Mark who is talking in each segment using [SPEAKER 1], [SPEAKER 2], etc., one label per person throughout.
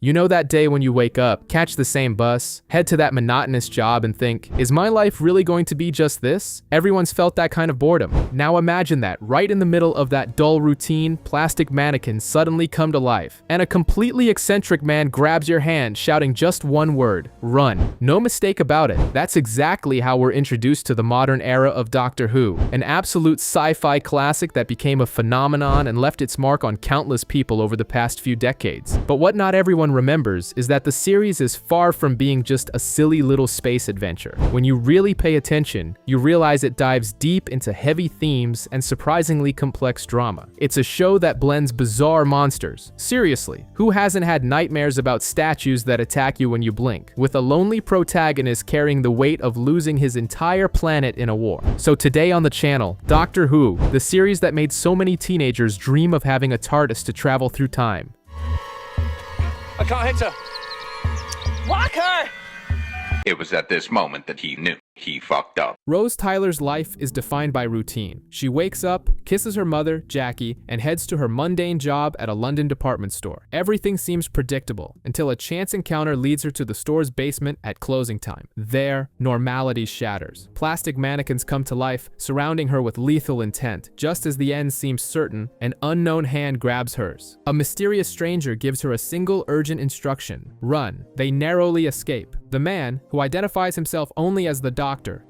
[SPEAKER 1] You know that day when you wake up, catch the same bus, head to that monotonous job and think, is my life really going to be just this? Everyone's felt that kind of boredom. Now imagine that, right in the middle of that dull routine, plastic mannequins suddenly come to life, and a completely eccentric man grabs your hand shouting just one word, run. No mistake about it, that's exactly how we're introduced to the modern era of Doctor Who, an absolute sci-fi classic that became a phenomenon and left its mark on countless people over the past few decades. But what not everyone remembers is that the series is far from being just a silly little space adventure. When you really pay attention, you realize it dives deep into heavy themes and surprisingly complex drama. It's a show that blends bizarre monsters. Seriously, who hasn't had nightmares about statues that attack you when you blink, with a lonely protagonist carrying the weight of losing his entire planet in a war? So today on the channel, Doctor Who, the series that made so many teenagers dream of having a TARDIS to travel through time.
[SPEAKER 2] I can't hit her. Whack her!
[SPEAKER 3] It was at this moment that he knew he fucked up.
[SPEAKER 1] Rose Tyler's life is defined by routine. She wakes up, kisses her mother, Jackie, and heads to her mundane job at a London department store. Everything seems predictable until a chance encounter leads her to the store's basement at closing time. There, normality shatters. Plastic mannequins come to life, surrounding her with lethal intent. Just as the end seems certain, an unknown hand grabs hers. A mysterious stranger gives her a single urgent instruction: run. They narrowly escape. The man, who identifies himself only as the doctor.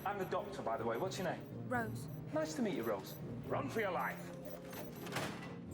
[SPEAKER 2] I'm the doctor, by the way. What's your name?
[SPEAKER 4] Rose.
[SPEAKER 2] Nice to meet you, Rose. Run for your life.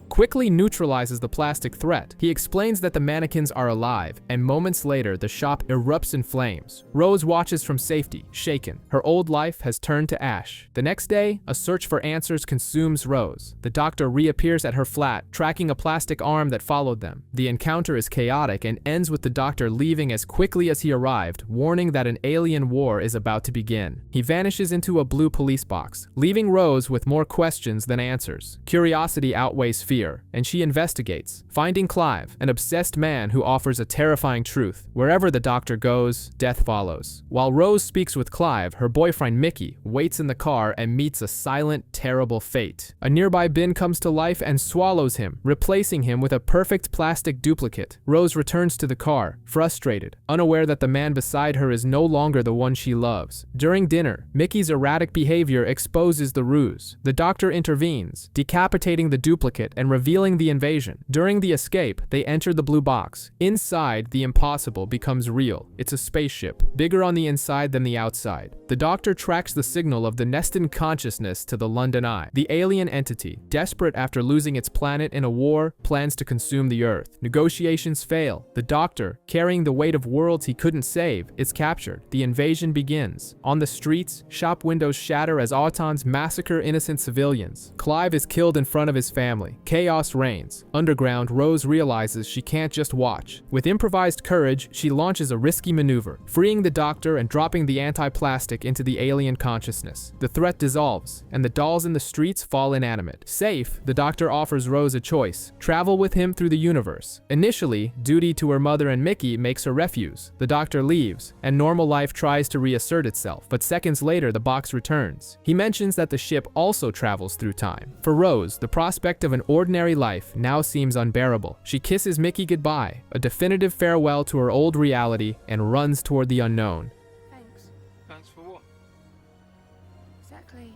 [SPEAKER 1] Quickly neutralizes the plastic threat. He explains that the mannequins are alive, and moments later, the shop erupts in flames. Rose watches from safety, shaken. Her old life has turned to ash. The next day, a search for answers consumes Rose. The doctor reappears at her flat, tracking a plastic arm that followed them. The encounter is chaotic and ends with the doctor leaving as quickly as he arrived, warning that an alien war is about to begin. He vanishes into a blue police box, leaving Rose with more questions than answers. Curiosity outweighs fear, and she investigates, finding Clive, an obsessed man who offers a terrifying truth. Wherever the doctor goes, death follows. While Rose speaks with Clive, her boyfriend Mickey waits in the car and meets a silent, terrible fate. A nearby bin comes to life and swallows him, replacing him with a perfect plastic duplicate. Rose returns to the car, frustrated, unaware that the man beside her is no longer the one she loves. During dinner, Mickey's erratic behavior exposes the ruse. The doctor intervenes, decapitating the duplicate and revealing the invasion. During the escape, they enter the blue box. Inside, the impossible becomes real. It's a spaceship, bigger on the inside than the outside. The doctor tracks the signal of the Neston consciousness to the London Eye. The alien entity, desperate after losing its planet in a war, plans to consume the Earth. Negotiations fail. The doctor, carrying the weight of worlds he couldn't save, is captured. The invasion begins. On the streets, shop windows shatter as Autons massacre innocent civilians. Clive is killed in front of his family. Chaos reigns. Underground, Rose realizes she can't just watch. With improvised courage, she launches a risky maneuver, freeing the doctor and dropping the anti-plastic into the alien consciousness. The threat dissolves, and the dolls in the streets fall inanimate. Safe, the doctor offers Rose a choice: travel with him through the universe. Initially, duty to her mother and Mickey makes her refuse. The doctor leaves, and normal life tries to reassert itself, but seconds later the box returns. He mentions that the ship also travels through time. For Rose, the prospect of an ordinary life now seems unbearable. She kisses Mickey goodbye, a definitive farewell to her old reality, and runs toward the unknown.
[SPEAKER 4] Thanks.
[SPEAKER 2] Thanks for what?
[SPEAKER 4] Exactly.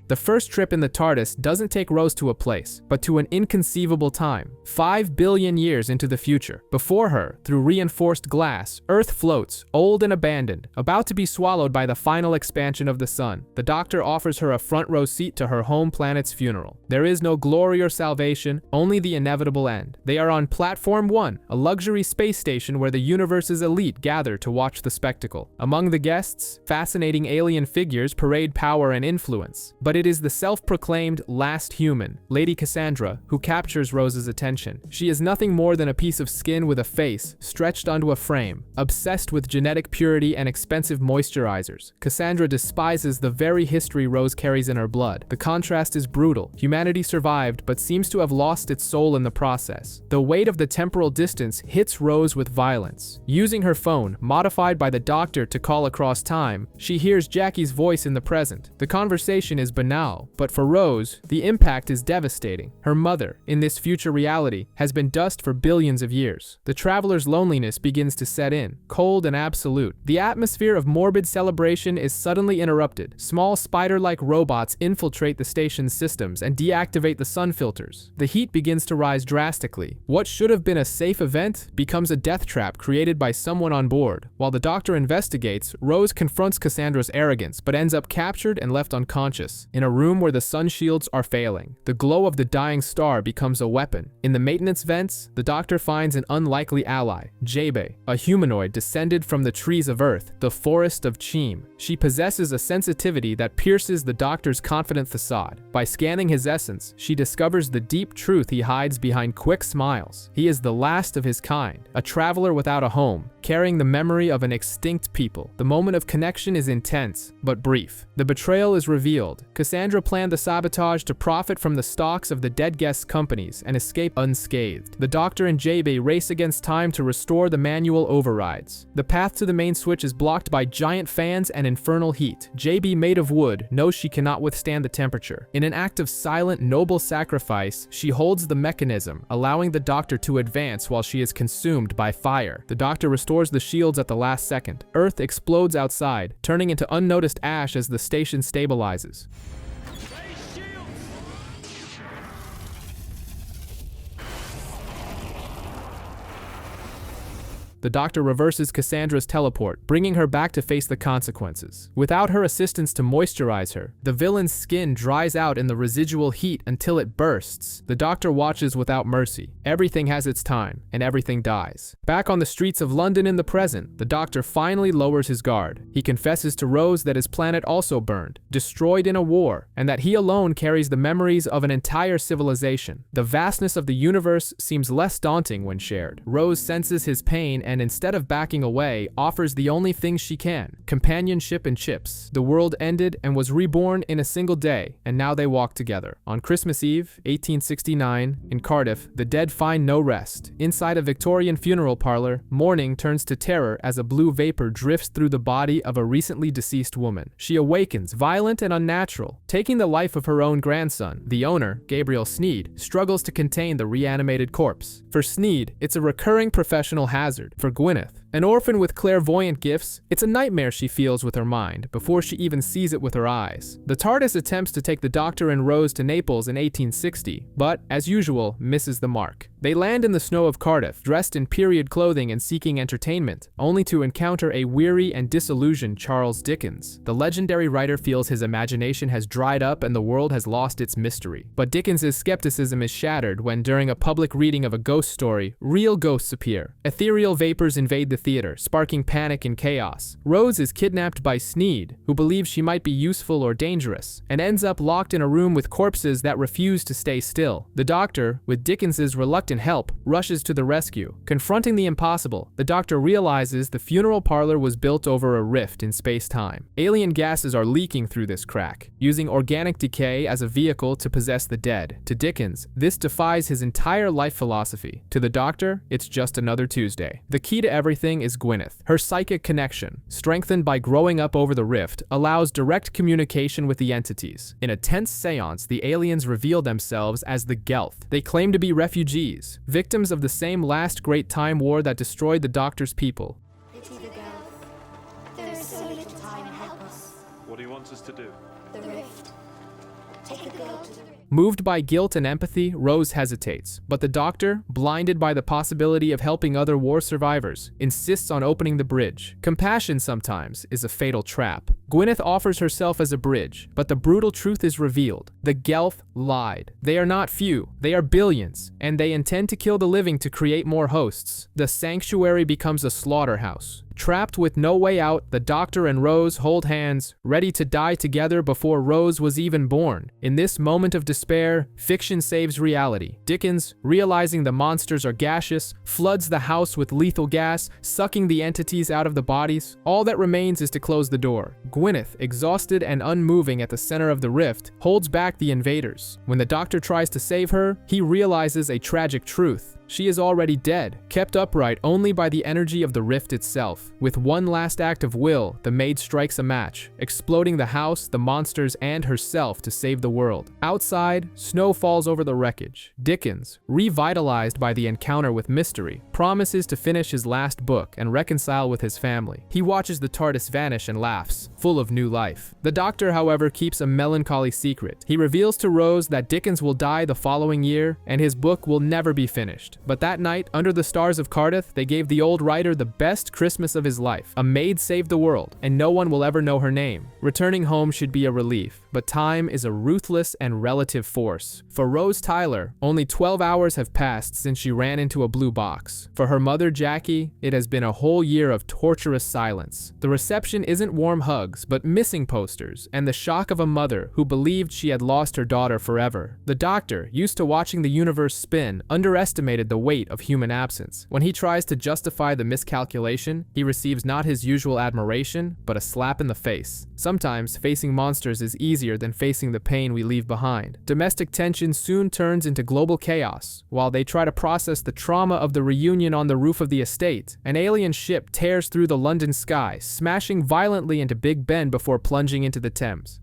[SPEAKER 1] The first trip in the TARDIS doesn't take Rose to a place, but to an inconceivable time, 5 billion years into the future. Before her, through reinforced glass, Earth floats, old and abandoned, about to be swallowed by the final expansion of the sun. The doctor offers her a front row seat to her home planet's funeral. There is no glory or salvation, only the inevitable end. They are on Platform 1, a luxury space station where the universe's elite gather to watch the spectacle. Among the guests, fascinating alien figures parade power and influence. But it is the self-proclaimed last human, Lady Cassandra, who captures Rose's attention. She is nothing more than a piece of skin with a face stretched onto a frame. Obsessed with genetic purity and expensive moisturizers, Cassandra despises the very history Rose carries in her blood. The contrast is brutal. Humanity survived, but seems to have lost its soul in the process. The weight of the temporal distance hits Rose with violence. Using her phone, modified by the doctor to call across time, she hears Jackie's voice in the present. The conversation is banal banal, but for Rose, the impact is devastating. Her mother, in this future reality, has been dust for billions of years. The traveler's loneliness begins to set in, cold and absolute. The atmosphere of morbid celebration is suddenly interrupted. Small spider-like robots infiltrate the station's systems and deactivate the sun filters. The heat begins to rise drastically. What should have been a safe event becomes a death trap created by someone on board. While the doctor investigates, Rose confronts Cassandra's arrogance, but ends up captured and left unconscious, in a room where the sun shields are failing. The glow of the dying star becomes a weapon. In the maintenance vents, the doctor finds an unlikely ally, Jebe, a humanoid descended from the trees of Earth, the forest of Cheem. She possesses a sensitivity that pierces the doctor's confident facade. By scanning his essence, she discovers the deep truth he hides behind quick smiles. He is the last of his kind, a traveler without a home, carrying the memory of an extinct people. The moment of connection is intense, but brief. The betrayal is revealed. Cassandra planned the sabotage to profit from the stocks of the dead guests' companies and escape unscathed. The doctor and Jebe race against time to restore the manual overrides. The path to the main switch is blocked by giant fans and infernal heat. Jebe, made of wood, knows she cannot withstand the temperature. In an act of silent, noble sacrifice, she holds the mechanism, allowing the doctor to advance while she is consumed by fire. The doctor restores the shields at the last second. Earth explodes outside, turning into unnoticed ash as the station stabilizes. The doctor reverses Cassandra's teleport, bringing her back to face the consequences. Without her assistance to moisturize her, the villain's skin dries out in the residual heat until it bursts. The doctor watches without mercy. Everything has its time, and everything dies. Back on the streets of London in the present, the doctor finally lowers his guard. He confesses to Rose that his planet also burned, destroyed in a war, and that he alone carries the memories of an entire civilization. The vastness of the universe seems less daunting when shared. Rose senses his pain and instead of backing away, offers the only thing she can: companionship and chips. The world ended and was reborn in a single day, and now they walk together. On Christmas Eve, 1869, in Cardiff, the dead find no rest. Inside a Victorian funeral parlor, mourning turns to terror as a blue vapor drifts through the body of a recently deceased woman. She awakens, violent and unnatural, taking the life of her own grandson. The owner, Gabriel Sneed, struggles to contain the reanimated corpse. For Sneed, it's a recurring professional hazard. For Gwyneth, an orphan with clairvoyant gifts, it's a nightmare she feels with her mind before she even sees it with her eyes. The TARDIS attempts to take the Doctor and Rose to Naples in 1860, but, as usual, misses the mark. They land in the snow of Cardiff, dressed in period clothing and seeking entertainment, only to encounter a weary and disillusioned Charles Dickens. The legendary writer feels his imagination has dried up and the world has lost its mystery. But Dickens's skepticism is shattered when, during a public reading of a ghost story, real ghosts appear. Ethereal vapors invade the theater, sparking panic and chaos. Rose is kidnapped by Sneed, who believes she might be useful or dangerous, and ends up locked in a room with corpses that refuse to stay still. The Doctor, with Dickens's reluctant help, rushes to the rescue. Confronting the impossible, the Doctor realizes the funeral parlor was built over a rift in space-time. Alien gases are leaking through this crack, using organic decay as a vehicle to possess the dead. To Dickens, this defies his entire life philosophy. To the Doctor, it's just another Tuesday. The key to everything is Gwyneth. Her psychic connection, strengthened by growing up over the rift, allows direct communication with the entities. In a tense seance, the aliens reveal themselves as the Gelth. They claim to be refugees, victims of the same last great time war that destroyed the Doctor's people.
[SPEAKER 4] Pity the Gelth. There is so little time to help us.
[SPEAKER 5] What do you want us to do?
[SPEAKER 4] The rift. Take the girl to the rift.
[SPEAKER 1] Moved by guilt and empathy, Rose hesitates, but the Doctor, blinded by the possibility of helping other war survivors, insists on opening the bridge. Compassion sometimes is a fatal trap. Gwyneth offers herself as a bridge, but the brutal truth is revealed. The Gelth lied. They are not few, they are billions, and they intend to kill the living to create more hosts. The sanctuary becomes a slaughterhouse. Trapped with no way out, the Doctor and Rose hold hands, ready to die together before Rose was even born. In this moment of despair, fiction saves reality. Dickens, realizing the monsters are gaseous, floods the house with lethal gas, sucking the entities out of the bodies. All that remains is to close the door. Gwyneth, exhausted and unmoving at the center of the rift, holds back the invaders. When the Doctor tries to save her, he realizes a tragic truth. She is already dead, kept upright only by the energy of the rift itself. With one last act of will, the maid strikes a match, exploding the house, the monsters, and herself to save the world. Outside, snow falls over the wreckage. Dickens, revitalized by the encounter with mystery, promises to finish his last book and reconcile with his family. He watches the TARDIS vanish and laughs, full of new life. The Doctor, however, keeps a melancholy secret. He reveals to Rose that Dickens will die the following year, and his book will never be finished. But that night, under the stars of Cardiff, they gave the old writer the best Christmas of his life. A maid saved the world, and no one will ever know her name. Returning home should be a relief, but time is a ruthless and relative force. For Rose Tyler, only 12 hours have passed since she ran into a blue box. For her mother, Jackie, it has been a whole year of torturous silence. The reception isn't warm hugs, but missing posters, and the shock of a mother who believed she had lost her daughter forever. The Doctor, used to watching the universe spin, underestimated the weight of human absence. When he tries to justify the miscalculation, he receives not his usual admiration, but a slap in the face. Sometimes, facing monsters is easier than facing the pain we leave behind. Domestic tension soon turns into global chaos. While they try to process the trauma of the reunion on the roof of the estate, an alien ship tears through the London sky, smashing violently into Big Ben before plunging into the Thames.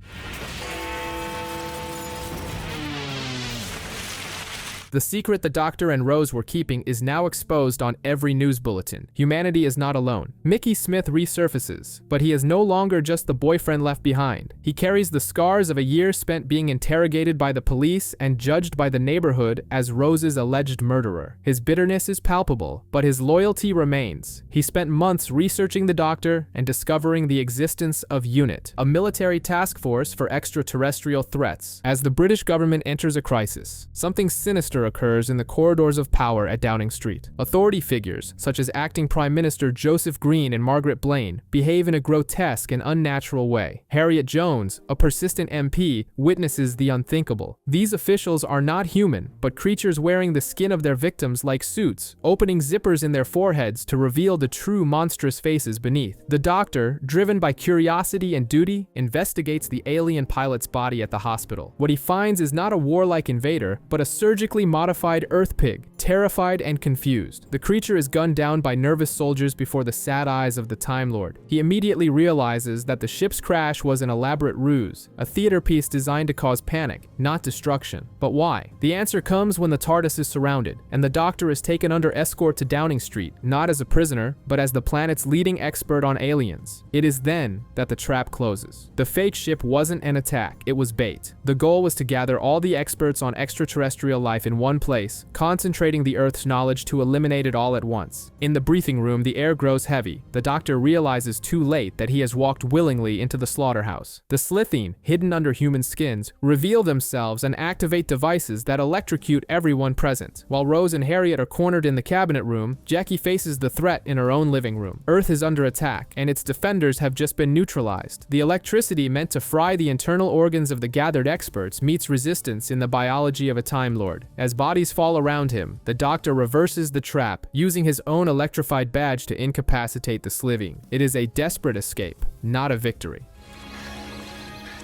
[SPEAKER 1] The secret the Doctor and Rose were keeping is now exposed on every news bulletin. Humanity is not alone. Mickey Smith resurfaces, but he is no longer just the boyfriend left behind. He carries the scars of a year spent being interrogated by the police and judged by the neighborhood as Rose's alleged murderer. His bitterness is palpable, but his loyalty remains. He spent months researching the Doctor and discovering the existence of UNIT, a military task force for extraterrestrial threats. As the British government enters a crisis, something sinister occurs in the corridors of power at Downing Street. Authority figures, such as acting Prime Minister Joseph Green and Margaret Blaine, behave in a grotesque and unnatural way. Harriet Jones, a persistent MP, witnesses the unthinkable. These officials are not human, but creatures wearing the skin of their victims like suits, opening zippers in their foreheads to reveal the true monstrous faces beneath. The Doctor, driven by curiosity and duty, investigates the alien pilot's body at the hospital. What he finds is not a warlike invader, but a surgically modified Earth pig, terrified and confused. The creature is gunned down by nervous soldiers before the sad eyes of the Time Lord. He immediately realizes that the ship's crash was an elaborate ruse, a theater piece designed to cause panic, not destruction. But why? The answer comes when the TARDIS is surrounded, and the Doctor is taken under escort to Downing Street, not as a prisoner, but as the planet's leading expert on aliens. It is then that the trap closes. The fake ship wasn't an attack, it was bait. The goal was to gather all the experts on extraterrestrial life in one place, concentrating the Earth's knowledge to eliminate it all at once. In the briefing room, the air grows heavy. The Doctor realizes too late that he has walked willingly into the slaughterhouse. The Slitheen, hidden under human skins, reveal themselves and activate devices that electrocute everyone present. While Rose and Harriet are cornered in the cabinet room, Jackie faces the threat in her own living room. Earth is under attack, and its defenders have just been neutralized. The electricity meant to fry the internal organs of the gathered experts meets resistance in the biology of a Time Lord. As bodies fall around him, the Doctor reverses the trap, using his own electrified badge to incapacitate the Slitheen. It is a desperate escape, not a victory.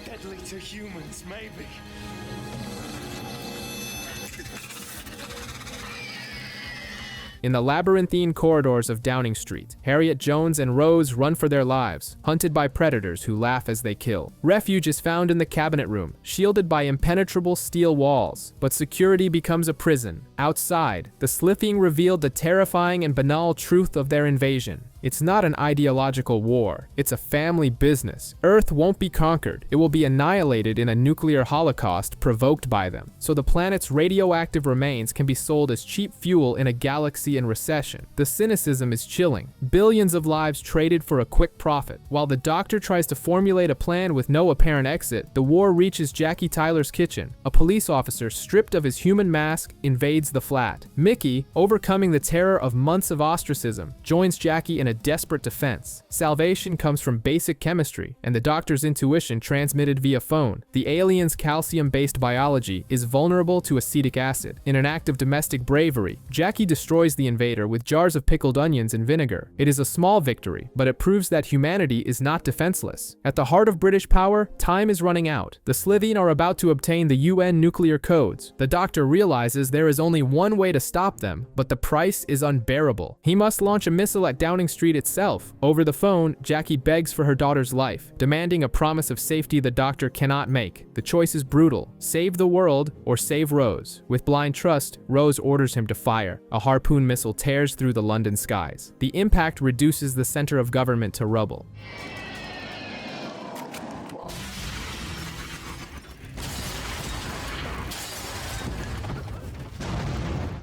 [SPEAKER 2] Deadly to humans, maybe.
[SPEAKER 1] In the labyrinthine corridors of Downing Street, Harriet Jones and Rose run for their lives, hunted by predators who laugh as they kill. Refuge is found in the cabinet room, shielded by impenetrable steel walls, but security becomes a prison. Outside, the Slitheen revealed the terrifying and banal truth of their invasion. It's not an ideological war, it's a family business. Earth won't be conquered, it will be annihilated in a nuclear holocaust provoked by them. So the planet's radioactive remains can be sold as cheap fuel in a galaxy in recession. The cynicism is chilling. Billions of lives traded for a quick profit. While the Doctor tries to formulate a plan with no apparent exit, the war reaches Jackie Tyler's kitchen. A police officer, stripped of his human mask, invades the flat. Mickey, overcoming the terror of months of ostracism, joins Jackie in a a desperate defense. Salvation comes from basic chemistry and the doctor's intuition transmitted via phone. The alien's calcium-based biology is vulnerable to acetic acid. In an act of domestic bravery, Jackie destroys the invader with jars of pickled onions and vinegar. It is a small victory, but it proves that humanity is not defenseless. At the heart of British power, time is running out. The Slitheen are about to obtain the UN nuclear codes. The doctor realizes there is only one way to stop them, but the price is unbearable. He must launch a missile at Downing Street itself. Over the phone, Jackie begs for her daughter's life, demanding a promise of safety the doctor cannot make. The choice is brutal: save the world or save Rose. With blind trust, Rose orders him to fire. A harpoon missile tears through the London skies. The impact reduces the center of government to rubble.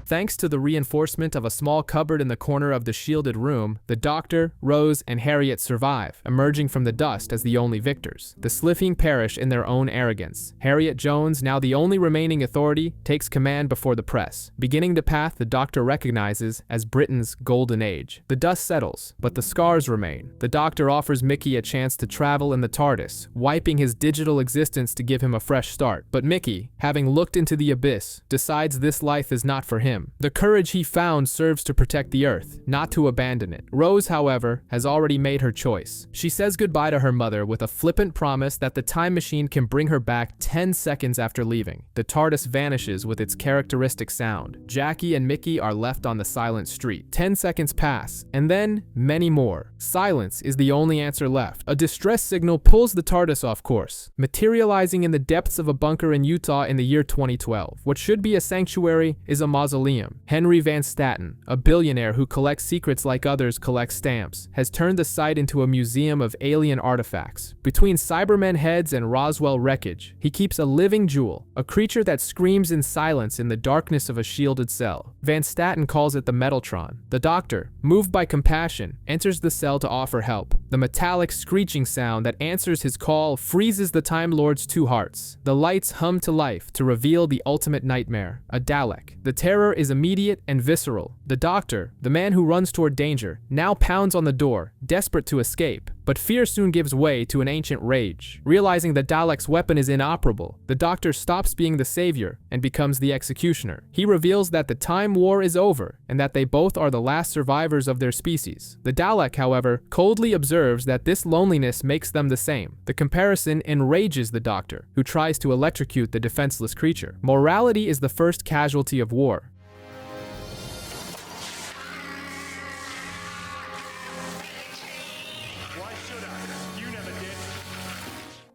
[SPEAKER 1] Thanks to the reinforcement of a small cupboard in the corner of the shielded room, the Doctor, Rose, and Harriet survive, emerging from the dust as the only victors. The Slitheen perish in their own arrogance. Harriet Jones, now the only remaining authority, takes command before the press, beginning the path the Doctor recognizes as Britain's golden age. The dust settles, but the scars remain. The Doctor offers Mickey a chance to travel in the TARDIS, wiping his digital existence to give him a fresh start. But Mickey, having looked into the abyss, decides this life is not for him. The courage he found serves to protect the Earth, not to abandon it. Rose, however, has already made her choice. She says goodbye to her mother with a flippant promise that the time machine can bring her back 10 seconds after leaving. The TARDIS vanishes with its characteristic sound. Jackie and Mickey are left on the silent street. 10 seconds pass, and then many more. Silence is the only answer left. A distress signal pulls the TARDIS off course, materializing in the depths of a bunker in Utah in the year 2012. What should be a sanctuary is a mausoleum. Henry Van Staten, a billionaire who collects secrets like others collect stamps, has turned the site into a museum of alien artifacts. Between Cybermen heads and Roswell wreckage, he keeps a living jewel, a creature that screams in silence in the darkness of a shielded cell. Van Staten calls it the Metaltron. The Doctor, moved by compassion, enters the cell to offer help. The metallic screeching sound that answers his call freezes the Time Lord's two hearts. The lights hum to life to reveal the ultimate nightmare, a Dalek. The terror is immediate and visceral. The Doctor, the man who runs toward danger, now pounds on the door, desperate to escape. But fear soon gives way to an ancient rage. Realizing that Dalek's weapon is inoperable, the Doctor stops being the savior and becomes the executioner. He reveals that the Time War is over and that they both are the last survivors of their species. The Dalek, however, coldly observes that this loneliness makes them the same. The comparison enrages the Doctor, who tries to electrocute the defenseless creature. Morality is the first casualty of war.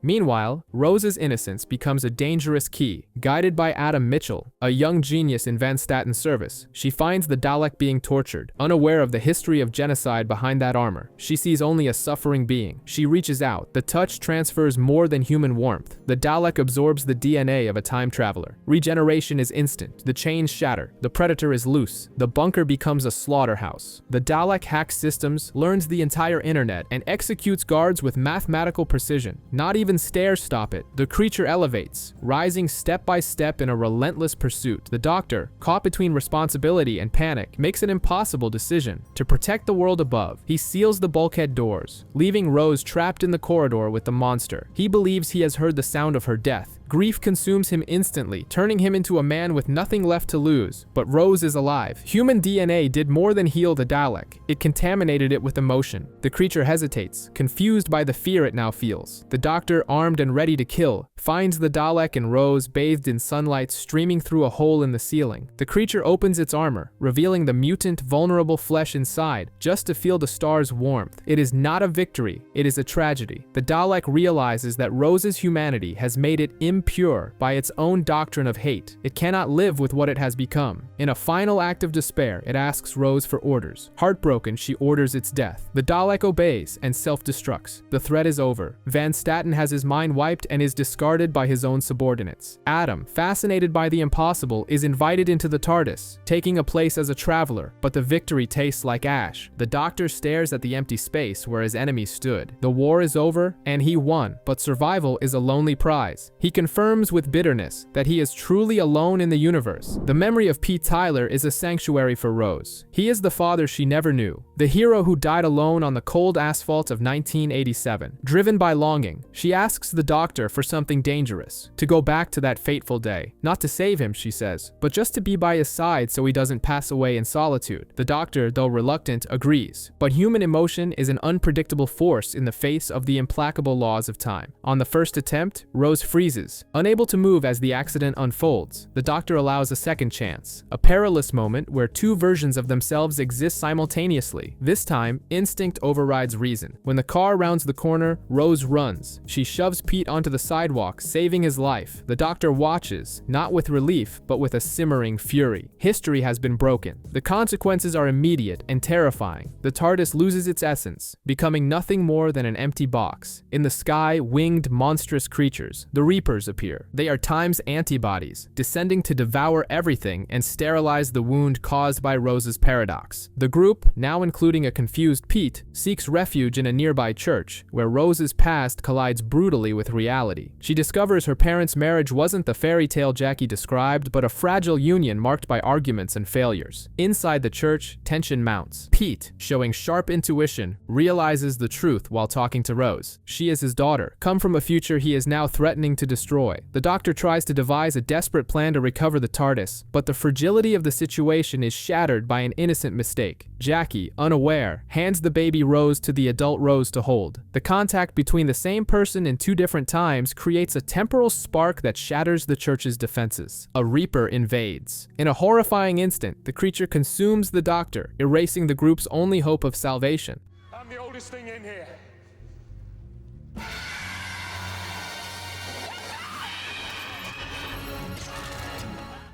[SPEAKER 1] Meanwhile, Rose's innocence becomes a dangerous key. Guided by Adam Mitchell, a young genius in Van Staten's service, she finds the Dalek being tortured. Unaware of the history of genocide behind that armor, she sees only a suffering being. She reaches out. The touch transfers more than human warmth. The Dalek absorbs the DNA of a time traveler. Regeneration is instant. The chains shatter. The Predator is loose. The bunker becomes a slaughterhouse. The Dalek hacks systems, learns the entire internet, and executes guards with mathematical precision. Not even stairs stop it. The creature elevates, rising step by step in a relentless pursuit. The Doctor, caught between responsibility and panic, makes an impossible decision. To protect the world above, he seals the bulkhead doors, leaving Rose trapped in the corridor with the monster. He believes he has heard the sound of her death. Grief consumes him instantly, turning him into a man with nothing left to lose. But Rose is alive. Human DNA did more than heal the Dalek. It contaminated it with emotion. The creature hesitates, confused by the fear it now feels. The Doctor, armed and ready to kill, finds the Dalek and Rose bathed in sunlight streaming through a hole in the ceiling. The creature opens its armor, revealing the mutant, vulnerable flesh inside, just to feel the star's warmth. It is not a victory, it is a tragedy. The Dalek realizes that Rose's humanity has made it impure by its own doctrine of hate. It cannot live with what it has become. In a final act of despair, it asks Rose for orders. Heartbroken, she orders its death. The Dalek obeys and self-destructs. The threat is over. Van Staten has his mind wiped and is discarded by his own subordinates. Adam, fascinated by the impossible, is invited into the TARDIS, taking a place as a traveler, but the victory tastes like ash. The Doctor stares at the empty space where his enemy stood. The war is over, and he won, but survival is a lonely prize. He confirms with bitterness that he is truly alone in the universe. The memory of Pete Tyler is a sanctuary for Rose. He is the father she never knew, the hero who died alone on the cold asphalt of 1987. Driven by longing, she asks the doctor for something dangerous, to go back to that fateful day. Not to save him, she says, but just to be by his side so he doesn't pass away in solitude. The doctor, though reluctant, agrees. But human emotion is an unpredictable force in the face of the implacable laws of time. On the first attempt, Rose freezes, unable to move as the accident unfolds. The doctor allows a second chance, a perilous moment where two versions of themselves exist simultaneously. This time, instinct overrides reason. When the car rounds the corner, Rose runs. She shoves Pete onto the sidewalk, saving his life. The doctor watches, not with relief, but with a simmering fury. History has been broken. The consequences are immediate and terrifying. The TARDIS loses its essence, becoming nothing more than an empty box. In the sky, winged, monstrous creatures, the Reapers, appear. They are Time's antibodies, descending to devour everything and sterilize the wound caused by Rose's paradox. The group, now including a confused Pete, seeks refuge in a nearby church, where Rose's past collides brutally with reality. She discovers her parents' marriage wasn't the fairy tale Jackie described, but a fragile union marked by arguments and failures. Inside the church, tension mounts. Pete, showing sharp intuition, realizes the truth while talking to Rose. She is his daughter, come from a future he is now threatening to destroy. The doctor tries to devise a desperate plan to recover the TARDIS, but the fragility of the situation is shattered by an innocent mistake. Jackie, unaware, hands the baby Rose to the adult Rose to hold. The contact between the same person in two different times creates a temporal spark that shatters the church's defenses. A Reaper invades. In a horrifying instant, the creature consumes the doctor, erasing the group's only hope of salvation.
[SPEAKER 2] I'm the oldest thing in here.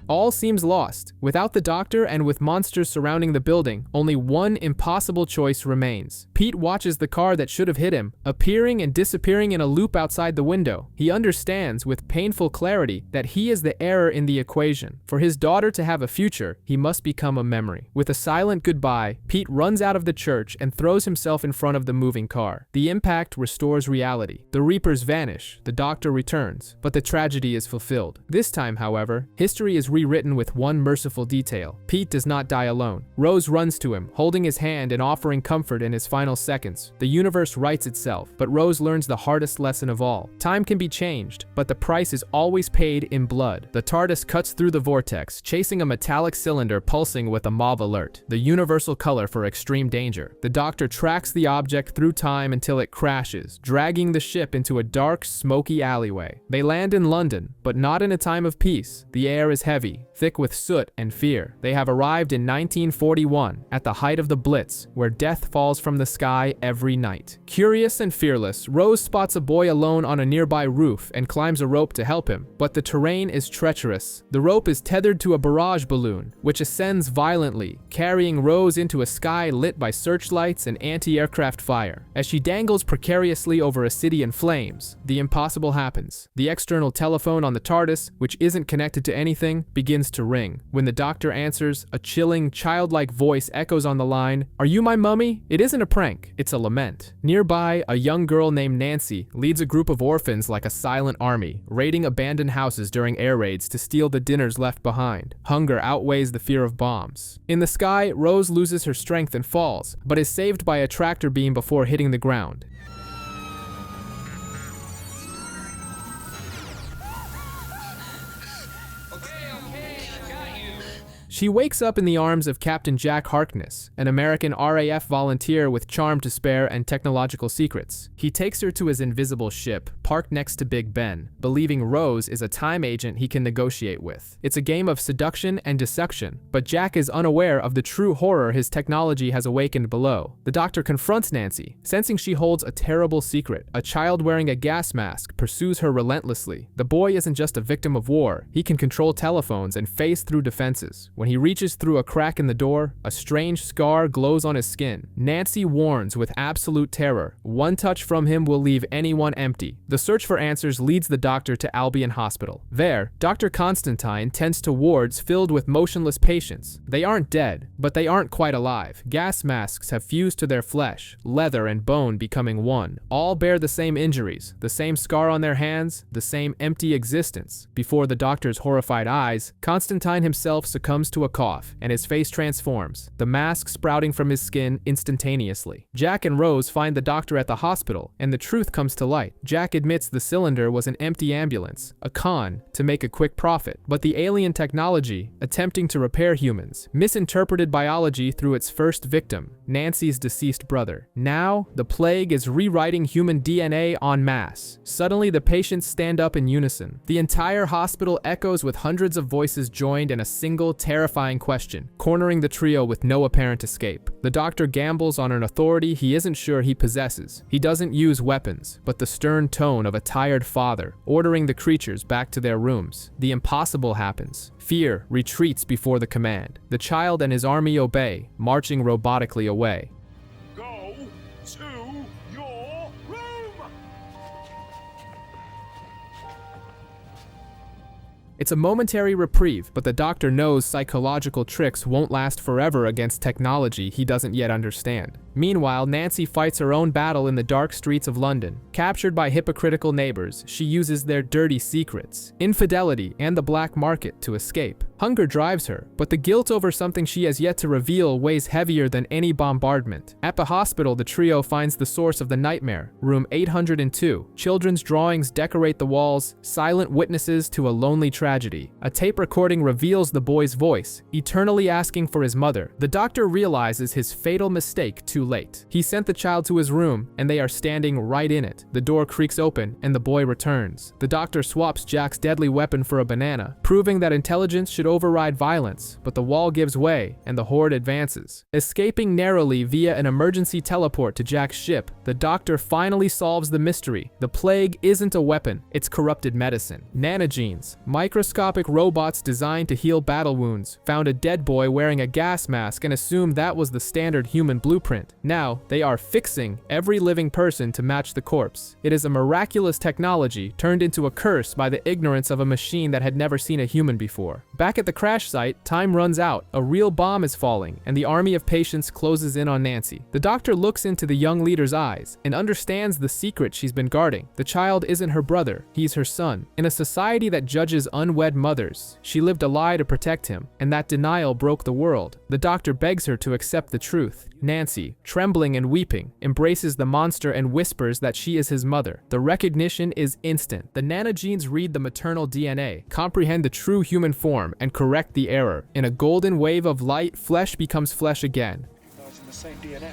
[SPEAKER 1] All seems lost. Without the doctor and with monsters surrounding the building, only one impossible choice remains. Pete watches the car that should have hit him, appearing and disappearing in a loop outside the window. He understands with painful clarity that he is the error in the equation. For his daughter to have a future, he must become a memory. With a silent goodbye, Pete runs out of the church and throws himself in front of the moving car. The impact restores reality. The Reapers vanish, the doctor returns, but the tragedy is fulfilled. This time, however, history is rewritten with one merciful detail. Pete does not die alone. Rose runs to him, holding his hand and offering comfort in his final seconds. The universe rights itself, but Rose learns the hardest lesson of all. Time can be changed, but the price is always paid in blood. The TARDIS cuts through the vortex, chasing a metallic cylinder pulsing with a mauve alert, the universal color for extreme danger. The doctor tracks the object through time until it crashes, dragging the ship into a dark, smoky alleyway. They land in London, but not in a time of peace. The air is heavy, thick with soot and fear. They have arrived in 1941, at the height of the Blitz, where death falls from the sky every night. Curious and fearless, Rose spots a boy alone on a nearby roof and climbs a rope to help him, but the terrain is treacherous. The rope is tethered to a barrage balloon, which ascends violently, carrying Rose into a sky lit by searchlights and anti-aircraft fire. As she dangles precariously over a city in flames, the impossible happens. The external telephone on the TARDIS, which isn't connected to anything, begins to ring. When the doctor answers, a chilling, childlike voice echoes on the line, "Are you my mummy?" It isn't a prank, it's a lament. Nearby, a young girl named Nancy leads a group of orphans like a silent army, raiding abandoned houses during air raids to steal the dinners left behind. Hunger outweighs the fear of bombs. In the sky, Rose loses her strength and falls, but is saved by a tractor beam before hitting the ground. She wakes up in the arms of Captain Jack Harkness, an American RAF volunteer with charm to spare and technological secrets. He takes her to his invisible ship, parked next to Big Ben, believing Rose is a time agent he can negotiate with. It's a game of seduction and deception, but Jack is unaware of the true horror his technology has awakened below. The doctor confronts Nancy, sensing she holds a terrible secret. A child wearing a gas mask pursues her relentlessly. The boy isn't just a victim of war, he can control telephones and phase through defenses. When he reaches through a crack in the door, a strange scar glows on his skin. Nancy warns with absolute terror. One touch from him will leave anyone empty. The search for answers leads the doctor to Albion Hospital. There, Dr. Constantine tends to wards filled with motionless patients. They aren't dead, but they aren't quite alive. Gas masks have fused to their flesh, leather and bone becoming one. All bear the same injuries, the same scar on their hands, the same empty existence. Before the doctor's horrified eyes, Constantine himself succumbs to to a cough, and his face transforms, the mask sprouting from his skin instantaneously. Jack and Rose find the doctor at the hospital, and the truth comes to light. Jack admits the cylinder was an empty ambulance, a con to make a quick profit, but the alien technology, attempting to repair humans, misinterpreted biology through its first victim, Nancy's deceased brother. Now, the plague is rewriting human DNA en masse. Suddenly, the patients stand up in unison. The entire hospital echoes with hundreds of voices joined in a single terrifying question, cornering the trio with no apparent escape. The doctor gambles on an authority he isn't sure he possesses. He doesn't use weapons, but the stern tone of a tired father, ordering the creatures back to their rooms. The impossible happens. Fear retreats before the command. The child and his army obey, marching robotically away.
[SPEAKER 2] Go to your room!
[SPEAKER 1] It's a momentary reprieve, but the doctor knows psychological tricks won't last forever against technology he doesn't yet understand. Meanwhile, Nancy fights her own battle in the dark streets of London. Captured by hypocritical neighbors, she uses their dirty secrets, infidelity, and the black market to escape. Hunger drives her, but the guilt over something she has yet to reveal weighs heavier than any bombardment. At the hospital, the trio finds the source of the nightmare, room 802. Children's drawings decorate the walls, silent witnesses to a lonely tragedy. A tape recording reveals the boy's voice, eternally asking for his mother. The doctor realizes his fatal mistake too late. He sent the child to his room, and they are standing right in it. The door creaks open, and the boy returns. The doctor swaps Jack's deadly weapon for a banana, proving that intelligence should override violence, but the wall gives way, and the horde advances. Escaping narrowly via an emergency teleport to Jack's ship, the doctor finally solves the mystery. The plague isn't a weapon, it's corrupted medicine. Nanogenes, microscopic robots designed to heal battle wounds, found a dead boy wearing a gas mask and assumed that was the standard human blueprint. Now, they are fixing every living person to match the corpse. It is a miraculous technology turned into a curse by the ignorance of a machine that had never seen a human before. Back at the crash site, time runs out, a real bomb is falling, and the army of patients closes in on Nancy. The doctor looks into the young leader's eyes and understands the secret she's been guarding. The child isn't her brother, he's her son. In a society that judges unwed mothers, she lived a lie to protect him, and that denial broke the world. The doctor begs her to accept the truth. Nancy, trembling and weeping, embraces the monster and whispers that she is his mother. The recognition is instant. The nanogenes read the maternal DNA, comprehend the true human form, and correct the error. In a golden wave of light, flesh becomes flesh again.
[SPEAKER 2] You guys in the same DNA.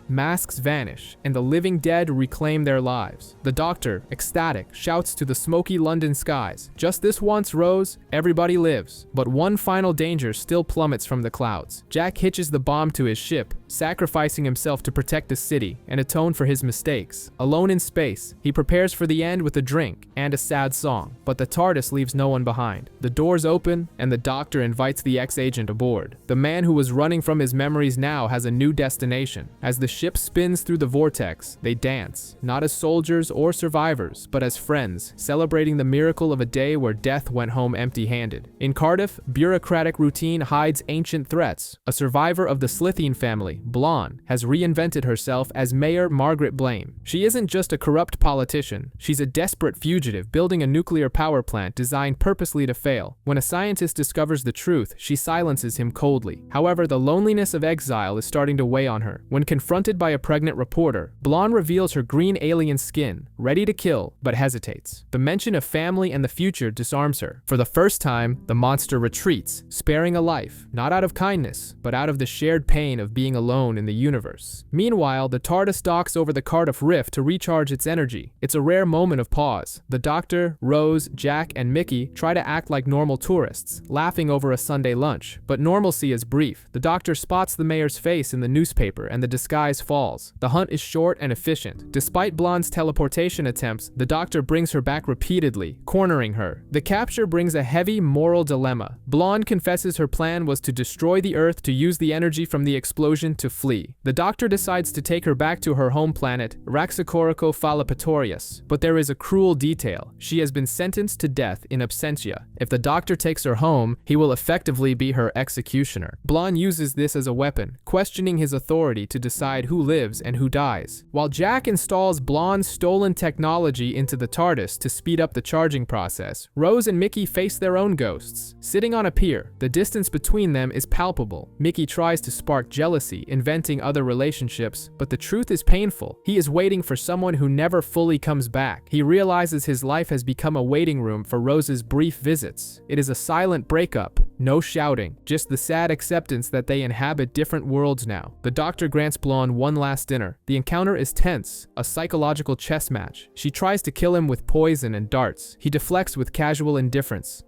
[SPEAKER 1] Masks vanish, and the living dead reclaim their lives. The doctor, ecstatic, shouts to the smoky London skies, "Just this once, Rose, everybody lives." But one final danger still plummets from the clouds. Jack hitches the bomb to his ship, sacrificing himself to protect the city and atone for his mistakes. Alone in space, he prepares for the end with a drink and a sad song, but the TARDIS leaves no one behind. The doors open, and the doctor invites the ex-agent aboard. The man who was running from his memories now has a new destination. As the ship spins through the vortex, they dance, not as soldiers or survivors, but as friends, celebrating the miracle of a day where death went home empty-handed. In Cardiff, bureaucratic routine hides ancient threats. A survivor of the Slitheen family, Blonde, has reinvented herself as Mayor Margaret Blame. She isn't just a corrupt politician, she's a desperate fugitive building a nuclear power plant designed purposely to fail. When a scientist discovers the truth, she silences him coldly. However, the loneliness of exile is starting to weigh on her. When confronted by a pregnant reporter, Blonde reveals her green alien skin, ready to kill, but hesitates. The mention of family and the future disarms her. For the first time, the monster retreats, sparing a life, not out of kindness, but out of the shared pain of being alone in the universe. Meanwhile, the TARDIS docks over the Cardiff Rift to recharge its energy. It's a rare moment of pause. The Doctor, Rose, Jack, and Mickey try to act like normal tourists, laughing over a Sunday lunch, but normalcy is brief. The Doctor spots the mayor's face in the newspaper, and the disguise falls. The hunt is short and efficient. Despite Blonde's teleportation attempts, the Doctor brings her back repeatedly, cornering her. The capture brings a heavy moral dilemma. Blonde confesses her plan was to destroy the Earth to use the energy from the explosion to flee. The doctor decides to take her back to her home planet, Raxacoricophalopatorius, but there is a cruel detail. She has been sentenced to death in absentia. If the doctor takes her home, he will effectively be her executioner. Blonde uses this as a weapon, questioning his authority to decide who lives and who dies. While Jack installs Blonde's stolen technology into the TARDIS to speed up the charging process, Rose and Mickey face their own ghosts. Sitting on a pier, the distance between them is palpable. Mickey tries to spark jealousy, inventing other relationships, but the truth is painful. He is waiting for someone who never fully comes back. He realizes his life has become a waiting room for Rose's brief visits. It is a silent breakup, no shouting, just the sad acceptance that they inhabit different worlds now. The doctor grants Blonde one last dinner. The encounter is tense, a psychological chess match. She tries to kill him with poison and darts. He deflects with casual indifference.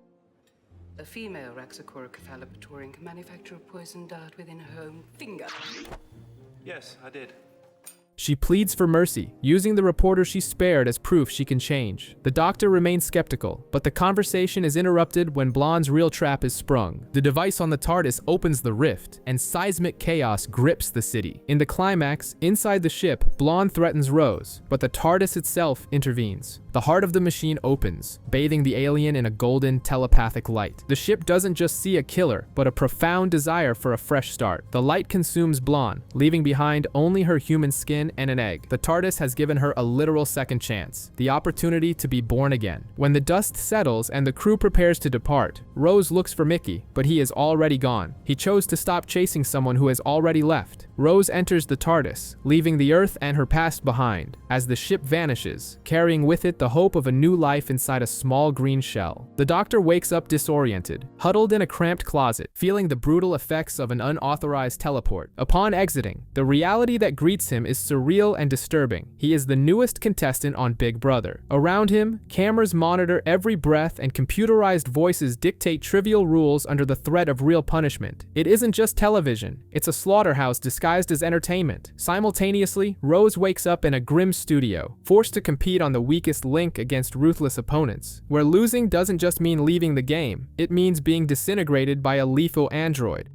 [SPEAKER 5] A female Raxacoricophalopatorian can manufacture a poison dart within her own finger.
[SPEAKER 6] Yes, I did.
[SPEAKER 1] She pleads for mercy, using the reporter she spared as proof she can change. The doctor remains skeptical, but the conversation is interrupted when Blonde's real trap is sprung. The device on the TARDIS opens the rift, and seismic chaos grips the city. In the climax, inside the ship, Blonde threatens Rose, but the TARDIS itself intervenes. The heart of the machine opens, bathing the alien in a golden, telepathic light. The ship doesn't just see a killer, but a profound desire for a fresh start. The light consumes Blonde, leaving behind only her human skin and an egg. The TARDIS has given her a literal second chance, the opportunity to be born again. When the dust settles and the crew prepares to depart, Rose looks for Mickey, but he is already gone. He chose to stop chasing someone who has already left. Rose enters the TARDIS, leaving the Earth and her past behind, as the ship vanishes, carrying with it the hope of a new life inside a small green shell. The doctor wakes up disoriented, huddled in a cramped closet, feeling the brutal effects of an unauthorized teleport. Upon exiting, the reality that greets him is surreal and disturbing. He is the newest contestant on Big Brother. Around him, cameras monitor every breath and computerized voices dictate trivial rules under the threat of real punishment. It isn't just television, it's a slaughterhouse disguised as entertainment. Simultaneously, Rose wakes up in a grim studio, forced to compete on the weakest link against ruthless opponents, where losing doesn't just mean leaving the game, it means being disintegrated by a lethal android.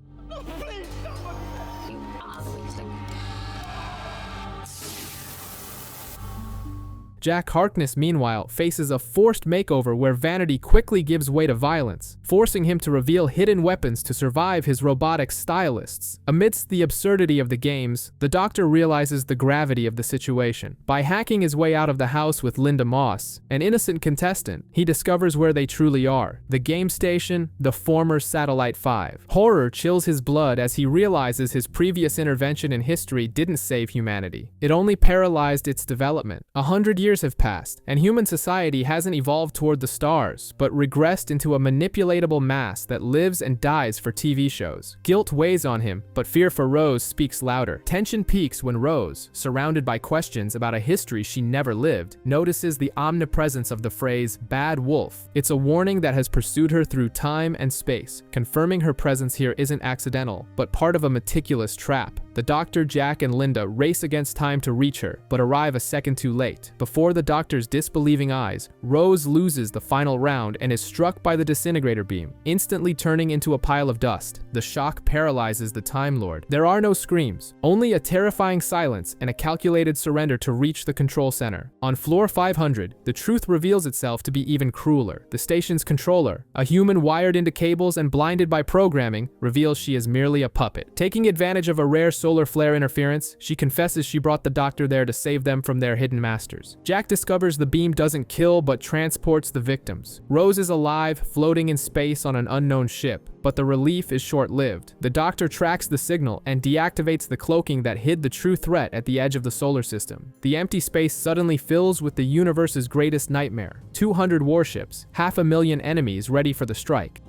[SPEAKER 1] Jack Harkness, meanwhile, faces a forced makeover where vanity quickly gives way to violence, forcing him to reveal hidden weapons to survive his robotic stylists. Amidst the absurdity of the games, the doctor realizes the gravity of the situation. By hacking his way out of the house with Linda Moss, an innocent contestant, he discovers where they truly are: the game station, the former Satellite 5. Horror chills his blood as he realizes his previous intervention in history didn't save humanity. It only paralyzed its development. 100 years have passed, and human society hasn't evolved toward the stars, but regressed into a manipulatable mass that lives and dies for TV shows. Guilt weighs on him, but fear for Rose speaks louder. Tension peaks when Rose, surrounded by questions about a history she never lived, notices the omnipresence of the phrase "bad wolf." It's a warning that has pursued her through time and space, confirming her presence here isn't accidental, but part of a meticulous trap. The doctor, Jack, and Linda race against time to reach her, but arrive a second too late. Before the doctor's disbelieving eyes, Rose loses the final round and is struck by the disintegrator beam, instantly turning into a pile of dust. The shock paralyzes the Time Lord. There are no screams, only a terrifying silence and a calculated surrender to reach the control center. On floor 500, the truth reveals itself to be even crueler. The station's controller, a human wired into cables and blinded by programming, reveals she is merely a puppet. Taking advantage of a rare solar flare interference, she confesses she brought the doctor there to save them from their hidden masters. Jack discovers the beam doesn't kill but transports the victims. Rose is alive, floating in space on an unknown ship, but the relief is short-lived. The doctor tracks the signal and deactivates the cloaking that hid the true threat at the edge of the solar system. The empty space suddenly fills with the universe's greatest nightmare: 200 warships, 500,000 enemies ready for the strike.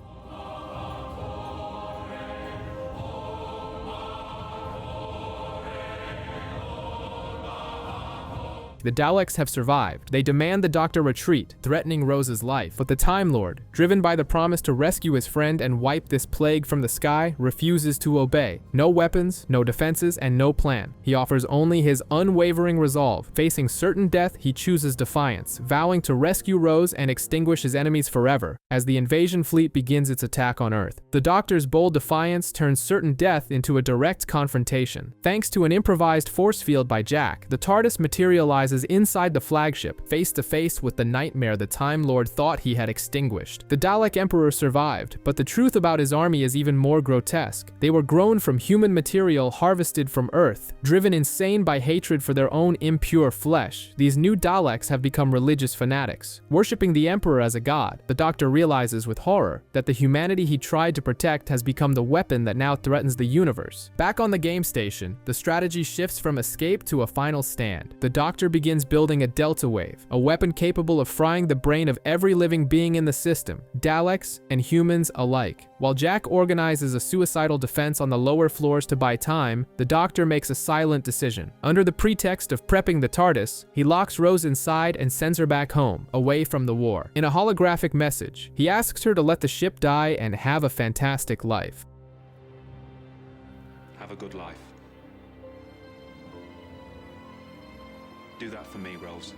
[SPEAKER 1] The Daleks have survived. They demand the Doctor retreat, threatening Rose's life. But the Time Lord, driven by the promise to rescue his friend and wipe this plague from the sky, refuses to obey. No weapons, no defenses, and no plan. He offers only his unwavering resolve. Facing certain death, he chooses defiance, vowing to rescue Rose and extinguish his enemies forever, as the invasion fleet begins its attack on Earth. The Doctor's bold defiance turns certain death into a direct confrontation. Thanks to an improvised force field by Jack, the TARDIS materializes inside the flagship, face to face with the nightmare the Time Lord thought he had extinguished. The Dalek Emperor survived, but the truth about his army is even more grotesque. They were grown from human material harvested from Earth, driven insane by hatred for their own impure flesh. These new Daleks have become religious fanatics, worshipping the Emperor as a god. The Doctor realizes with horror that the humanity he tried to protect has become the weapon that now threatens the universe. Back on the game station, the strategy shifts from escape to a final stand. The Doctor begins building a Delta Wave, a weapon capable of frying the brain of every living being in the system, Daleks and humans alike. While Jack organizes a suicidal defense on the lower floors to buy time, the Doctor makes a silent decision. Under the pretext of prepping the TARDIS, he locks Rose inside and sends her back home, away from the war. In a holographic message, he asks her to let the ship die and have a fantastic life.
[SPEAKER 6] Have a good life. Do that for me, Rose.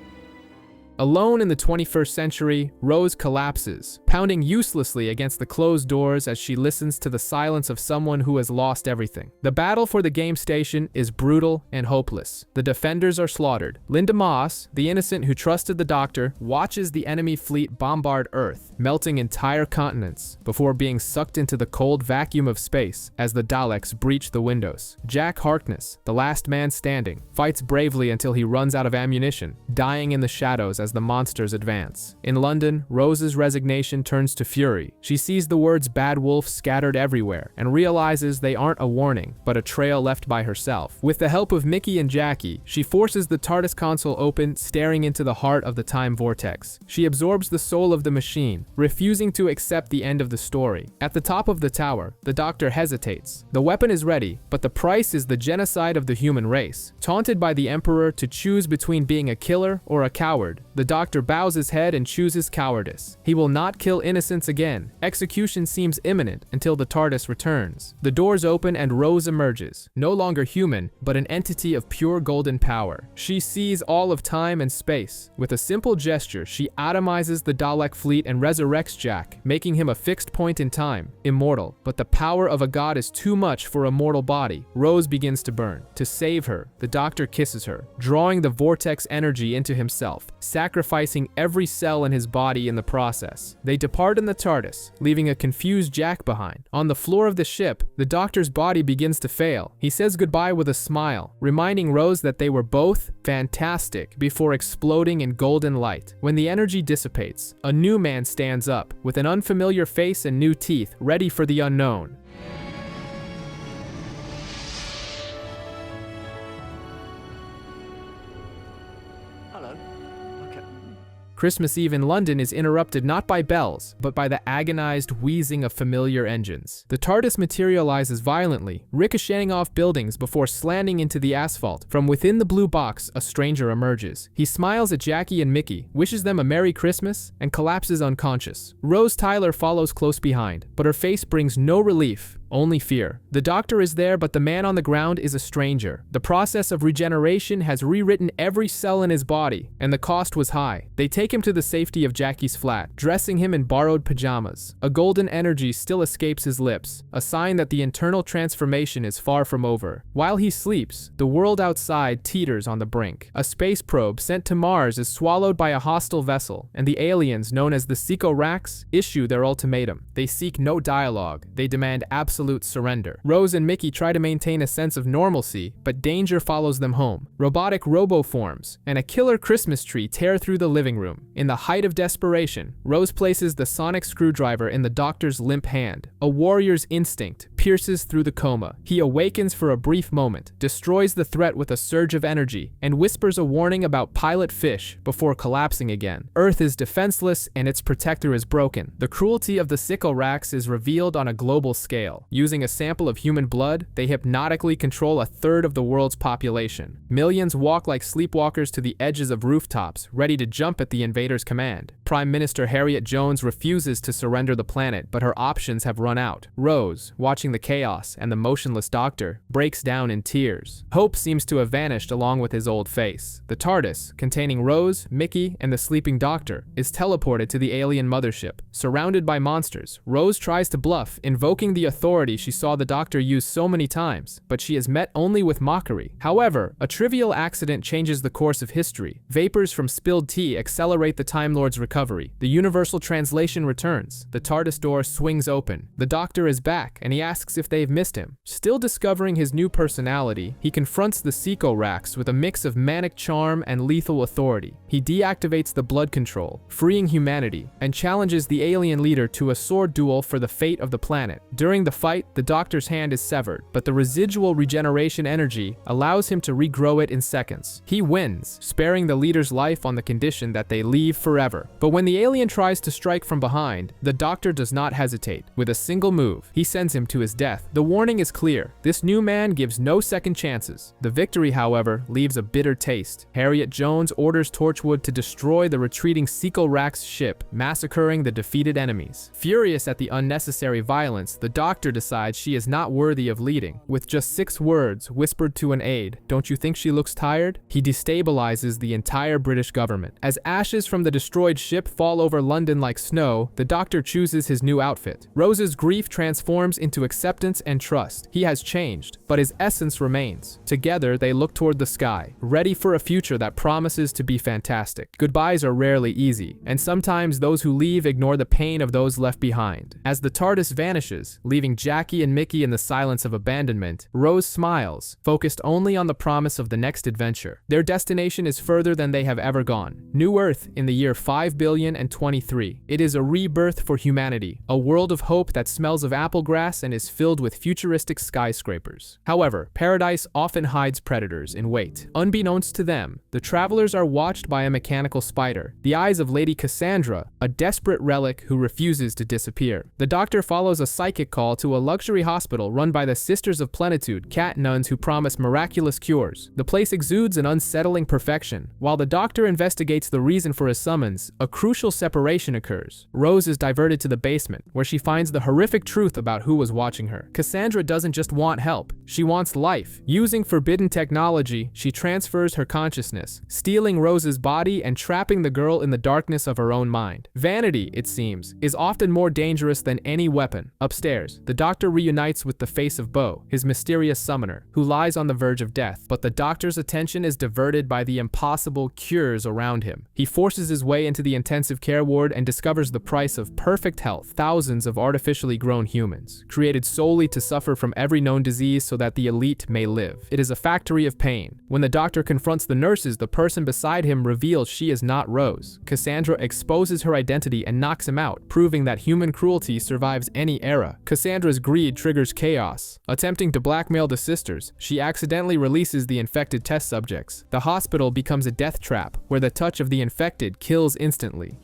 [SPEAKER 1] Alone in the 21st century, Rose collapses, pounding uselessly against the closed doors as she listens to the silence of someone who has lost everything. The battle for the game station is brutal and hopeless. The defenders are slaughtered. Linda Moss, the innocent who trusted the Doctor, watches the enemy fleet bombard Earth, melting entire continents, before being sucked into the cold vacuum of space as the Daleks breach the windows. Jack Harkness, the last man standing, fights bravely until he runs out of ammunition, dying in the shadows as the monsters advance. In London, Rose's resignation turns to fury. She sees the words "Bad Wolf" scattered everywhere and realizes they aren't a warning, but a trail left by herself. With the help of Mickey and Jackie, she forces the TARDIS console open, staring into the heart of the time vortex. She absorbs the soul of the machine, refusing to accept the end of the story. At the top of the tower, the Doctor hesitates. The weapon is ready, but the price is the genocide of the human race. Taunted by the Emperor to choose between being a killer or a coward, the Doctor bows his head and chooses cowardice. He will not kill innocents again. Execution seems imminent until the TARDIS returns. The doors open and Rose emerges, no longer human, but an entity of pure golden power. She sees all of time and space. With a simple gesture, she atomizes the Dalek fleet and resurrects Jack, making him a fixed point in time, immortal. But the power of a god is too much for a mortal body. Rose begins to burn. To save her, the Doctor kisses her, drawing the vortex energy into himself, sacrificing every cell in his body in the process. They depart in the TARDIS, leaving a confused Jack behind. On the floor of the ship, the Doctor's body begins to fail. He says goodbye with a smile, reminding Rose that they were both fantastic before exploding in golden light. When the energy dissipates, a new man stands up, with an unfamiliar face and new teeth, ready for the unknown.
[SPEAKER 6] Hello. Okay.
[SPEAKER 1] Christmas Eve in London is interrupted not by bells, but by the agonized wheezing of familiar engines. The TARDIS materializes violently, ricocheting off buildings before slanting into the asphalt. From within the blue box, a stranger emerges. He smiles at Jackie and Mickey, wishes them a Merry Christmas, and collapses unconscious. Rose Tyler follows close behind, but her face brings no relief, only fear. The Doctor is there, but the man on the ground is a stranger. The process of regeneration has rewritten every cell in his body, and the cost was high. They take him to the safety of Jackie's flat, dressing him in borrowed pajamas. A golden energy still escapes his lips, a sign that the internal transformation is far from over. While he sleeps, the world outside teeters on the brink. A space probe sent to Mars is swallowed by a hostile vessel, and the aliens, known as the Psycho-Rax, issue their ultimatum. They seek no dialogue. They demand absolute surrender. Rose and Mickey try to maintain a sense of normalcy, but danger follows them home. Robotic robo-forms and a killer Christmas tree tear through the living room. In the height of desperation, Rose places the sonic screwdriver in the Doctor's limp hand. A warrior's instinct, pierces through the coma. He awakens for a brief moment, destroys the threat with a surge of energy, and whispers a warning about pilot fish before collapsing again. Earth is defenseless and its protector is broken. The cruelty of the Sycorax is revealed on a global scale. Using a sample of human blood, they hypnotically control a third of the world's population. Millions walk like sleepwalkers to the edges of rooftops, ready to jump at the invaders' command. Prime Minister Harriet Jones refuses to surrender the planet, but her options have run out. Rose, watching the chaos and the motionless doctor, breaks down in tears. Hope seems to have vanished along with his old face. The TARDIS, containing Rose, Mickey, and the sleeping doctor, is teleported to the alien mothership. Surrounded by monsters, Rose tries to bluff, invoking the authority she saw the doctor use so many times, but she is met only with mockery. However, a trivial accident changes the course of history. Vapors from spilled tea accelerate the Time Lord's recovery. The universal translation returns. The TARDIS door swings open. The doctor is back, and he asks if they've missed him. Still discovering his new personality, he confronts the Sycorax with a mix of manic charm and lethal authority. He deactivates the blood control, freeing humanity, and challenges the alien leader to a sword duel for the fate of the planet. During the fight, the doctor's hand is severed, but the residual regeneration energy allows him to regrow it in seconds. He wins, sparing the leader's life on the condition that they leave forever. But when the alien tries to strike from behind, the doctor does not hesitate. With a single move, he sends him to his death. The warning is clear. This new man gives no second chances. The victory, however, leaves a bitter taste. Harriet Jones orders Torchwood to destroy the retreating Sycorax ship, massacring the defeated enemies. Furious at the unnecessary violence, the doctor decides she is not worthy of leading. With just 6 words whispered to an aide, "Don't you think she looks tired?" he destabilizes the entire British government. As ashes from the destroyed ship fall over London like snow, the doctor chooses his new outfit. Rose's grief transforms into acceptance and trust. He has changed, but his essence remains. Together, they look toward the sky, ready for a future that promises to be fantastic. Goodbyes are rarely easy, and sometimes those who leave ignore the pain of those left behind. As the TARDIS vanishes, leaving Jackie and Mickey in the silence of abandonment, Rose smiles, focused only on the promise of the next adventure. Their destination is further than they have ever gone. New Earth in the year 5,023,000,023. It is a rebirth for humanity, a world of hope that smells of apple grass and is filled with futuristic skyscrapers. However, paradise often hides predators in wait. Unbeknownst to them, the travelers are watched by a mechanical spider, the eyes of Lady Cassandra, a desperate relic who refuses to disappear. The doctor follows a psychic call to a luxury hospital run by the Sisters of Plenitude, cat nuns who promise miraculous cures. The place exudes an unsettling perfection. While the doctor investigates the reason for his summons, a crucial separation occurs. Rose is diverted to the basement, where she finds the horrific truth about who was watching her. Cassandra doesn't just want help, she wants life. Using forbidden technology, she transfers her consciousness, stealing Rose's body and trapping the girl in the darkness of her own mind. Vanity, it seems, is often more dangerous than any weapon. Upstairs, the doctor reunites with the face of Bo, his mysterious summoner, who lies on the verge of death, but the doctor's attention is diverted by the impossible cures around him. He forces his way into the intensive care ward and discovers the price of perfect health: thousands of artificially grown humans, created solely to suffer from every known disease so that the elite may live. It is a factory of pain. When the doctor confronts the nurses, the person beside him reveals she is not Rose. Cassandra exposes her identity and knocks him out, proving that human cruelty survives any era. Cassandra's greed triggers chaos. Attempting to blackmail the sisters, she accidentally releases the infected test subjects. The hospital becomes a death trap, where the touch of the infected kills instantly.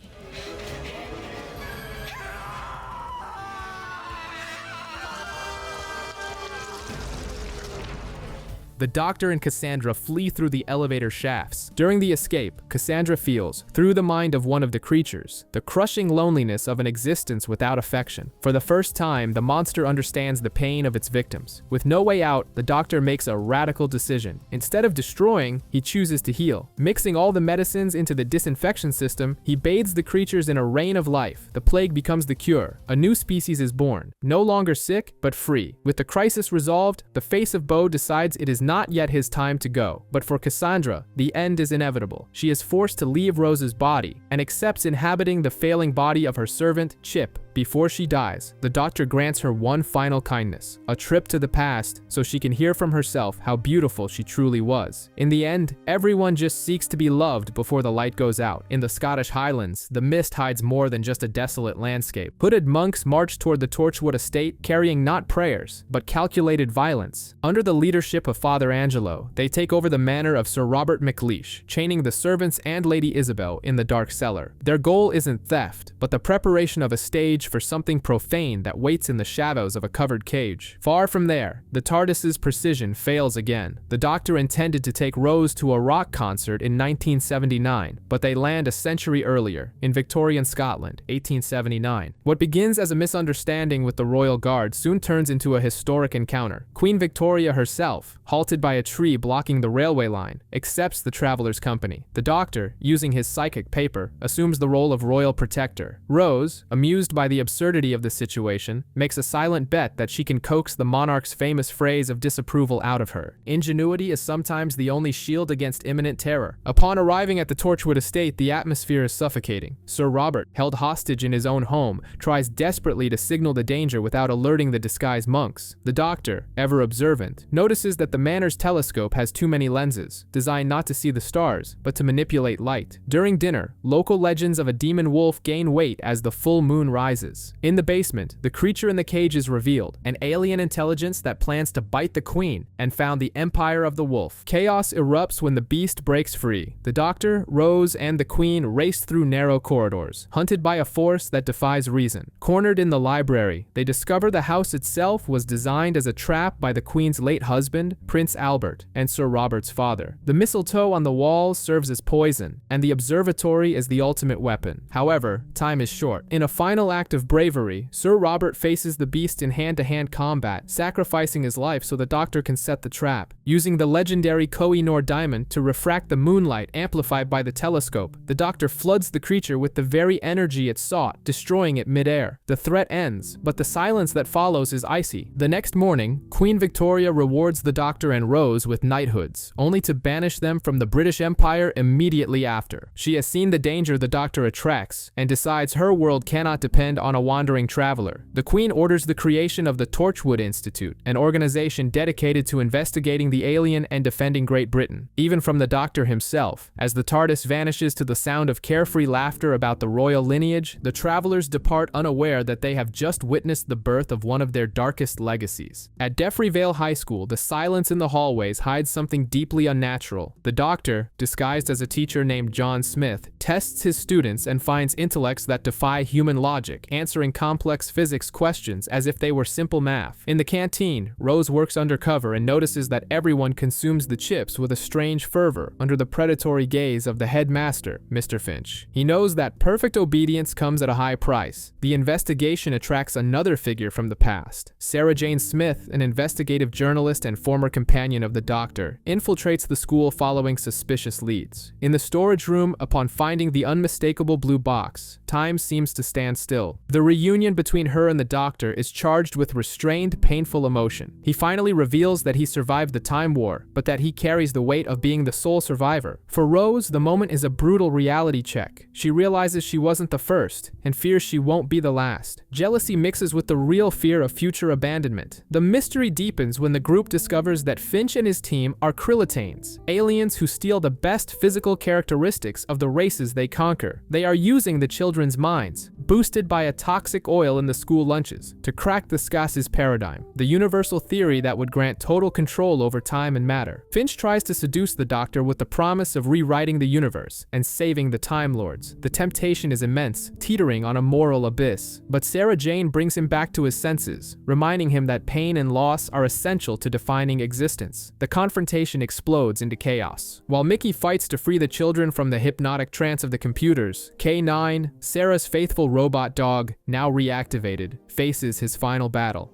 [SPEAKER 1] The doctor and Cassandra flee through the elevator shafts. During the escape, Cassandra feels, through the mind of one of the creatures, the crushing loneliness of an existence without affection. For the first time, the monster understands the pain of its victims. With no way out, the doctor makes a radical decision. Instead of destroying, he chooses to heal. Mixing all the medicines into the disinfection system, he bathes the creatures in a rain of life. The plague becomes the cure. A new species is born, no longer sick, but free. With the crisis resolved, the face of Bo decides it is not yet his time to go. But for Cassandra, the end is inevitable. She is forced to leave Rose's body and accepts inhabiting the failing body of her servant, Chip, Before she dies, the doctor grants her one final kindness, a trip to the past so she can hear from herself how beautiful she truly was. In the end, everyone just seeks to be loved before the light goes out. In the Scottish Highlands, the mist hides more than just a desolate landscape. Hooded monks march toward the Torchwood estate carrying not prayers, but calculated violence. Under the leadership of Father Angelo, they take over the manor of Sir Robert McLeish, chaining the servants and Lady Isabel in the dark cellar. Their goal isn't theft, but the preparation of a stage for something profane that waits in the shadows of a covered cage. Far from there, the TARDIS's precision fails again. The Doctor intended to take Rose to a rock concert in 1979, but they land a century earlier, in Victorian Scotland, 1879. What begins as a misunderstanding with the Royal Guard soon turns into a historic encounter. Queen Victoria herself, halted by a tree blocking the railway line, accepts the traveler's company. The Doctor, using his psychic paper, assumes the role of royal protector. Rose, amused by the absurdity of the situation, makes a silent bet that she can coax the monarch's famous phrase of disapproval out of her. Ingenuity is sometimes the only shield against imminent terror. Upon arriving at the Torchwood estate, the atmosphere is suffocating. Sir Robert, held hostage in his own home, tries desperately to signal the danger without alerting the disguised monks. The Doctor, ever observant, notices that the manor's telescope has too many lenses, designed not to see the stars, but to manipulate light. During dinner, local legends of a demon wolf gain weight as the full moon rises. In the basement, the creature in the cage is revealed, an alien intelligence that plans to bite the Queen and found the Empire of the Wolf. Chaos erupts when the beast breaks free. The Doctor, Rose, and the Queen race through narrow corridors, hunted by a force that defies reason. Cornered in the library, they discover the house itself was designed as a trap by the Queen's late husband, Prince Albert, and Sir Robert's father. The mistletoe on the walls serves as poison, and the observatory is the ultimate weapon. However, time is short. In a final act of bravery, Sir Robert faces the beast in hand-to-hand combat, sacrificing his life so the Doctor can set the trap. Using the legendary Koh-i-Noor diamond to refract the moonlight amplified by the telescope, the Doctor floods the creature with the very energy it sought, destroying it mid-air. The threat ends, but the silence that follows is icy. The next morning, Queen Victoria rewards the Doctor and Rose with knighthoods, only to banish them from the British Empire immediately after. She has seen the danger the Doctor attracts, and decides her world cannot depend on a wandering traveler. The Queen orders the creation of the Torchwood Institute, an organization dedicated to investigating the alien and defending Great Britain, even from the Doctor himself. As the TARDIS vanishes to the sound of carefree laughter about the royal lineage, the travelers depart unaware that they have just witnessed the birth of one of their darkest legacies. At Deffrey Vale High School, the silence in the hallways hides something deeply unnatural. The Doctor, disguised as a teacher named John Smith, tests his students and finds intellects that defy human logic, answering complex physics questions as if they were simple math. In the canteen, Rose works undercover and notices that everyone consumes the chips with a strange fervor under the predatory gaze of the headmaster, Mr. Finch. He knows that perfect obedience comes at a high price. The investigation attracts another figure from the past. Sarah Jane Smith, an investigative journalist and former companion of the Doctor, infiltrates the school following suspicious leads. In the storage room, upon finding the unmistakable blue box, time seems to stand still. The reunion between her and the Doctor is charged with restrained, painful emotion. He finally reveals that he survived the Time War, but that he carries the weight of being the sole survivor. For Rose, the moment is a brutal reality check. She realizes she wasn't the first, and fears she won't be the last. Jealousy mixes with the real fear of future abandonment. The mystery deepens when the group discovers that Finch and his team are Krillitanes, aliens who steal the best physical characteristics of the races they conquer. They are using the children's minds, boosted by a toxic oil in the school lunches, to crack the Skaz's paradigm, the universal theory that would grant total control over time and matter. Finch tries to seduce the Doctor with the promise of rewriting the universe and saving the Time Lords. The temptation is immense, teetering on a moral abyss. But Sarah Jane brings him back to his senses, reminding him that pain and loss are essential to defining existence. The confrontation explodes into chaos. While Mickey fights to free the children from the hypnotic trance of the computers, K9, Sarah's faithful robot dog, now reactivated, faces his final battle.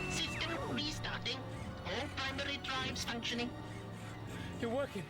[SPEAKER 7] System restarting. All primary drives functioning.
[SPEAKER 2] You're working.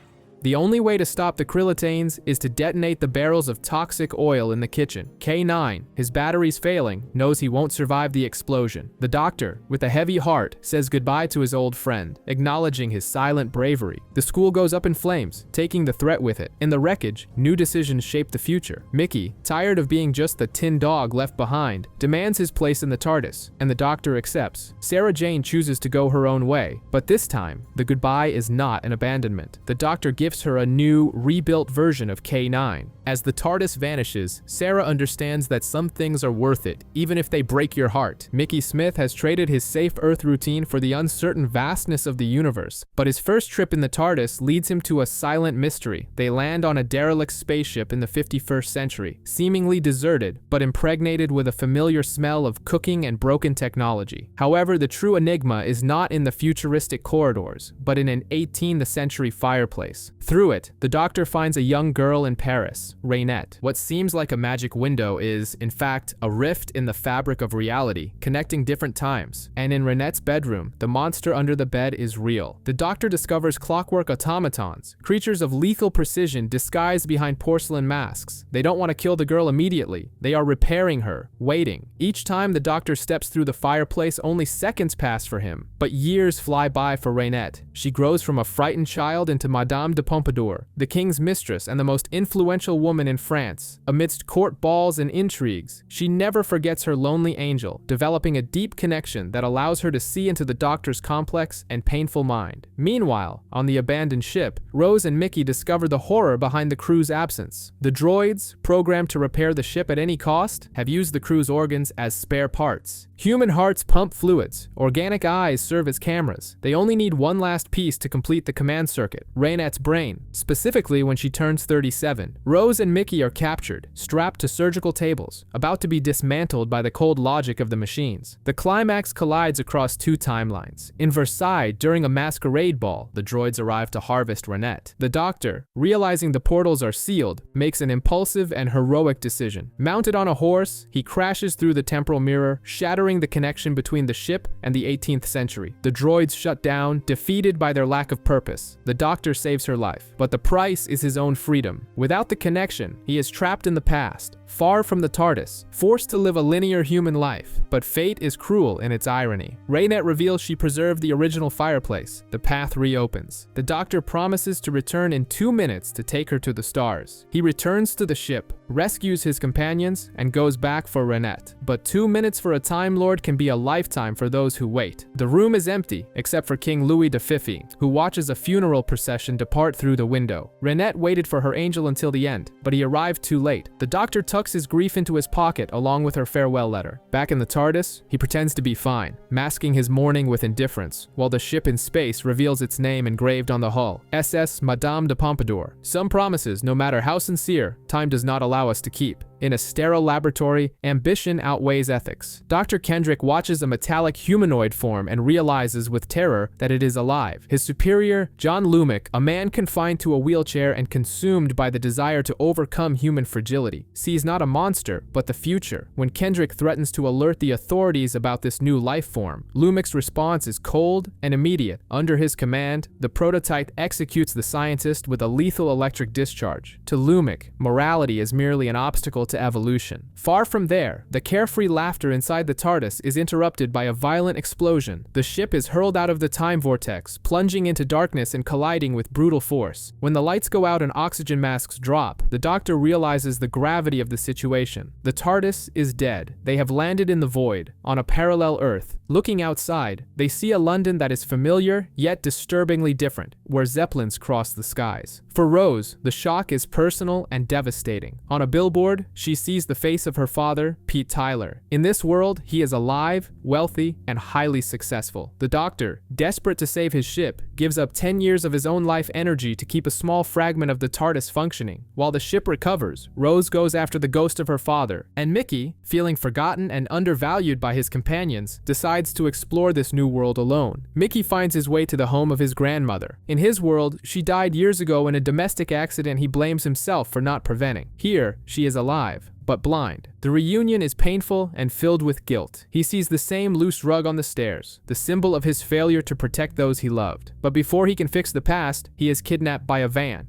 [SPEAKER 1] The only way to stop the Krillitanes is to detonate the barrels of toxic oil in the kitchen. K9, his batteries failing, knows he won't survive the explosion. The doctor, with a heavy heart, says goodbye to his old friend, acknowledging his silent bravery. The school goes up in flames, taking the threat with it. In the wreckage, new decisions shape the future. Mickey, tired of being just the tin dog left behind, demands his place in the TARDIS, and the doctor accepts. Sarah Jane chooses to go her own way, but this time, the goodbye is not an abandonment. The doctor gives her a new, rebuilt version of K9. As the TARDIS vanishes, Sarah understands that some things are worth it, even if they break your heart. Mickey Smith has traded his safe Earth routine for the uncertain vastness of the universe, but his first trip in the TARDIS leads him to a silent mystery. They land on a derelict spaceship in the 51st century, seemingly deserted, but impregnated with a familiar smell of cooking and broken technology. However, the true enigma is not in the futuristic corridors, but in an 18th century fireplace. Through it, the doctor finds a young girl in Paris, Raynette. What seems like a magic window is, in fact, a rift in the fabric of reality, connecting different times. And in Raynette's bedroom, the monster under the bed is real. The doctor discovers clockwork automatons, creatures of lethal precision disguised behind porcelain masks. They don't want to kill the girl immediately. They are repairing her, waiting. Each time the doctor steps through the fireplace, only seconds pass for him, but years fly by for Raynette. She grows from a frightened child into Madame de Pompadour, the king's mistress and the most influential woman in France. Amidst court balls and intrigues, she never forgets her lonely angel, developing a deep connection that allows her to see into the doctor's complex and painful mind. Meanwhile, on the abandoned ship, Rose and Mickey discover the horror behind the crew's absence. The droids, programmed to repair the ship at any cost, have used the crew's organs as spare parts. Human hearts pump fluids, organic eyes serve as cameras. They only need one last piece to complete the command circuit, Raynette's brain, specifically when she turns 37. Rose and Mickey are captured, strapped to surgical tables, about to be dismantled by the cold logic of the machines. The climax collides across two timelines. In Versailles, during a masquerade ball, the droids arrive to harvest Raynette. The doctor, realizing the portals are sealed, makes an impulsive and heroic decision. Mounted on a horse, he crashes through the temporal mirror, shattering the connection between the ship and the 18th century. The droids shut down, defeated by their lack of purpose. The doctor saves her life, but the price is his own freedom. Without the connection, he is trapped in the past, far from the TARDIS, forced to live a linear human life. But fate is cruel in its irony. Raynette reveals she preserved the original fireplace. The path reopens. The doctor promises to return in 2 minutes to take her to the stars. He returns to the ship, rescues his companions, and goes back for Raynette. But 2 minutes for a Time Lord can be a lifetime for those who wait. The room is empty, except for King Louis de Fifi, who watches a funeral procession depart through the window. Raynette waited for her angel until the end, but he arrived too late. The doctor tucks his grief into his pocket along with her farewell letter. Back in the TARDIS, he pretends to be fine, masking his mourning with indifference, while the ship in space reveals its name engraved on the hull, SS Madame de Pompadour. Some promises, no matter how sincere, time does not allow us to keep. In a sterile laboratory, ambition outweighs ethics. Dr. Kendrick watches a metallic humanoid form and realizes with terror that it is alive. His superior, John Lumick, a man confined to a wheelchair and consumed by the desire to overcome human fragility, sees not a monster, but the future. When Kendrick threatens to alert the authorities about this new life form, Lumick's response is cold and immediate. Under his command, the prototype executes the scientist with a lethal electric discharge. To Lumick, morality is merely an obstacle to evolution. Far from there, the carefree laughter inside the TARDIS is interrupted by a violent explosion. The ship is hurled out of the time vortex, plunging into darkness and colliding with brutal force. When the lights go out and oxygen masks drop, the doctor realizes the gravity of the situation. The TARDIS is dead. They have landed in the void, on a parallel Earth. Looking outside, they see a London that is familiar, yet disturbingly different, where zeppelins cross the skies. For Rose, the shock is personal and devastating. On a billboard, she sees the face of her father, Pete Tyler. In this world, he is alive, wealthy, and highly successful. The doctor, desperate to save his ship, gives up 10 years of his own life energy to keep a small fragment of the TARDIS functioning. While the ship recovers, Rose goes after the ghost of her father, and Mickey, feeling forgotten and undervalued by his companions, decides to explore this new world alone. Mickey finds his way to the home of his grandmother. In his world, she died years ago in a domestic accident he blames himself for not preventing. Here, she is alive, but blind. The reunion is painful and filled with guilt. He sees the same loose rug on the stairs, the symbol of his failure to protect those he loved. But before he can fix the past, he is kidnapped by a van.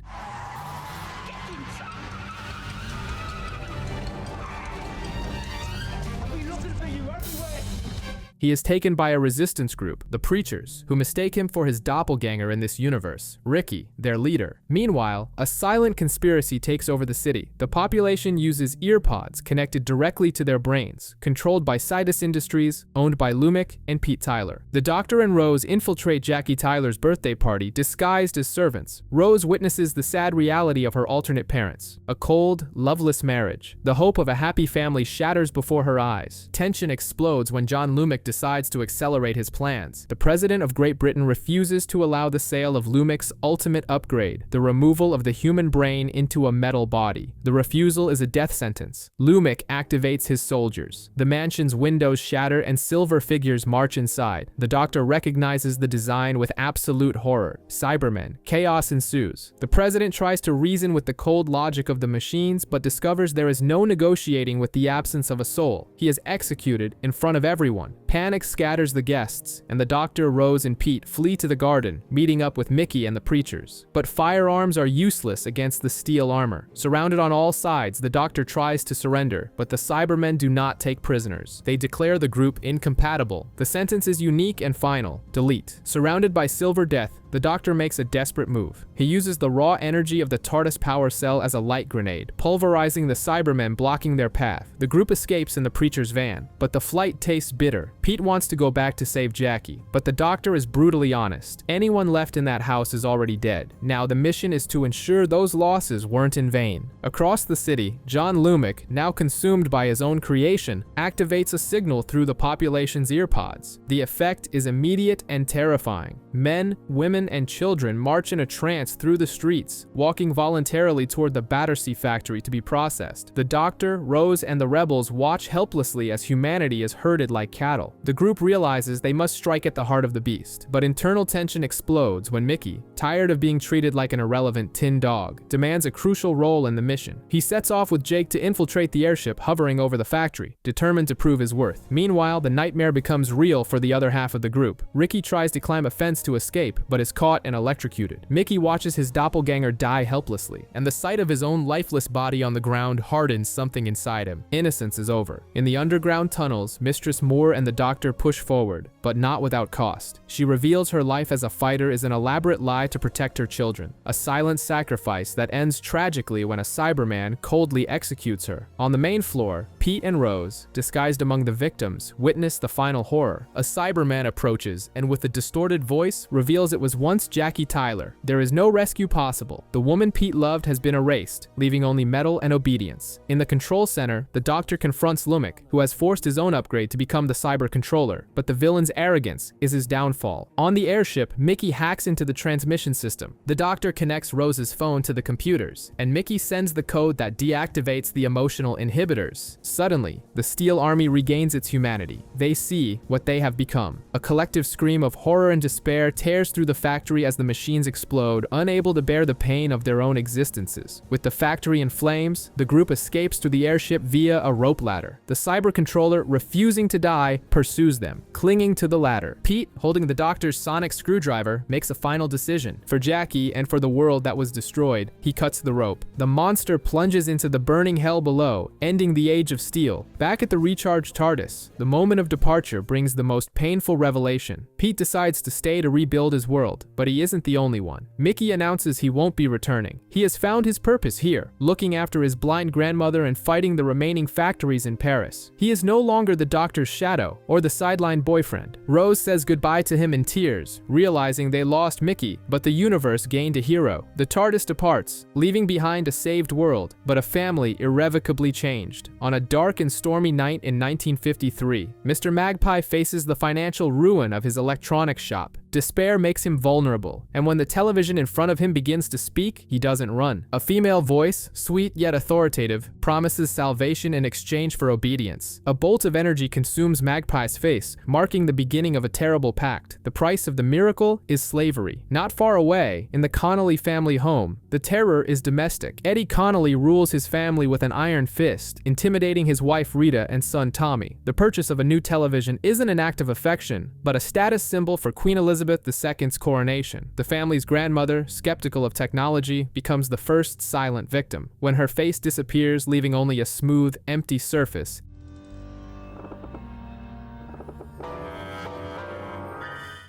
[SPEAKER 1] He is taken by a resistance group, the Preachers, who mistake him for his doppelganger in this universe, Ricky, their leader. Meanwhile, a silent conspiracy takes over the city. The population uses earpods connected directly to their brains, controlled by Sidus Industries, owned by Lumic and Pete Tyler. The Doctor and Rose infiltrate Jackie Tyler's birthday party disguised as servants. Rose witnesses the sad reality of her alternate parents, a cold, loveless marriage. The hope of a happy family shatters before her eyes. Tension explodes when John Lumic decides to accelerate his plans. The President of Great Britain refuses to allow the sale of Lumic's ultimate upgrade, the removal of the human brain into a metal body. The refusal is a death sentence. Lumic activates his soldiers. The mansion's windows shatter and silver figures march inside. The Doctor recognizes the design with absolute horror. Cybermen. Chaos ensues. The President tries to reason with the cold logic of the machines, but discovers there is no negotiating with the absence of a soul. He is executed in front of everyone. Panic scatters the guests, and the Doctor, Rose, and Pete flee to the garden, meeting up with Mickey and the Preachers. But firearms are useless against the steel armor. Surrounded on all sides, the Doctor tries to surrender, but the Cybermen do not take prisoners. They declare the group incompatible. The sentence is unique and final. Delete. Surrounded by Silver Death, the Doctor makes a desperate move. He uses the raw energy of the TARDIS power cell as a light grenade, pulverizing the Cybermen blocking their path. The group escapes in the Preacher's van, but the flight tastes bitter. Pete wants to go back to save Jackie, but the Doctor is brutally honest. Anyone left in that house is already dead. Now the mission is to ensure those losses weren't in vain. Across the city, John Lumic, now consumed by his own creation, activates a signal through the population's earpods. The effect is immediate and terrifying. Men, women, and children march in a trance through the streets, walking voluntarily toward the Battersea factory to be processed. The Doctor, Rose, and the rebels watch helplessly as humanity is herded like cattle. The group realizes they must strike at the heart of the beast, but internal tension explodes when Mickey, tired of being treated like an irrelevant tin dog, demands a crucial role in the mission. He sets off with Jake to infiltrate the airship hovering over the factory, determined to prove his worth. Meanwhile, the nightmare becomes real for the other half of the group. Ricky tries to climb a fence to escape, but is caught and electrocuted. Mickey watches his doppelganger die helplessly, and the sight of his own lifeless body on the ground hardens something inside him. Innocence is over. In the underground tunnels, Mistress Moore and the Doctor push forward, but not without cost. She reveals her life as a fighter is an elaborate lie to protect her children, a silent sacrifice that ends tragically when a Cyberman coldly executes her. On the main floor, Pete and Rose, disguised among the victims, witness the final horror. A Cyberman approaches and with a distorted voice reveals it was once Jackie Tyler. There is no rescue possible. The woman Pete loved has been erased, leaving only metal and obedience. In the control center, the Doctor confronts Lumic, who has forced his own upgrade to become the cyber controller, but the villain's arrogance is his downfall. On the airship, Mickey hacks into the transmission system. The Doctor connects Rose's phone to the computers, and Mickey sends the code that deactivates the emotional inhibitors. Suddenly, the Steel Army regains its humanity. They see what they have become. A collective scream of horror and despair tears through the factory as the machines explode, unable to bear the pain of their own existences. With the factory in flames, the group escapes through the airship via a rope ladder. The cyber controller, refusing to die, pursues them, clinging to the ladder. Pete, holding the Doctor's sonic screwdriver, makes a final decision. For Jackie and for the world that was destroyed, he cuts the rope. The monster plunges into the burning hell below, ending the Age of Steel. Back at the recharged TARDIS, the moment of departure brings the most painful revelation. Pete decides to stay to rebuild his world, but he isn't the only one. Mickey announces he won't be returning. He has found his purpose here, looking after his blind grandmother and fighting the remaining factories in Paris. He is no longer the Doctor's shadow or the sideline boyfriend. Rose says goodbye to him in tears, realizing they lost Mickey, but the universe gained a hero. The TARDIS departs, leaving behind a saved world, but a family irrevocably changed. On a dark and stormy night in 1953, Mr. Magpie faces the financial ruin of his electronics shop. Despair makes him vulnerable, and when the television in front of him begins to speak, he doesn't run. A female voice, sweet yet authoritative, promises salvation in exchange for obedience. A bolt of energy consumes Magpie's face, marking the beginning of a terrible pact. The price of the miracle is slavery. Not far away, in the Connolly family home, the terror is domestic. Eddie Connolly rules his family with an iron fist, intimidating his wife Rita and son Tommy. The purchase of a new television isn't an act of affection, but a status symbol for Queen Elizabeth II's coronation. The family's grandmother, skeptical of technology, becomes the first silent victim. When her face disappears, leaving only a smooth, empty surface,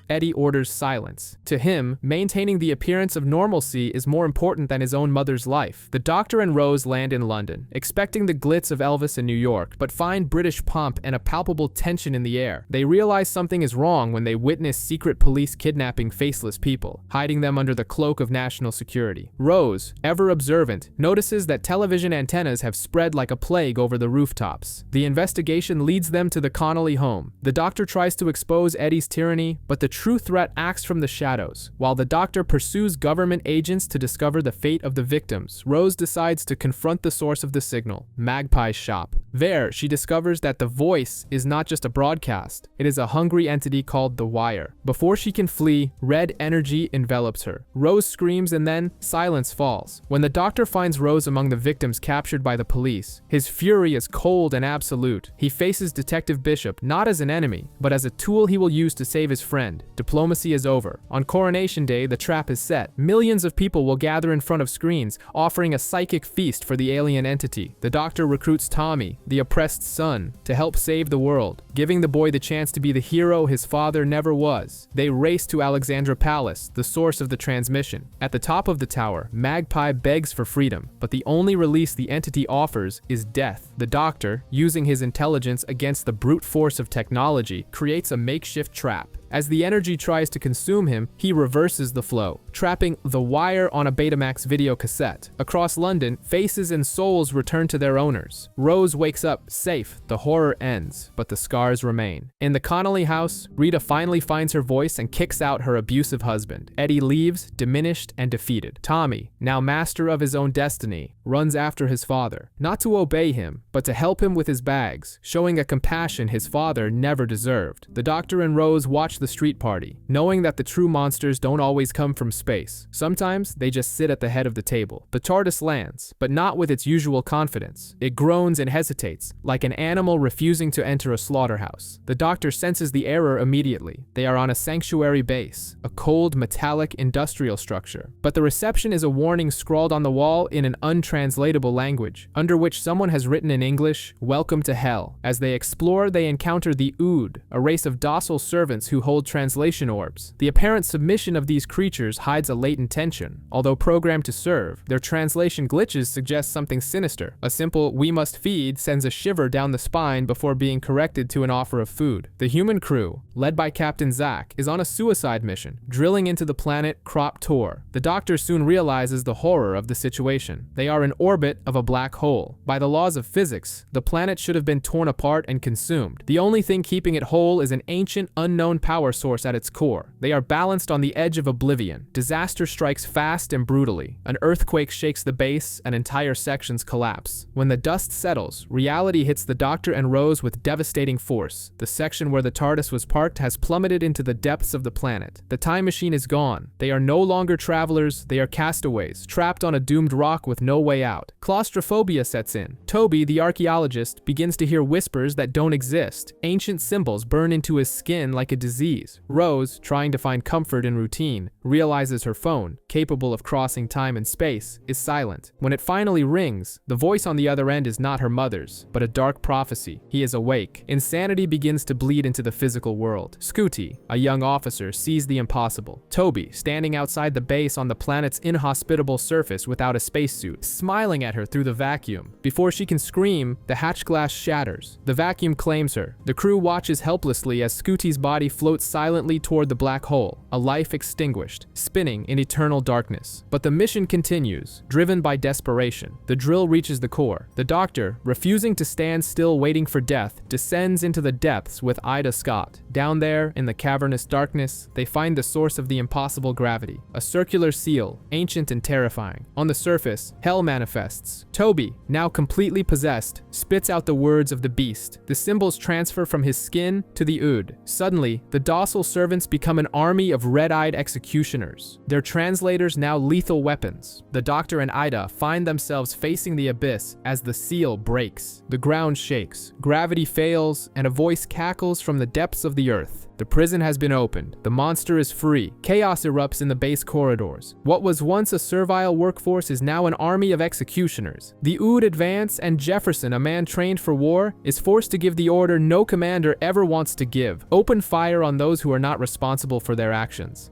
[SPEAKER 1] Eddie orders silence. To him, maintaining the appearance of normalcy is more important than his own mother's life. The Doctor and Rose land in London, expecting the glitz of Elvis in New York, but find British pomp and a palpable tension in the air. They realize something is wrong when they witness secret police kidnapping faceless people, hiding them under the cloak of national security. Rose, ever observant, notices that television antennas have spread like a plague over the rooftops. The investigation leads them to the Connolly home. The Doctor tries to expose Eddie's tyranny, but the true threat acts from the shadows. While the Doctor pursues government agents to discover the fate of the victims, Rose decides to confront the source of the signal, Magpie's shop. There, she discovers that the voice is not just a broadcast, it is a hungry entity called the Wire. Before she can flee, red energy envelops her. Rose screams and then silence falls. When the Doctor finds Rose among the victims captured by the police, his fury is cold and absolute. He faces Detective Bishop not as an enemy, but as a tool he will use to save his friend. Diplomacy is over. On Coronation Day, the trap is set. Millions of people will gather in front of screens, offering a psychic feast for the alien entity. The Doctor recruits Tommy, the oppressed son, to help save the world, giving the boy the chance to be the hero his father never was. They race to Alexandra Palace, the source of the transmission. At the top of the tower, Magpie begs for freedom, but the only release the entity offers is death. The Doctor, using his intelligence against the brute force of technology, creates a makeshift trap. As the energy tries to consume him, he reverses the flow, trapping the Wire on a Betamax video cassette. Across London, faces and souls return to their owners. Rose wakes up safe, the horror ends, but the scars remain. In the Connolly house, Rita finally finds her voice and kicks out her abusive husband. Eddie leaves, diminished and defeated. Tommy, now master of his own destiny, runs after his father, not to obey him, but to help him with his bags, showing a compassion his father never deserved. The Doctor and Rose watch the street party, knowing that the true monsters don't always come from space. Sometimes they just sit at the head of the table. The TARDIS lands, but not with its usual confidence. It groans and hesitates, like an animal refusing to enter a slaughterhouse. The Doctor senses the error immediately. They are on a sanctuary base, a cold, metallic, industrial structure. But the reception is a warning scrawled on the wall in an untranslatable language, under which someone has written in English, "Welcome to Hell." As they explore, they encounter the Ood, a race of docile servants who hold translation orbs. The apparent submission of these creatures hides a latent tension. Although programmed to serve, their translation glitches suggest something sinister. A simple "we must feed" sends a shiver down the spine before being corrected to an offer of food. The human crew, led by Captain Zack, is on a suicide mission, drilling into the planet Krop Tor. The Doctor soon realizes the horror of the situation. They are in orbit of a black hole. By the laws of physics, the planet should have been torn apart and consumed. The only thing keeping it whole is an ancient, unknown power source at its core. They are balanced on the edge of oblivion. Disaster strikes fast and brutally. An earthquake shakes the base, and entire sections collapse. When the dust settles, reality hits the Doctor and Rose with devastating force. The section where the TARDIS was parked has plummeted into the depths of the planet. The time machine is gone. They are no longer travelers, they are castaways, trapped on a doomed rock with no way out. Claustrophobia sets in. Toby, the archaeologist, begins to hear whispers that don't exist. Ancient symbols burn into his skin like a disease. Rose, trying to find comfort in routine, realizes her phone, capable of crossing time and space, is silent. When it finally rings, the voice on the other end is not her mother's, but a dark prophecy. He is awake. Insanity begins to bleed into the physical world. Scooty, a young officer, sees the impossible. Toby, standing outside the base on the planet's inhospitable surface without a spacesuit, smiling at her through the vacuum. Before she can scream, the hatch glass shatters. The vacuum claims her. The crew watches helplessly as Scooty's body floats float silently toward the black hole, a life extinguished, spinning in eternal darkness. But the mission continues, driven by desperation. The drill reaches the core. The Doctor, refusing to stand still waiting for death, descends into the depths with Ida Scott. Down there, in the cavernous darkness, they find the source of the impossible gravity, a circular seal, ancient and terrifying. On the surface, hell manifests. Toby, now completely possessed, spits out the words of the beast. The symbols transfer from his skin to the Ood. Suddenly, the docile servants become an army of red-eyed executioners, their translators now lethal weapons. The Doctor and Ida find themselves facing the abyss as the seal breaks. The ground shakes, gravity fails, and a voice cackles from the depths of the earth. The prison has been opened. The monster is free. Chaos erupts in the base corridors. What was once a servile workforce is now an army of executioners. The Ood advance, and Jefferson, a man trained for war, is forced to give the order no commander ever wants to give: open fire on those who are not responsible for their actions.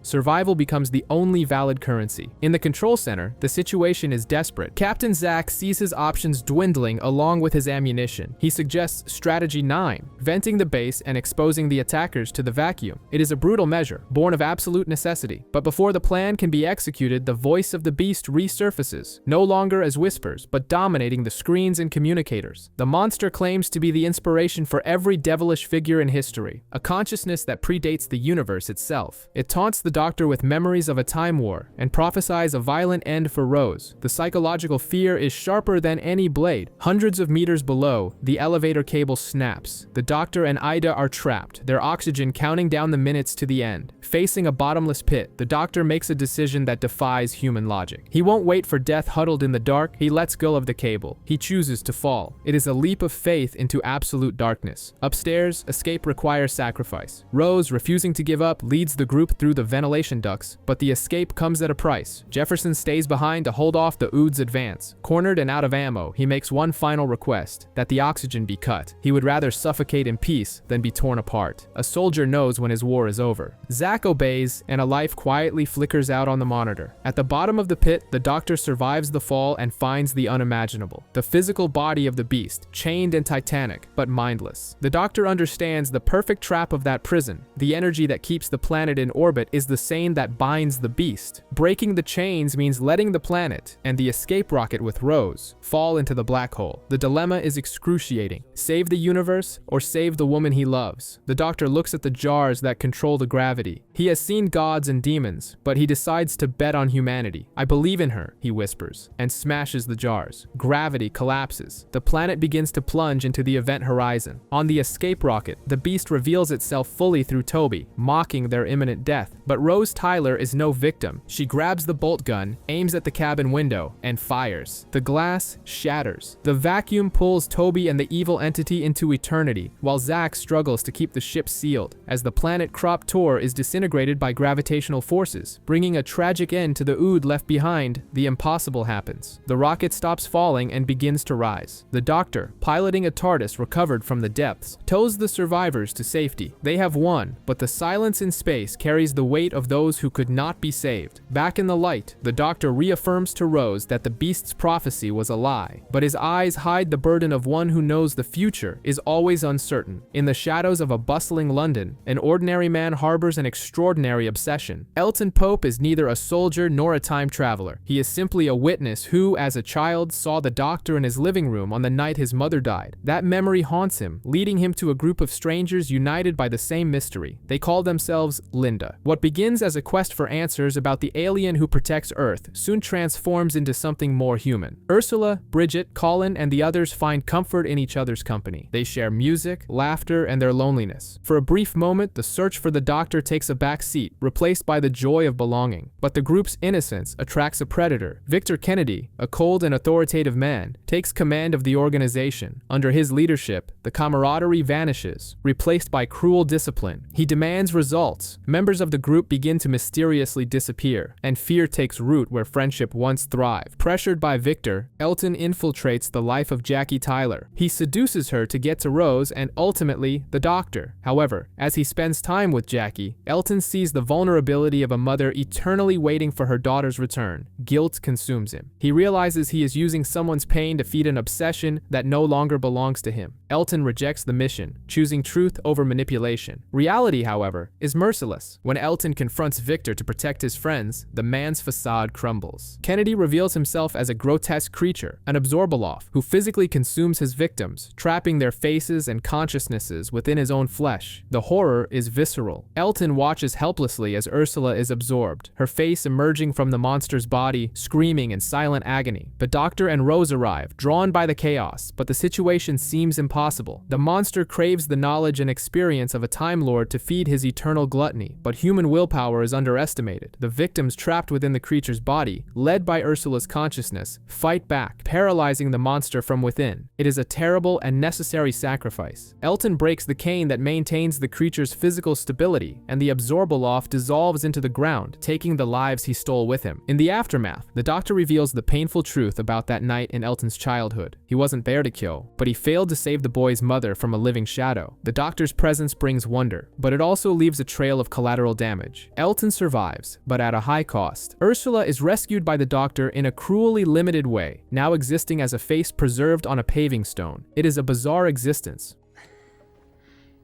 [SPEAKER 1] Survival becomes the only valid currency. In the control center, the situation is desperate. Captain Zack sees his options dwindling along with his ammunition. He suggests Strategy 9, venting the base and exposing the attackers to the vacuum. It is a brutal measure, born of absolute necessity. But before the plan can be executed, the voice of the beast resurfaces, no longer as whispers, but dominating the screens and communicators. The monster claims to be the inspiration for every devilish figure in history, a consciousness that predates the universe itself. It taunts the Doctor with memories of a time war and prophesies a violent end for Rose. The psychological fear is sharper than any blade. Hundreds of meters below, the elevator cable snaps. The Doctor and Ida are trapped, their oxygen counting down the minutes to the end. Facing a bottomless pit, the Doctor makes a decision that defies human logic. He won't wait for death huddled in the dark. He lets go of the cable. He chooses to fall. It is a leap of faith into absolute darkness. Upstairs, escape requires sacrifice. Rose, refusing to give up, leads the group through the ventilation ducts, but the escape comes at a price. Jefferson stays behind to hold off the Ood's advance. Cornered and out of ammo, he makes one final request: that the oxygen be cut. He would rather suffocate in peace than be torn apart. A soldier knows when his war is over. Zack obeys, and a life quietly flickers out on the monitor. At the bottom of the pit, the Doctor survives the fall and finds the unimaginable: the physical body of the beast, chained and titanic, but mindless. The Doctor understands the perfect trap of that prison. The energy that keeps the planet in orbit is the same that binds the beast. Breaking the chains means letting the planet, and the escape rocket with Rose, fall into the black hole. The dilemma is excruciating: save the universe or save the woman he loves. The Doctor looks at the jars that control the gravity. He has seen gods and demons, but he decides to bet on humanity. "I believe in her," he whispers, and smashes the jars. Gravity collapses. The planet begins to plunge into the event horizon. On the escape rocket, the beast reveals itself fully through Toby, mocking their imminent death. But Rose Tyler is no victim. She grabs the bolt gun, aims at the cabin window, and fires. The glass shatters. The vacuum pulls Toby and the evil entity into eternity, while Zack struggles to keep the ship sealed. As the planet Krop Tor is disintegrated by gravitational forces, bringing a tragic end to the Ood left behind, the impossible happens. The rocket stops falling and begins to rise. The Doctor, piloting a TARDIS recovered from the depths, tows the survivors to safety. They have won, but the silence in space carries the weight of those who could not be saved. Back in the light, the Doctor reaffirms to Rose that the beast's prophecy was a lie, but his eyes hide the burden of one who knows the future is always uncertain. In the shadows of a bustling London, an ordinary man harbors an extraordinary obsession. Elton Pope is neither a soldier nor a time traveler. He is simply a witness who, as a child, saw the Doctor in his living room on the night his mother died. That memory haunts him, leading him to a group of strangers united by the same mystery. They call themselves Linda. What begins as a quest for answers about the alien who protects Earth soon transforms into something more human. Ursula, Bridget, Colin, and the others find comfort in each other's company. They share music, laughter, and their loneliness. For a brief moment, the search for the Doctor takes a back seat, replaced by the joy of belonging. But the group's innocence attracts a predator. Victor Kennedy, a cold and authoritative man, takes command of the organization. Under his leadership, the camaraderie vanishes, replaced by cruel discipline. He demands results. Members of the group begin to mysteriously disappear, and fear takes root where friendship once thrived. Pressured by Victor, Elton infiltrates the life of Jackie Tyler. He seduces her to get to Rose and ultimately the Doctor. However, as he spends time with Jackie, Elton sees the vulnerability of a mother eternally waiting for her daughter's return. Guilt consumes him. He realizes he is using someone's pain to feed an obsession that no longer belongs to him. Elton rejects the mission, choosing truth over manipulation. Reality, however, is merciless. When Elton confronts Victor to protect his friends, the man's facade crumbles. Kennedy reveals himself as a grotesque creature, an Absorbaloff, who physically consumes his victims, trapping their faces and consciousnesses within his own flesh. The horror is visceral. Elton watches helplessly as Ursula is absorbed, her face emerging from the monster's body, screaming in silent agony. The Doctor and Rose arrive, drawn by the chaos, but the situation seems impossible. The monster craves the knowledge and experience of a Time Lord to feed his eternal gluttony, but human willpower is underestimated. The victims trapped within the creature's body, led by Ursula's consciousness, fight back, paralyzing the monster from within. It is a terrible and necessary sacrifice. Elton breaks the cane that maintains the creature's physical stability, and the Absorbaloff dissolves into the ground, taking the lives he stole with him. In the aftermath, the Doctor reveals the painful truth about that night in Elton's childhood. He wasn't there to kill, but he failed to save the boy's mother from a living shadow. The Doctor's presence brings wonder, but it also leaves a trail of collateral damage. Elton survives, but at a high cost. Ursula is rescued by the Doctor in a cruelly limited way, now existing as a face preserved on a paving stone. It is a bizarre existence.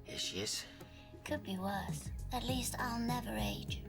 [SPEAKER 7] Here she is.
[SPEAKER 4] Could be worse. At least I'll never age.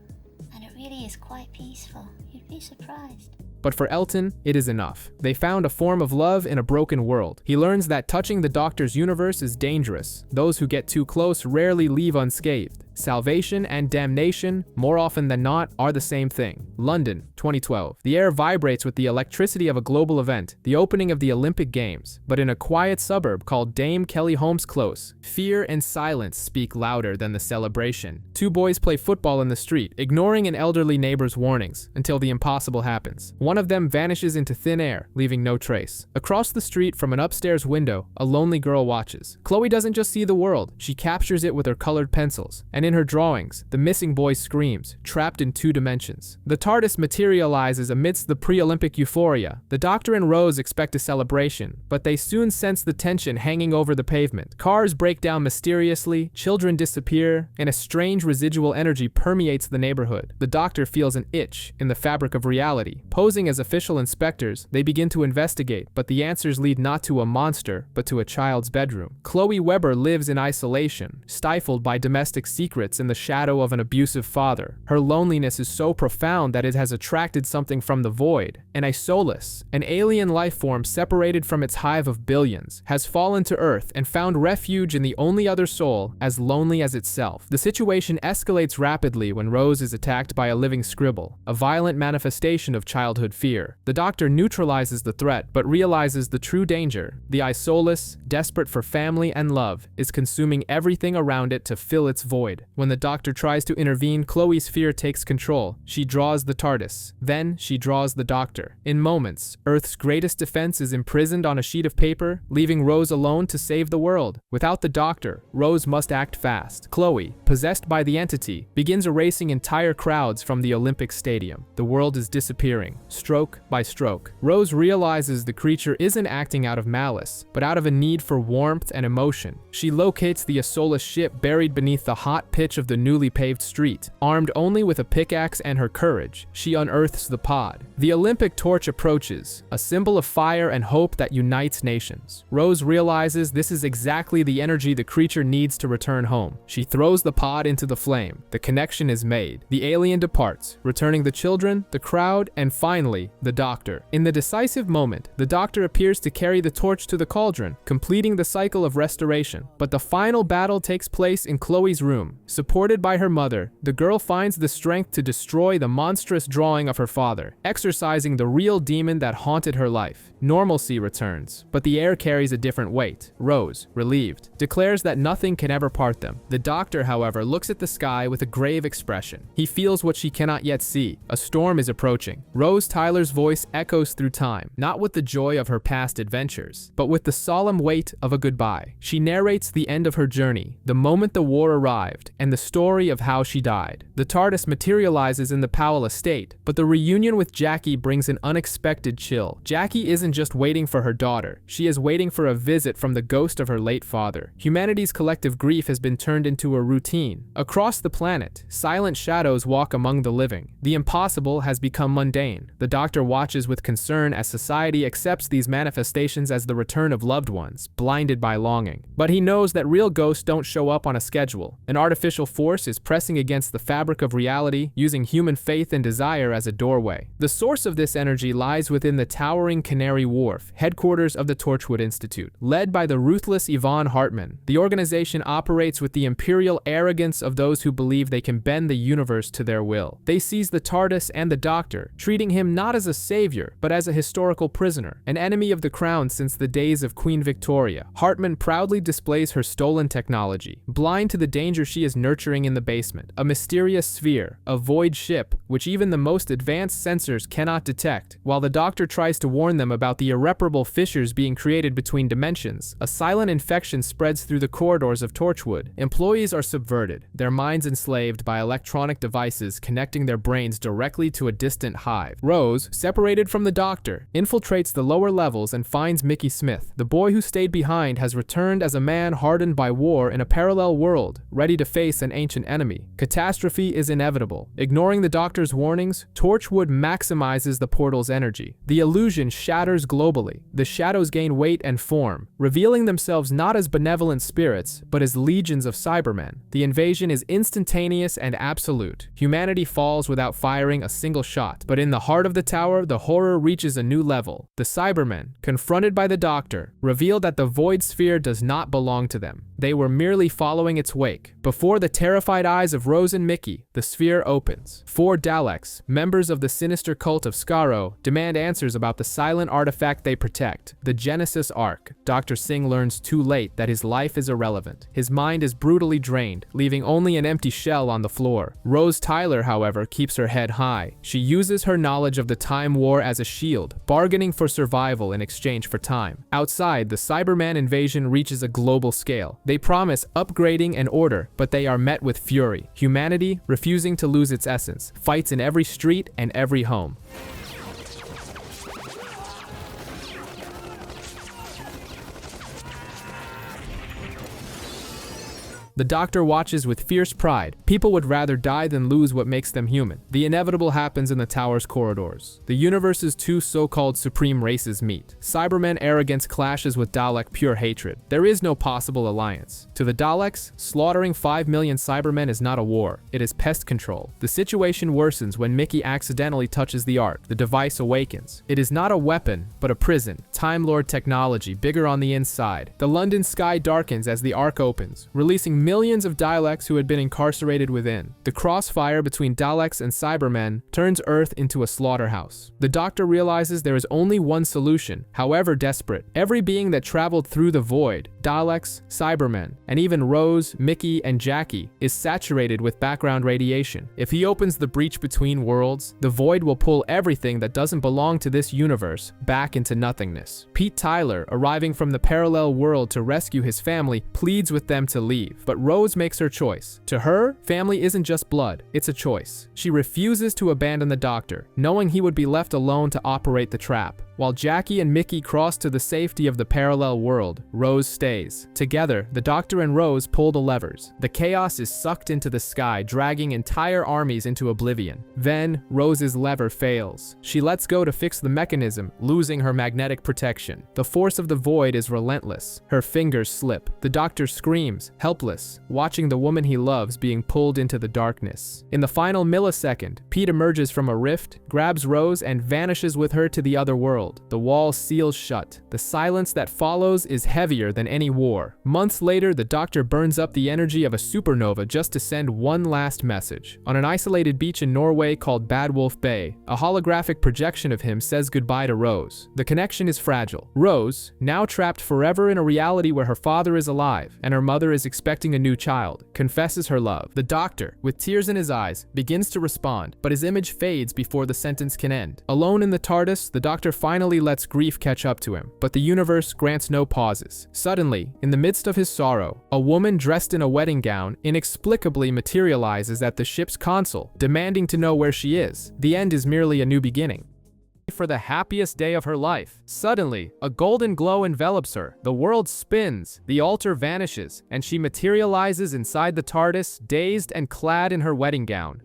[SPEAKER 4] And it really is quite peaceful. You'd be surprised.
[SPEAKER 1] But for Elton, it is enough. They found a form of love in a broken world. He learns that touching the Doctor's universe is dangerous. Those who get too close rarely leave unscathed. Salvation and damnation, more often than not, are the same thing. London, 2012. The air vibrates with the electricity of a global event, the opening of the Olympic Games. But in a quiet suburb called Dame Kelly Holmes Close, fear and silence speak louder than the celebration. Two boys play football in the street, ignoring an elderly neighbor's warnings, until the impossible happens. One of them vanishes into thin air, leaving no trace. Across the street from an upstairs window, a lonely girl watches. Chloe doesn't just see the world, she captures it with her colored pencils. And in her drawings, the missing boy screams, trapped in 2 dimensions. The TARDIS materializes amidst the pre-Olympic euphoria. The Doctor and Rose expect a celebration, but they soon sense the tension hanging over the pavement. Cars break down mysteriously, children disappear, and a strange residual energy permeates the neighborhood. The Doctor feels an itch in the fabric of reality. Posing as official inspectors, they begin to investigate, but the answers lead not to a monster, but to a child's bedroom. Chloe Webber lives in isolation, stifled by domestic secrets in the shadow of an abusive father. Her loneliness is so profound that it has attracted something from the void. An Isolus, an alien life form separated from its hive of billions, has fallen to Earth and found refuge in the only other soul as lonely as itself. The situation escalates rapidly when Rose is attacked by a living scribble, a violent manifestation of childhood fear. The Doctor neutralizes the threat, but realizes the true danger. The Isolus, desperate for family and love, is consuming everything around it to fill its void. When the Doctor tries to intervene, Chloe's fear takes control. She draws the TARDIS. Then she draws the Doctor. In moments, Earth's greatest defense is imprisoned on a sheet of paper, leaving Rose alone to save the world. Without the Doctor, Rose must act fast. Chloe, possessed by the entity, begins erasing entire crowds from the Olympic Stadium. The world is disappearing, stroke by stroke. Rose realizes the creature isn't acting out of malice, but out of a need for warmth and emotion. She locates the Isolus ship buried beneath the hot pitch of the newly paved street. Armed only with a pickaxe and her courage, she unearths the pod. The Olympic torch approaches, a symbol of fire and hope that unites nations. Rose realizes this is exactly the energy the creature needs to return home. She throws the pod into the flame. The connection is made. The alien departs, returning the children, the crowd, and finally, the Doctor. In the decisive moment, the Doctor appears to carry the torch to the cauldron, completing the cycle of restoration. But the final battle takes place in Chloe's room. Supported by her mother, the girl finds the strength to destroy the monstrous drawing of her father, exorcising the real demon that haunted her life. Normalcy returns, but the air carries a different weight. Rose, relieved, declares that nothing can ever part them. The Doctor, however, looks at the sky with a grave expression. He feels what she cannot yet see. A storm is approaching. Rose Tyler's voice echoes through time, not with the joy of her past adventures, but with the solemn weight of a goodbye. She narrates the end of her journey, the moment the war arrived, and the story of how she died. The TARDIS materializes in the Powell estate, but the reunion with Jackie brings an unexpected chill. Jackie isn't just waiting for her daughter, she is waiting for a visit from the ghost of her late father. Humanity's collective grief has been turned into a routine. Across the planet, silent shadows walk among the living. The impossible has become mundane. The Doctor watches with concern as society accepts these manifestations as the return of loved ones, blinded by longing. But he knows that real ghosts don't show up on a schedule. An artificial force is pressing against the fabric of reality, using human faith and desire as a doorway. The source of this energy lies within the towering Canary Wharf, headquarters of the Torchwood Institute. Led by the ruthless Yvonne Hartman, the organization operates with the imperial arrogance of those who believe they can bend the universe to their will. They seize the TARDIS and the Doctor, treating him not as a savior, but as a historical prisoner, an enemy of the crown since the days of Queen Victoria. Hartman proudly displays her stolen technology, blind to the danger she is nurturing in the basement. A mysterious sphere, a void ship, which even the most advanced sensors cannot detect. While the Doctor tries to warn them about the irreparable fissures being created between dimensions, a silent infection spreads through the corridors of Torchwood. Employees are subverted, their minds enslaved by electronic devices connecting their brains directly to a distant hive. Rose, separated from the Doctor, infiltrates the lower levels and finds Mickey Smith. The boy who stayed behind has returned as a man hardened by war in a parallel world, ready to face an ancient enemy. Catastrophe is inevitable. Ignoring the Doctor's warnings, Torchwood maximizes the portal's energy. The illusion shatters globally. The shadows gain weight and form, revealing themselves not as benevolent spirits, but as legions of Cybermen. The invasion is instantaneous and absolute. Humanity falls without firing a single shot. But in the heart of the tower, the horror reaches a new level. The Cybermen, confronted by the Doctor, reveal that the Void Sphere does not belong to them. They were merely following its wake. Before the terrified eyes of Rose and Mickey, the sphere opens. 4 Daleks, members of the sinister cult of Skaro, demand answers about the silent artifact they protect, the Genesis Ark. Dr. Singh learns too late that his life is irrelevant. His mind is brutally drained, leaving only an empty shell on the floor. Rose Tyler, however, keeps her head high. She uses her knowledge of the Time War as a shield, bargaining for survival in exchange for time. Outside, the Cyberman invasion reaches a global scale. They promise upgrading and order, but they are met with fury. Humanity, refusing to lose its essence, fights in every street and every home. The Doctor watches with fierce pride. People would rather die than lose what makes them human. The inevitable happens in the tower's corridors. The universe's 2 so-called supreme races meet. Cybermen arrogance clashes with Dalek pure hatred. There is no possible alliance. To the Daleks, slaughtering 5 million Cybermen is not a war. It is pest control. The situation worsens when Mickey accidentally touches the Ark. The device awakens. It is not a weapon, but a prison. Time Lord technology, bigger on the inside. The London sky darkens as the Ark opens, releasing millions of Daleks who had been incarcerated within. The crossfire between Daleks and Cybermen turns Earth into a slaughterhouse. The Doctor realizes there is only one solution, however desperate. Every being that traveled through the void, Daleks, Cybermen, and even Rose, Mickey, and Jackie, is saturated with background radiation. If he opens the breach between worlds, the void will pull everything that doesn't belong to this universe back into nothingness. Pete Tyler, arriving from the parallel world to rescue his family, pleads with them to leave, but Rose makes her choice. To her, family isn't just blood, it's a choice. She refuses to abandon the Doctor, knowing he would be left alone to operate the trap. While Jackie and Mickey cross to the safety of the parallel world, Rose stays. Together, the Doctor and Rose pull the levers. The chaos is sucked into the sky, dragging entire armies into oblivion. Then, Rose's lever fails. She lets go to fix the mechanism, losing her magnetic protection. The force of the void is relentless. Her fingers slip. The Doctor screams, helpless, watching the woman he loves being pulled into the darkness. In the final millisecond, Pete emerges from a rift, grabs Rose, and vanishes with her to the other world. The wall seals shut. The silence that follows is heavier than any war. Months later, the Doctor burns up the energy of a supernova just to send one last message. On an isolated beach in Norway called Bad Wolf Bay, a holographic projection of him says goodbye to Rose. The connection is fragile. Rose, now trapped forever in a reality where her father is alive and her mother is expecting a new child, confesses her love. The Doctor, with tears in his eyes, begins to respond, but his image fades before the sentence can end. Alone in the TARDIS, the Doctor finally finally lets grief catch up to him, but the universe grants no pauses. Suddenly, in the midst of his sorrow, a woman dressed in a wedding gown inexplicably materializes at the ship's console, demanding to know where she is. The end is merely a new beginning. For the happiest day of her life. Suddenly, a golden glow envelops her, the world spins, the altar vanishes, and she materializes inside the TARDIS, dazed and clad in her wedding gown.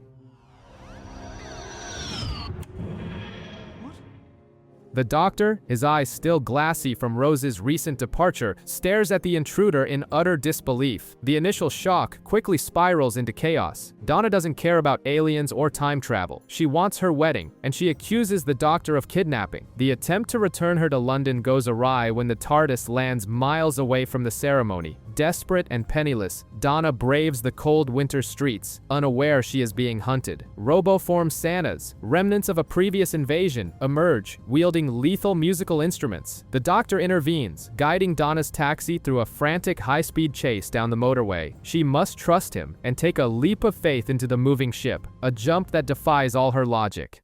[SPEAKER 1] The Doctor, his eyes still glassy from Rose's recent departure, stares at the intruder in utter disbelief. The initial shock quickly spirals into chaos. Donna doesn't care about aliens or time travel. She wants her wedding, and she accuses the Doctor of kidnapping. The attempt to return her to London goes awry when the TARDIS lands miles away from the ceremony. Desperate and penniless, Donna braves the cold winter streets, unaware she is being hunted. Roboform Santas, remnants of a previous invasion, emerge, wielding lethal musical instruments. The Doctor intervenes, guiding Donna's taxi through a frantic high-speed chase down the motorway. She must trust him and take a leap of faith into the moving ship, a jump that defies all her logic.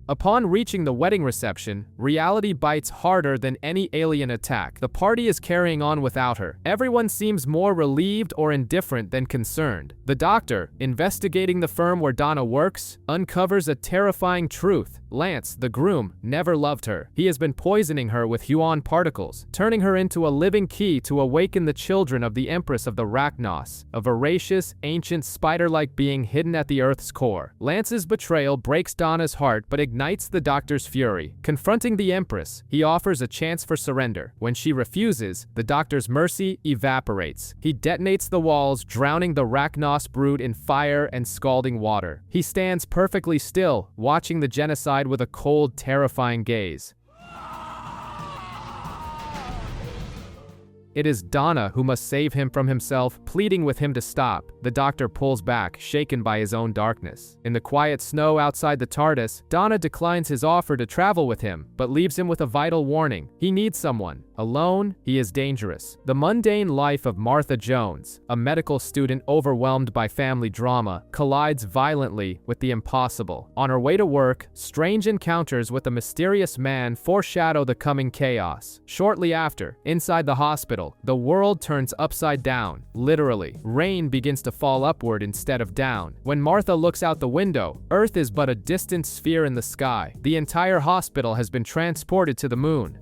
[SPEAKER 1] Upon reaching the wedding reception, reality bites harder than any alien attack. The party is carrying on without her. Everyone seems more relieved or indifferent than concerned. The Doctor, investigating the firm where Donna works, uncovers a terrifying truth. Lance, the groom, never loved her. He has been poisoning her with Huon particles, turning her into a living key to awaken the children of the Empress of the Rachnos, a voracious, ancient, spider-like being hidden at the Earth's core. Lance's betrayal breaks Donna's heart but ignites the Doctor's fury. Confronting the Empress, he offers a chance for surrender. When she refuses, the Doctor's mercy evaporates. He detonates the walls, drowning the Rachnos brood in fire and scalding water. He stands perfectly still, watching the genocide with a cold, terrifying gaze. It is Donna who must save him from himself, pleading with him to stop. The Doctor pulls back, shaken by his own darkness. In the quiet snow outside the TARDIS, Donna declines his offer to travel with him, but leaves him with a vital warning. He needs someone. Alone, he is dangerous. The mundane life of Martha Jones, a medical student overwhelmed by family drama, collides violently with the impossible. On her way to work, strange encounters with a mysterious man foreshadow the coming chaos. Shortly after, inside the hospital, the world turns upside down, literally. Rain begins to fall upward instead of down. When Martha looks out the window, Earth is but a distant sphere in the sky. The entire hospital has been transported to the moon.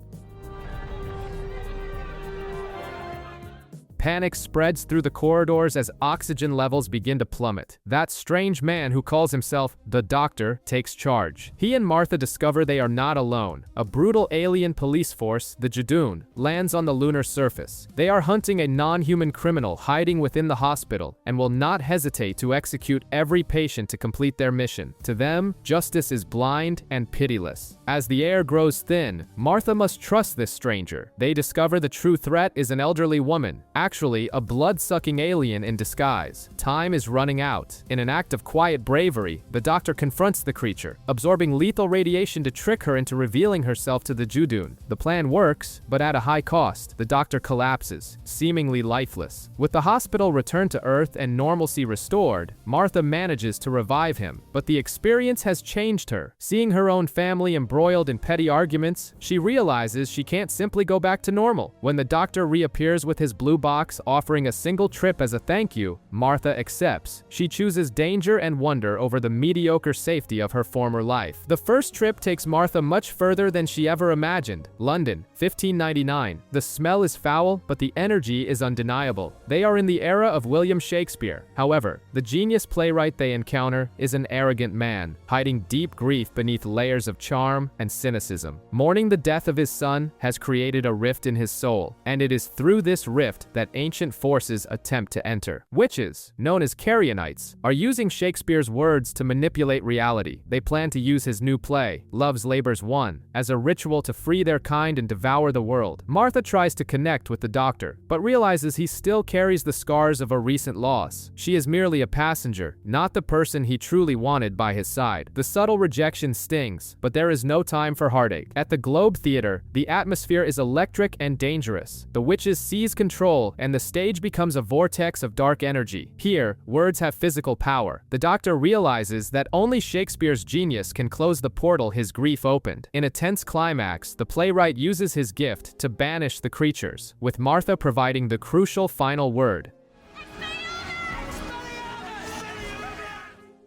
[SPEAKER 1] Panic spreads through the corridors as oxygen levels begin to plummet. That strange man who calls himself the Doctor takes charge. He and Martha discover they are not alone. A brutal alien police force, the Judoon, lands on the lunar surface. They are hunting a non-human criminal hiding within the hospital and will not hesitate to execute every patient to complete their mission. To them, justice is blind and pitiless. As the air grows thin, Martha must trust this stranger. They discover the true threat is an elderly woman, actually a blood-sucking alien in disguise. Time is running out. In an act of quiet bravery, the Doctor confronts the creature, absorbing lethal radiation to trick her into revealing herself to the Judoon. The plan works, but at a high cost. The Doctor collapses, seemingly lifeless. With the hospital returned to Earth and normalcy restored, Martha manages to revive him, but the experience has changed her. Seeing her own family embroiled in petty arguments, she realizes she can't simply go back to normal. When the Doctor reappears with his blue box offering a single trip as a thank you, Martha accepts. She chooses danger and wonder over the mediocre safety of her former life. The first trip takes Martha much further than she ever imagined. London, 1599. The smell is foul, but the energy is undeniable. They are in the era of William Shakespeare. However, the genius playwright they encounter is an arrogant man, hiding deep grief beneath layers of charm and cynicism. Mourning the death of his son has created a rift in his soul, and it is through this rift that ancient forces attempt to enter. Witches, known as Carrionites, are using Shakespeare's words to manipulate reality. They plan to use his new play, Love's Labour's Won, as a ritual to free their kind and devour the world. Martha tries to connect with the Doctor, but realizes he still carries the scars of a recent loss. She is merely a passenger, not the person he truly wanted by his side. The subtle rejection stings, but there is no time for heartache. At the Globe Theatre, the atmosphere is electric and dangerous. The witches seize control, and the stage becomes a vortex of dark energy. Here, words have physical power. The Doctor realizes that only Shakespeare's genius can close the portal his grief opened. In a tense climax, the playwright uses his gift to banish the creatures, with Martha providing the crucial final word.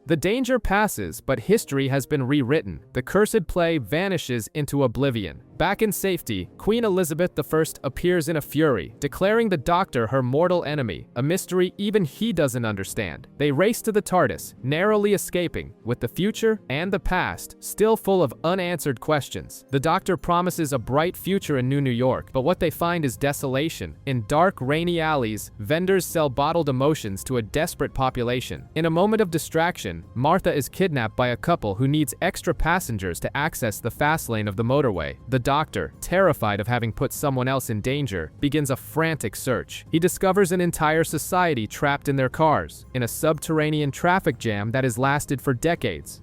[SPEAKER 1] The danger passes, but history has been rewritten. The cursed play vanishes into oblivion. Back in safety, Queen Elizabeth I appears in a fury, declaring the Doctor her mortal enemy, a mystery even he doesn't understand. They race to the TARDIS, narrowly escaping, with the future and the past still full of unanswered questions. The Doctor promises a bright future in New York, but what they find is desolation. In dark, rainy alleys, vendors sell bottled emotions to a desperate population. In a moment of distraction, Martha is kidnapped by a couple who needs extra passengers to access the fast lane of the motorway. The Doctor, terrified of having put someone else in danger, begins a frantic search. He discovers an entire society trapped in their cars, in a subterranean traffic jam that has lasted for decades.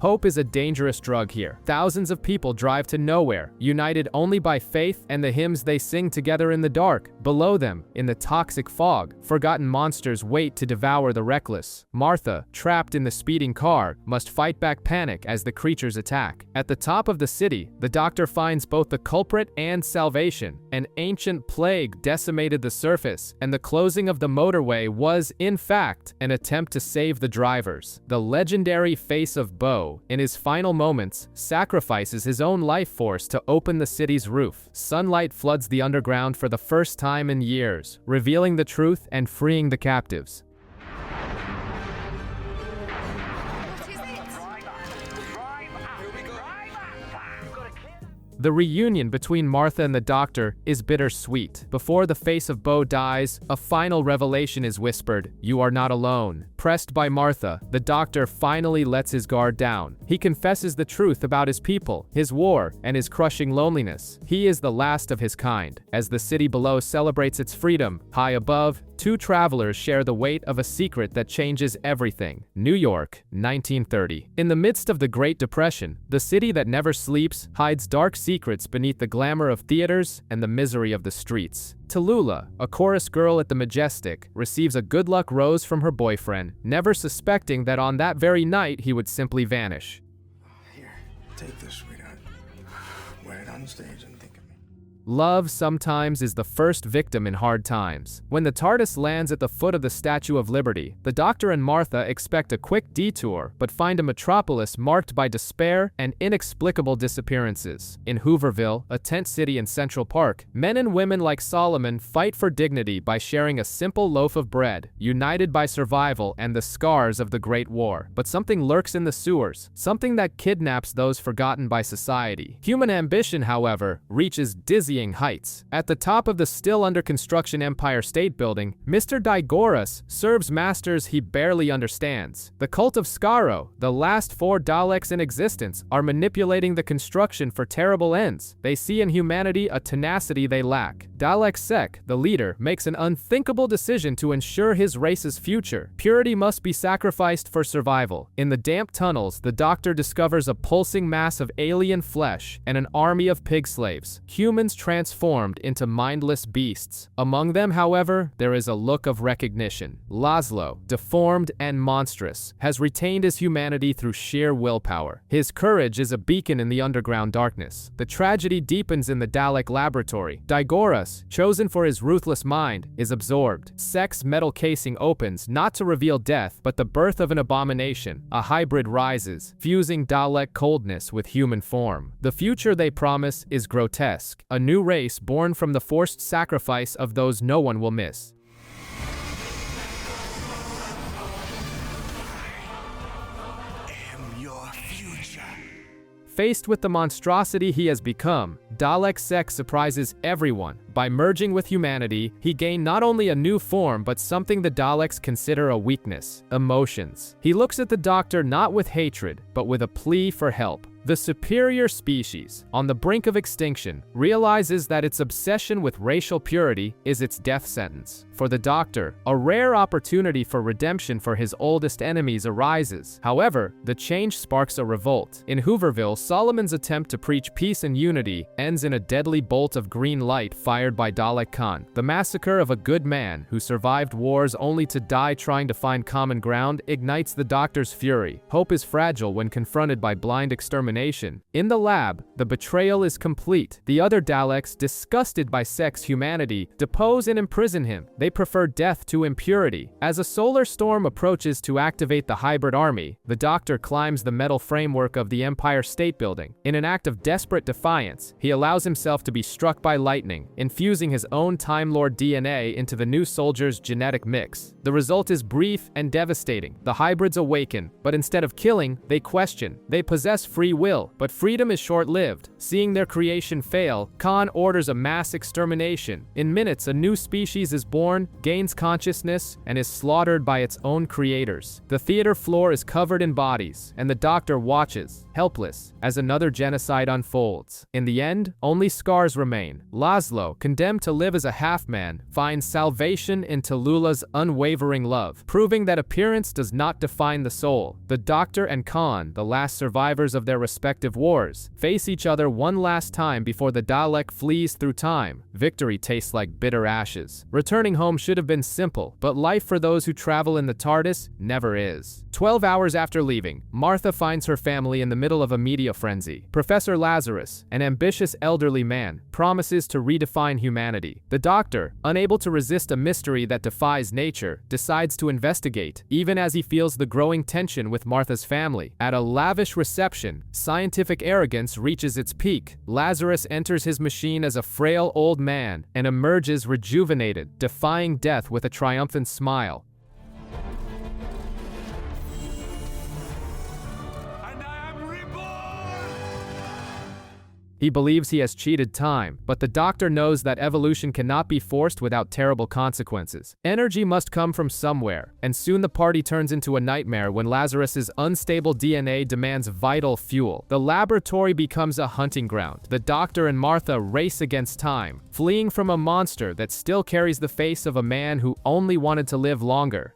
[SPEAKER 1] Hope is a dangerous drug here. Thousands of people drive to nowhere, united only by faith and the hymns they sing together in the dark. Below them, in the toxic fog, forgotten monsters wait to devour the reckless. Martha, trapped in the speeding car, must fight back panic as the creatures attack. At the top of the city, the Doctor finds both the culprit and salvation. An ancient plague decimated the surface, and the closing of the motorway was, in fact, an attempt to save the drivers. The legendary Face of Bo, in his final moments, sacrifices his own life force to open the city's roof. Sunlight floods the underground for the first time in years, revealing the truth and freeing the captives. The reunion between Martha and the Doctor is bittersweet. Before the Face of Bo dies, a final revelation is whispered: "You are not alone." Pressed by Martha, the Doctor finally lets his guard down. He confesses the truth about his people, his war, and his crushing loneliness. He is the last of his kind. As the city below celebrates its freedom, high above, two travelers share the weight of a secret that changes everything. New York, 1930. In the midst of the Great Depression, the city that never sleeps hides dark secrets beneath the glamour of theaters and the misery of the streets. Tallulah, a chorus girl at the Majestic, receives a good luck rose from her boyfriend, never suspecting that on that very night he would simply vanish.
[SPEAKER 8] Here, take this, sweetheart. Wear it on stage and think of me.
[SPEAKER 1] Love sometimes is the first victim in hard times. When the TARDIS lands at the foot of the Statue of Liberty, the Doctor and Martha expect a quick detour, but find a metropolis marked by despair and inexplicable disappearances. In Hooverville, a tent city in Central Park, men and women like Solomon fight for dignity by sharing a simple loaf of bread, united by survival and the scars of the Great War. But something lurks in the sewers, something that kidnaps those forgotten by society. Human ambition, however, reaches dizzying heights. At the top of the still under construction Empire State Building, Mr. Digoras serves masters he barely understands. The cult of Skaro, the last 4 Daleks in existence, are manipulating the construction for terrible ends. They see in humanity a tenacity they lack. Dalek Sec, the leader, makes an unthinkable decision to ensure his race's future. Purity must be sacrificed for survival. In the damp tunnels, the Doctor discovers a pulsing mass of alien flesh and an army of pig slaves. Humans transformed into mindless beasts. Among them, however, there is a look of recognition. Laszlo, deformed and monstrous, has retained his humanity through sheer willpower. His courage is a beacon in the underground darkness. The tragedy deepens in the Dalek laboratory. Digoras, chosen for his ruthless mind, is absorbed. Sek's metal casing opens, not to reveal death, but the birth of an abomination. A hybrid rises, fusing Dalek coldness with human form. The future they promise is grotesque. A new race born from the forced sacrifice of those no one will miss. Faced with the monstrosity he has become, Dalek Sec surprises everyone. By merging with humanity, he gained not only a new form but something the Daleks consider a weakness: emotions. He looks at the Doctor not with hatred, but with a plea for help. The superior species, on the brink of extinction, realizes that its obsession with racial purity is its death sentence. For the Doctor, a rare opportunity for redemption for his oldest enemies arises. However, the change sparks a revolt. In Hooverville, Solomon's attempt to preach peace and unity ends in a deadly bolt of green light fired by Dalek Khan. The massacre of a good man who survived wars only to die trying to find common ground ignites the Doctor's fury. Hope is fragile when confronted by blind extermination. In the lab, the betrayal is complete. The other Daleks, disgusted by sex humanity, depose and imprison him. They prefer death to impurity. As a solar storm approaches to activate the hybrid army, the Doctor climbs the metal framework of the Empire State Building. In an act of desperate defiance, he allows himself to be struck by lightning, infusing his own Time Lord DNA into the new soldier's genetic mix. The result is brief and devastating. The hybrids awaken, but instead of killing, they question. They possess free will, but freedom is short-lived. Seeing their creation fail, Khan orders a mass extermination. In minutes, a new species is born, gains consciousness, and is slaughtered by its own creators. The theater floor is covered in bodies, and the Doctor watches, helpless, as another genocide unfolds. In the end, only scars remain. Laszlo, condemned to live as a half-man, finds salvation in Tallulah's unwavering love, proving that appearance does not define the soul. The Doctor and Khan, the last survivors of their respective wars, face each other one last time before the Dalek flees through time. Victory tastes like bitter ashes. Returning home should have been simple, but life for those who travel in the TARDIS never is. 12 hours after leaving, Martha finds her family in the middle of a media frenzy. Professor Lazarus, an ambitious elderly man, promises to redefine humanity. The Doctor, unable to resist a mystery that defies nature, decides to investigate, even as he feels the growing tension with Martha's family. At a lavish reception, scientific arrogance reaches its peak. Lazarus enters his machine as a frail old man and emerges rejuvenated, defying death with a triumphant smile. He believes he has cheated time, but the Doctor knows that evolution cannot be forced without terrible consequences. Energy must come from somewhere, and soon the party turns into a nightmare when Lazarus's unstable DNA demands vital fuel. The laboratory becomes a hunting ground. The Doctor and Martha race against time, fleeing from a monster that still carries the face of a man who only wanted to live longer.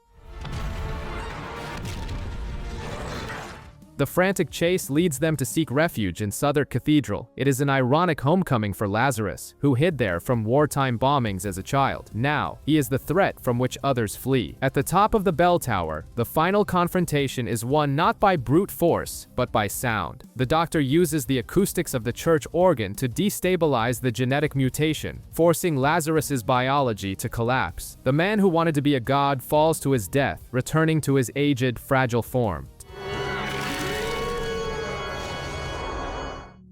[SPEAKER 1] The frantic chase leads them to seek refuge in Southwark Cathedral. It is an ironic homecoming for Lazarus, who hid there from wartime bombings as a child. Now, he is the threat from which others flee. At the top of the bell tower, the final confrontation is won not by brute force, but by sound. The Doctor uses the acoustics of the church organ to destabilize the genetic mutation, forcing Lazarus's biology to collapse. The man who wanted to be a god falls to his death, returning to his aged, fragile form.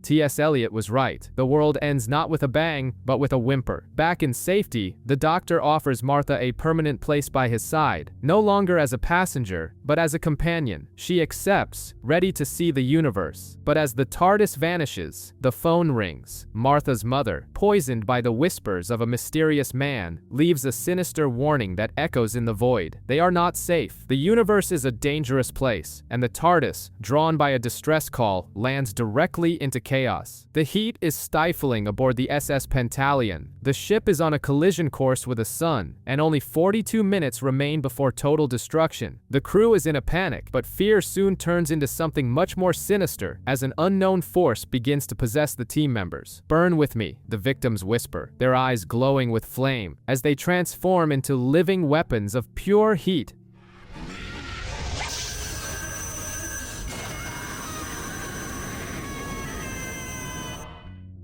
[SPEAKER 1] T.S. Eliot was right. The world ends not with a bang, but with a whimper. Back in safety, the Doctor offers Martha a permanent place by his side, no longer as a passenger, but as a companion. She accepts, ready to see the universe. But as the TARDIS vanishes, the phone rings. Martha's mother, poisoned by the whispers of a mysterious man, leaves a sinister warning that echoes in the void. They are not safe. The universe is a dangerous place, and the TARDIS, drawn by a distress call, lands directly into chaos. The heat is stifling aboard the SS Pentalion. The ship is on a collision course with the sun, and only 42 minutes remain before total destruction. The crew is in a panic, but fear soon turns into something much more sinister as an unknown force begins to possess the team members. "Burn with me," the victims whisper, their eyes glowing with flame, as they transform into living weapons of pure heat.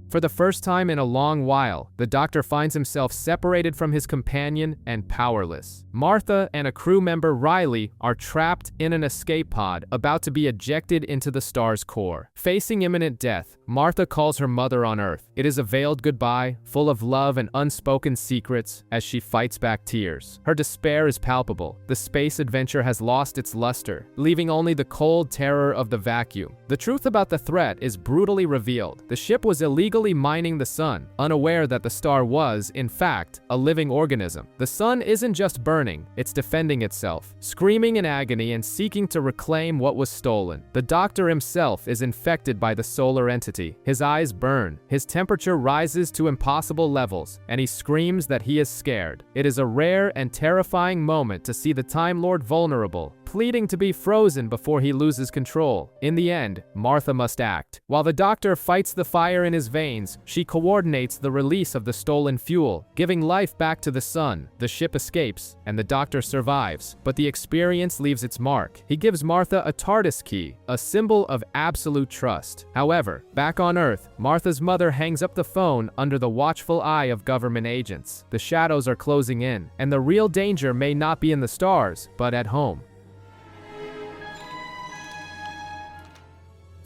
[SPEAKER 1] For the first time in a long while, the Doctor finds himself separated from his companion and powerless. Martha and a crew member, Riley, are trapped in an escape pod, about to be ejected into the star's core. Facing imminent death, Martha calls her mother on Earth. It is a veiled goodbye, full of love and unspoken secrets, as she fights back tears. Her despair is palpable. The space adventure has lost its luster, leaving only the cold terror of the vacuum. The truth about the threat is brutally revealed. The ship was illegally literally mining the sun, unaware that the star was, in fact, a living organism. The sun isn't just burning, it's defending itself, screaming in agony and seeking to reclaim what was stolen. The Doctor himself is infected by the solar entity. His eyes burn, his temperature rises to impossible levels, and he screams that he is scared. It is a rare and terrifying moment to see the Time Lord vulnerable, pleading to be frozen before he loses control. In the end, Martha must act. While the Doctor fights the fire in his veins, she coordinates the release of the stolen fuel, giving life back to the sun. The ship escapes, and the Doctor survives, but the experience leaves its mark. He gives Martha a TARDIS key, a symbol of absolute trust. However, back on Earth, Martha's mother hangs up the phone under the watchful eye of government agents. The shadows are closing in, and the real danger may not be in the stars, but at home.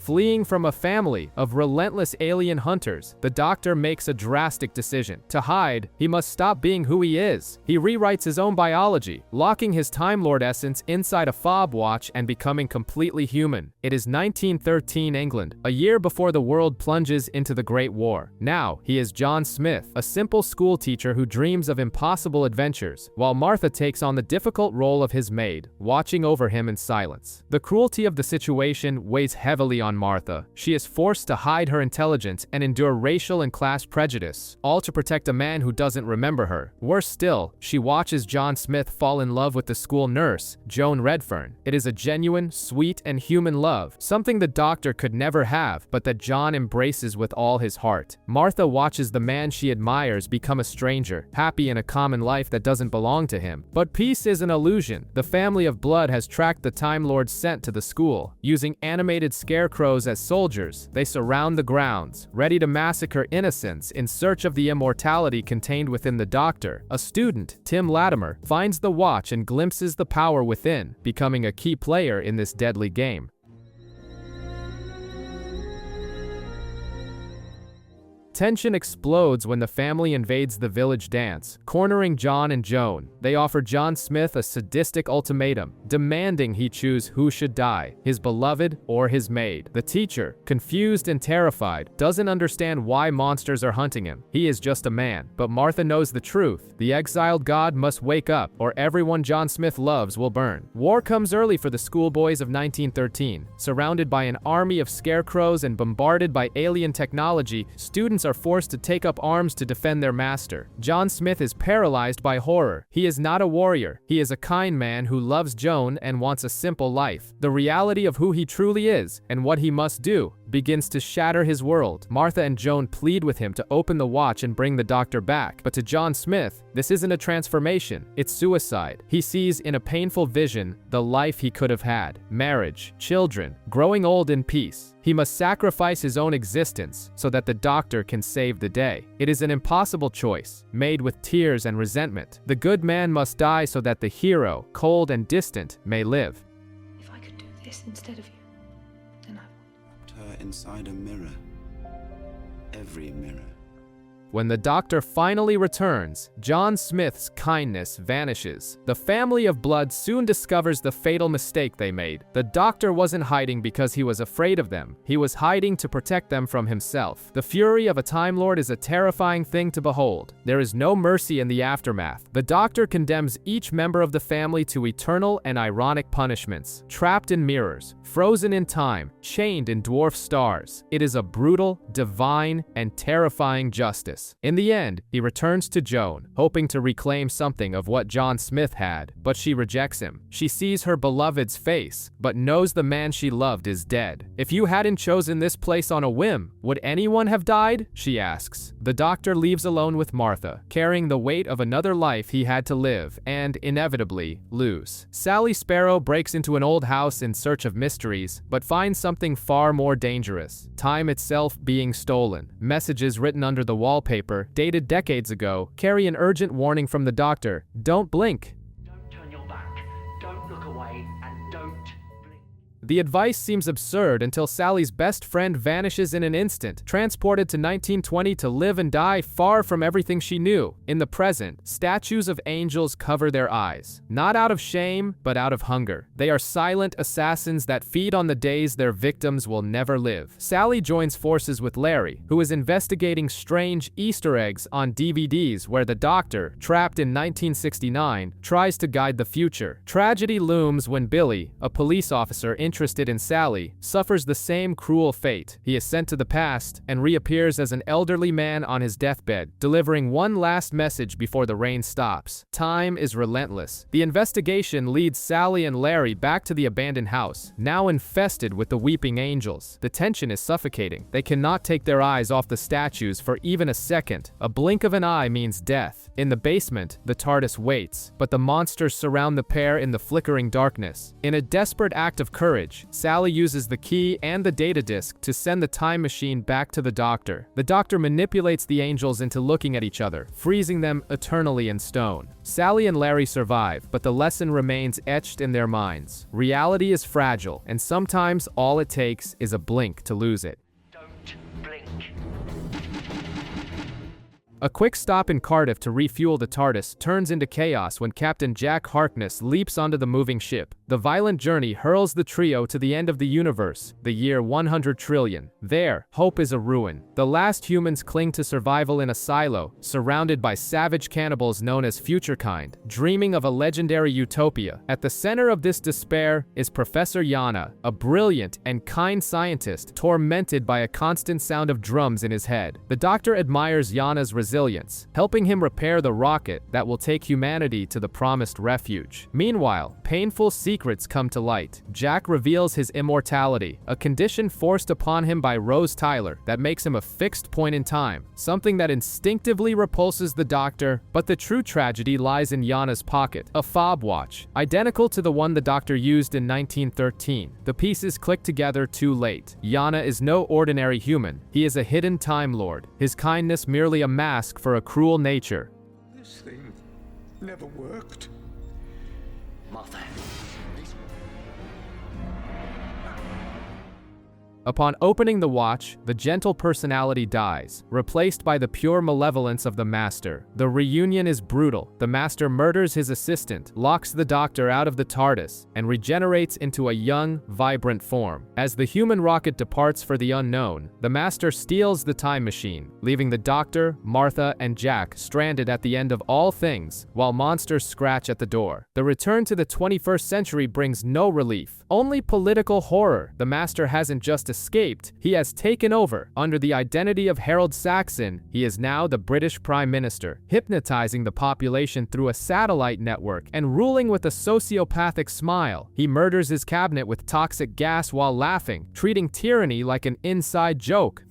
[SPEAKER 1] Fleeing from a family of relentless alien hunters, the Doctor makes a drastic decision. To hide, he must stop being who he is. He rewrites his own biology, locking his Time Lord essence inside a fob watch and becoming completely human. It is 1913 England, a year before the world plunges into the Great War. Now, he is John Smith, a simple school teacher who dreams of impossible adventures, while Martha takes on the difficult role of his maid, watching over him in silence. The cruelty of the situation weighs heavily on Martha. She is forced to hide her intelligence and endure racial and class prejudice, all to protect a man who doesn't remember her. Worse still, she watches John Smith fall in love with the school nurse, Joan Redfern. It is a genuine, sweet, and human love, something the Doctor could never have, but that John embraces with all his heart. Martha watches the man she admires become a stranger, happy in a common life that doesn't belong to him. But peace is an illusion. The family of Blood has tracked the Time Lord sent to the school. Using animated scarecrows as soldiers, they surround the grounds, ready to massacre innocents in search of the immortality contained within the Doctor. A student, Tim Latimer, finds the watch and glimpses the power within, becoming a key player in this deadly game. Tension explodes when the family invades the village dance, cornering John and Joan. They offer John Smith a sadistic ultimatum, demanding he choose who should die, his beloved or his maid. The teacher, confused and terrified, doesn't understand why monsters are hunting him. He is just a man. But Martha knows the truth. The exiled god must wake up, or everyone John Smith loves will burn. War comes early for the schoolboys of 1913. Surrounded by an army of scarecrows and bombarded by alien technology, students are forced to take up arms to defend their master. John Smith is paralyzed by horror. He is not a warrior. He is a kind man who loves Joan and wants a simple life. The reality of who he truly is and what he must do begins to shatter his world. Martha and Joan plead with him to open the watch and bring the Doctor back. But to John Smith, this isn't a transformation, it's suicide. He sees in a painful vision the life he could have had. Marriage, children, growing old in peace. He must sacrifice his own existence so that the Doctor can save the day. It is an impossible choice, made with tears and resentment. The good man must die so that the hero, cold and distant, may live.
[SPEAKER 9] If I could do this instead of you, then I would.
[SPEAKER 8] Her inside a mirror. Every mirror.
[SPEAKER 1] When the Doctor finally returns, John Smith's kindness vanishes. The family of Blood soon discovers the fatal mistake they made. The Doctor wasn't hiding because he was afraid of them. He was hiding to protect them from himself. The fury of a Time Lord is a terrifying thing to behold. There is no mercy in the aftermath. The Doctor condemns each member of the family to eternal and ironic punishments. Trapped in mirrors, frozen in time, chained in dwarf stars. It is a brutal, divine, and terrifying justice. In the end, he returns to Joan, hoping to reclaim something of what John Smith had, but she rejects him. She sees her beloved's face, but knows the man she loved is dead. If you hadn't chosen this place on a whim, would anyone have died? She asks. The Doctor leaves alone with Martha, carrying the weight of another life he had to live and, inevitably, lose. Sally Sparrow breaks into an old house in search of mysteries, but finds something far more dangerous. Time itself being stolen. Messages written under the wallpaper, dated decades ago, carry an urgent warning from the Doctor. Don't blink.
[SPEAKER 10] Don't turn your back. Don't look away. And don't blink.
[SPEAKER 1] The advice seems absurd until Sally's best friend vanishes in an instant, transported to 1920 to live and die far from everything she knew. In the present, statues of angels cover their eyes, not out of shame, but out of hunger. They are silent assassins that feed on the days their victims will never live. Sally joins forces with Larry, who is investigating strange Easter eggs on DVDs where the Doctor, trapped in 1969, tries to guide the future. Tragedy looms when Billy, a police officer interested in Sally, suffers the same cruel fate. He is sent to the past and reappears as an elderly man on his deathbed, delivering one last message before the rain stops. Time is relentless. The investigation leads Sally and Larry back to the abandoned house, now infested with the weeping angels. The tension is suffocating. They cannot take their eyes off the statues for even a second. A blink of an eye means death. In the basement, the TARDIS waits, but the monsters surround the pair in the flickering darkness. In a desperate act of courage, Sally uses the key and the data disk to send the time machine back to the Doctor. The Doctor manipulates the angels into looking at each other, freezing them eternally in stone. Sally and Larry survive, but the lesson remains etched in their minds. Reality is fragile, and sometimes all it takes is a blink to lose it. A quick stop in Cardiff to refuel the TARDIS turns into chaos when Captain Jack Harkness leaps onto the moving ship. The violent journey hurls the trio to the end of the universe, the year 100 trillion. There, hope is a ruin. The last humans cling to survival in a silo, surrounded by savage cannibals known as Futurekind, dreaming of a legendary utopia. At the center of this despair is Professor Yana, a brilliant and kind scientist tormented by a constant sound of drums in his head. The Doctor admires Yana's resilience, helping him repair the rocket that will take humanity to the promised refuge. Meanwhile, painful secrets come to light. Jack reveals his immortality, a condition forced upon him by Rose Tyler that makes him a fixed point in time, something that instinctively repulses the Doctor, but the true tragedy lies in Yana's pocket, a fob watch, identical to the one the Doctor used in 1913. The pieces click together too late. Yana is no ordinary human. He is a hidden Time Lord, his kindness merely a mask for a cruel nature.
[SPEAKER 8] This thing never worked.
[SPEAKER 7] Martha.
[SPEAKER 1] Upon opening the watch, the gentle personality dies, replaced by the pure malevolence of the Master. The reunion is brutal. The Master murders his assistant, locks the Doctor out of the TARDIS, and regenerates into a young, vibrant form. As the human rocket departs for the unknown, the Master steals the time machine, leaving the Doctor, Martha, and Jack stranded at the end of all things, while monsters scratch at the door. The return to the 21st century brings no relief, only political horror. The Master hasn't just escaped, he has taken over. Under the identity of Harold Saxon, he is now the British Prime Minister, hypnotizing the population through a satellite network and ruling with a sociopathic smile. He murders his cabinet with toxic gas while laughing, treating tyranny like an inside joke.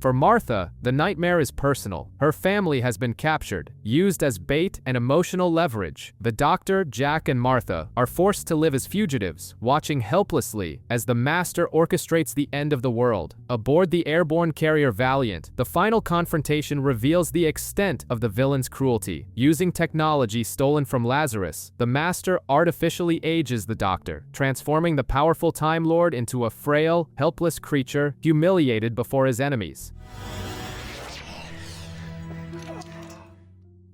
[SPEAKER 1] For Martha, the nightmare is personal. Her family has been captured, used as bait and emotional leverage. The Doctor, Jack, and Martha are forced to live as fugitives, watching helplessly as the Master orchestrates the end of the world. Aboard the airborne carrier Valiant, the final confrontation reveals the extent of the villain's cruelty. Using technology stolen from Lazarus, the Master artificially ages the Doctor, transforming the powerful Time Lord into a frail, helpless creature humiliated before his enemies.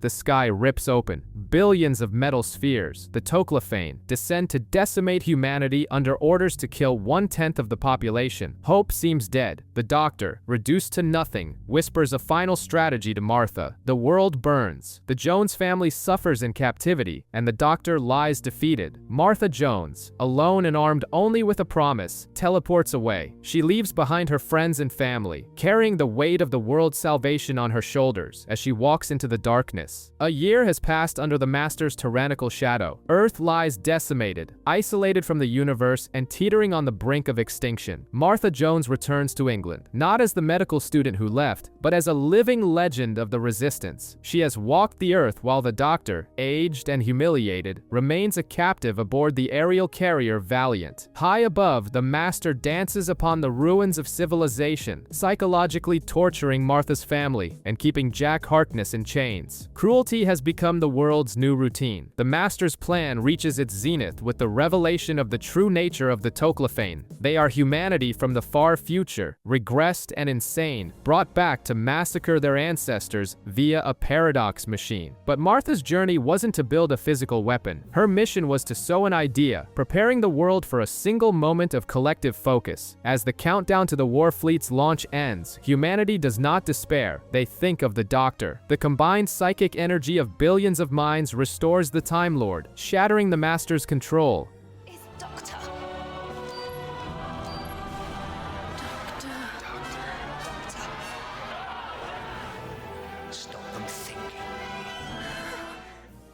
[SPEAKER 1] The sky rips open. Billions of metal spheres, the Toclafane, descend to decimate humanity under orders to kill 1/10 of the population. Hope seems dead. The Doctor, reduced to nothing, whispers a final strategy to Martha. The world burns. The Jones family suffers in captivity, and the Doctor lies defeated. Martha Jones, alone and armed only with a promise, teleports away. She leaves behind her friends and family, carrying the weight of the world's salvation on her shoulders as she walks into the darkness. A year has passed under the Master's tyrannical shadow. Earth lies decimated, isolated from the universe and teetering on the brink of extinction. Martha Jones returns to England, not as the medical student who left, but as a living legend of the resistance. She has walked the earth while the Doctor, aged and humiliated, remains a captive aboard the aerial carrier Valiant. High above, the Master dances upon the ruins of civilization, psychologically torturing Martha's family and keeping Jack Harkness in chains. Cruelty has become the world's new routine. The Master's plan reaches its zenith with the revelation of the true nature of the Toclafane. They are humanity from the far future, regressed and insane, brought back to massacre their ancestors via a paradox machine. But Martha's journey wasn't to build a physical weapon. Her mission was to sow an idea, preparing the world for a single moment of collective focus. As the countdown to the Warfleet's launch ends, humanity does not despair. They think of the Doctor. The combined psychic energy of billions of minds restores the Time Lord, shattering the Master's control.
[SPEAKER 9] It's Doctor.
[SPEAKER 7] Stop them thinking.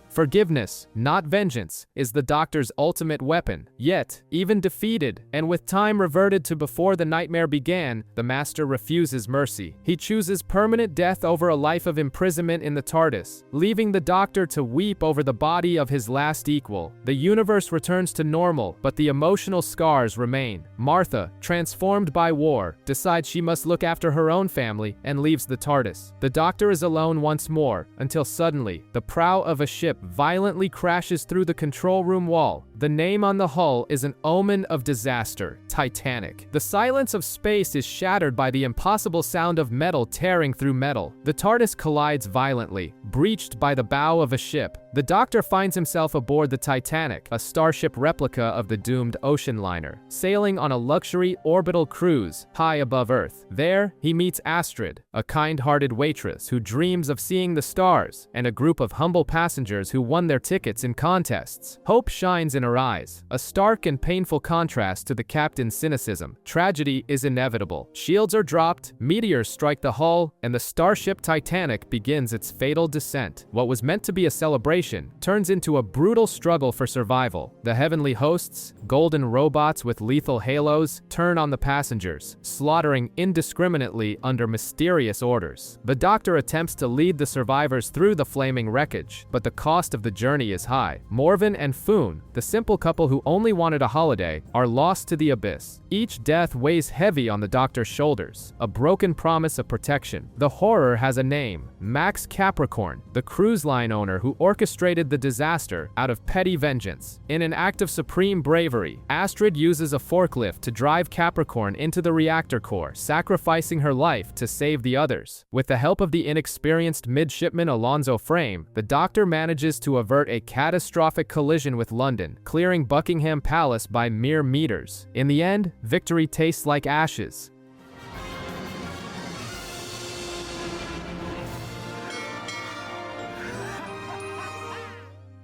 [SPEAKER 1] Forgiveness, not vengeance, is the Doctor's ultimate weapon. Yet, even defeated, and with time reverted to before the nightmare began, the Master refuses mercy. He chooses permanent death over a life of imprisonment in the TARDIS, leaving the Doctor to weep over the body of his last equal. The universe returns to normal, but the emotional scars remain. Martha, transformed by war, decides she must look after her own family and leaves the TARDIS. The Doctor is alone once more, until suddenly, the prow of a ship violently crashes through the control room wall. The name on the hull is an omen of disaster: Titanic. The silence of space is shattered by the impossible sound of metal tearing through metal. The TARDIS collides violently, breached by the bow of a ship. The Doctor finds himself aboard the Titanic, a starship replica of the doomed ocean liner, sailing on a luxury orbital cruise high above Earth. There, he meets Astrid, a kind-hearted waitress who dreams of seeing the stars, and a group of humble passengers who won their tickets in contests. Hope shines in her eyes, a stark and painful contrast to the captain's cynicism. Tragedy is inevitable. Shields are dropped, meteors strike the hull, and the starship Titanic begins its fatal descent. What was meant to be a celebration turns into a brutal struggle for survival. The heavenly hosts, golden robots with lethal halos, turn on the passengers, slaughtering indiscriminately under mysterious orders. The Doctor attempts to lead the survivors through the flaming wreckage, but the cost of the journey is high. Morven and Foon, the simple couple who only wanted a holiday, are lost to the abyss. Each death weighs heavy on the Doctor's shoulders, a broken promise of protection. The horror has a name: Max Capricorn, the cruise line owner who orchestrated the disaster out of petty vengeance. In an act of supreme bravery, Astrid uses a forklift to drive Capricorn into the reactor core, sacrificing her life to save the others. With the help of the inexperienced midshipman Alonzo Frame, the Doctor manages to avert a catastrophic collision with London, clearing Buckingham Palace by mere meters. In the end, victory tastes like ashes.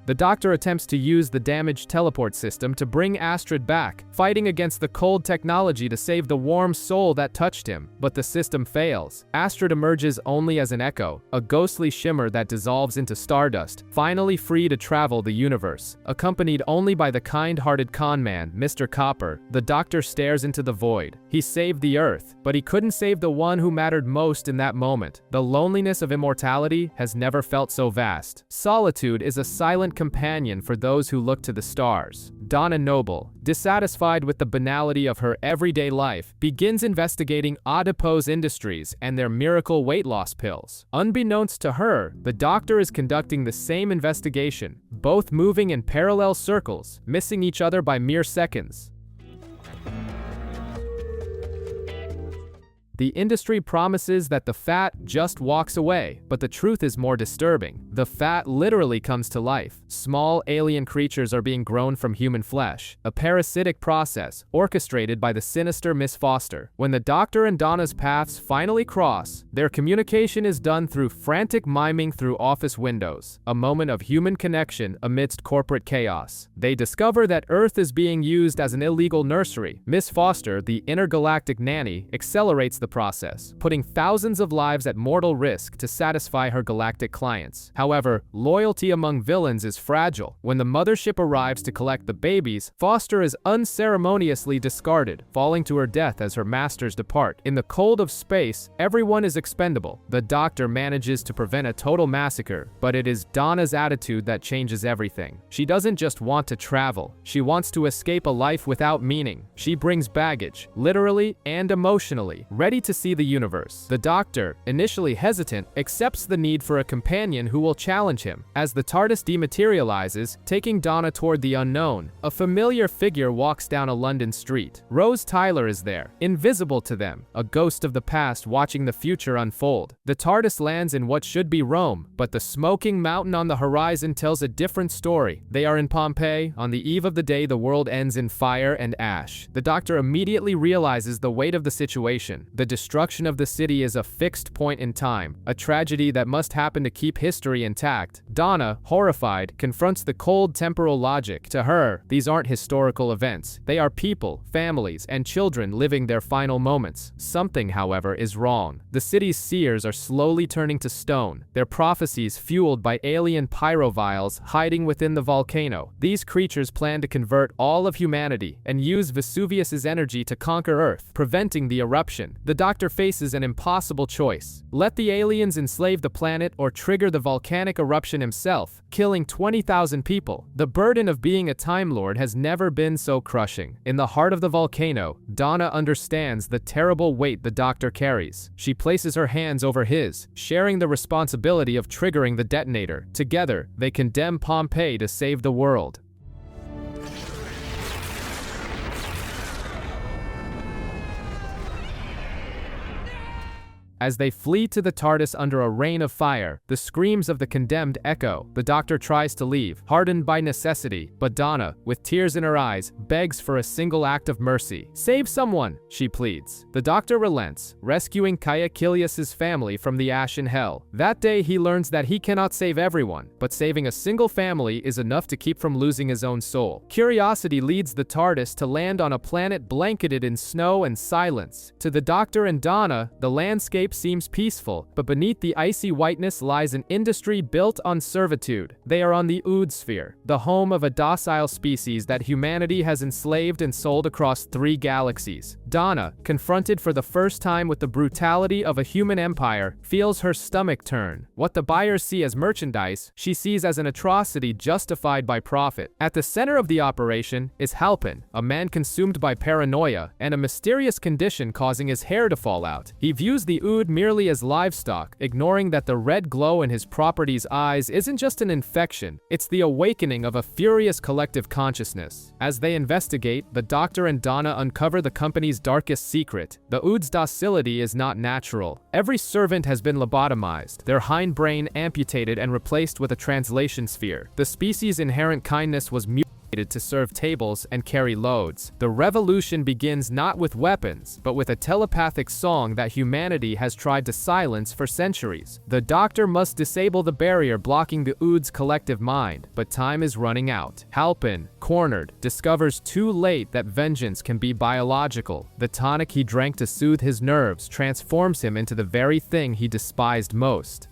[SPEAKER 1] The Doctor attempts to use the damaged teleport system to bring Astrid back, fighting against the cold technology to save the warm soul that touched him, but the system fails. Astrid emerges only as an echo, a ghostly shimmer that dissolves into stardust, finally free to travel the universe. Accompanied only by the kind-hearted conman, Mr. Copper, the Doctor stares into the void. He saved the Earth, but he couldn't save the one who mattered most in that moment. The loneliness of immortality has never felt so vast. Solitude is a silent companion for those who look to the stars. Donna Noble, dissatisfied with the banality of her everyday life, begins investigating adipose industries and their miracle weight loss pills. Unbeknownst to her, the Doctor is conducting the same investigation, both moving in parallel circles, missing each other by mere seconds. The industry promises that the fat just walks away, but the truth is more disturbing. The fat literally comes to life. Small alien creatures are being grown from human flesh, a parasitic process orchestrated by the sinister Miss Foster. When the Doctor and Donna's paths finally cross, their communication is done through frantic miming through office windows, a moment of human connection amidst corporate chaos. They discover that Earth is being used as an illegal nursery. Miss Foster, the intergalactic nanny, accelerates the process, putting thousands of lives at mortal risk to satisfy her galactic clients. However, loyalty among villains is fragile. When the mothership arrives to collect the babies, Foster is unceremoniously discarded, falling to her death as her masters depart. In the cold of space, everyone is expendable. The Doctor manages to prevent a total massacre, but it is Donna's attitude that changes everything. She doesn't just want to travel, she wants to escape a life without meaning. She brings baggage, literally and emotionally, ready ready to see the universe. The Doctor, initially hesitant, accepts the need for a companion who will challenge him. As the TARDIS dematerializes, taking Donna toward the unknown, a familiar figure walks down a London street. Rose Tyler is there, invisible to them, a ghost of the past watching the future unfold. The TARDIS lands in what should be Rome, but the smoking mountain on the horizon tells a different story. They are in Pompeii, on the eve of the day the world ends in fire and ash. The Doctor immediately realizes the weight of the situation. The destruction of the city is a fixed point in time, a tragedy that must happen to keep history intact. Donna, horrified, confronts the cold temporal logic. To her, these aren't historical events. They are people, families, and children living their final moments. Something, however, is wrong. The city's seers are slowly turning to stone, their prophecies fueled by alien pyrovials hiding within the volcano. These creatures plan to convert all of humanity and use Vesuvius's energy to conquer Earth, preventing the eruption. The Doctor faces an impossible choice. Let the aliens enslave the planet or trigger the volcanic eruption himself, killing 20,000 people. The burden of being a Time Lord has never been so crushing. In the heart of the volcano, Donna understands the terrible weight the Doctor carries. She places her hands over his, sharing the responsibility of triggering the detonator. Together, they condemn Pompeii to save the world. As they flee to the TARDIS under a rain of fire, the screams of the condemned echo. The Doctor tries to leave, hardened by necessity, but Donna, with tears in her eyes, begs for a single act of mercy. "Save someone," she pleads. The Doctor relents, rescuing Caecilius's family from the ash in hell. That day he learns that he cannot save everyone, but saving a single family is enough to keep from losing his own soul. Curiosity leads the TARDIS to land on a planet blanketed in snow and silence. To the Doctor and Donna, the landscape seems peaceful, but beneath the icy whiteness lies an industry built on servitude. They are on the Ood sphere, the home of a docile species that humanity has enslaved and sold across 3 galaxies. Donna, confronted for the first time with the brutality of a human empire, feels her stomach turn. What the buyers see as merchandise, she sees as an atrocity justified by profit. At the center of the operation is Halpin, a man consumed by paranoia and a mysterious condition causing his hair to fall out. He views the Ood merely as livestock, ignoring that the red glow in his property's eyes isn't just an infection, it's the awakening of a furious collective consciousness. As they investigate, the Doctor and Donna uncover the company's darkest secret. The Ood's docility is not natural. Every servant has been lobotomized, their hindbrain amputated and replaced with a translation sphere. The species' inherent kindness was mutated to serve tables and carry loads. The revolution begins not with weapons, but with a telepathic song that humanity has tried to silence for centuries. The Doctor must disable the barrier blocking the Ood's collective mind, but time is running out. Halpin, cornered, discovers too late that vengeance can be biological. The tonic he drank to soothe his nerves transforms him into the very thing he despised most.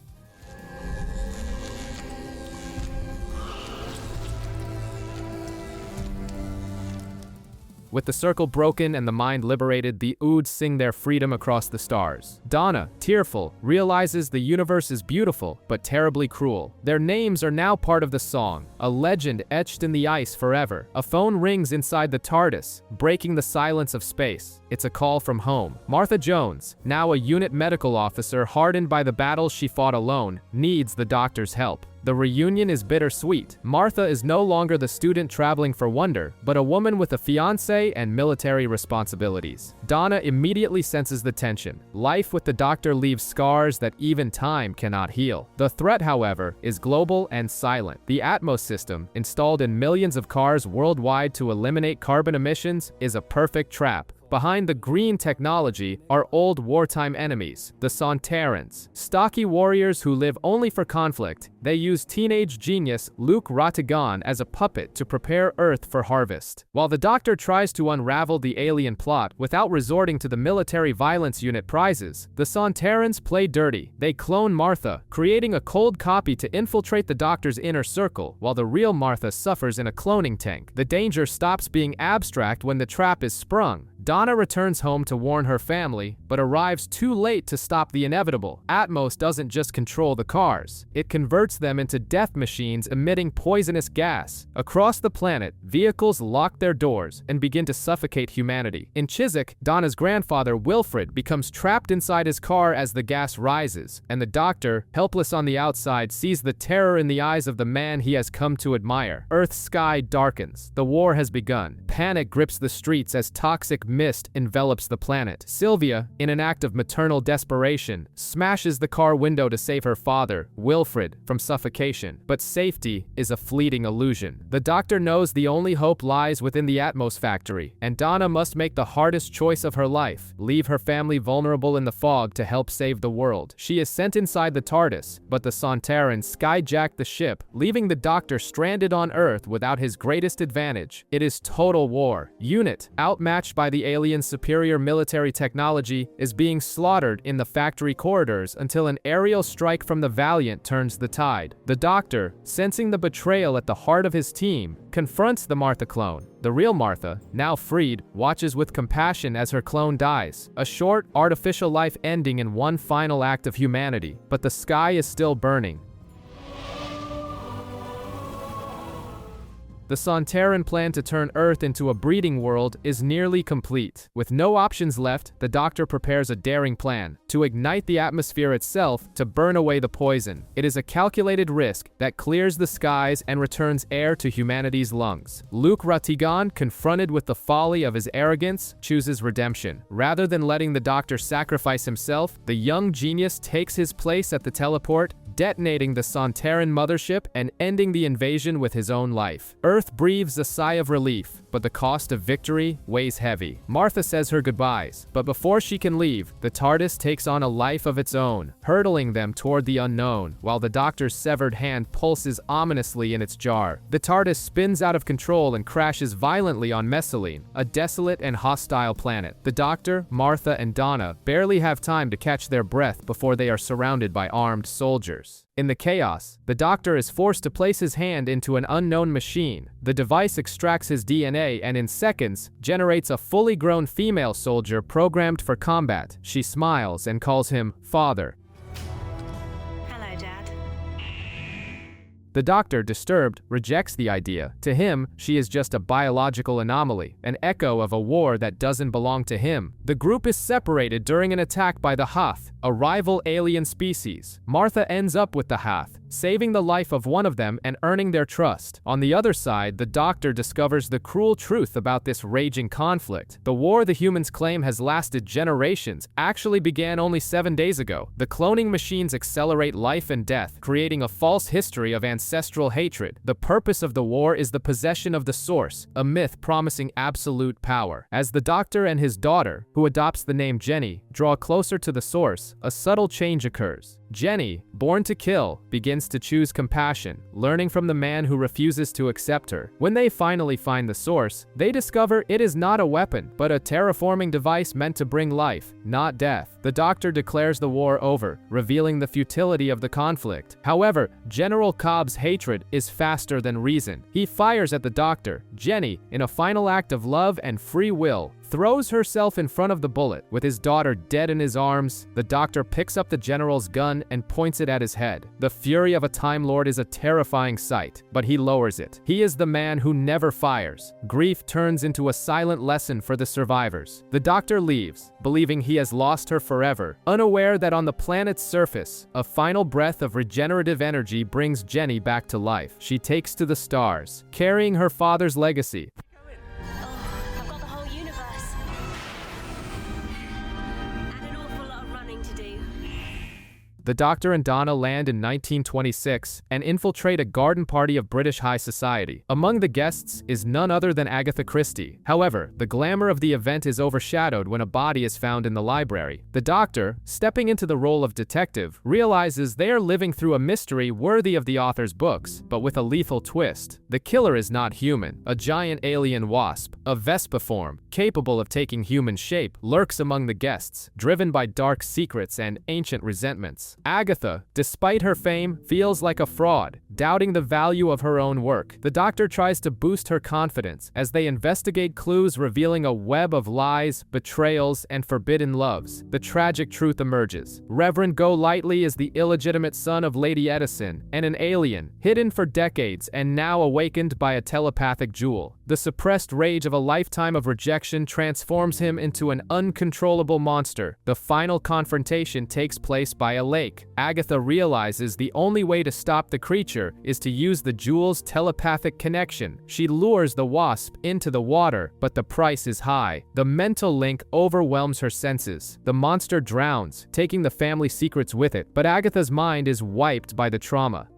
[SPEAKER 1] With the circle broken and the mind liberated, the Ood sing their freedom across the stars. Donna, tearful, realizes the universe is beautiful, but terribly cruel. Their names are now part of the song, a legend etched in the ice forever. A phone rings inside the TARDIS, breaking the silence of space. It's a call from home. Martha Jones, now a unit medical officer hardened by the battles she fought alone, needs the Doctor's help. The reunion is bittersweet. Martha is no longer the student traveling for wonder, but a woman with a fiancé and military responsibilities. Donna immediately senses the tension. Life with the Doctor leaves scars that even time cannot heal. The threat, however, is global and silent. The Atmos system, installed in millions of cars worldwide to eliminate carbon emissions, is a perfect trap. Behind the green technology are old wartime enemies, the Sontarans. Stocky warriors who live only for conflict. They use teenage genius Luke Ratigan as a puppet to prepare Earth for harvest. While the Doctor tries to unravel the alien plot without resorting to the military violence unit prizes, the Sontarans play dirty. They clone Martha, creating a cold copy to infiltrate the Doctor's inner circle, while the real Martha suffers in a cloning tank. The danger stops being abstract when the trap is sprung. Donna returns home to warn her family, but arrives too late to stop the inevitable. Atmos doesn't just control the cars, it converts them into death machines emitting poisonous gas. Across the planet, vehicles lock their doors and begin to suffocate humanity. In Chiswick, Donna's grandfather, Wilfred, becomes trapped inside his car as the gas rises, and the doctor, helpless on the outside, sees the terror in the eyes of the man he has come to admire. Earth's sky darkens. The war has begun. Panic grips the streets as toxic mist envelops the planet. Sylvia, in an act of maternal desperation, smashes the car window to save her father, Wilfred, from suffocation. But safety is a fleeting illusion. The doctor knows the only hope lies within the Atmos factory, and Donna must make the hardest choice of her life: leave her family vulnerable in the fog to help save the world. She is sent inside the TARDIS, but the Sontarans skyjack the ship, leaving the doctor stranded on Earth without his greatest advantage. It is total war. UNIT, outmatched by the aliens' superior military technology, is being slaughtered in the factory corridors until an aerial strike from the Valiant turns the tide. The doctor, sensing the betrayal at the heart of his team, confronts the Martha clone. The real Martha, now freed, watches with compassion as her clone dies, a short, artificial life ending in one final act of humanity. But the sky is still burning. The Sontaran plan to turn Earth into a breeding world is nearly complete. With no options left, the doctor prepares a daring plan: to ignite the atmosphere itself to burn away the poison. It is a calculated risk that clears the skies and returns air to humanity's lungs. Luke Ratigan, confronted with the folly of his arrogance, chooses redemption. Rather than letting the doctor sacrifice himself, the young genius takes his place at the teleport, detonating the Sontaran mothership and ending the invasion with his own life. Earth breathes a sigh of relief, but the cost of victory weighs heavy. Martha says her goodbyes, but before she can leave, the TARDIS takes on a life of its own, hurtling them toward the unknown, while the doctor's severed hand pulses ominously in its jar. The TARDIS spins out of control and crashes violently on Messaline, a desolate and hostile planet. The doctor, Martha, and Donna barely have time to catch their breath before they are surrounded by armed soldiers. In the chaos, the doctor is forced to place his hand into an unknown machine. The device extracts his DNA and in seconds generates a fully grown female soldier programmed for combat. She smiles and calls him Father.
[SPEAKER 9] Hello, Dad.
[SPEAKER 1] The doctor, disturbed, rejects the idea. To him, she is just a biological anomaly, an echo of a war that doesn't belong to him. The group is separated during an attack by the Hoth, a rival alien species. Martha ends up with the Hoth, saving the life of one of them and earning their trust. On the other side, the doctor discovers the cruel truth about this raging conflict. The war the humans claim has lasted generations actually began only 7 days ago. The cloning machines accelerate life and death, creating a false history of ancestral hatred. The purpose of the war is the possession of the Source, a myth promising absolute power. As the doctor and his daughter, who adopts the name Jenny, draw closer to the Source, a subtle change occurs. Jenny, born to kill, begins to choose compassion, learning from the man who refuses to accept her. When they finally find the Source, they discover it is not a weapon, but a terraforming device meant to bring life, not death. The doctor declares the war over, revealing the futility of the conflict. However, General Cobb's hatred is faster than reason. He fires at the doctor. Jenny, in a final act of love and free will, throws herself in front of the bullet. With his daughter dead in his arms, the doctor picks up the general's gun and points it at his head. The fury of a Time Lord is a terrifying sight, but he lowers it. He is the man who never fires. Grief turns into a silent lesson for the survivors. The doctor leaves, believing he has lost her forever, unaware that on the planet's surface, a final breath of regenerative energy brings Jenny back to life. She takes to the stars, carrying her father's legacy.
[SPEAKER 9] I've got the whole universe. And an awful lot of running to do.
[SPEAKER 1] The Doctor and Donna land in 1926 and infiltrate a garden party of British high society. Among the guests is none other than Agatha Christie. However, the glamour of the event is overshadowed when a body is found in the library. The Doctor, stepping into the role of detective, realizes they are living through a mystery worthy of the author's books, but with a lethal twist. The killer is not human. A giant alien wasp, a Vespa form, capable of taking human shape, lurks among the guests, driven by dark secrets and ancient resentments. months. Agatha, despite her fame, feels like a fraud, doubting the value of her own work. The doctor tries to boost her confidence as they investigate clues revealing a web of lies, betrayals, and forbidden loves. The tragic truth emerges. Reverend Golightly is the illegitimate son of Lady Edison and an alien, hidden for decades and now awakened by a telepathic jewel. The suppressed rage of a lifetime of rejection transforms him into an uncontrollable monster. The final confrontation takes place by a lake. Agatha realizes the only way to stop the creature is to use the jewel's telepathic connection. She lures the wasp into the water, but the price is high. The mental link overwhelms her senses. The monster drowns, taking the family secrets with it, but Agatha's mind is wiped by the trauma.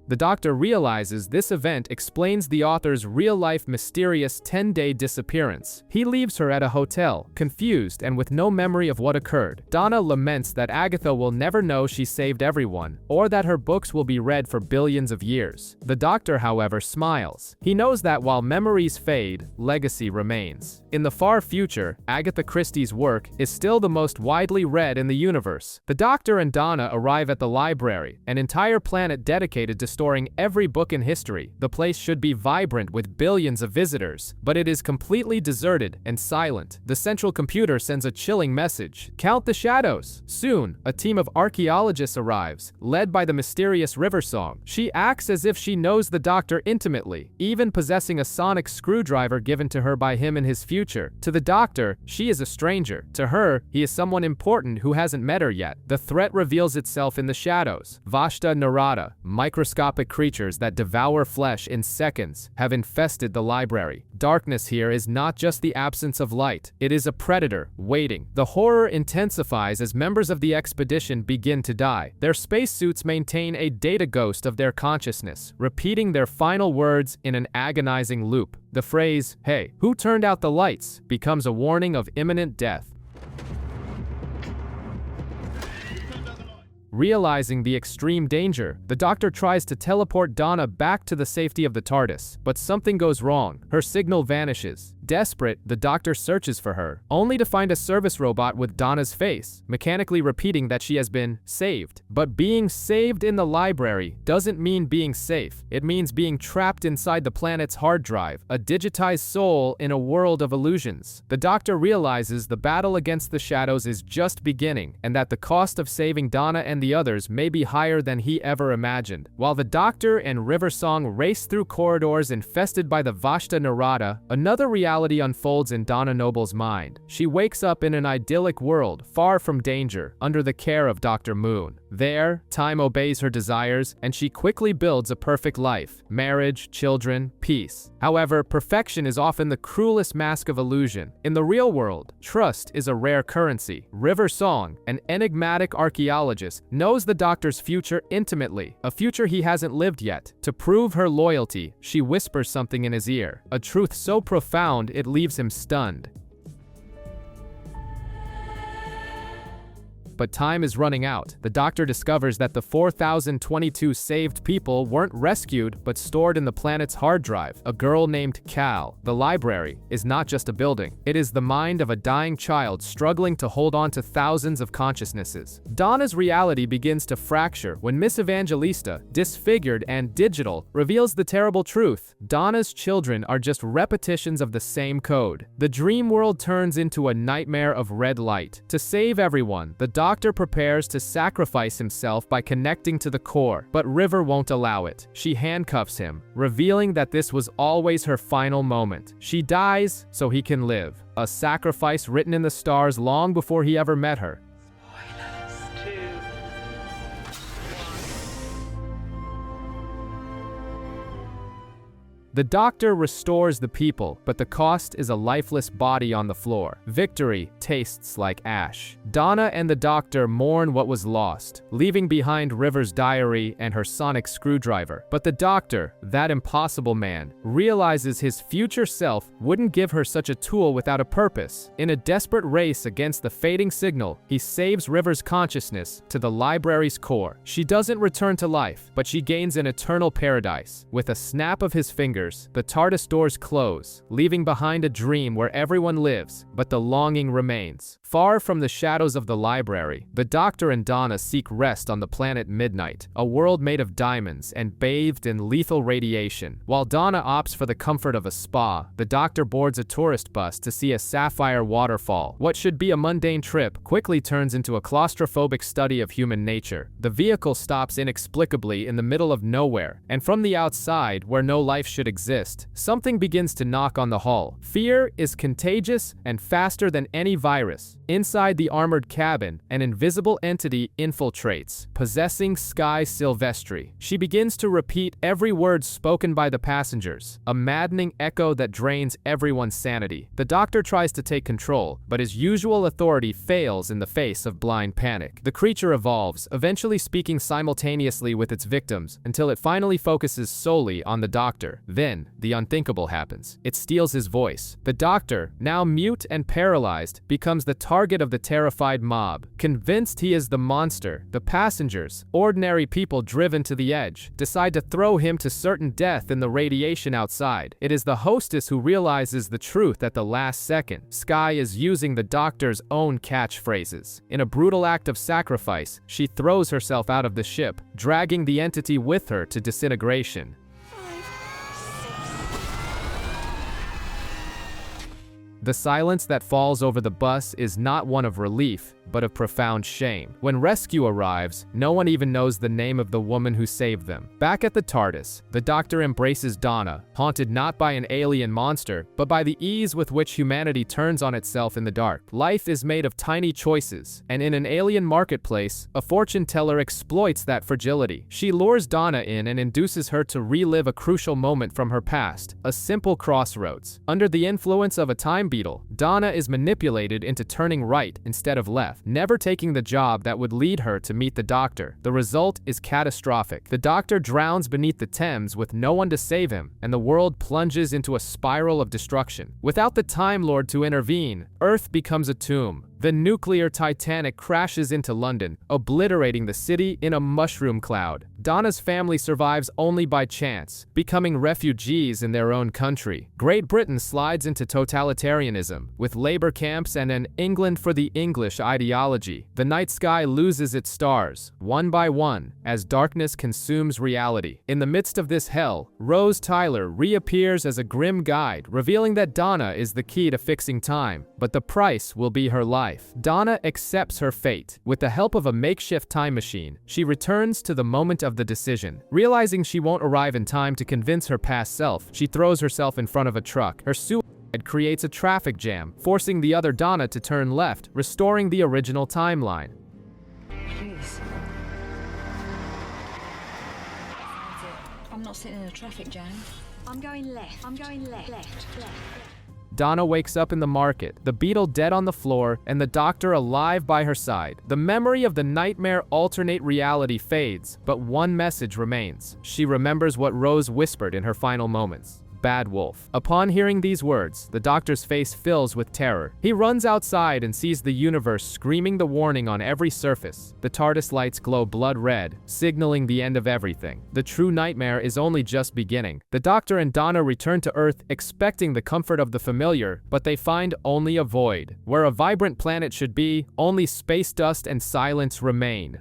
[SPEAKER 1] The doctor realizes this event explains the author's real-life mysterious 10-day disappearance. He leaves her at a hotel, confused and with no memory of what occurred. Donna laments that Agatha will never know she saved everyone, or that her books will be read for billions of years. The doctor, however, smiles. He knows that while memories fade, legacy remains. In the far future, Agatha Christie's work is still the most widely read in the universe. The doctor and Donna arrive at the library, an entire planet dedicated to storing every book in history. The place should be vibrant with billions of visitors, but it is completely deserted and silent. The central computer sends a chilling message: count the shadows. Soon, a team of archaeologists arrives, led by the mysterious Riversong. She acts as if she knows the doctor intimately, even possessing a sonic screwdriver given to her by him in his future. To the doctor, she is a stranger. To her, he is someone important who hasn't met her yet. The threat reveals itself in the shadows. Vashta Nerada, microscopic creatures that devour flesh in seconds, have infested the library. Darkness here is not just the absence of light, it is a predator waiting. The horror intensifies as members of the expedition begin to die. Their spacesuits maintain a data ghost of their consciousness, repeating their final words in an agonizing loop. The phrase, "Hey, who turned out the lights?" becomes a warning of imminent death. Realizing the extreme danger, the doctor tries to teleport Donna back to the safety of the TARDIS, but something goes wrong. Her signal vanishes. Desperate, the doctor searches for her, only to find a service robot with Donna's face, mechanically repeating that she has been saved. But being saved in the library doesn't mean being safe. It means being trapped inside the planet's hard drive, a digitized soul in a world of illusions. The doctor realizes the battle against the shadows is just beginning, and that the cost of saving Donna and the others may be higher than he ever imagined. While the doctor and Riversong race through corridors infested by the Vashta Nerada, another reality unfolds in Donna Noble's mind. She wakes up in an idyllic world, far from danger, under the care of Dr. Moon. There, time obeys her desires, and she quickly builds a perfect life: marriage, children, peace. However, perfection is often the cruelest mask of illusion. In the real world, trust is a rare currency. Riversong, an enigmatic archaeologist, knows the doctor's future intimately, a future he hasn't lived yet. To prove her loyalty, she whispers something in his ear, a truth so profound it leaves him stunned. But time is running out. The doctor discovers that the 4,022 saved people weren't rescued, but stored in the planet's hard drive. A girl named Cal. The library is not just a building. It is the mind of a dying child struggling to hold on to thousands of consciousnesses. Donna's reality begins to fracture when Miss Evangelista, disfigured and digital, reveals the terrible truth. Donna's children are just repetitions of the same code. The dream world turns into a nightmare of red light. To save everyone, the doctor prepares to sacrifice himself by connecting to the core, but River won't allow it. She handcuffs him, revealing that this was always her final moment. She dies so he can live, a sacrifice written in the stars long before he ever met her. The doctor restores the people, but the cost is a lifeless body on the floor. Victory tastes like ash. Donna and the doctor mourn what was lost, leaving behind River's diary and her sonic screwdriver. But the doctor, that impossible man, realizes his future self wouldn't give her such a tool without a purpose. In a desperate race against the fading signal, he saves River's consciousness to the library's core. She doesn't return to life, but she gains an eternal paradise. With a snap of his fingers, meters, the TARDIS doors close, leaving behind a dream where everyone lives, but the longing remains. Far from the shadows of the library, the Doctor and Donna seek rest on the planet Midnight, a world made of diamonds and bathed in lethal radiation. While Donna opts for the comfort of a spa, the Doctor boards a tourist bus to see a sapphire waterfall. What should be a mundane trip quickly turns into a claustrophobic study of human nature. The vehicle stops inexplicably in the middle of nowhere, and from the outside, where no life should exist, something begins to knock on the hull. Fear is contagious and faster than any virus. Inside the armored cabin, an invisible entity infiltrates, possessing Skye Silvestri. She begins to repeat every word spoken by the passengers, a maddening echo that drains everyone's sanity. The Doctor tries to take control, but his usual authority fails in the face of blind panic. The creature evolves, eventually speaking simultaneously with its victims, until it finally focuses solely on the Doctor. Then, the unthinkable happens. It steals his voice. The Doctor, now mute and paralyzed, becomes the target of the terrified mob. Convinced he is the monster, the passengers, ordinary people driven to the edge, decide to throw him to certain death in the radiation outside. It is the hostess who realizes the truth at the last second. Skye is using the Doctor's own catchphrases. In a brutal act of sacrifice, she throws herself out of the ship, dragging the entity with her to disintegration. The silence that falls over the bus is not one of relief, but of profound shame. When rescue arrives, no one even knows the name of the woman who saved them. Back at the TARDIS, the Doctor embraces Donna, haunted not by an alien monster, but by the ease with which humanity turns on itself in the dark. Life is made of tiny choices, and in an alien marketplace, a fortune teller exploits that fragility. She lures Donna in and induces her to relive a crucial moment from her past, a simple crossroads. Under the influence of a time beetle, Donna is manipulated into turning right instead of left, never taking the job that would lead her to meet the Doctor. The result is catastrophic. The Doctor drowns beneath the Thames with no one to save him, and the world plunges into a spiral of destruction. Without the Time Lord to intervene, Earth becomes a tomb. The nuclear Titanic crashes into London, obliterating the city in a mushroom cloud. Donna's family survives only by chance, becoming refugees in their own country. Great Britain slides into totalitarianism, with labor camps and an England for the English ideology. The night sky loses its stars, one by one, as darkness consumes reality. In the midst of this hell, Rose Tyler reappears as a grim guide, revealing that Donna is the key to fixing time, but the price will be her life. Donna accepts her fate. With the help of a makeshift time machine, she returns to the moment of the decision. Realizing she won't arrive in time to convince her past self, she throws herself in front of a truck. Her suicide creates a traffic jam, forcing the other Donna to turn left, restoring the original timeline.
[SPEAKER 9] Please. I'm not sitting in a traffic jam. I'm going left. I'm going left. Left.
[SPEAKER 1] Donna wakes up in the market, the beetle dead on the floor, and the Doctor alive by her side. The memory of the nightmare alternate reality fades, but one message remains. She remembers what Rose whispered in her final moments. Bad wolf. Upon hearing these words, the Doctor's face fills with terror. He runs outside and sees the universe screaming the warning on every surface. The TARDIS lights glow blood red, signaling the end of everything. The true nightmare is only just beginning. The Doctor and Donna return to Earth expecting the comfort of the familiar, but they find only a void. Where a vibrant planet should be, only space dust and silence remain.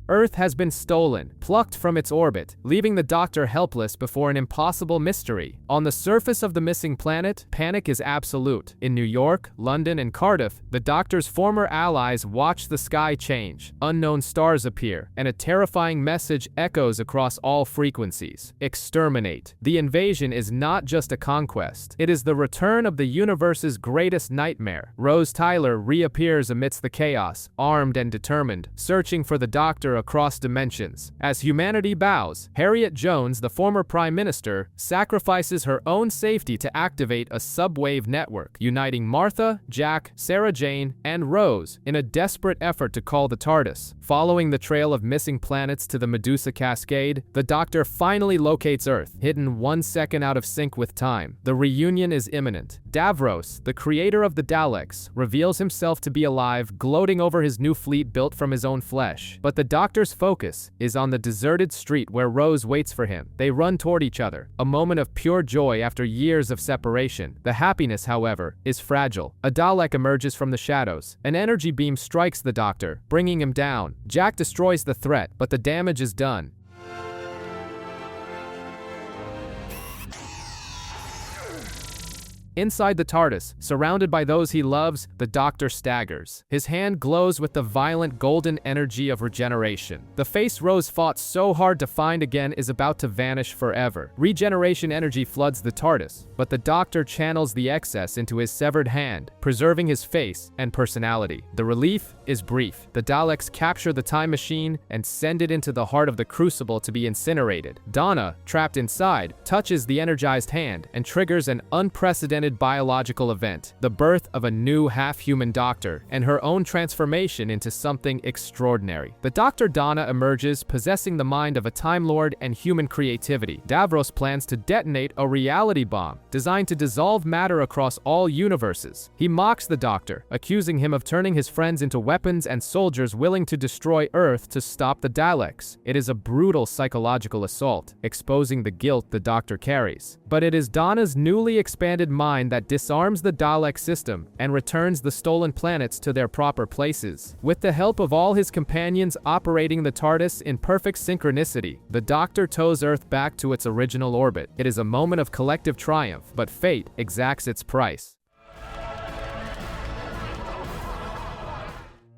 [SPEAKER 1] Earth has been stolen, plucked from its orbit, leaving the Doctor helpless before an impossible mystery. On the surface of the missing planet, panic is absolute. In New York, London, and Cardiff, the Doctor's former allies watch the sky change. Unknown stars appear, and a terrifying message echoes across all frequencies. Exterminate. The invasion is not just a conquest. It is the return of the universe's greatest nightmare. Rose Tyler reappears amidst the chaos, armed and determined, searching for the Doctor across dimensions. As humanity bows, Harriet Jones, the former Prime Minister, sacrifices her own safety to activate a subwave network, uniting Martha, Jack, Sarah Jane, and Rose in a desperate effort to call the TARDIS. Following the trail of missing planets to the Medusa Cascade, the Doctor finally locates Earth, hidden 1 second out of sync with time. The reunion is imminent. Davros, the creator of the Daleks, reveals himself to be alive, gloating over his new fleet built from his own flesh. But the Doctor doctor's focus is on the deserted street where Rose waits for him. They run toward each other, a moment of pure joy after years of separation. The happiness, however, is fragile. A Dalek emerges from the shadows. An energy beam strikes the doctor, bringing him down. Jack destroys the threat, but the damage is done. Inside the TARDIS, surrounded by those he loves, the Doctor staggers. His hand glows with the violent golden energy of regeneration. The face Rose fought so hard to find again is about to vanish forever. Regeneration energy floods the TARDIS, but the Doctor channels the excess into his severed hand, preserving his face and personality. The relief is brief. The Daleks capture the time machine and send it into the heart of the Crucible to be incinerated. Donna, trapped inside, touches the energized hand and triggers an unprecedented biological event, the birth of a new half-human Doctor and her own transformation into something extraordinary. The Dr. Donna emerges, possessing the mind of a Time Lord and human creativity. Davros plans to detonate a reality bomb designed to dissolve matter across all universes. He mocks the Doctor, accusing him of turning his friends into weapons and soldiers willing to destroy Earth to stop the Daleks. It is a brutal psychological assault, exposing the guilt the Doctor carries. But it is Donna's newly expanded mind that disarms the Dalek system and returns the stolen planets to their proper places. With the help of all his companions operating the TARDIS in perfect synchronicity, the Doctor tows Earth back to its original orbit. It is a moment of collective triumph, but fate exacts its price.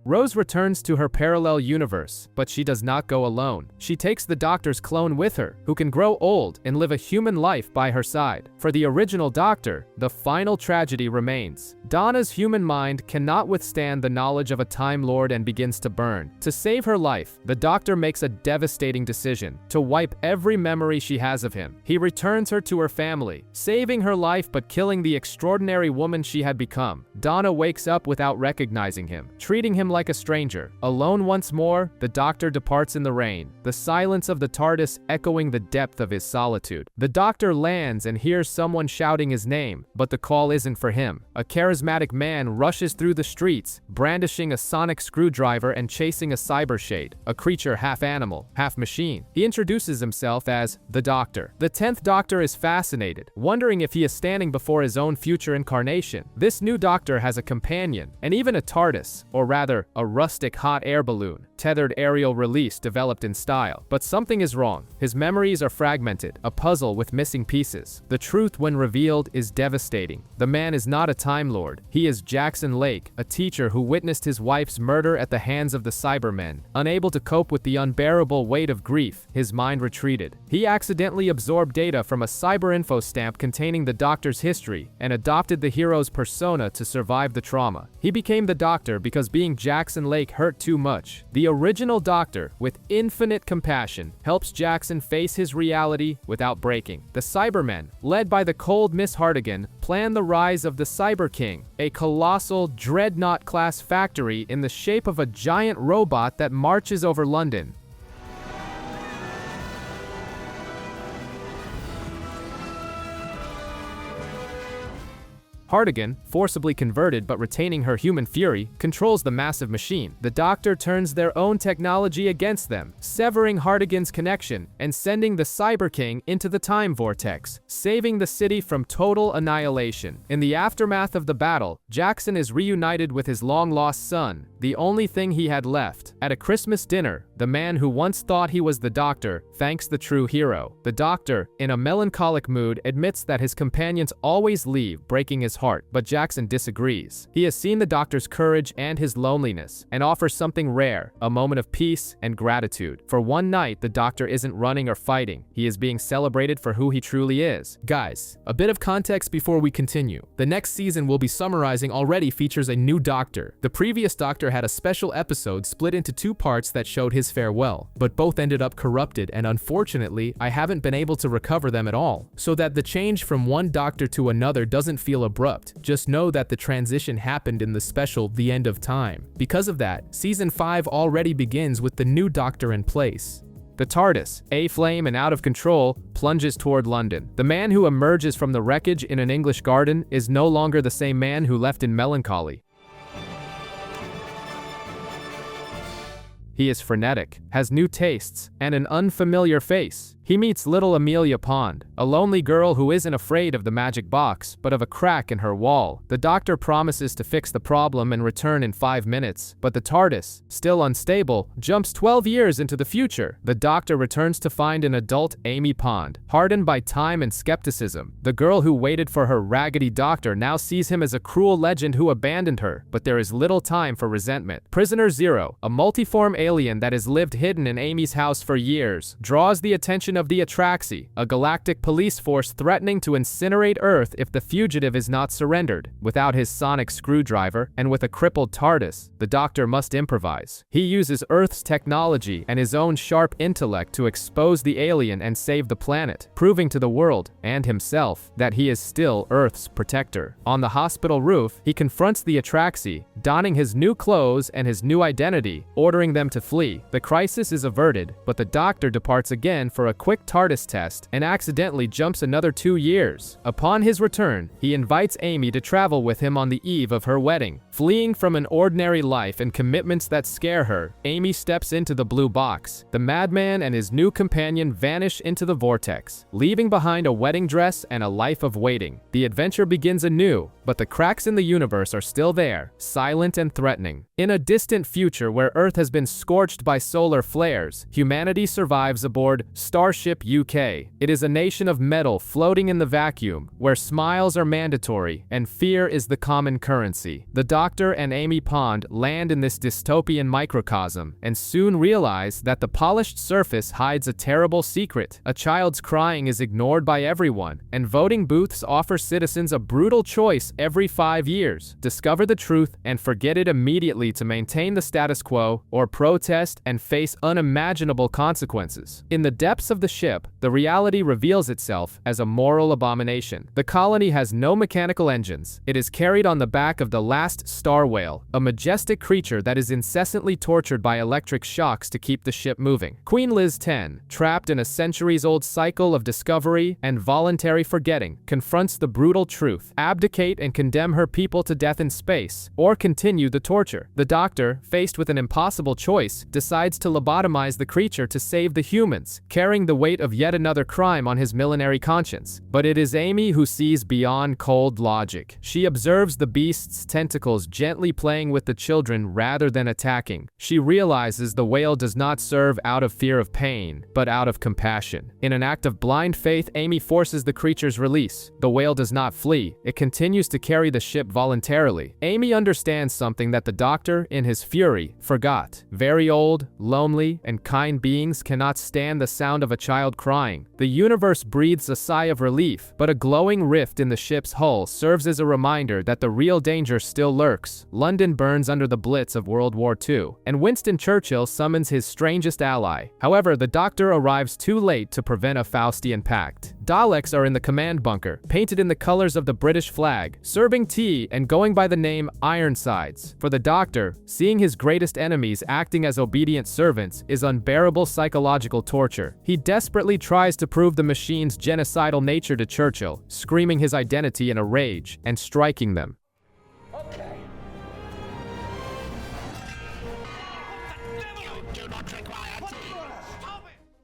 [SPEAKER 1] Rose returns to her parallel universe, but she does not go alone. She takes the Doctor's clone with her, who can grow old and live a human life by her side. For the original Doctor, the final tragedy remains. Donna's human mind cannot withstand the knowledge of a Time Lord and begins to burn. To save her life, the Doctor makes a devastating decision: to wipe every memory she has of him. He returns her to her family, saving her life but killing the extraordinary woman she had become. Donna wakes up without recognizing him, treating him like a stranger. Alone once more, the Doctor departs in the rain, the silence of the TARDIS echoing the depth of his solitude. The Doctor lands and hears someone shouting his name, but the call isn't for him. A charismatic man rushes through the streets, brandishing a sonic screwdriver and chasing a cybershade, a creature half animal, half machine. He introduces himself as the Doctor. The 10th Doctor is fascinated, wondering if he is standing before his own future incarnation. This new Doctor has a companion, and even a TARDIS, or rather, a rustic hot air balloon, tethered aerial release developed in style. But something is wrong. His memories are fragmented, a puzzle with missing pieces. The truth, when revealed, is devastating. The man is not a Time Lord. He is Jackson Lake, a teacher who witnessed his wife's murder at the hands of the Cybermen. Unable to cope with the unbearable weight of grief, his mind retreated. He accidentally absorbed data from a cyber info stamp containing the Doctor's history and adopted the hero's persona to survive the trauma. He became the Doctor because being Jackson Lake hurt too much. The original Doctor, with infinite compassion, helps Jackson face his reality without breaking. The Cybermen, led by the cold Miss Hartigan, plan the rise of the Cyber King, a colossal dreadnought-class factory in the shape of a giant robot that marches over London. Hartigan, forcibly converted but retaining her human fury, controls the massive machine. The Doctor turns their own technology against them, severing Hartigan's connection and sending the Cyber King into the time vortex, saving the city from total annihilation. In the aftermath of the battle, Jackson is reunited with his long-lost son, the only thing he had left. At a Christmas dinner, the man who once thought he was the Doctor thanks the true hero. The Doctor, in a melancholic mood, admits that his companions always leave, breaking his heart, but Jackson disagrees. He has seen the Doctor's courage and his loneliness, and offers something rare, a moment of peace and gratitude. For one night, the Doctor isn't running or fighting. He is being celebrated for who he truly is. Guys, a bit of context before we continue. The next season we'll be summarizing already features a new Doctor. The previous Doctor had a special episode split into two parts that showed his farewell, but both ended up corrupted, and unfortunately, I haven't been able to recover them at all, so that the change from one Doctor to another doesn't feel abrupt. Just know that the transition happened in the special The End of Time. Because of that, Season 5 already begins with the new Doctor in place. The TARDIS, aflame and out of control, plunges toward London. The man who emerges from the wreckage in an English garden is no longer the same man who left in melancholy. He is frenetic, has new tastes, and an unfamiliar face. He meets little Amelia Pond, a lonely girl who isn't afraid of the magic box, but of a crack in her wall. The doctor promises to fix the problem and return in 5 minutes, but the TARDIS, still unstable, jumps 12 years into the future. The doctor returns to find an adult Amy Pond, hardened by time and skepticism. The girl who waited for her raggedy doctor now sees him as a cruel legend who abandoned her, but there is little time for resentment. Prisoner Zero, a multiform alien that has lived hidden in Amy's house for years, draws the attention of the Atraxi, a galactic police force threatening to incinerate Earth if the fugitive is not surrendered. Without his sonic screwdriver, and with a crippled TARDIS, the doctor must improvise. He uses Earth's technology and his own sharp intellect to expose the alien and save the planet, proving to the world, and himself, that he is still Earth's protector. On the hospital roof, he confronts the Atraxi, donning his new clothes and his new identity, ordering them to flee. The crisis is averted, but the doctor departs again for a quick TARDIS test and accidentally jumps another 2 years. Upon his return, he invites Amy to travel with him on the eve of her wedding. Fleeing from an ordinary life and commitments that scare her, Amy steps into the blue box. The madman and his new companion vanish into the vortex, leaving behind a wedding dress and a life of waiting. The adventure begins anew, but the cracks in the universe are still there, silent and threatening. In a distant future where Earth has been scorched by solar flares, humanity survives aboard Starship UK. It is a nation of metal floating in the vacuum, where smiles are mandatory and fear is the common currency. The Doctor and Amy Pond land in this dystopian microcosm and soon realize that the polished surface hides a terrible secret. A child's crying is ignored by everyone, and voting booths offer citizens a brutal choice every 5 years. Discover the truth and forget it immediately to maintain the status quo, or protest and face unimaginable consequences. In the depths of the ship, the reality reveals itself as a moral abomination. The colony has no mechanical engines. It is carried on the back of the last star whale, a majestic creature that is incessantly tortured by electric shocks to keep the ship moving. Queen Liz 10, trapped in a centuries-old cycle of discovery and voluntary forgetting, confronts the brutal truth: abdicate and condemn her people to death in space, or continue the torture. The Doctor, faced with an impossible choice, decides to lobotomize the creature to save the humans, carrying the weight of yet another crime on his millenary conscience. But it is Amy who sees beyond cold logic. She observes the beast's tentacles gently playing with the children rather than attacking. She realizes the whale does not serve out of fear of pain, but out of compassion. In an act of blind faith, Amy forces the creature's release. The whale does not flee. It continues to carry the ship voluntarily. Amy understands something that the Doctor, in his fury, forgot. Very old, lonely, and kind beings cannot stand the sound of a child crying. The universe breathes a sigh of relief, but a glowing rift in the ship's hull serves as a reminder that the real danger still lurks. London burns under the blitz of World War II, and Winston Churchill summons his strangest ally. However, the Doctor arrives too late to prevent a Faustian pact. Daleks are in the command bunker, painted in the colors of the British flag, serving tea and going by the name Ironsides. For the Doctor, seeing his greatest enemies acting as obedient servants is unbearable psychological torture. He desperately tries to prove the machine's genocidal nature to Churchill, screaming his identity in a rage and striking them.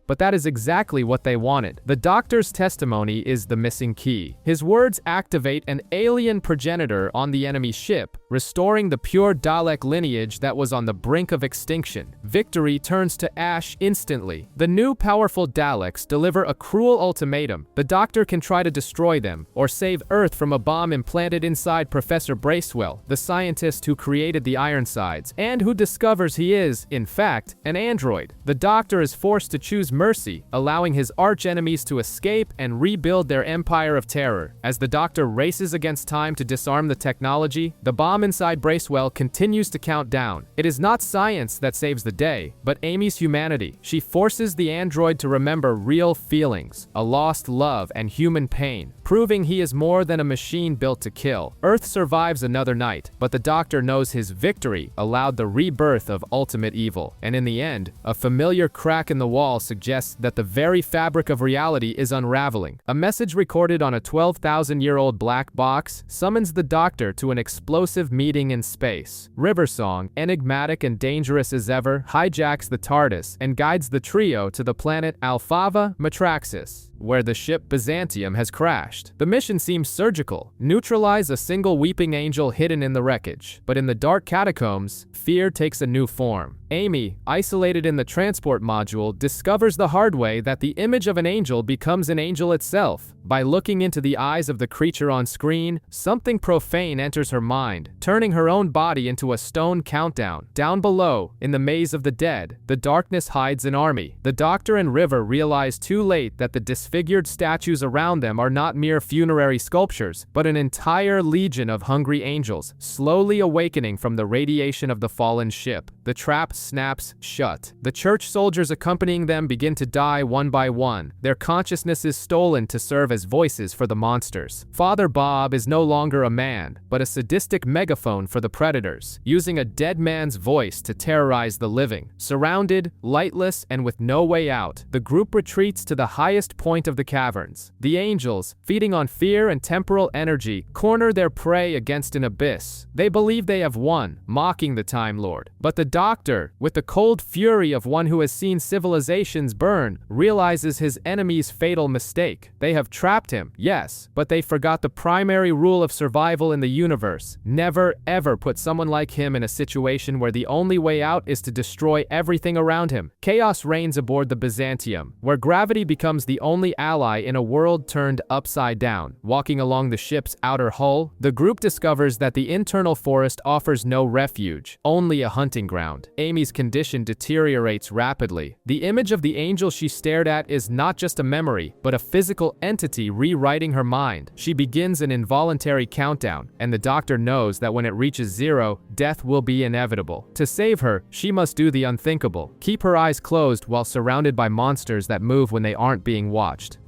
[SPEAKER 1] But that is exactly what they wanted. The Doctor's testimony is the missing key. His words activate an alien progenitor on the enemy ship, restoring the pure Dalek lineage that was on the brink of extinction. Victory turns to ash instantly. The new powerful Daleks deliver a cruel ultimatum. The Doctor can try to destroy them, or save Earth from a bomb implanted inside Professor Bracewell, the scientist who created the Ironsides, and who discovers he is, in fact, an android. The Doctor is forced to choose mercy, allowing his arch-enemies to escape and rebuild their empire of terror. As the Doctor races against time to disarm the technology, the bomb inside Bracewell continues to count down. It is not science that saves the day, but Amy's humanity. She forces the android to remember real feelings, a lost love and human pain. proving he is more than a machine built to kill. Earth survives another night, but the Doctor knows his victory allowed the rebirth of ultimate evil. And in the end, a familiar crack in the wall suggests that the very fabric of reality is unraveling. A message recorded on a 12,000-year-old black box summons the Doctor to an explosive meeting in space. Riversong, enigmatic and dangerous as ever, hijacks the TARDIS and guides the trio to the planet Alphava Matraxis, where the ship Byzantium has crashed. The mission seems surgical: neutralize a single weeping angel hidden in the wreckage. But in the dark catacombs, fear takes a new form. Amy, isolated in the transport module, discovers the hard way that the image of an angel becomes an angel itself. By looking into the eyes of the creature on screen, something profane enters her mind, turning her own body into a stone countdown. Down below, in the maze of the dead, the darkness hides an army. The Doctor and River realize too late that the disfigured statues around them are not mere funerary sculptures, but an entire legion of hungry angels, slowly awakening from the radiation of the fallen ship. The trap snaps shut. The church soldiers accompanying them begin to die one by one. Their consciousness is stolen to serve as voices for the monsters. Father Bob is no longer a man, but a sadistic megaphone for the predators, using a dead man's voice to terrorize the living. Surrounded, lightless, and with no way out, the group retreats to the highest point of the caverns. The angels, feeding on fear and temporal energy, corner their prey against an abyss. They believe they have won, mocking the Time Lord. But the Doctor, with the cold fury of one who has seen civilizations burn, realizes his enemy's fatal mistake. They have trapped him, yes, but they forgot the primary rule of survival in the universe: never ever put someone like him in a situation where the only way out is to destroy everything around him. Chaos reigns aboard the Byzantium, where gravity becomes the only ally in a world turned upside down. Walking along the ship's outer hull, the group discovers that the internal forest offers no refuge, only a hunting ground. Amy's condition deteriorates rapidly. The image of the angel she stared at is not just a memory, but a physical entity rewriting her mind. She begins an involuntary countdown, and the Doctor knows that when it reaches 0, death will be inevitable. To save her, she must do the unthinkable: keep her eyes closed while surrounded by monsters that move when they aren't being watched.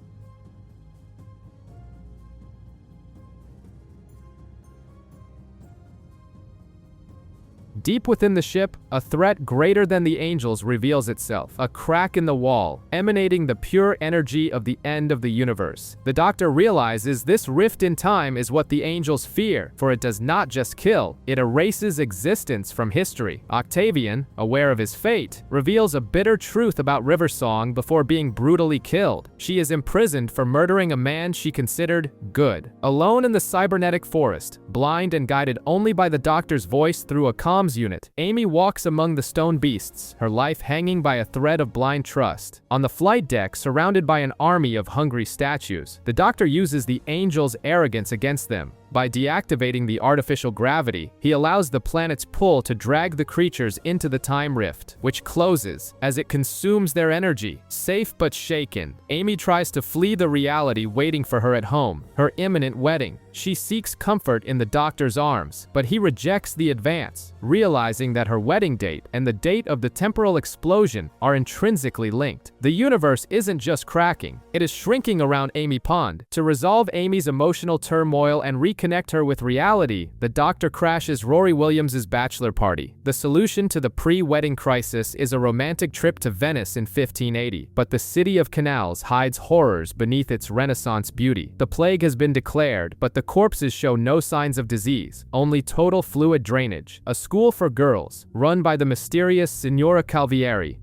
[SPEAKER 1] Deep within the ship, a threat greater than the angels reveals itself, a crack in the wall, emanating the pure energy of the end of the universe. The Doctor realizes this rift in time is what the angels fear, for it does not just kill, it erases existence from history. Octavian, aware of his fate, reveals a bitter truth about Riversong before being brutally killed. She is imprisoned for murdering a man she considered good. Alone in the cybernetic forest, blind and guided only by the Doctor's voice through a comms unit, Amy walks among the stone beasts, her life hanging by a thread of blind trust. On the flight deck, surrounded by an army of hungry statues, the Doctor uses the angels' arrogance against them. By deactivating the artificial gravity, he allows the planet's pull to drag the creatures into the time rift, which closes as it consumes their energy. Safe but shaken, Amy tries to flee the reality waiting for her at home, her imminent wedding. She seeks comfort in the Doctor's arms, but he rejects the advance, realizing that her wedding date and the date of the temporal explosion are intrinsically linked. The universe isn't just cracking, it is shrinking around Amy Pond. To resolve Amy's emotional turmoil and reconnect her with reality, the Doctor crashes Rory Williams's bachelor party. The solution to the pre-wedding crisis is a romantic trip to Venice in 1580, but the city of canals hides horrors beneath its Renaissance beauty. The plague has been declared, but the corpses show no signs of disease, only total fluid drainage. A school for girls, run by the mysterious Signora Calvieri,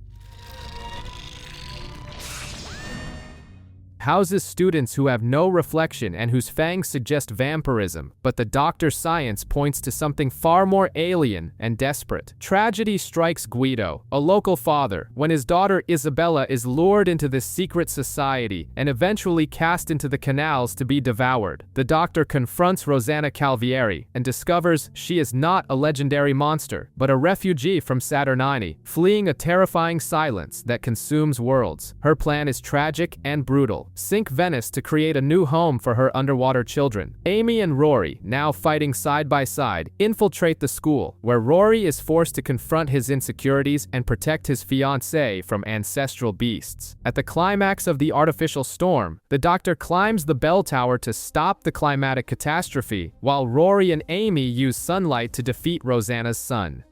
[SPEAKER 1] houses students who have no reflection and whose fangs suggest vampirism, but the Doctor's science points to something far more alien and desperate. Tragedy strikes Guido, a local father, when his daughter Isabella is lured into this secret society and eventually cast into the canals to be devoured. The Doctor confronts Rosanna Calvieri and discovers she is not a legendary monster, but a refugee from Saturnine, fleeing a terrifying silence that consumes worlds. Her plan is tragic and brutal. sink Venice to create a new home for her underwater children. Amy and Rory, now fighting side by side, infiltrate the school, where Rory is forced to confront his insecurities and protect his fiancée from ancestral beasts. At the climax of the artificial storm, the Doctor climbs the bell tower to stop the climatic catastrophe, while Rory and Amy use sunlight to defeat Rosanna's son.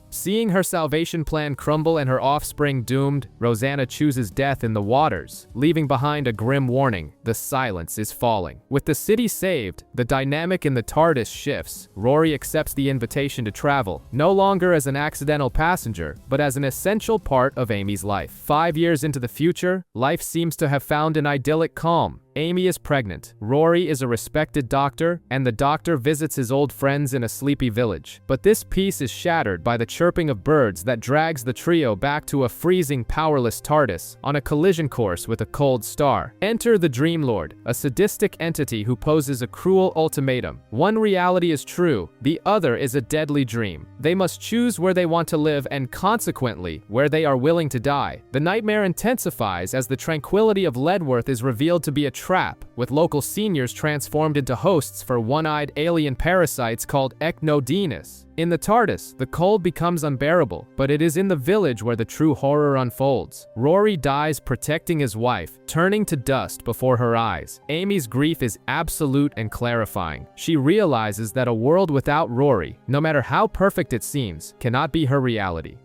[SPEAKER 1] Seeing her salvation plan crumble and her offspring doomed, Rosanna chooses death in the waters, leaving behind a grim warning: the silence is falling. With the city saved, the dynamic in the TARDIS shifts. Rory accepts the invitation to travel, no longer as an accidental passenger, but as an essential part of Amy's life. 5 years into the future, life seems to have found an idyllic calm. Amy is pregnant, Rory is a respected doctor, and the Doctor visits his old friends in a sleepy village. But this peace is shattered by the chirping of birds that drags the trio back to a freezing, powerless TARDIS on a collision course with a cold star. Enter the Dream Lord, a sadistic entity who poses a cruel ultimatum. One reality is true, the other is a deadly dream. They must choose where they want to live and, consequently, where they are willing to die. The nightmare intensifies as the tranquility of Ledworth is revealed to be a trap, with local seniors transformed into hosts for one-eyed alien parasites called Echnodinus. In the TARDIS, the cold becomes unbearable, but it is in the village where the true horror unfolds. Rory dies protecting his wife, turning to dust before her eyes. Amy's grief is absolute and clarifying. She realizes that a world without Rory, no matter how perfect it seems, cannot be her reality.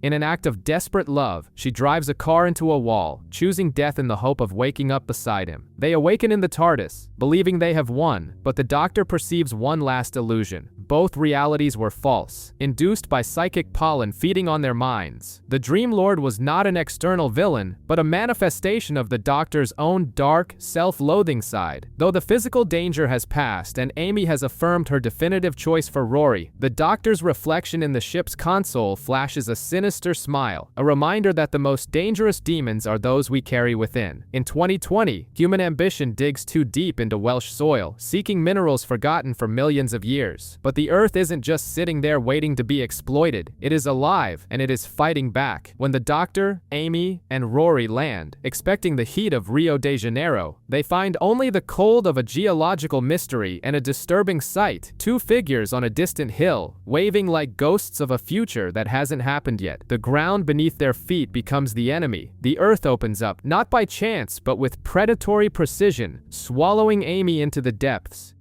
[SPEAKER 1] In an act of desperate love, she drives a car into a wall, choosing death in the hope of waking up beside him. They awaken in the TARDIS, believing they have won, but the Doctor perceives one last illusion. Both realities were false, induced by psychic pollen feeding on their minds. The Dream Lord was not an external villain, but a manifestation of the Doctor's own dark, self-loathing side. Though the physical danger has passed and Amy has affirmed her definitive choice for Rory, the Doctor's reflection in the ship's console flashes a sinister smile, a reminder that the most dangerous demons are those we carry within. In 2020, human ambition digs too deep into Welsh soil, seeking minerals forgotten for millions of years. But the Earth isn't just sitting there waiting to be exploited, it is alive, and it is fighting back. When the Doctor, Amy, and Rory land, expecting the heat of Rio de Janeiro, they find only the cold of a geological mystery and a disturbing sight: two figures on a distant hill, waving like ghosts of a future that hasn't happened yet. The ground beneath their feet becomes the enemy. The Earth opens up, not by chance, but with predatory precision, swallowing Amy into the depths.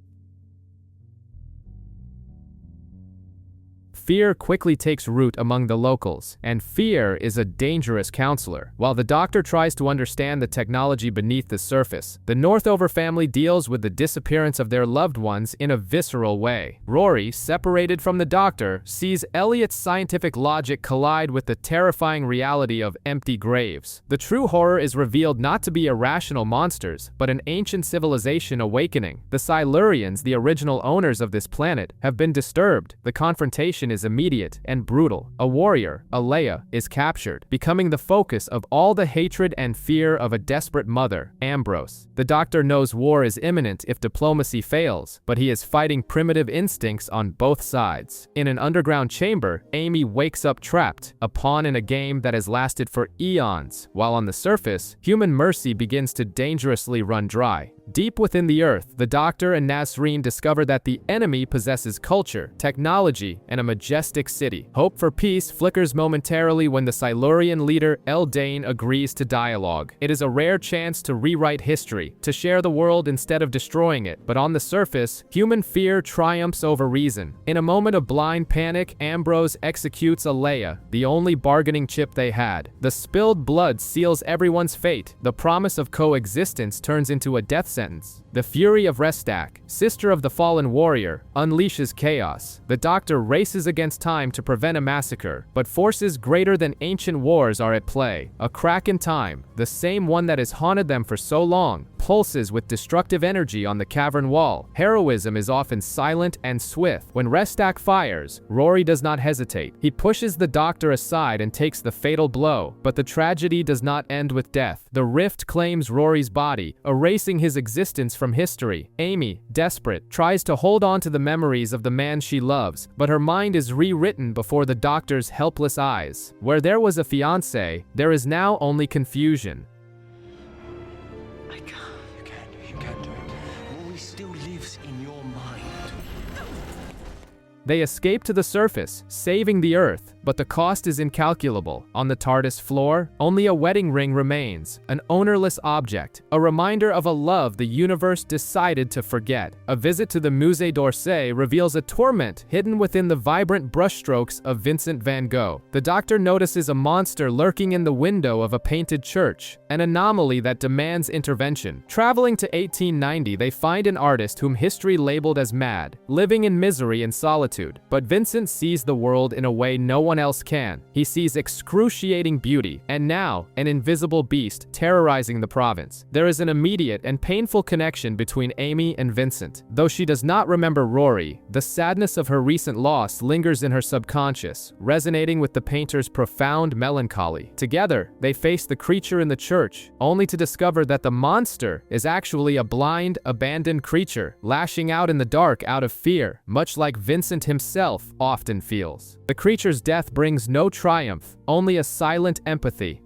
[SPEAKER 1] Fear quickly takes root among the locals, and fear is a dangerous counselor. While the Doctor tries to understand the technology beneath the surface, the Northover family deals with the disappearance of their loved ones in a visceral way. Rory, separated from the Doctor, sees Elliot's scientific logic collide with the terrifying reality of empty graves. The true horror is revealed not to be irrational monsters, but an ancient civilization awakening. The Silurians, the original owners of this planet, have been disturbed. The confrontation is immediate and brutal. A warrior, Alea, is captured, becoming the focus of all the hatred and fear of a desperate mother, Ambrose. The Doctor knows war is imminent if diplomacy fails, but he is fighting primitive instincts on both sides. In an underground chamber, Amy wakes up trapped, a pawn in a game that has lasted for eons, while on the surface, human mercy begins to dangerously run dry. Deep within the Earth, the Doctor and Nasreen discover that the enemy possesses culture, technology, and a majestic city. Hope for peace flickers momentarily when the Silurian leader Eldane agrees to dialogue. It is a rare chance to rewrite history, to share the world instead of destroying it. But on the surface, human fear triumphs over reason. In a moment of blind panic, Ambrose executes Alea, the only bargaining chip they had. The spilled blood seals everyone's fate. The promise of coexistence turns into a death sentence. The fury of Restak, sister of the fallen warrior, unleashes chaos. The Doctor races against time to prevent a massacre, but forces greater than ancient wars are at play. A crack in time, the same one that has haunted them for so long, pulses with destructive energy on the cavern wall. Heroism is often silent and swift. When Restak fires, Rory does not hesitate. He pushes the doctor aside and takes the fatal blow, but the tragedy does not end with death. The rift claims Rory's body, erasing his existence from history. Amy, desperate, tries to hold on to the memories of the man she loves, but her mind is rewritten before the doctor's helpless eyes. Where there was a fiancé, there is now only confusion.
[SPEAKER 7] I can't. You can't do it. Rory still lives in your mind.
[SPEAKER 1] They escape to the surface, saving the Earth, but the cost is incalculable. On the TARDIS floor, only a wedding ring remains, an ownerless object, a reminder of a love the universe decided to forget. A visit to the Musée d'Orsay reveals a torment hidden within the vibrant brushstrokes of Vincent van Gogh. The doctor notices a monster lurking in the window of a painted church, an anomaly that demands intervention. Traveling to 1890, they find an artist whom history labeled as mad, living in misery and solitude. But Vincent sees the world in a way no one else can. He sees excruciating beauty, and now, an invisible beast terrorizing the province. There is an immediate and painful connection between Amy and Vincent. Though she does not remember Rory, the sadness of her recent loss lingers in her subconscious, resonating with the painter's profound melancholy. Together, they face the creature in the church, only to discover that the monster is actually a blind, abandoned creature, lashing out in the dark out of fear, much like Vincent himself often feels. The creature's death brings no triumph, only a silent empathy.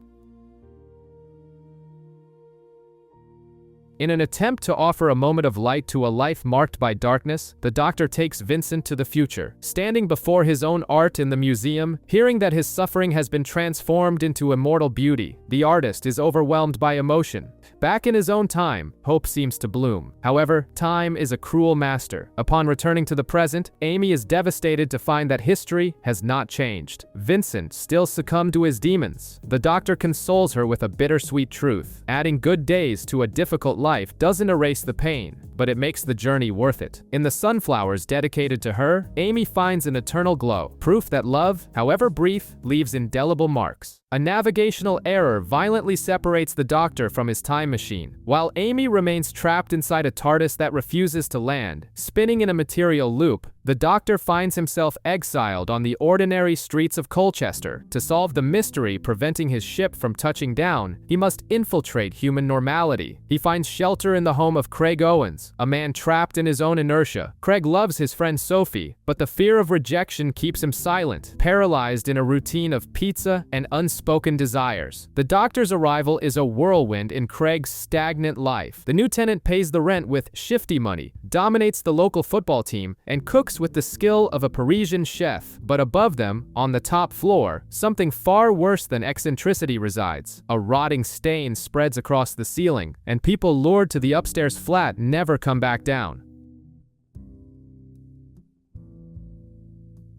[SPEAKER 1] In an attempt to offer a moment of light to a life marked by darkness, the doctor takes Vincent to the future. Standing before his own art in the museum, hearing that his suffering has been transformed into immortal beauty, the artist is overwhelmed by emotion. Back in his own time, hope seems to bloom. However, time is a cruel master. Upon returning to the present, Amy is devastated to find that history has not changed. Vincent still succumbed to his demons. The doctor consoles her with a bittersweet truth. Adding good days to a difficult life doesn't erase the pain, but it makes the journey worth it. In the sunflowers dedicated to her, Amy finds an eternal glow, proof that love, however brief, leaves indelible marks. A navigational error violently separates the doctor from his time machine, while Amy remains trapped inside a TARDIS that refuses to land. Spinning in a material loop, the doctor finds himself exiled on the ordinary streets of Colchester. To solve the mystery preventing his ship from touching down, he must infiltrate human normality. He finds shelter in the home of Craig Owens, a man trapped in his own inertia. Craig loves his friend Sophie, but the fear of rejection keeps him silent, paralyzed in a routine of pizza and unspoken desires. The doctor's arrival is a whirlwind in Craig's stagnant life. The new tenant pays the rent with shifty money, dominates the local football team, and cooks with the skill of a Parisian chef. But above them, on the top floor, something far worse than eccentricity resides. A rotting stain spreads across the ceiling, and people lured to the upstairs flat never come back down.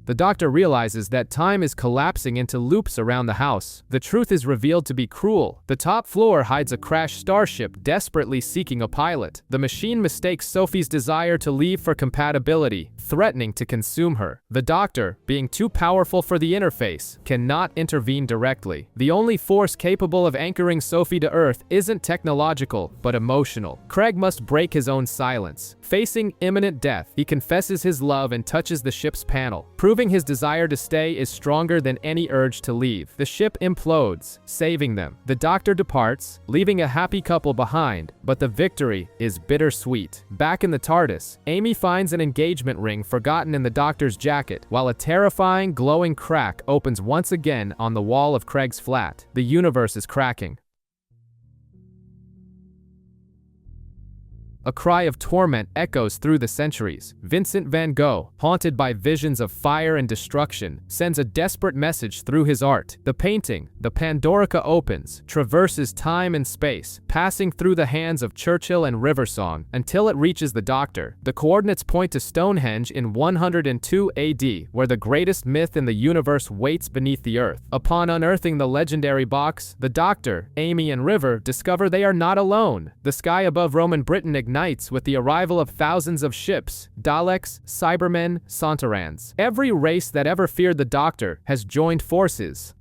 [SPEAKER 1] The doctor realizes that time is collapsing into loops around the house. The truth is revealed to be cruel. The top floor hides a crashed starship desperately seeking a pilot. The machine mistakes Sophie's desire to leave for compatibility, threatening to consume her. The doctor, being too powerful for the interface, cannot intervene directly. The only force capable of anchoring Sophie to Earth isn't technological, but emotional. Craig must break his own silence. Facing imminent death, he confesses his love and touches the ship's panel, proving his desire to stay is stronger than any urge to leave. The ship implodes, saving them. The doctor departs, leaving a happy couple behind, but the victory is bittersweet. Back in the TARDIS, Amy finds an engagement ring forgotten in the doctor's jacket, while a terrifying, glowing crack opens once again on the wall of Craig's flat. The universe is cracking. A cry of torment echoes through the centuries. Vincent van Gogh, haunted by visions of fire and destruction, sends a desperate message through his art. The painting, the Pandorica opens, traverses time and space, passing through the hands of Churchill and Riversong until it reaches the doctor. The coordinates point to Stonehenge in 102 AD, where the greatest myth in the universe waits beneath the earth. Upon unearthing the legendary box, the doctor, Amy, and River discover they are not alone. The sky above Roman Britain ignites with the arrival of thousands of ships, Daleks, Cybermen, Sontarans. Every race that ever feared the Doctor has joined forces.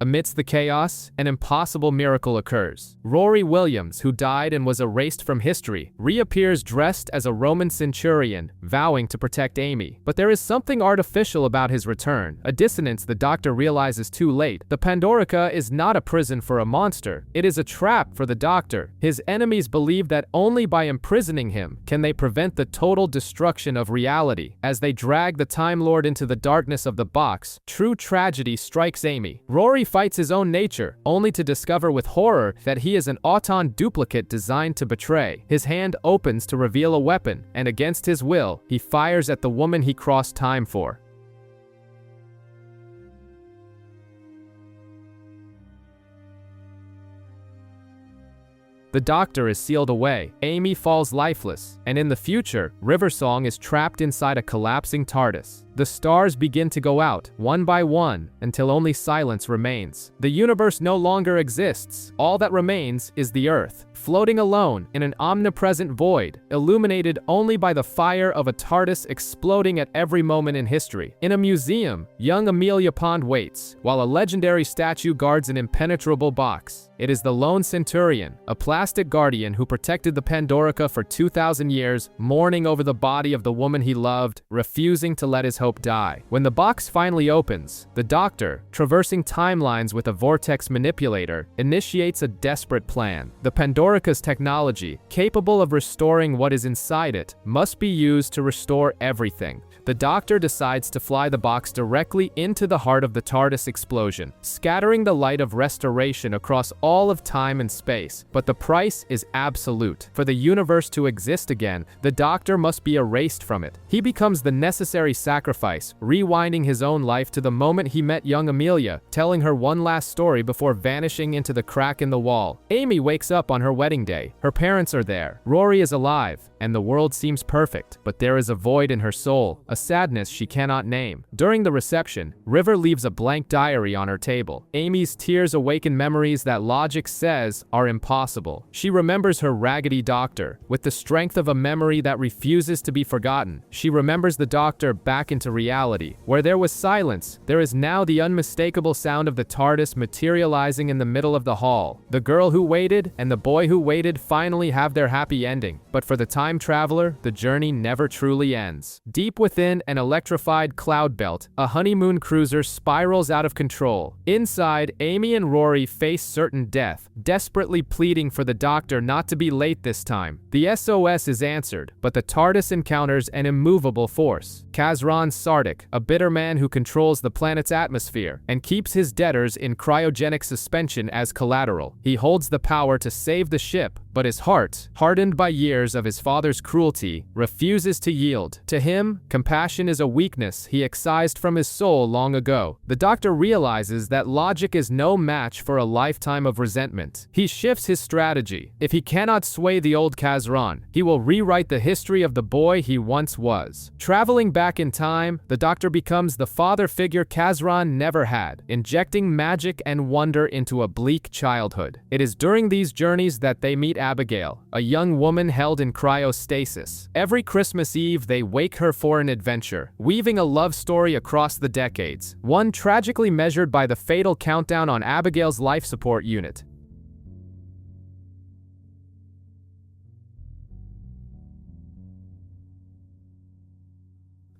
[SPEAKER 1] Amidst the chaos, an impossible miracle occurs. Rory Williams, who died and was erased from history, reappears dressed as a Roman centurion, vowing to protect Amy. But there is something artificial about his return, a dissonance the Doctor realizes too late. The Pandorica is not a prison for a monster, it is a trap for the Doctor. His enemies believe that only by imprisoning him can they prevent the total destruction of reality. As they drag the Time Lord into the darkness of the box, true tragedy strikes Amy. Rory fights his own nature, only to discover with horror that he is an Auton duplicate designed to betray. His hand opens to reveal a weapon, and against his will, he fires at the woman he crossed time for. The Doctor is sealed away, Amy falls lifeless, and in the future, Riversong is trapped inside a collapsing TARDIS. The stars begin to go out, one by one, until only silence remains. The universe no longer exists. All that remains is the Earth, floating alone in an omnipresent void, illuminated only by the fire of a TARDIS exploding at every moment in history. In a museum, young Amelia Pond waits, while a legendary statue guards an impenetrable box. It is the Lone Centurion, a plastic guardian who protected the Pandorica for 2,000 years, mourning over the body of the woman he loved, refusing to let his hope die. When the box finally opens, the Doctor, traversing timelines with a vortex manipulator, initiates a desperate plan. The Pandorica's technology, capable of restoring what is inside it, must be used to restore everything. The Doctor decides to fly the box directly into the heart of the TARDIS explosion, scattering the light of restoration across all of time and space. But the price is absolute. For the universe to exist again, the Doctor must be erased from it. He becomes the necessary sacrifice, rewinding his own life to the moment he met young Amelia, telling her one last story before vanishing into the crack in the wall. Amy wakes up on her wedding day. Her parents are there. Rory is alive, and the world seems perfect, but there is a void in her soul, a sadness she cannot name. During the reception, River leaves a blank diary on her table. Amy's tears awaken memories that logic says are impossible. She remembers her raggedy doctor, with the strength of a memory that refuses to be forgotten. She remembers the Doctor back into reality. Where there was silence, there is now the unmistakable sound of the TARDIS materializing in the middle of the hall. The girl who waited and the boy who waited finally have their happy ending, but for the time traveler, the journey never truly ends. Deep within an electrified cloud belt, a honeymoon cruiser spirals out of control. Inside, Amy and Rory face certain death, desperately pleading for the Doctor not to be late this time. The SOS is answered, but the TARDIS encounters an immovable force. Kazran Sardik, a bitter man who controls the planet's atmosphere and keeps his debtors in cryogenic suspension as collateral. He holds the power to save the ship, but his heart, hardened by years of his father's cruelty, refuses to yield. To him, compassion is a weakness he excised from his soul long ago. The Doctor realizes that logic is no match for a lifetime of resentment. He shifts his strategy. If he cannot sway the old Kazran, he will rewrite the history of the boy he once was. Traveling back in time, the Doctor becomes the father figure Kazran never had, injecting magic and wonder into a bleak childhood. It is during these journeys that they meet Abigail, a young woman held in cryostasis. Every Christmas Eve, they wake her for an adventure, weaving a love story across the decades, one tragically measured by the fatal countdown on Abigail's life support unit.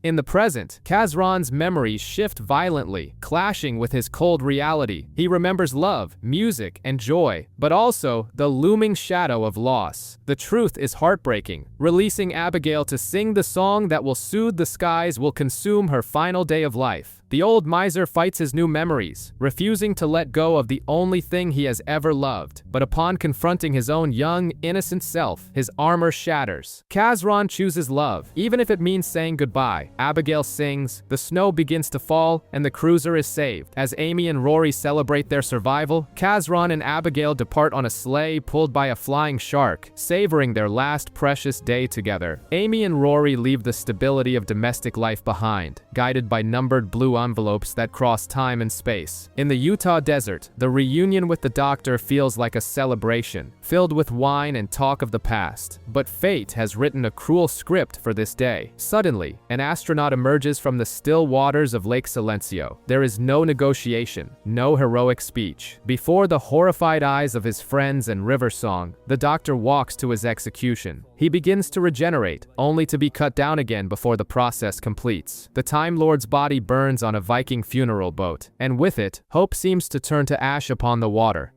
[SPEAKER 1] In the present, Kazran's memories shift violently, clashing with his cold reality. He remembers love, music, and joy, but also the looming shadow of loss. The truth is heartbreaking. Releasing Abigail to sing the song that will soothe the skies will consume her final day of life. The old miser fights his new memories, refusing to let go of the only thing he has ever loved. But upon confronting his own young, innocent self, his armor shatters. Kazran chooses love, even if it means saying goodbye. Abigail sings, the snow begins to fall, and the cruiser is saved. As Amy and Rory celebrate their survival, Kazran and Abigail depart on a sleigh pulled by a flying shark, savoring their last precious day together. Amy and Rory leave the stability of domestic life behind, guided by numbered blue envelopes that cross time and space. In the Utah desert, the reunion with the Doctor feels like a celebration, filled with wine and talk of the past. But fate has written a cruel script for this day. Suddenly, an astronaut emerges from the still waters of Lake Silencio. There is no negotiation, no heroic speech. Before the horrified eyes of his friends and River Song, the Doctor walks to his execution. He begins to regenerate, only to be cut down again before the process completes. The Time Lord's body burns on a Viking funeral boat, and with it, hope seems to turn to ash upon the water.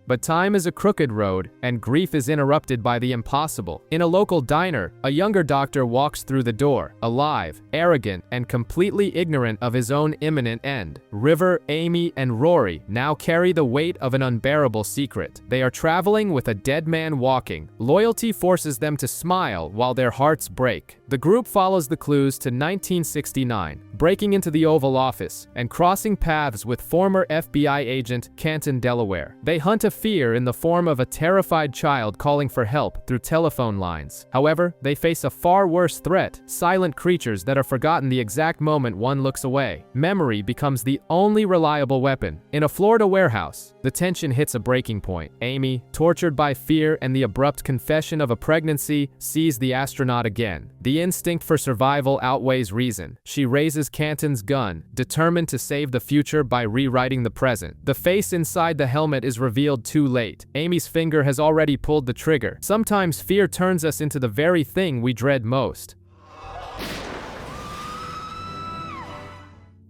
[SPEAKER 1] But time is a crooked road, and grief is interrupted by the impossible. In a local diner, a younger Doctor walks through the door, alive, arrogant, and completely ignorant of his own imminent end. River, Amy, and Rory now carry the weight of an unbearable secret. They are traveling with a dead man walking. Loyalty forces them to smile while their hearts break. The group follows the clues to 1969, breaking into the Oval Office and crossing paths with former FBI agent Canton Delaware. They hunt a fear in the form of a terrified child calling for help through telephone lines. However, they face a far worse threat, silent creatures that are forgotten the exact moment one looks away. Memory becomes the only reliable weapon. In a Florida warehouse, the tension hits a breaking point. Amy, tortured by fear and the abrupt confession of a pregnancy, sees the astronaut again. The instinct for survival outweighs reason. She raises Canton's gun, determined to save the future by rewriting the present. The face inside the helmet is revealed too late. Amy's finger has already pulled the trigger. Sometimes fear turns us into the very thing we dread most.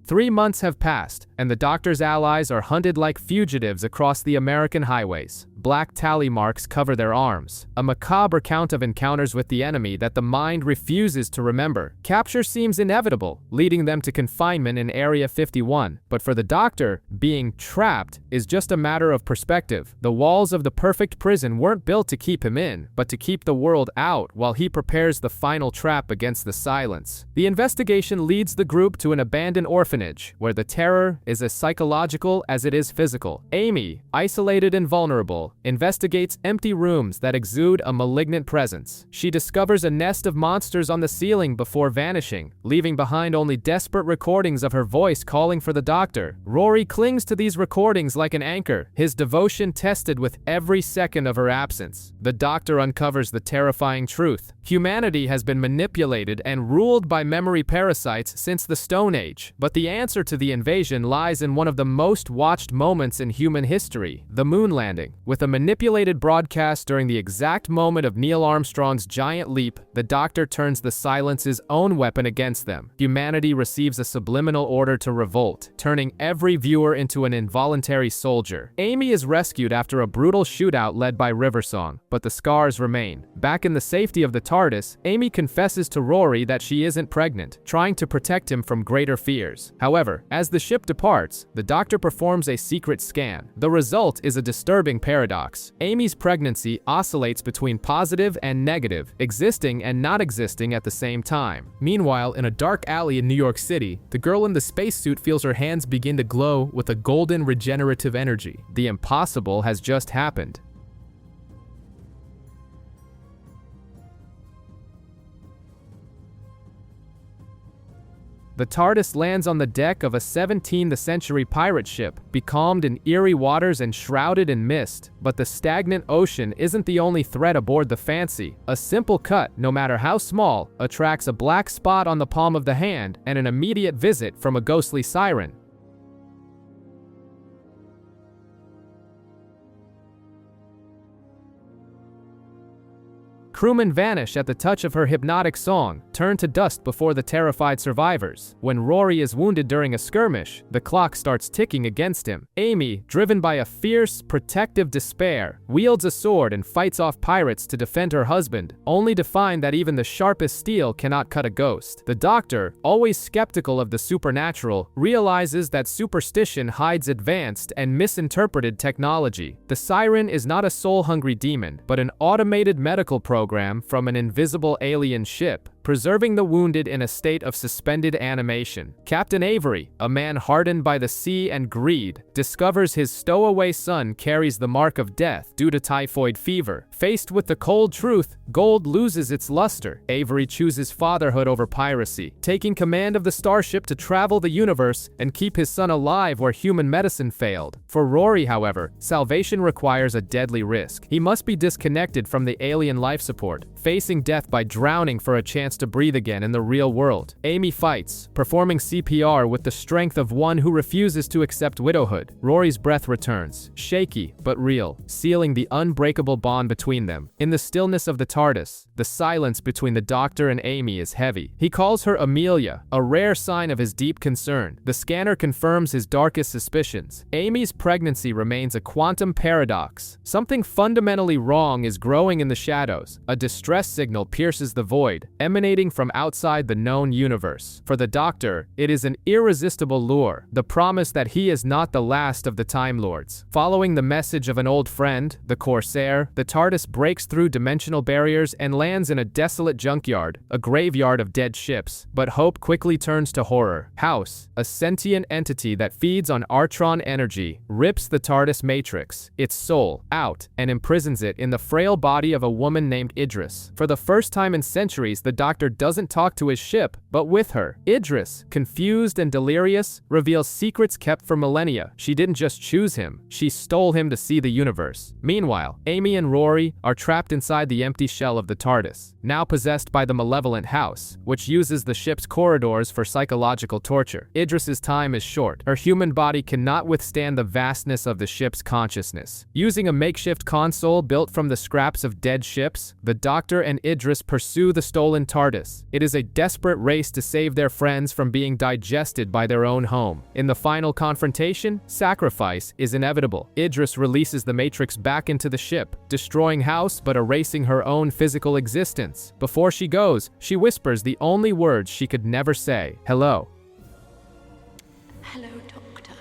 [SPEAKER 1] 3 months have passed, and the Doctor's allies are hunted like fugitives across the American highways. Black tally marks cover their arms, a macabre account of encounters with the enemy that the mind refuses to remember. Capture seems inevitable, leading them to confinement in Area 51. But for the Doctor, being trapped is just a matter of perspective. The walls of the perfect prison weren't built to keep him in, but to keep the world out while he prepares the final trap against the silence. The investigation leads the group to an abandoned orphanage, where the terror is as psychological as it is physical. Amy, isolated and vulnerable, investigates empty rooms that exude a malignant presence. She discovers a nest of monsters on the ceiling before vanishing, leaving behind only desperate recordings of her voice calling for the Doctor. Rory clings to these recordings like an anchor, his devotion tested with every second of her absence. The Doctor uncovers the terrifying truth. Humanity has been manipulated and ruled by memory parasites since the Stone Age, but the answer to the invasion lies in one of the most watched moments in human history, the moon landing. With a manipulated broadcast during the exact moment of Neil Armstrong's giant leap, the Doctor turns the silence's own weapon against them. Humanity receives a subliminal order to revolt, turning every viewer into an involuntary soldier. Amy is rescued after a brutal shootout led by River Song, but the scars remain. Back in the safety of the TARDIS, Amy confesses to Rory that she isn't pregnant, trying to protect him from greater fears. However, as the ship departs, the Doctor performs a secret scan. The result is a disturbing paradox. Amy's pregnancy oscillates between positive and negative, existing and not existing at the same time. Meanwhile, in a dark alley in New York City, the girl in the spacesuit feels her hands begin to glow with a golden regenerative energy. The impossible has just happened. The TARDIS lands on the deck of a 17th century pirate ship, becalmed in eerie waters and shrouded in mist. But the stagnant ocean isn't the only threat aboard the Fancy. A simple cut, no matter how small, attracts a black spot on the palm of the hand and an immediate visit from a ghostly siren. Crewmen vanish at the touch of her hypnotic song, turn to dust before the terrified survivors. When Rory is wounded during a skirmish, the clock starts ticking against him. Amy, driven by a fierce, protective despair, wields a sword and fights off pirates to defend her husband, only to find that even the sharpest steel cannot cut a ghost. The Doctor, always skeptical of the supernatural, realizes that superstition hides advanced and misinterpreted technology. The siren is not a soul-hungry demon, but an automated medical program from an invisible alien ship. preserving the wounded in a state of suspended animation. Captain Avery, a man hardened by the sea and greed, discovers his stowaway son carries the mark of death due to typhoid fever. Faced with the cold truth, gold loses its luster. Avery chooses fatherhood over piracy, taking command of the starship to travel the universe and keep his son alive where human medicine failed. For Rory, however, salvation requires a deadly risk. He must be disconnected from the alien life support, facing death by drowning for a chance to breathe again in the real world. Amy fights, performing CPR with the strength of one who refuses to accept widowhood. Rory's breath returns, shaky but real, sealing the unbreakable bond between them. In the stillness of the TARDIS, the silence between the Doctor and Amy is heavy. He calls her Amelia, a rare sign of his deep concern. The scanner confirms his darkest suspicions. Amy's pregnancy remains a quantum paradox. Something fundamentally wrong is growing in the shadows. A distress signal pierces the void, emanating from outside the known universe. For the Doctor, it is an irresistible lure, the promise that he is not the last of the Time Lords. Following the message of an old friend, the Corsair, the TARDIS breaks through dimensional barriers and lands in a desolate junkyard, a graveyard of dead ships. But hope quickly turns to horror. House, a sentient entity that feeds on Artron energy, rips the TARDIS matrix, its soul, out and imprisons it in the frail body of a woman named Idris. For the first time in centuries, the Doctor doesn't talk to his ship, but with her. Idris, confused and delirious, reveals secrets kept for millennia. She didn't just choose him, she stole him to see the universe. Meanwhile, Amy and Rory are trapped inside the empty shell of the TARDIS, now possessed by the malevolent House, which uses the ship's corridors for psychological torture. Idris's time is short. Her human body cannot withstand the vastness of the ship's consciousness. Using a makeshift console built from the scraps of dead ships, the Doctor and Idris pursue the stolen TARDIS. It is a desperate race to save their friends from being digested by their own home. In the final confrontation, sacrifice is inevitable. Idris releases the Matrix back into the ship, destroying House but erasing her own physical existence. Before she goes, she whispers the only words she could never say: hello.
[SPEAKER 9] Hello, Doctor.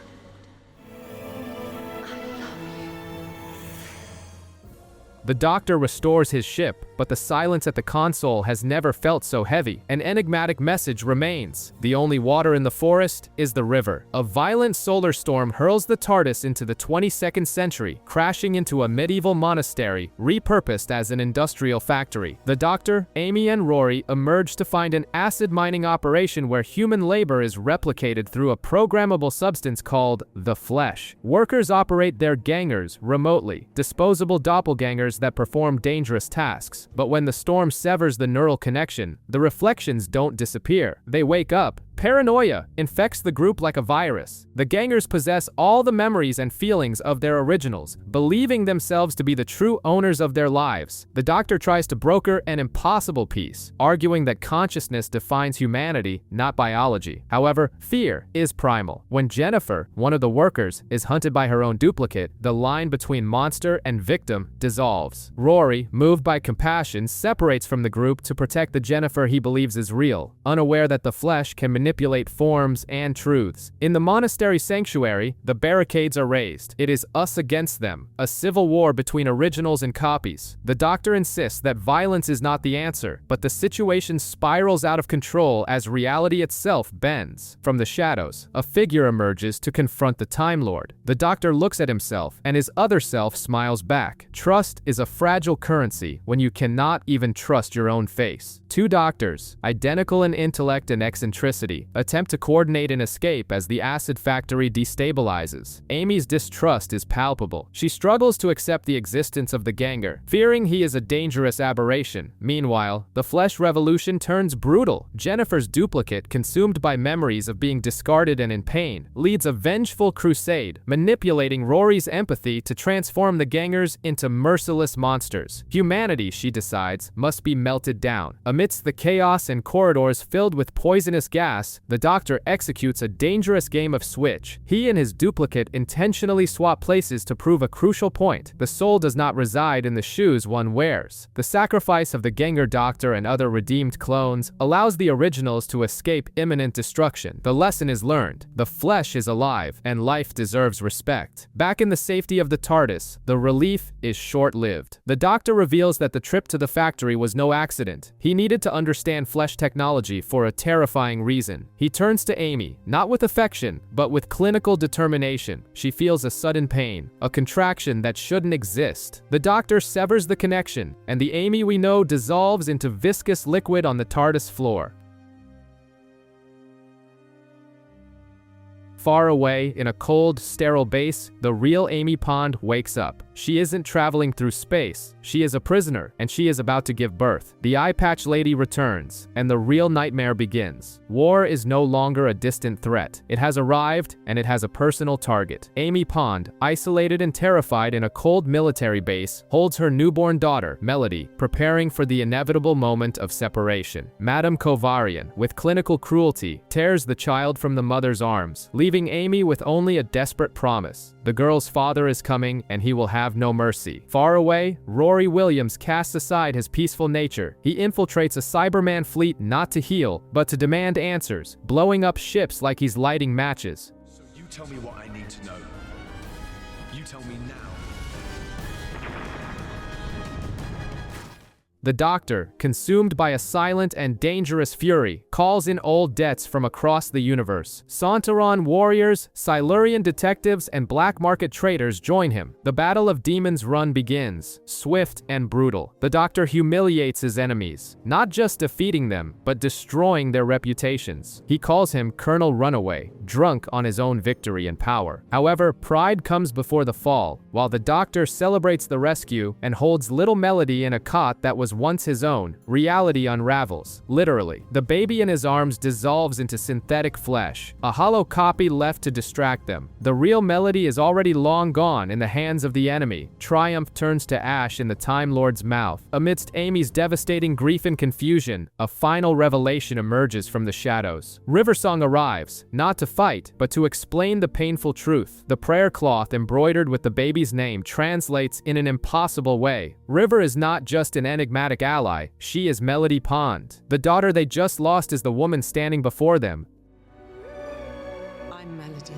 [SPEAKER 1] The Doctor restores his ship, but the silence at the console has never felt so heavy. An enigmatic message remains. The only water in the forest is the river. A violent solar storm hurls the TARDIS into the 22nd century, crashing into a medieval monastery, repurposed as an industrial factory. The Doctor, Amy, and Rory emerge to find an acid mining operation where human labor is replicated through a programmable substance called the Flesh. Workers operate their gangers remotely, disposable doppelgangers that perform dangerous tasks. But when the storm severs the neural connection, the reflections don't disappear. They wake up. Paranoia infects the group like a virus. The gangers possess all the memories and feelings of their originals, believing themselves to be the true owners of their lives. The Doctor tries to broker an impossible peace, arguing that consciousness defines humanity, not biology. However, fear is primal. When Jennifer, one of the workers, is hunted by her own duplicate, the line between monster and victim dissolves. Rory, moved by compassion, separates from the group to protect the Jennifer he believes is real, unaware that the Flesh can manipulate forms and truths. In the monastery sanctuary, the barricades are raised. It is us against them, a civil war between originals and copies. The Doctor insists that violence is not the answer, but the situation spirals out of control as reality itself bends. From the shadows, a figure emerges to confront the Time Lord. The Doctor looks at himself, and his other self smiles back. Trust is a fragile currency when you cannot even trust your own face. Two doctors, identical in intellect and eccentricity, attempt to coordinate an escape as the acid factory destabilizes. Amy's distrust is palpable. She struggles to accept the existence of the ganger, fearing he is a dangerous aberration. Meanwhile, the Flesh revolution turns brutal. Jennifer's duplicate, consumed by memories of being discarded and in pain, leads a vengeful crusade, manipulating Rory's empathy to transform the gangers into merciless monsters. Humanity, she decides, must be melted down. Amidst the chaos and corridors filled with poisonous gas, class, the Doctor executes a dangerous game of Switch. He and his duplicate intentionally swap places to prove a crucial point. The soul does not reside in the shoes one wears. The sacrifice of the Gengar Doctor and other redeemed clones allows the originals to escape imminent destruction. The lesson is learned. The flesh is alive, and life deserves respect. Back in the safety of the TARDIS, the relief is short-lived. The Doctor reveals that the trip to the factory was no accident. He needed to understand flesh technology for a terrifying reason. He turns to Amy, not with affection, but with clinical determination. She feels a sudden pain, a contraction that shouldn't exist. The Doctor severs the connection, and the Amy we know dissolves into viscous liquid on the TARDIS floor. Far away, in a cold, sterile base, the real Amy Pond wakes up. She isn't traveling through space. She is a prisoner, and she is about to give birth. The eye patch lady returns, and the real nightmare begins. War is no longer a distant threat. It has arrived, and it has a personal target. Amy Pond, isolated and terrified in a cold military base, holds her newborn daughter, Melody, preparing for the inevitable moment of separation. Madame Kovarian, with clinical cruelty, tears the child from the mother's arms, leaving Amy with only a desperate promise. The girl's father is coming, and he will have no mercy. Far away, Rory Williams casts aside his peaceful nature. He infiltrates a Cyberman fleet not to heal, but to demand answers, blowing up ships like he's lighting matches.
[SPEAKER 7] So you tell me what I need to know. You tell me now.
[SPEAKER 1] The Doctor, consumed by a silent and dangerous fury, calls in old debts from across the universe. Sontaran warriors, Silurian detectives, and black market traders join him. The Battle of Demon's Run begins, swift and brutal. The Doctor humiliates his enemies, not just defeating them, but destroying their reputations. He calls him Colonel Runaway, drunk on his own victory and power. However, pride comes before the fall. While the Doctor celebrates the rescue and holds little Melody in a cot that was once his own, reality unravels. Literally, the baby in his arms dissolves into synthetic flesh, a hollow copy left to distract them. The real Melody is already long gone in the hands of the enemy. Triumph turns to ash in the Time Lord's mouth. Amidst Amy's devastating grief and confusion, a final revelation emerges from the shadows. Riversong arrives, not to fight, but to explain the painful truth. The prayer cloth embroidered with the baby's name translates in an impossible way. River is not just an enigmatic ally, she is Melody Pond. The daughter they just lost is the woman standing before them.
[SPEAKER 5] I'm Melody.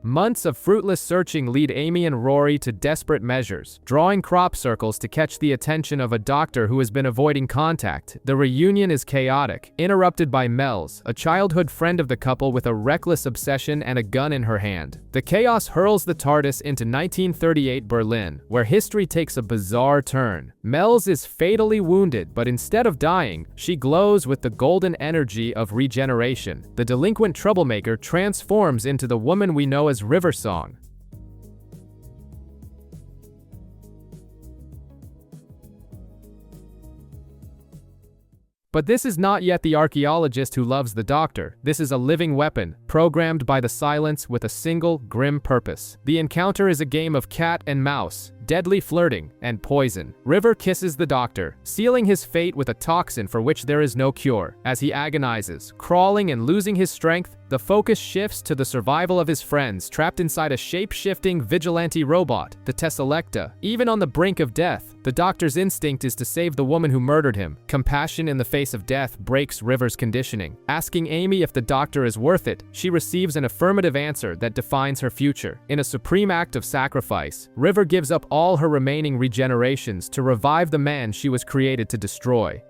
[SPEAKER 1] Months of fruitless searching lead Amy and Rory to desperate measures, drawing crop circles to catch the attention of a Doctor who has been avoiding contact. The reunion is chaotic, interrupted by Mel's, a childhood friend of the couple with a reckless obsession and a gun in her hand. The chaos hurls the TARDIS into 1938 Berlin, where history takes a bizarre turn. Mel's is fatally wounded, but instead of dying, she glows with the golden energy of regeneration. The delinquent troublemaker transforms into the woman we know as Riversong. But this is not yet the archaeologist who loves the Doctor. This is a living weapon, programmed by the Silence with a single, grim purpose. The encounter is a game of cat and mouse, deadly flirting, and poison. River kisses the Doctor, sealing his fate with a toxin for which there is no cure. As he agonizes, crawling and losing his strength, the focus shifts to the survival of his friends trapped inside a shape-shifting vigilante robot, the Tesselecta. Even on the brink of death, the Doctor's instinct is to save the woman who murdered him. Compassion in the face of death breaks River's conditioning. Asking Amy if the Doctor is worth it, she receives an affirmative answer that defines her future. In a supreme act of sacrifice, River gives up all her remaining regenerations to revive the man she was created to destroy.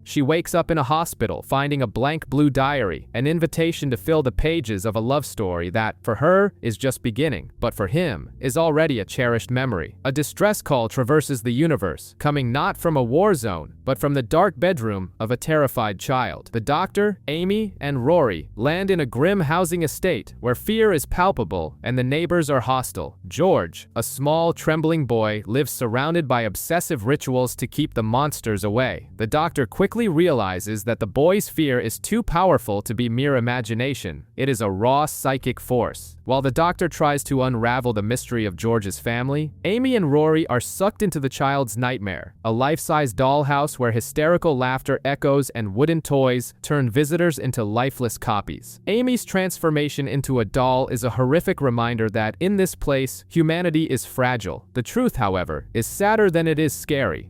[SPEAKER 1] She wakes up in a hospital, finding a blank blue diary, an invitation to fill the pages of a love story that, for her, is just beginning, but for him, is already a cherished memory. A distress call traverses the universe, coming not from a war zone, but from the dark bedroom of a terrified child. The Doctor, Amy, and Rory land in a grim housing estate where fear is palpable and the neighbors are hostile. George, a small, trembling boy, lives surrounded by obsessive rituals to keep the monsters away. The Doctor quickly quickly realizes that the boy's fear is too powerful to be mere imagination. It is a raw psychic force. While the doctor tries to unravel the mystery of George's family, Amy and Rory are sucked into the child's nightmare, a life-size dollhouse where hysterical laughter echoes and wooden toys turn visitors into lifeless copies. Amy's transformation into a doll is a horrific reminder that, in this place, humanity is fragile. The truth, however, is sadder than it is scary.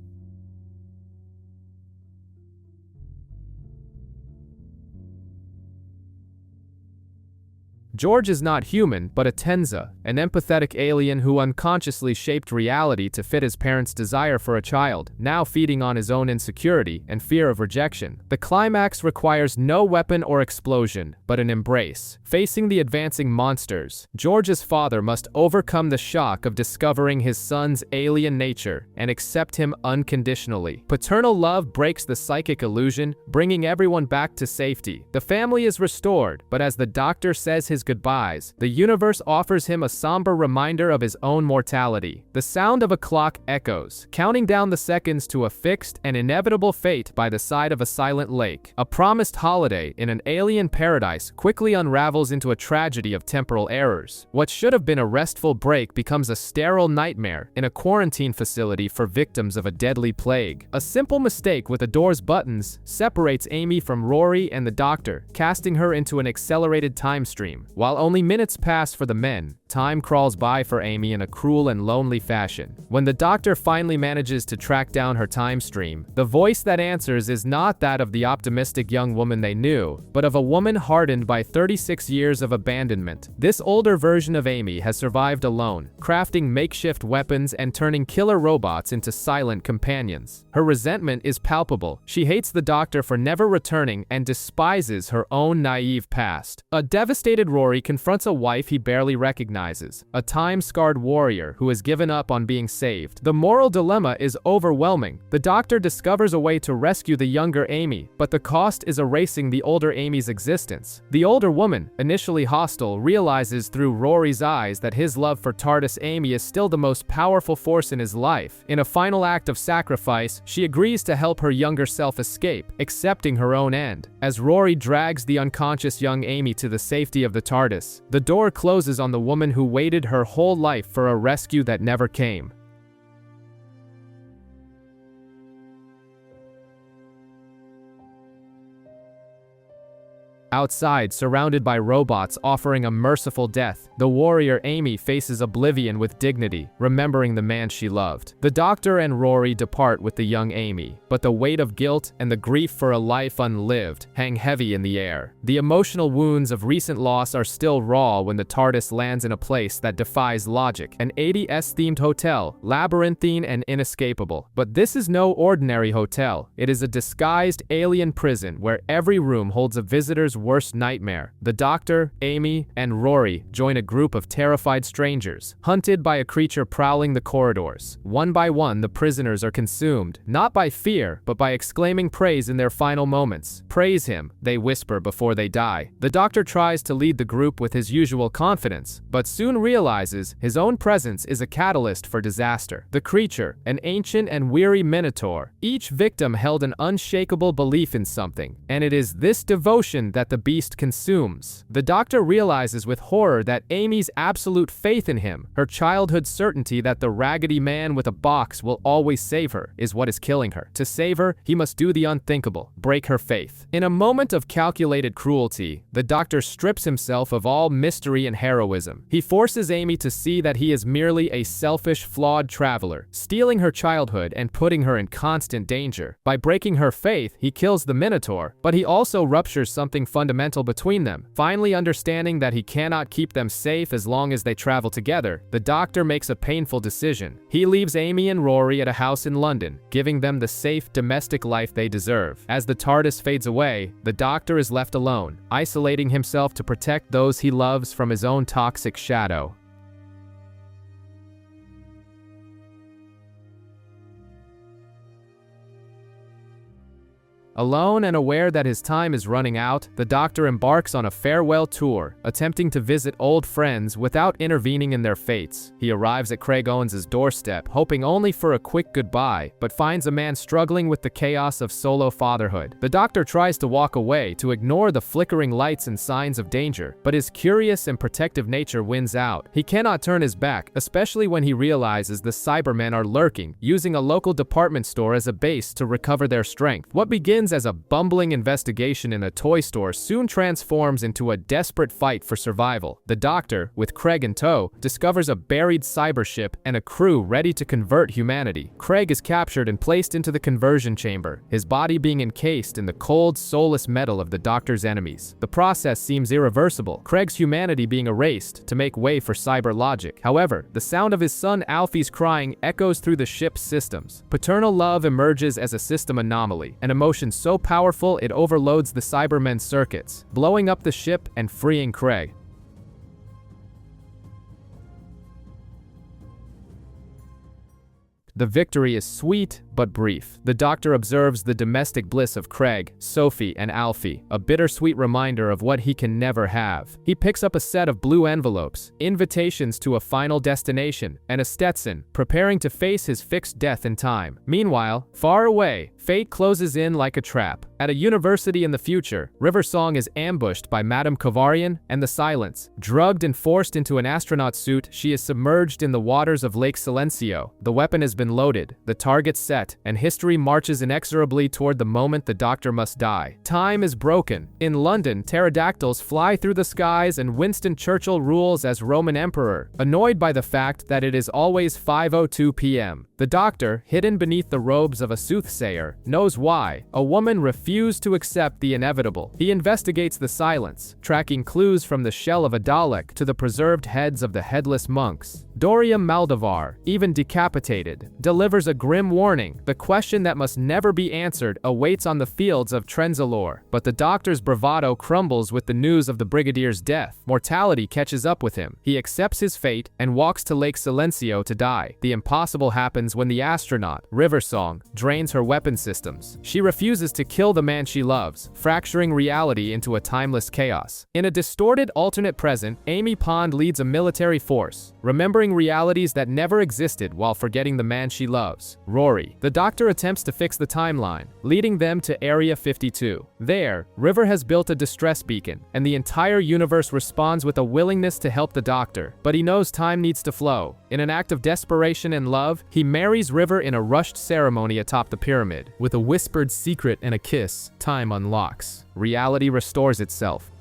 [SPEAKER 1] George is not human, but a Tenza, an empathetic alien who unconsciously shaped reality to fit his parents' desire for a child, now feeding on his own insecurity and fear of rejection. The climax requires no weapon or explosion, but an embrace. Facing the advancing monsters, George's father must overcome the shock of discovering his son's alien nature and accept him unconditionally. Paternal love breaks the psychic illusion, bringing everyone back to safety. The family is restored, but as the doctor says his goodbyes, the universe offers him a somber reminder of his own mortality. The sound of a clock echoes, counting down the seconds to a fixed and inevitable fate by the side of a silent lake. A promised holiday in an alien paradise quickly unravels into a tragedy of temporal errors. What should have been a restful break becomes a sterile nightmare in a quarantine facility for victims of a deadly plague. A simple mistake with the door's buttons separates Amy from Rory and the doctor, casting her into an accelerated time stream. While only minutes pass for the men, time crawls by for Amy in a cruel and lonely fashion. When the doctor finally manages to track down her time stream, the voice that answers is not that of the optimistic young woman they knew, but of a woman hardened by 36 years of abandonment. This older version of Amy has survived alone, crafting makeshift weapons and turning killer robots into silent companions. Her resentment is palpable. She hates the doctor for never returning and despises her own naive past. A devastated Rory confronts a wife he barely recognizes, a time-scarred warrior who has given up on being saved. The moral dilemma is overwhelming. The doctor discovers a way to rescue the younger Amy, but the cost is erasing the older Amy's existence. The older woman, initially hostile, realizes through Rory's eyes that his love for TARDIS Amy is still the most powerful force in his life. In a final act of sacrifice, she agrees to help her younger self escape, accepting her own end. As Rory drags the unconscious young Amy to the safety of the TARDIS, the door closes on the woman who waited her whole life for a rescue that never came. Outside, surrounded by robots offering a merciful death, the warrior Amy faces oblivion with dignity, remembering the man she loved. The doctor and Rory depart with the young Amy, but the weight of guilt and the grief for a life unlived hang heavy in the air. The emotional wounds of recent loss are still raw when the TARDIS lands in a place that defies logic, an 80s-themed hotel, labyrinthine and inescapable. But this is no ordinary hotel. It is a disguised alien prison where every room holds a visitor's worst nightmare. The doctor, Amy, and Rory join a group of terrified strangers, hunted by a creature prowling the corridors. One by one, the prisoners are consumed, not by fear, but by exclaiming praise in their final moments. "Praise him," they whisper before they die. The doctor tries to lead the group with his usual confidence, but soon realizes his own presence is a catalyst for disaster. The creature, an ancient and weary minotaur, each victim held an unshakable belief in something, and it is this devotion that the beast consumes. The doctor realizes with horror that Amy's absolute faith in him, her childhood certainty that the raggedy man with a box will always save her, is what is killing her. To save her, he must do the unthinkable, break her faith. In a moment of calculated cruelty, the doctor strips himself of all mystery and heroism. He forces Amy to see that he is merely a selfish, flawed traveler, stealing her childhood and putting her in constant danger. By breaking her faith, he kills the Minotaur, but he also ruptures something fundamental between them. Finally understanding that he cannot keep them safe as long as they travel together, the doctor makes a painful decision. He leaves Amy and Rory at a house in London, giving them the safe domestic life they deserve. As the TARDIS fades away, the doctor is left alone, isolating himself to protect those he loves from his own toxic shadow. Alone and aware that his time is running out, the Doctor embarks on a farewell tour, attempting to visit old friends without intervening in their fates. He arrives at Craig Owens' doorstep, hoping only for a quick goodbye, but finds a man struggling with the chaos of solo fatherhood. The Doctor tries to walk away to ignore the flickering lights and signs of danger, but his curious and protective nature wins out. He cannot turn his back, especially when he realizes the Cybermen are lurking, using a local department store as a base to recover their strength. What begins as a bumbling investigation in a toy store soon transforms into a desperate fight for survival. The Doctor, with Craig in tow, discovers a buried cyber ship and a crew ready to convert humanity. Craig is captured and placed into the conversion chamber, his body being encased in the cold, soulless metal of the Doctor's enemies. The process seems irreversible, Craig's humanity being erased to make way for cyber logic. However, the sound of his son Alfie's crying echoes through the ship's systems. Paternal love emerges as a system anomaly, an emotion so powerful it overloads the Cybermen's circuits, blowing up the ship and freeing Craig. The victory is sweet, but brief. The Doctor observes the domestic bliss of Craig, Sophie, and Alfie, a bittersweet reminder of what he can never have. He picks up a set of blue envelopes, invitations to a final destination, and a Stetson, preparing to face his fixed death in time. Meanwhile, far away, fate closes in like a trap. At a university in the future, River Song is ambushed by Madame Kovarian and the Silence. Drugged and forced into an astronaut suit, she is submerged in the waters of Lake Silencio. The weapon has been loaded, the target set, and history marches inexorably toward the moment the Doctor must die. Time is broken. In London, pterodactyls fly through the skies and Winston Churchill rules as Roman Emperor, annoyed by the fact that it is always 5:02 p.m. The Doctor, hidden beneath the robes of a soothsayer, knows why. A woman refused to accept the inevitable. He investigates the Silence, tracking clues from the shell of a Dalek to the preserved heads of the headless monks. Doria Maldavar, even decapitated, delivers a grim warning. The question that must never be answered awaits on the fields of Trenzalore. But the Doctor's bravado crumbles with the news of the Brigadier's death. Mortality catches up with him. He accepts his fate and walks to Lake Silencio to die. The impossible happens when the astronaut, River Song, drains her weapon systems. She refuses to kill the man she loves, fracturing reality into a timeless chaos. In a distorted alternate present, Amy Pond leads a military force, remembering realities that never existed while forgetting the man she loves, Rory. The Doctor attempts to fix the timeline, leading them to Area 52. There, River has built a distress beacon, and the entire universe responds with a willingness to help the Doctor. But he knows time needs to flow. In an act of desperation and love, he marries River in a rushed ceremony atop the pyramid. With a whispered secret and a kiss, time unlocks. Reality restores itself.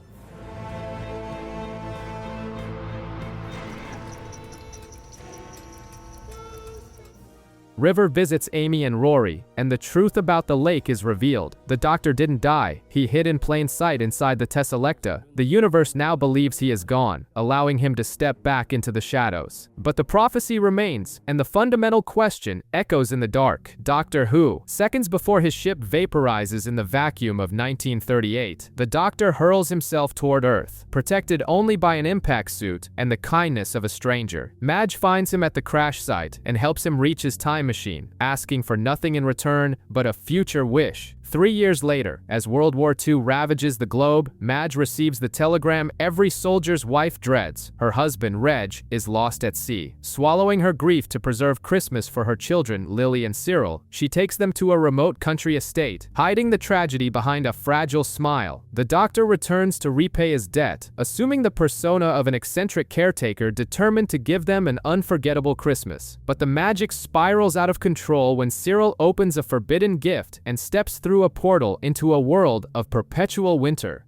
[SPEAKER 1] River visits Amy and Rory, and the truth about the lake is revealed. The Doctor didn't die. He hid in plain sight inside the Tesselecta. The universe now believes he is gone, allowing him to step back into the shadows. But the prophecy remains, and the fundamental question echoes in the dark. Doctor Who. Seconds before his ship vaporizes in the vacuum of 1938, the Doctor hurls himself toward Earth, protected only by an impact suit and the kindness of a stranger. Madge finds him at the crash site and helps him reach his time machine, asking for nothing in return but a future wish. 3 years later, as World War II ravages the globe, Madge receives the telegram every soldier's wife dreads. Her husband, Reg, is lost at sea. Swallowing her grief to preserve Christmas for her children, Lily and Cyril, she takes them to a remote country estate, hiding the tragedy behind a fragile smile. The Doctor returns to repay his debt, assuming the persona of an eccentric caretaker determined to give them an unforgettable Christmas. But the magic spirals out of control when Cyril opens a forbidden gift and steps through a portal into a world of perpetual winter.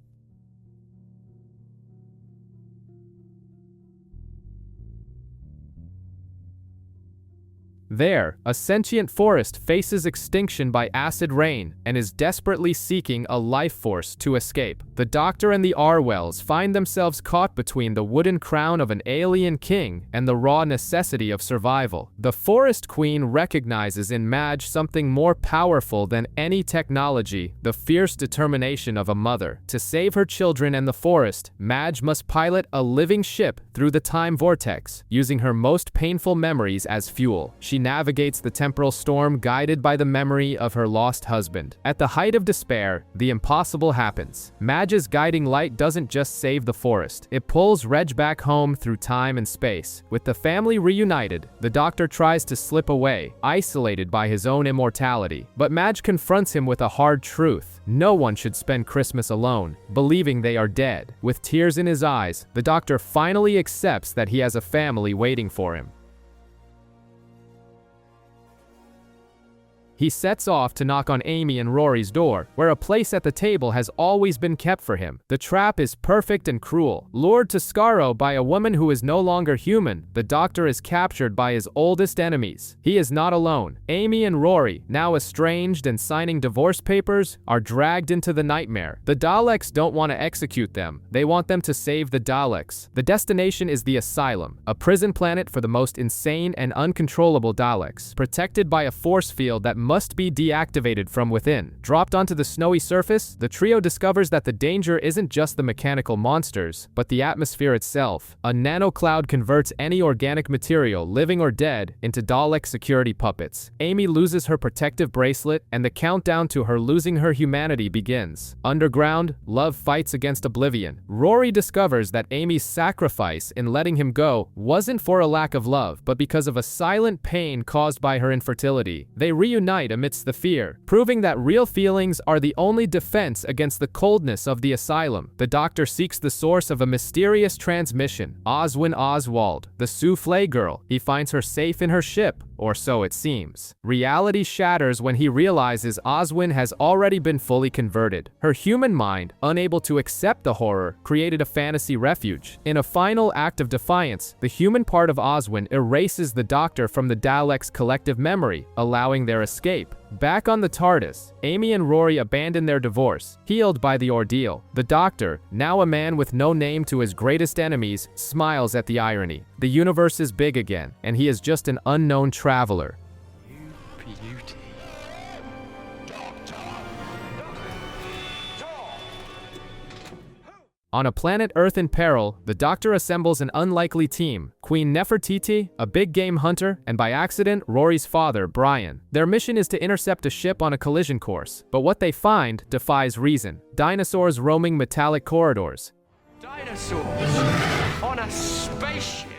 [SPEAKER 1] There, a sentient forest faces extinction by acid rain and is desperately seeking a life force to escape. The Doctor and the Arwells find themselves caught between the wooden crown of an alien king and the raw necessity of survival. The Forest Queen recognizes in Madge something more powerful than any technology, the fierce determination of a mother. To save her children and the forest, Madge must pilot a living ship through the time vortex, using her most painful memories as fuel. She she navigates the temporal storm guided by the memory of her lost husband. At the height of despair, the impossible happens. Madge's guiding light doesn't just save the forest, it pulls Reg back home through time and space. With the family reunited, the Doctor tries to slip away, isolated by his own immortality. But Madge confronts him with a hard truth. No one should spend Christmas alone, believing they are dead. With tears in his eyes, the Doctor finally accepts that he has a family waiting for him. He sets off to knock on Amy and Rory's door, where a place at the table has always been kept for him. The trap is perfect and cruel. Lured to Skaro by a woman who is no longer human, the Doctor is captured by his oldest enemies. He is not alone. Amy and Rory, now estranged and signing divorce papers, are dragged into the nightmare. The Daleks don't want to execute them. They want them to save the Daleks. The destination is the Asylum, a prison planet for the most insane and uncontrollable Daleks, protected by a force field that must be deactivated from within. Dropped onto the snowy surface, the trio discovers that the danger isn't just the mechanical monsters, but the atmosphere itself. A nanocloud converts any organic material, living or dead, into Dalek security puppets. Amy loses her protective bracelet, and the countdown to her losing her humanity begins. Underground, love fights against oblivion. Rory discovers that Amy's sacrifice in letting him go wasn't for a lack of love, but because of a silent pain caused by her infertility. They reunite amidst the fear, proving that real feelings are the only defense against the coldness of the asylum. The Doctor seeks the source of a mysterious transmission, Oswin Oswald, the souffle girl. He finds her safe in her ship, or so it seems. Reality shatters when he realizes Oswin has already been fully converted. Her human mind, unable to accept the horror, created a fantasy refuge. In a final act of defiance, the human part of Oswin erases the Doctor from the Daleks' collective memory, allowing their escape. Back on the TARDIS, Amy and Rory abandon their divorce, healed by the ordeal. The Doctor, now a man with no name to his greatest enemies, smiles at the irony. The universe is big again, and he is just an unknown traveler.
[SPEAKER 7] You beauty.
[SPEAKER 1] On a planet Earth in peril, the Doctor assembles an unlikely team: Queen Nefertiti, a big game hunter, and by accident, Rory's father, Brian. Their mission is to intercept a ship on a collision course, but what they find defies reason. Dinosaurs roaming metallic corridors.
[SPEAKER 7] Dinosaurs on a spaceship.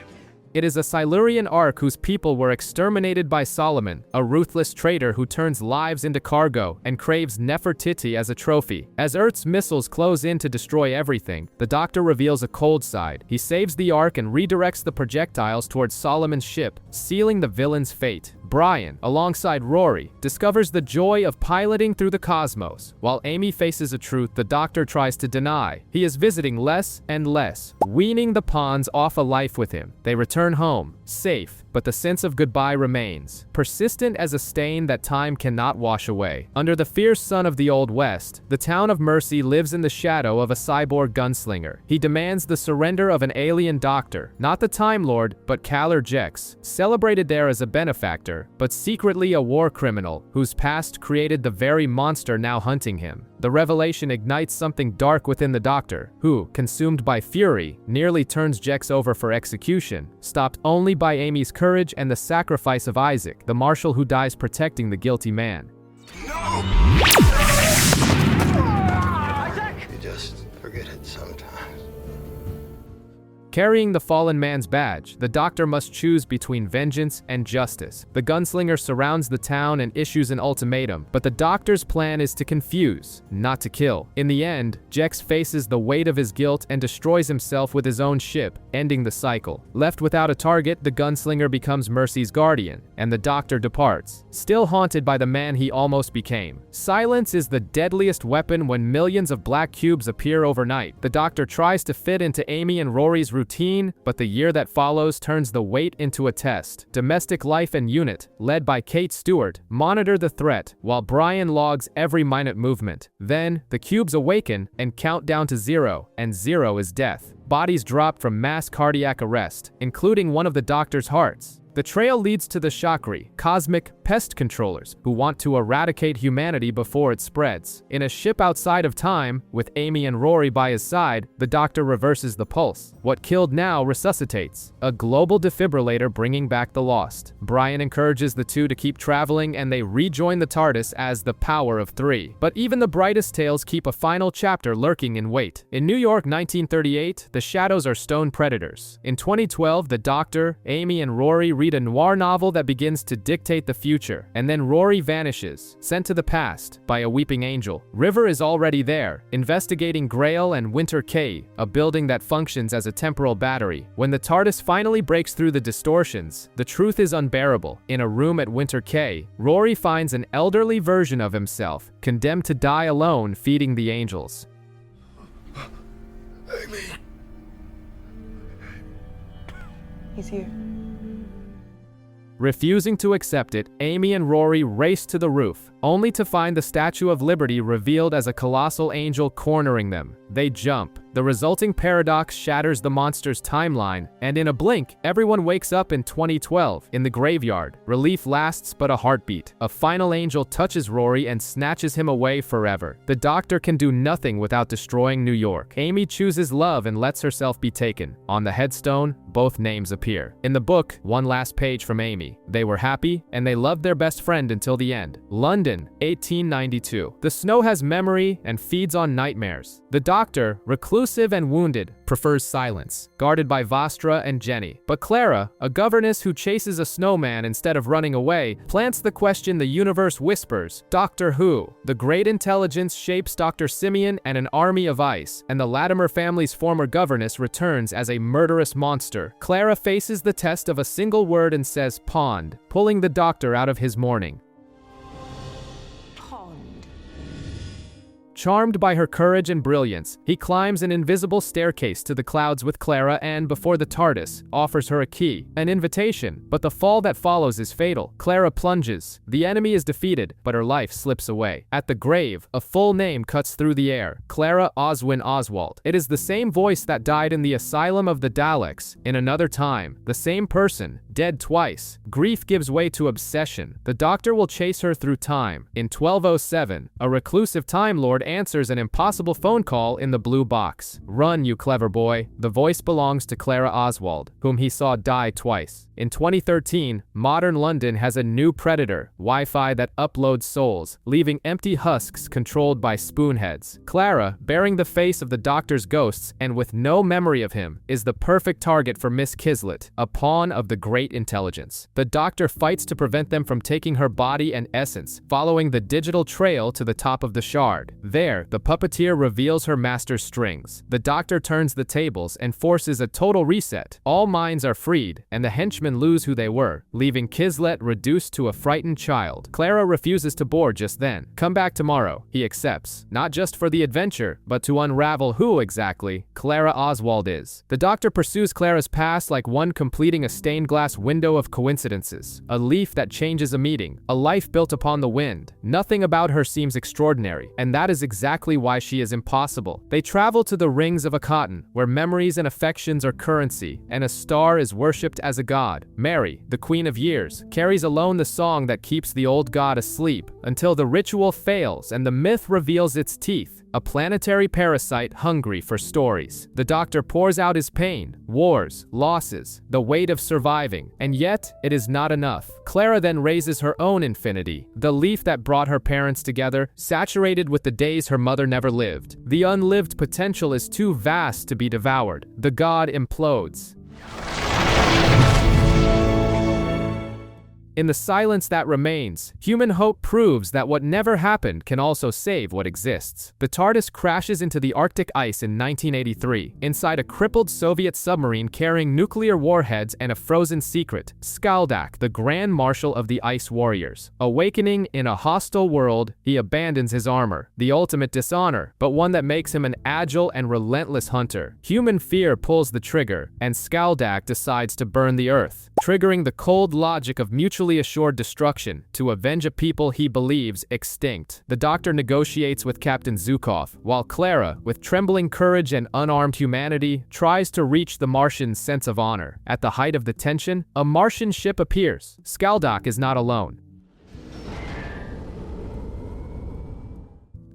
[SPEAKER 1] It is a Silurian Ark whose people were exterminated by Solomon, a ruthless traitor who turns lives into cargo and craves Nefertiti as a trophy. As Earth's missiles close in to destroy everything, the Doctor reveals a cold side. He saves the Ark and redirects the projectiles towards Solomon's ship, sealing the villain's fate. Brian, alongside Rory, discovers the joy of piloting through the cosmos. While Amy faces a truth the Doctor tries to deny, he is visiting less and less, weaning the pawns off a life with him. They return home, safe, but the sense of goodbye remains, persistent as a stain that time cannot wash away. Under the fierce sun of the Old West, the town of Mercy lives in the shadow of a cyborg gunslinger. He demands the surrender of an alien doctor, not the Time Lord, but Kalar Jex, celebrated there as a benefactor, but secretly a war criminal whose past created the very monster now hunting him. The revelation ignites something dark within the Doctor, who, consumed by fury, nearly turns Jex over for execution, stopped only by Amy's courage and the sacrifice of Isaac, the marshal who dies protecting the guilty man.
[SPEAKER 8] Isaac! You just forget it sometimes.
[SPEAKER 1] Carrying the fallen man's badge, the Doctor must choose between vengeance and justice. The gunslinger surrounds the town and issues an ultimatum, but the Doctor's plan is to confuse, not to kill. In the end, Jex faces the weight of his guilt and destroys himself with his own ship, ending the cycle. Left without a target, the gunslinger becomes Mercy's guardian, and the Doctor departs, still haunted by the man he almost became. Silence is the deadliest weapon when millions of black cubes appear overnight. The Doctor tries to fit into Amy and Rory's routine, but the year that follows turns the wait into a test. Domestic Life and Unit, led by Kate Stewart, monitor the threat, while Brian logs every minute movement. Then, the cubes awaken and count down to 0, and 0 is death. Bodies drop from mass cardiac arrest, including one of the Doctor's hearts. The trail leads to the Chakri, cosmic pest controllers, who want to eradicate humanity before it spreads. In a ship outside of time, with Amy and Rory by his side, the Doctor reverses the pulse. What killed now resuscitates. A global defibrillator bringing back the lost. Brian encourages the two to keep traveling, and they rejoin the TARDIS as the Power of Three. But even the brightest tales keep a final chapter lurking in wait. In New York 1938, the shadows are stone predators. In 2012, the Doctor, Amy, and Rory read a noir novel that begins to dictate the future, and then Rory vanishes, sent to the past by a weeping angel. River is already there, investigating Grail and Winter K, a building that functions as a temporal battery. When the TARDIS finally breaks through the distortions, the truth is unbearable. In a room at Winter K, Rory finds an elderly version of himself, condemned to die alone feeding the angels.
[SPEAKER 8] Amy.
[SPEAKER 9] He's here.
[SPEAKER 1] Refusing to accept it, Amy and Rory race to the roof, only to find the Statue of Liberty revealed as a colossal angel cornering them. They jump. The resulting paradox shatters the monster's timeline, and in a blink, everyone wakes up in 2012, in the graveyard. Relief lasts but a heartbeat. A final angel touches Rory and snatches him away forever. The Doctor can do nothing without destroying New York. Amy chooses love and lets herself be taken. On the headstone, both names appear. In the book, one last page from Amy. They were happy, and they loved their best friend until the end. London, 1892. The snow has memory and feeds on nightmares. The Doctor, reclusive and wounded, prefers silence, guarded by Vostra and Jenny. But Clara, a governess who chases a snowman instead of running away, plants the question the universe whispers: Doctor Who? The great intelligence shapes Dr. Simeon and an army of ice, and the Latimer family's former governess returns as a murderous monster. Clara faces the test of a single word and says pond, pulling the Doctor out of his mourning. Charmed by her courage and brilliance, he climbs an invisible staircase to the clouds with Clara and, before the TARDIS, offers her a key, an invitation, but the fall that follows is fatal. Clara plunges. The enemy is defeated, but her life slips away. At the grave, a full name cuts through the air: Clara Oswin Oswald. It is the same voice that died in the Asylum of the Daleks. In another time, the same person, dead twice. Grief gives way to obsession. The Doctor will chase her through time. In 1207, a reclusive Time Lord answers an impossible phone call in the blue box. Run, you clever boy. The voice belongs to Clara Oswald, whom he saw die twice. In 2013, modern London has a new predator, Wi-Fi that uploads souls, leaving empty husks controlled by spoonheads. Clara, bearing the face of the Doctor's ghosts and with no memory of him, is the perfect target for Miss Kislet, a pawn of the great intelligence. The Doctor fights to prevent them from taking her body and essence, following the digital trail to the top of the shard. There, the puppeteer reveals her master's strings. The Doctor turns the tables and forces a total reset. All minds are freed, and the henchmen lose who they were, leaving Kislet reduced to a frightened child. Clara refuses to board just then. Come back tomorrow, he accepts, not just for the adventure, but to unravel who exactly Clara Oswald is. The Doctor pursues Clara's past like one completing a stained glass window of coincidences, a leaf that changes a meeting, a life built upon the wind. Nothing about her seems extraordinary, and that is exactly why she is impossible. They travel to the Rings of Akhaten, where memories and affections are currency, and a star is worshipped as a god. Mary, the Queen of Years, carries alone the song that keeps the old god asleep, until the ritual fails and the myth reveals its teeth. A planetary parasite hungry for stories. The Doctor pours out his pain, wars, losses, the weight of surviving, and yet it is not enough. Clara then raises her own infinity, the leaf that brought her parents together, saturated with the days her mother never lived. The unlived potential is too vast to be devoured. The god implodes. In the silence that remains, human hope proves that what never happened can also save what exists. The TARDIS crashes into the Arctic ice in 1983, inside a crippled Soviet submarine carrying nuclear warheads and a frozen secret, Skaldak, the Grand Marshal of the Ice Warriors. Awakening in a hostile world, he abandons his armor, the ultimate dishonor, but one that makes him an agile and relentless hunter. Human fear pulls the trigger, and Skaldak decides to burn the Earth, triggering the cold logic of mutual mutually assured destruction to avenge a people he believes extinct. The Doctor negotiates with Captain Zukov, while Clara, with trembling courage and unarmed humanity, tries to reach the Martian's sense of honor. At the height of the tension, a Martian ship appears. Skaldak is not alone.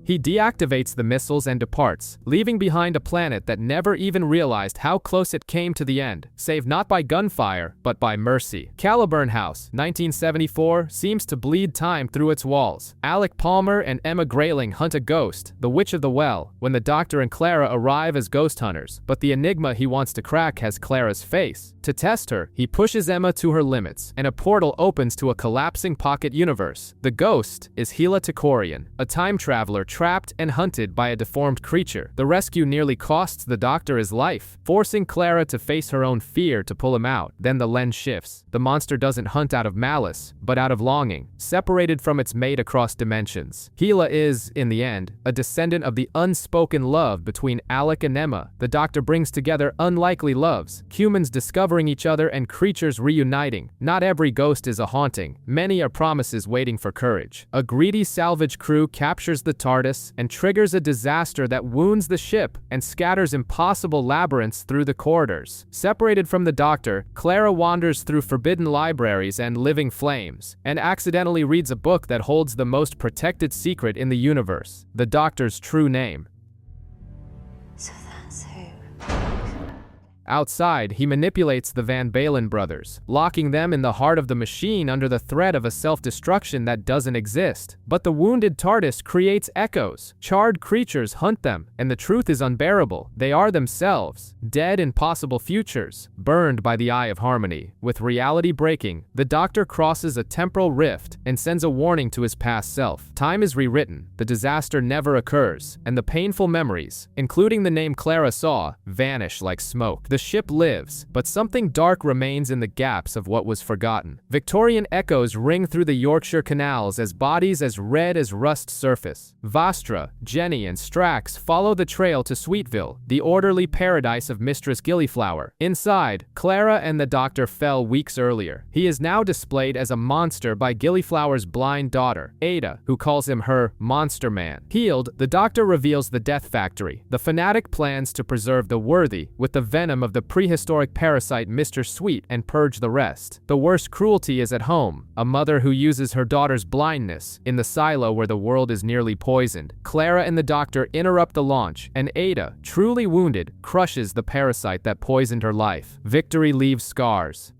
[SPEAKER 1] He deactivates the missiles and departs, leaving behind a planet that never even realized how close it came to the end, save not by gunfire, but by mercy. Caliburn House, 1974, seems to bleed time through its walls. Alec Palmer and Emma Grayling hunt a ghost, the Witch of the Well, when the Doctor and Clara arrive as ghost hunters, but the enigma he wants to crack has Clara's face. To test her, he pushes Emma to her limits, and a portal opens to a collapsing pocket universe. The ghost is Hila Tokorian, a time traveler trapped and hunted by a deformed creature. The rescue nearly costs the Doctor his life, forcing Clara to face her own fear to pull him out. Then the lens shifts. The monster doesn't hunt out of malice, but out of longing, separated from its mate across dimensions. Hila is, in the end, a descendant of the unspoken love between Alec and Emma. The Doctor brings together unlikely loves, humans discovering each other and creatures reuniting. Not every ghost is a haunting. Many are promises waiting for courage. A greedy salvage crew captures the TARDIS and triggers a disaster that wounds the ship and scatters impossible labyrinths through the corridors. Separated from the Doctor, Clara wanders through forbidden libraries and living flames, and accidentally reads a book that holds the most protected secret in the universe, the Doctor's true name.
[SPEAKER 4] So that's who.
[SPEAKER 1] Outside, he manipulates the Van Balen brothers, locking them in the heart of the machine under the threat of a self-destruction that doesn't exist. But the wounded TARDIS creates echoes. Charred creatures hunt them, and the truth is unbearable. They are themselves, dead in possible futures, burned by the Eye of Harmony. With reality breaking, the Doctor crosses a temporal rift and sends a warning to his past self. Time is rewritten, the disaster never occurs, and the painful memories, including the name Clara saw, vanish like smoke. The ship lives, but something dark remains in the gaps of what was forgotten. Victorian echoes ring through the Yorkshire canals as bodies as red as rust surface. Vastra, Jenny, and Strax follow the trail to Sweetville, the orderly paradise of Mistress Gillyflower. Inside, Clara and the Doctor fell weeks earlier. He is now displayed as a monster by Gillyflower's blind daughter, Ada, who calls him her Monster Man. Healed, the Doctor reveals the Death Factory. The fanatic plans to preserve the worthy with the venom of the prehistoric parasite Mr. Sweet and purge the rest. The worst cruelty is at home, a mother who uses her daughter's blindness in the silo where the world is nearly poisoned. Clara and the Doctor interrupt the launch, and Ada, truly wounded, crushes the parasite that poisoned her life. Victory leaves scars.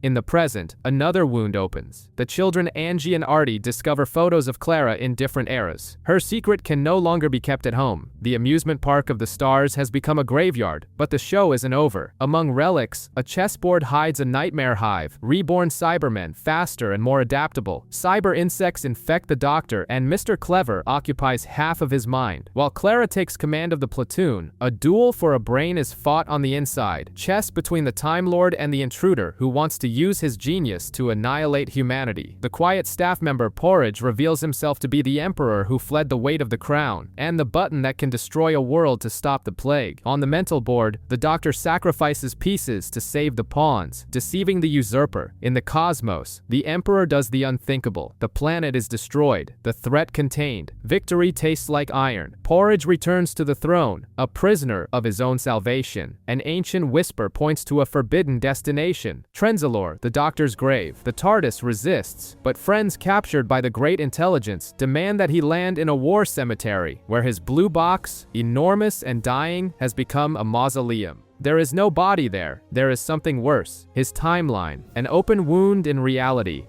[SPEAKER 1] In the present, another wound opens. The children Angie and Artie discover photos of Clara in different eras. Her secret can no longer be kept at home. The amusement park of the stars has become a graveyard, but the show isn't over. Among relics, a chessboard hides a nightmare hive, reborn Cybermen, faster and more adaptable. Cyber insects infect the Doctor, and Mr. Clever occupies half of his mind. While Clara takes command of the platoon, a duel for a brain is fought on the inside. Chess between the Time Lord and the intruder who wants to use his genius to annihilate humanity. The quiet staff member Porridge reveals himself to be the Emperor who fled the weight of the crown, and the button that can destroy a world to stop the plague. On the mental board, the Doctor sacrifices pieces to save the pawns, deceiving the usurper. In the cosmos, the Emperor does the unthinkable. The planet is destroyed, the threat contained. Victory tastes like iron. Porridge returns to the throne, a prisoner of his own salvation. An ancient whisper points to a forbidden destination. Trenzalore, the Doctor's grave. The TARDIS resists, but friends captured by the Great Intelligence demand that he land in a war cemetery, where his blue box, enormous and dying, has become a mausoleum. There is no body there. There is something worse. His timeline, an open wound in reality.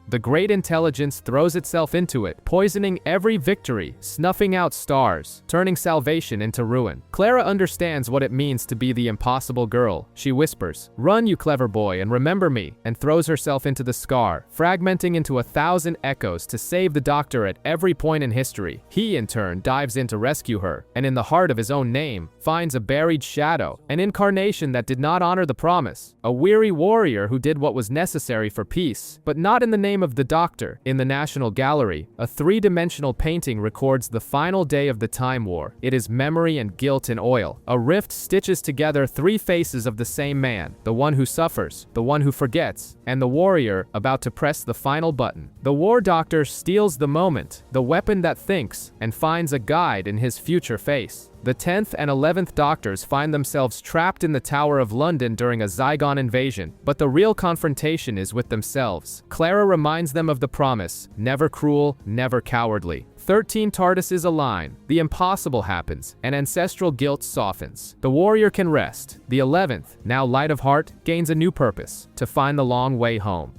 [SPEAKER 1] The Great Intelligence throws itself into it, poisoning every victory, snuffing out stars, turning salvation into ruin. Clara understands what it means to be the impossible girl. She whispers, "Run, you clever boy, and remember me," and throws herself into the scar, fragmenting into 1,000 echoes to save the Doctor at every point in history. He, in turn, dives in to rescue her, and in the heart of his own name, finds a buried shadow, an incarnation that did not honor the promise, a weary warrior who did what was necessary for peace, but not in the name frame of the Doctor in the National Gallery, a three-dimensional painting records the final day of the Time War. It is memory and guilt in oil. A rift stitches together three faces of the same man, the one who suffers, the one who forgets, and the warrior about to press the final button. The War Doctor steals the moment, the weapon that thinks, and finds a guide in his future face. The 10th and 11th Doctors find themselves trapped in the Tower of London during a Zygon invasion, but the real confrontation is with themselves. Clara reminds them of the promise, never cruel, never cowardly. 13 TARDISes align, the impossible happens, and ancestral guilt softens. The warrior can rest. The 11th, now light of heart, gains a new purpose, to find the long way home.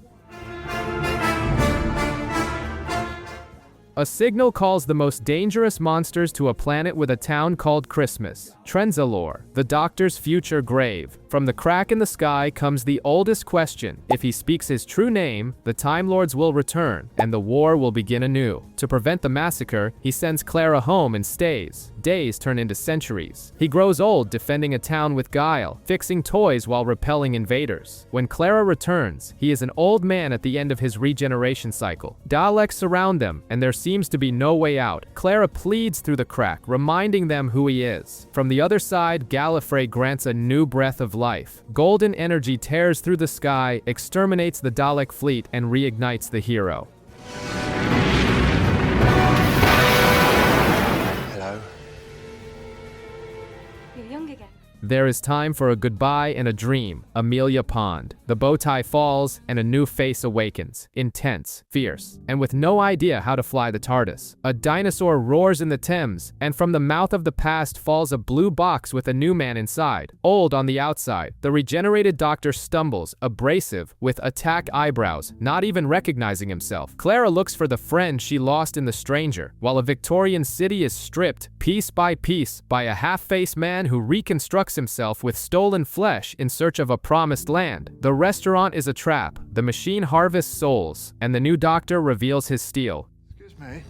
[SPEAKER 1] A signal calls the most dangerous monsters to a planet with a town called Christmas. Trenzalore, the Doctor's future grave. From the crack in the sky comes the oldest question. If he speaks his true name, the Time Lords will return, and the war will begin anew. To prevent the massacre, he sends Clara home and stays. Days turn into centuries. He grows old defending a town with guile, fixing toys while repelling invaders. When Clara returns, he is an old man at the end of his regeneration cycle. Daleks surround them, and there seems to be no way out. Clara pleads through the crack, reminding them who he is. From the other side, Gallifrey grants a new breath of life. Golden energy tears through the sky, exterminates the Dalek fleet, and reignites the hero.
[SPEAKER 7] Hello?
[SPEAKER 9] You're young again.
[SPEAKER 1] There is time for a goodbye and a dream. Amelia Pond. The bow tie falls, and a new face awakens. Intense, fierce, and with no idea how to fly the TARDIS. A dinosaur roars in the Thames, and from the mouth of the past falls a blue box with a new man inside. Old on the outside, the regenerated Doctor stumbles, abrasive, with attack eyebrows, not even recognizing himself. Clara looks for the friend she lost in the stranger, while a Victorian city is stripped, piece by piece, by a half-faced man who reconstructs himself with stolen flesh in search of a promised land. The restaurant is a trap, the machine harvests souls, and the new Doctor reveals his steel.
[SPEAKER 8] Excuse me.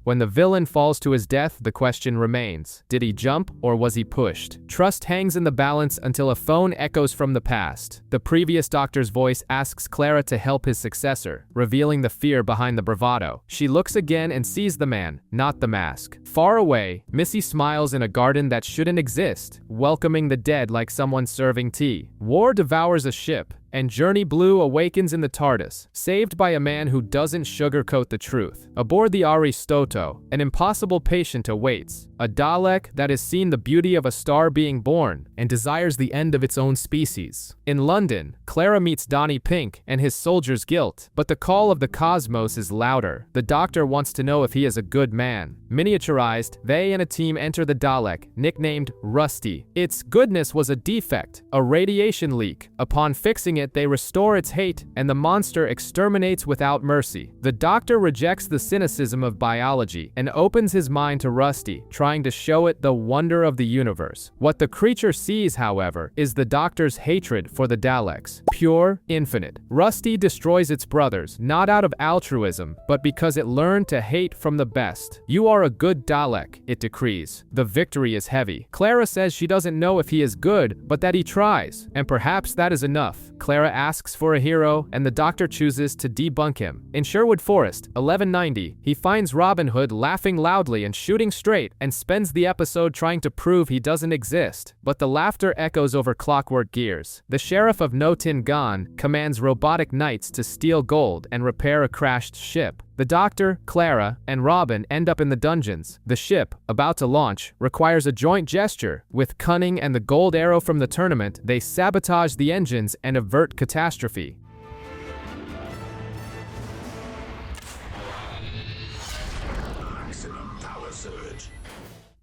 [SPEAKER 1] When the villain falls to his death, the question remains. Did he jump, or was he pushed? Trust hangs in the balance until a phone echoes from the past. The previous Doctor's voice asks Clara to help his successor, revealing the fear behind the bravado. She looks again and sees the man, not the mask. Far away, Missy smiles in a garden that shouldn't exist, welcoming the dead like someone serving tea. War devours a ship, and Journey Blue awakens in the TARDIS, saved by a man who doesn't sugarcoat the truth. Aboard the Aristotle, an impossible patient awaits, a Dalek that has seen the beauty of a star being born and desires the end of its own species. In London, Clara meets Donnie Pink and his soldier's guilt, but the call of the cosmos is louder. The Doctor wants to know if he is a good man. Miniaturized, they and a team enter the Dalek, nicknamed Rusty. Its goodness was a defect, a radiation leak. Upon fixing it, they restore its hate, and the monster exterminates without mercy. The Doctor rejects the cynicism of biology and opens his mind to Rusty, trying to show it the wonder of the universe. What the creature sees, however, is the Doctor's hatred for the Daleks, pure, infinite. Rusty destroys its brothers, not out of altruism, but because it learned to hate from the best. You are a good Dalek, it decrees. The victory is heavy. Clara says she doesn't know if he is good, but that he tries, and perhaps that is enough. Clara asks for a hero, and the Doctor chooses to debunk him. In Sherwood Forest, 1190, he finds Robin Hood laughing loudly and shooting straight, and spends the episode trying to prove he doesn't exist. But the laughter echoes over Clockwork Gears. The Sheriff of Notin Gan commands robotic knights to steal gold and repair a crashed ship. The Doctor, Clara, and Robin end up in the dungeons. The ship, about to launch, requires a joint gesture. With cunning and the gold arrow from the tournament, they sabotage the engines and avert catastrophe.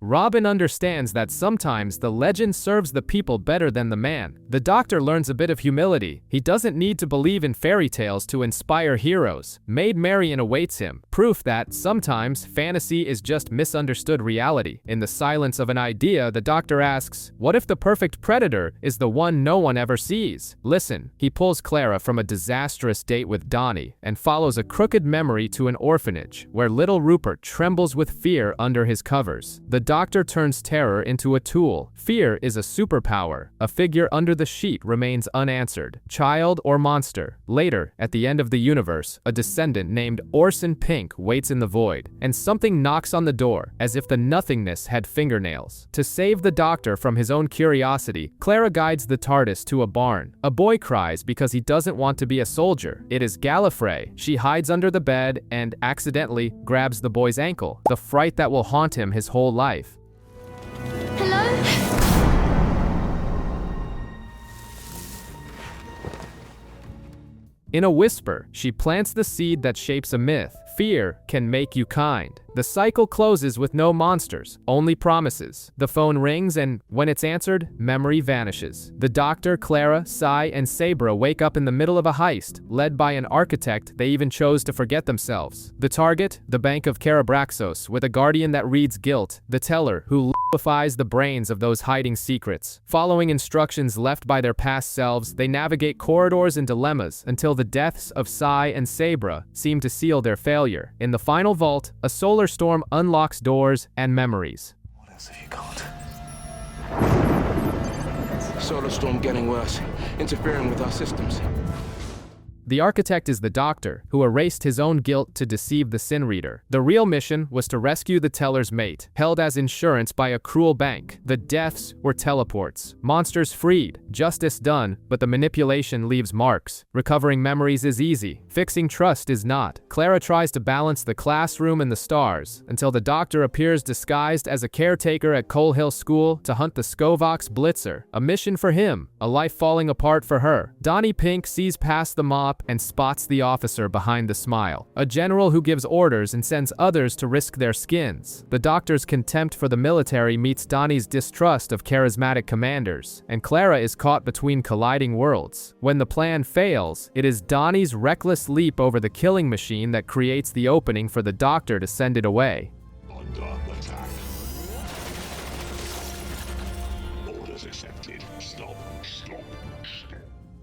[SPEAKER 1] Robin understands that sometimes the legend serves the people better than the man. The Doctor learns a bit of humility. He doesn't need to believe in fairy tales to inspire heroes. Maid Marian awaits him, proof that sometimes fantasy is just misunderstood reality. In the silence of an idea, the Doctor asks, what if the perfect predator is the one no one ever sees? Listen, he pulls Clara from a disastrous date with Donnie and follows a crooked memory to an orphanage, where little Rupert trembles with fear under his covers. The doctor turns terror into a tool. Fear is a superpower. A figure under the sheet remains unanswered. Child or monster? Later, at the end of the universe, a descendant named Orson Pink waits in the void, and something knocks on the door, as if the nothingness had fingernails. To save the doctor from his own curiosity, Clara guides the TARDIS to a barn. A boy cries because he doesn't want to be a soldier. It is Gallifrey. She hides under the bed and accidentally grabs the boy's ankle, the fright that will haunt him his whole life.
[SPEAKER 4] Hello?
[SPEAKER 1] In a whisper, she plants the seed that shapes a myth. Fear can make you kind. The cycle closes with no monsters, only promises. The phone rings and, when it's answered, memory vanishes. The doctor, Clara, Sai, and Sabra wake up in the middle of a heist, led by an architect they even chose to forget themselves. The target, the Bank of Carabraxos, with a guardian that reads guilt. The teller, who liquefies the brains of those hiding secrets. Following instructions left by their past selves, they navigate corridors and dilemmas until the deaths of Sai and Sabra seem to seal their failure. In the final vault, a solar storm unlocks doors and memories.
[SPEAKER 7] What else have you got? Solar storm getting worse, interfering with our systems.
[SPEAKER 1] The architect is the doctor, who erased his own guilt to deceive the Sin Reader. The real mission was to rescue the teller's mate, held as insurance by a cruel bank. The deaths were teleports. Monsters freed, justice done, but the manipulation leaves marks. Recovering memories is easy. Fixing trust is not. Clara tries to balance the classroom and the stars, until the doctor appears disguised as a caretaker at Coal Hill School to hunt the Skovox Blitzer. A mission for him, a life falling apart for her. Donnie Pink sees past the mop and spots the officer behind the smile, a general who gives orders and sends others to risk their skins. The doctor's contempt for the military meets Donnie's distrust of charismatic commanders, and Clara is caught between colliding worlds. When the plan fails, it is Donnie's reckless leap over the killing machine that creates the opening for the doctor to send it away.
[SPEAKER 2] Under attack. Orders accepted. Stop.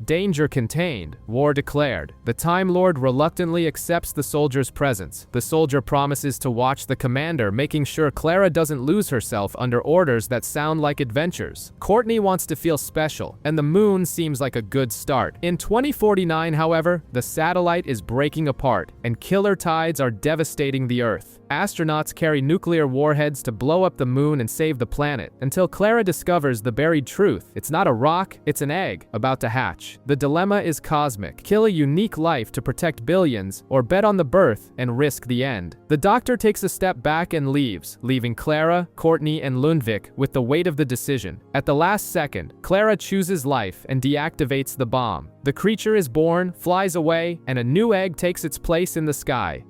[SPEAKER 1] Danger contained, war declared. The Time Lord reluctantly accepts the soldier's presence. The soldier promises to watch the commander, making sure Clara doesn't lose herself under orders that sound like adventures. Courtney wants to feel special, and the moon seems like a good start. In 2049, however, the satellite is breaking apart, and killer tides are devastating the Earth. Astronauts carry nuclear warheads to blow up the moon and save the planet, until Clara discovers the buried truth. It's not a rock, it's an egg, about to hatch. The dilemma is cosmic. Kill a unique life to protect billions, or bet on the birth and risk the end. The doctor takes a step back and leaves, leaving Clara, Courtney, and Lundvik with the weight of the decision. At the last second, Clara chooses life and deactivates the bomb. The creature is born, flies away, and a new egg takes its place in the sky.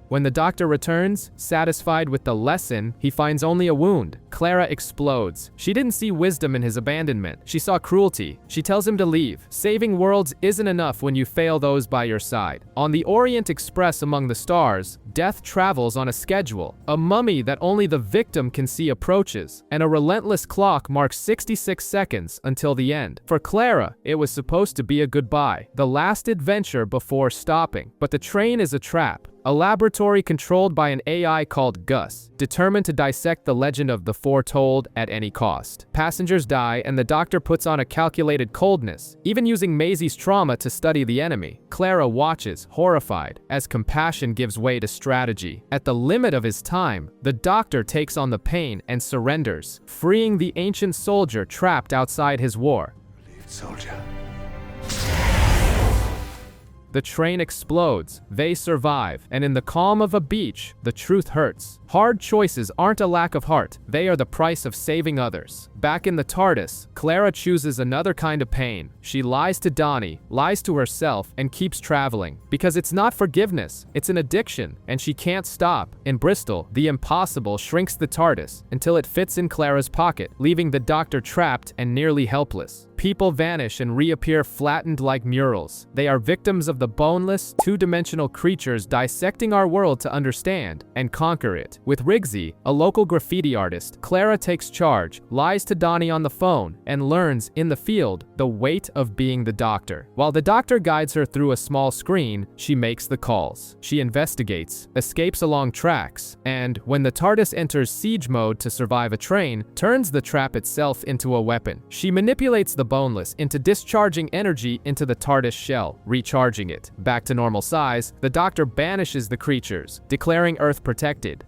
[SPEAKER 1] When the doctor returns, satisfied with the lesson, he finds only a wound. Clara explodes. She didn't see wisdom in his abandonment. She saw cruelty. She tells him to leave. Saving worlds isn't enough when you fail those by your side. On the Orient Express among the stars, death travels on a schedule. A mummy that only the victim can see approaches, and a relentless clock marks 66 seconds until the end. For Clara, it was supposed to be a goodbye, the last adventure before stopping. But the train is a trap. A laboratory controlled by an AI called Gus, determined to dissect the legend of the foretold at any cost. Passengers die, and the doctor puts on a calculated coldness, even using Maisie's trauma to study the enemy. Clara watches, horrified, as compassion gives way to strategy. At the limit of his time, the doctor takes on the pain and surrenders, freeing the ancient soldier trapped outside his war.
[SPEAKER 7] Relieved soldier.
[SPEAKER 1] The train explodes, they survive, and in the calm of a beach, the truth hurts. Hard choices aren't a lack of heart, they are the price of saving others. Back in the TARDIS, Clara chooses another kind of pain. She lies to Donnie, lies to herself, and keeps traveling. Because it's not forgiveness, it's an addiction, and she can't stop. In Bristol, the impossible shrinks the TARDIS until it fits in Clara's pocket, leaving the doctor trapped and nearly helpless. People vanish and reappear flattened like murals. They are victims of the boneless, two-dimensional creatures dissecting our world to understand and conquer it. With Rigsy, a local graffiti artist, Clara takes charge, lies to Donnie on the phone, and learns, in the field, the weight of being the Doctor. While the Doctor guides her through a small screen, she makes the calls. She investigates, escapes along tracks, and, when the TARDIS enters siege mode to survive a train, turns the trap itself into a weapon. She manipulates the Boneless into discharging energy into the TARDIS shell, recharging it. Back to normal size, the Doctor banishes the creatures, declaring Earth protected.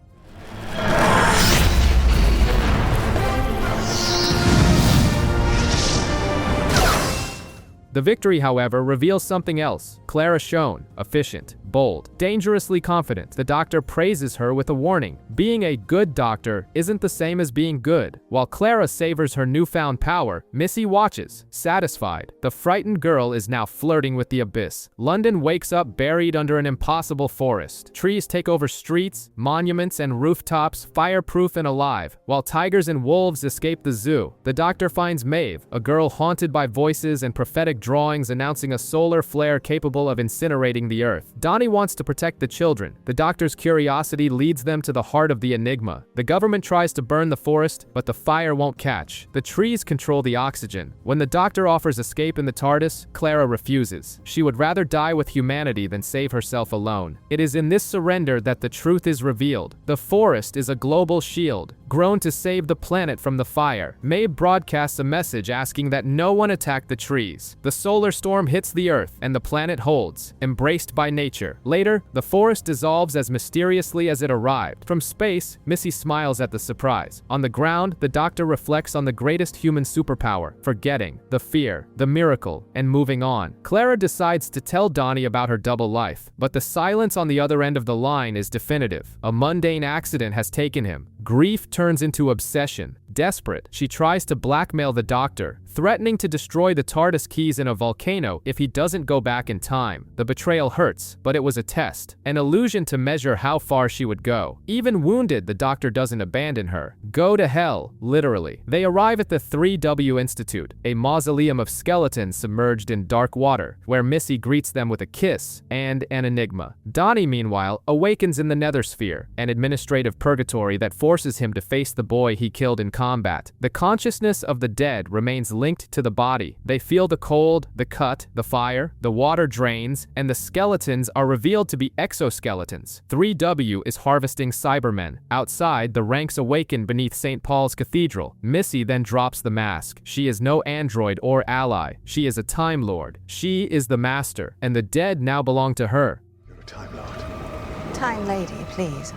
[SPEAKER 1] The victory, however, reveals something else. Clara Schoen, efficient, bold, dangerously confident. The Doctor praises her with a warning. Being a good Doctor isn't the same as being good. While Clara savors her newfound power, Missy watches, satisfied. The frightened girl is now flirting with the abyss. London wakes up buried under an impossible forest. Trees take over streets, monuments, and rooftops, fireproof and alive. While tigers and wolves escape the zoo, the Doctor finds Maeve, a girl haunted by voices and prophetic drawings announcing a solar flare capable of incinerating the Earth. Donnie wants to protect the children. The Doctor's curiosity leads them to the heart of the enigma. The government tries to burn the forest, but the fire won't catch. The trees control the oxygen. When the Doctor offers escape in the TARDIS, Clara refuses. She would rather die with humanity than save herself alone. It is in this surrender that the truth is revealed. The forest is a global shield, grown to save the planet from the fire. Maeve broadcasts a message asking that no one attack the trees. The solar storm hits the Earth, and the planet holds, embraced by nature. Later, the forest dissolves as mysteriously as it arrived. From space, Missy smiles at the surprise. On the ground, the Doctor reflects on the greatest human superpower, forgetting, the fear, the miracle, and moving on. Clara decides to tell Donnie about her double life, but the silence on the other end of the line is definitive. A mundane accident has taken him. Grief turns into obsession. Desperate, she tries to blackmail the Doctor, threatening to destroy the TARDIS keys in a volcano if he doesn't go back in time. The betrayal hurts, but it was a test, an illusion to measure how far she would go. Even wounded, the Doctor doesn't abandon her. Go to hell, literally. They arrive at the 3W Institute, a mausoleum of skeletons submerged in dark water, where Missy greets them with a kiss and an enigma. Donnie, meanwhile, awakens in the Nethersphere, an administrative purgatory that forces him to face the boy he killed in combat. The consciousness of the dead remains linked to the body. They feel the cold, the cut, the fire, the water drains, and the skeletons are revealed to be exoskeletons. 3W is harvesting Cybermen. Outside, the ranks awaken beneath St. Paul's Cathedral. Missy then drops the mask. She is no android or ally. She is a Time Lord. She is the Master, and the dead now belong to her.
[SPEAKER 8] You're a Time Lord.
[SPEAKER 10] Time Lady, please.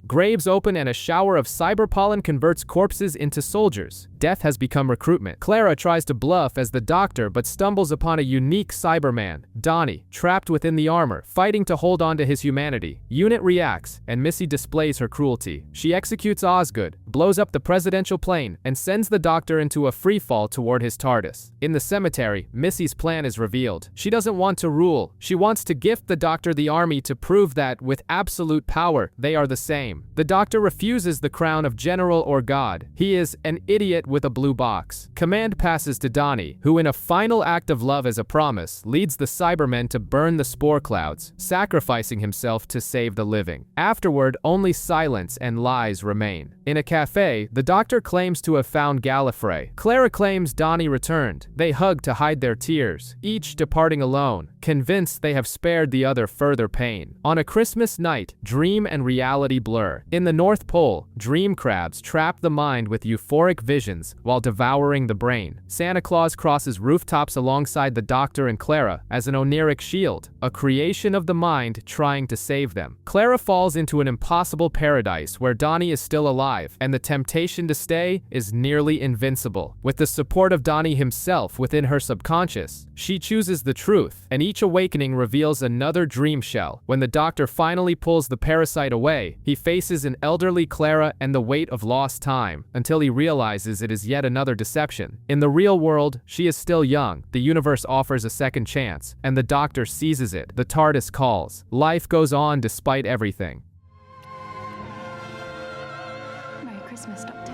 [SPEAKER 1] Graves open and a shower of cyber pollen converts corpses into soldiers. Death has become recruitment. Clara tries to bluff as the Doctor but stumbles upon a unique Cyberman, Donnie, trapped within the armor, fighting to hold on to his humanity. Unit reacts, and Missy displays her cruelty. She executes Osgood, blows up the presidential plane, and sends the Doctor into a freefall toward his TARDIS. In the cemetery, Missy's plan is revealed. She doesn't want to rule. She wants to gift the Doctor the army to prove that, with absolute power, they are the same. The Doctor refuses the crown of general or god. He is an idiot with a blue box. Command passes to Donnie, who in a final act of love as a promise, leads the Cybermen to burn the spore clouds, sacrificing himself to save the living. Afterward, only silence and lies remain. In a cafe, the Doctor claims to have found Gallifrey. Clara claims Donnie returned. They hug to hide their tears, each departing alone, convinced they have spared the other further pain. On a Christmas night, dream and reality blur. In the North Pole, dream crabs trap the mind with euphoric visions while devouring the brain. Santa Claus crosses rooftops alongside the Doctor and Clara as an oniric shield, a creation of the mind trying to save them. Clara falls into an impossible paradise where Donnie is still alive, and the temptation to stay is nearly invincible. With the support of Donnie himself within her subconscious, she chooses the truth, and each awakening reveals another dream shell. When the Doctor finally pulls the parasite away, he faces an elderly Clara and the weight of lost time, until he realizes it is yet another deception. In the real world, she is still young, the universe offers a second chance, and the Doctor seizes it. The TARDIS calls. Life goes on despite everything.
[SPEAKER 9] Merry Christmas, Doctor.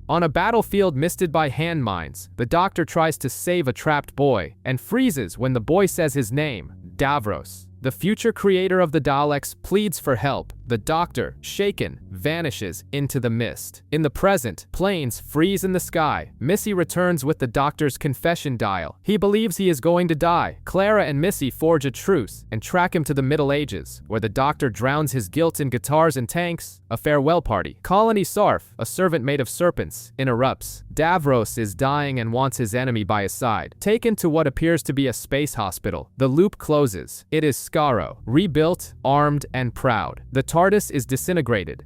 [SPEAKER 1] On a battlefield misted by hand mines, the Doctor tries to save a trapped boy, and freezes when the boy says his name, Davros. The future creator of the Daleks pleads for help, The doctor, shaken, vanishes into the mist. In the present, planes freeze in the sky. Missy returns with the doctor's confession dial. He believes he is going to die. Clara and Missy forge a truce and track him to the Middle Ages, where the doctor drowns his guilt in guitars and tanks. A farewell party. Colony Sarf, a servant made of serpents, interrupts. Davros is dying and wants his enemy by his side. Taken to what appears to be a space hospital, the loop closes. It is Skaro, rebuilt, armed, and proud. The TARDIS is disintegrated.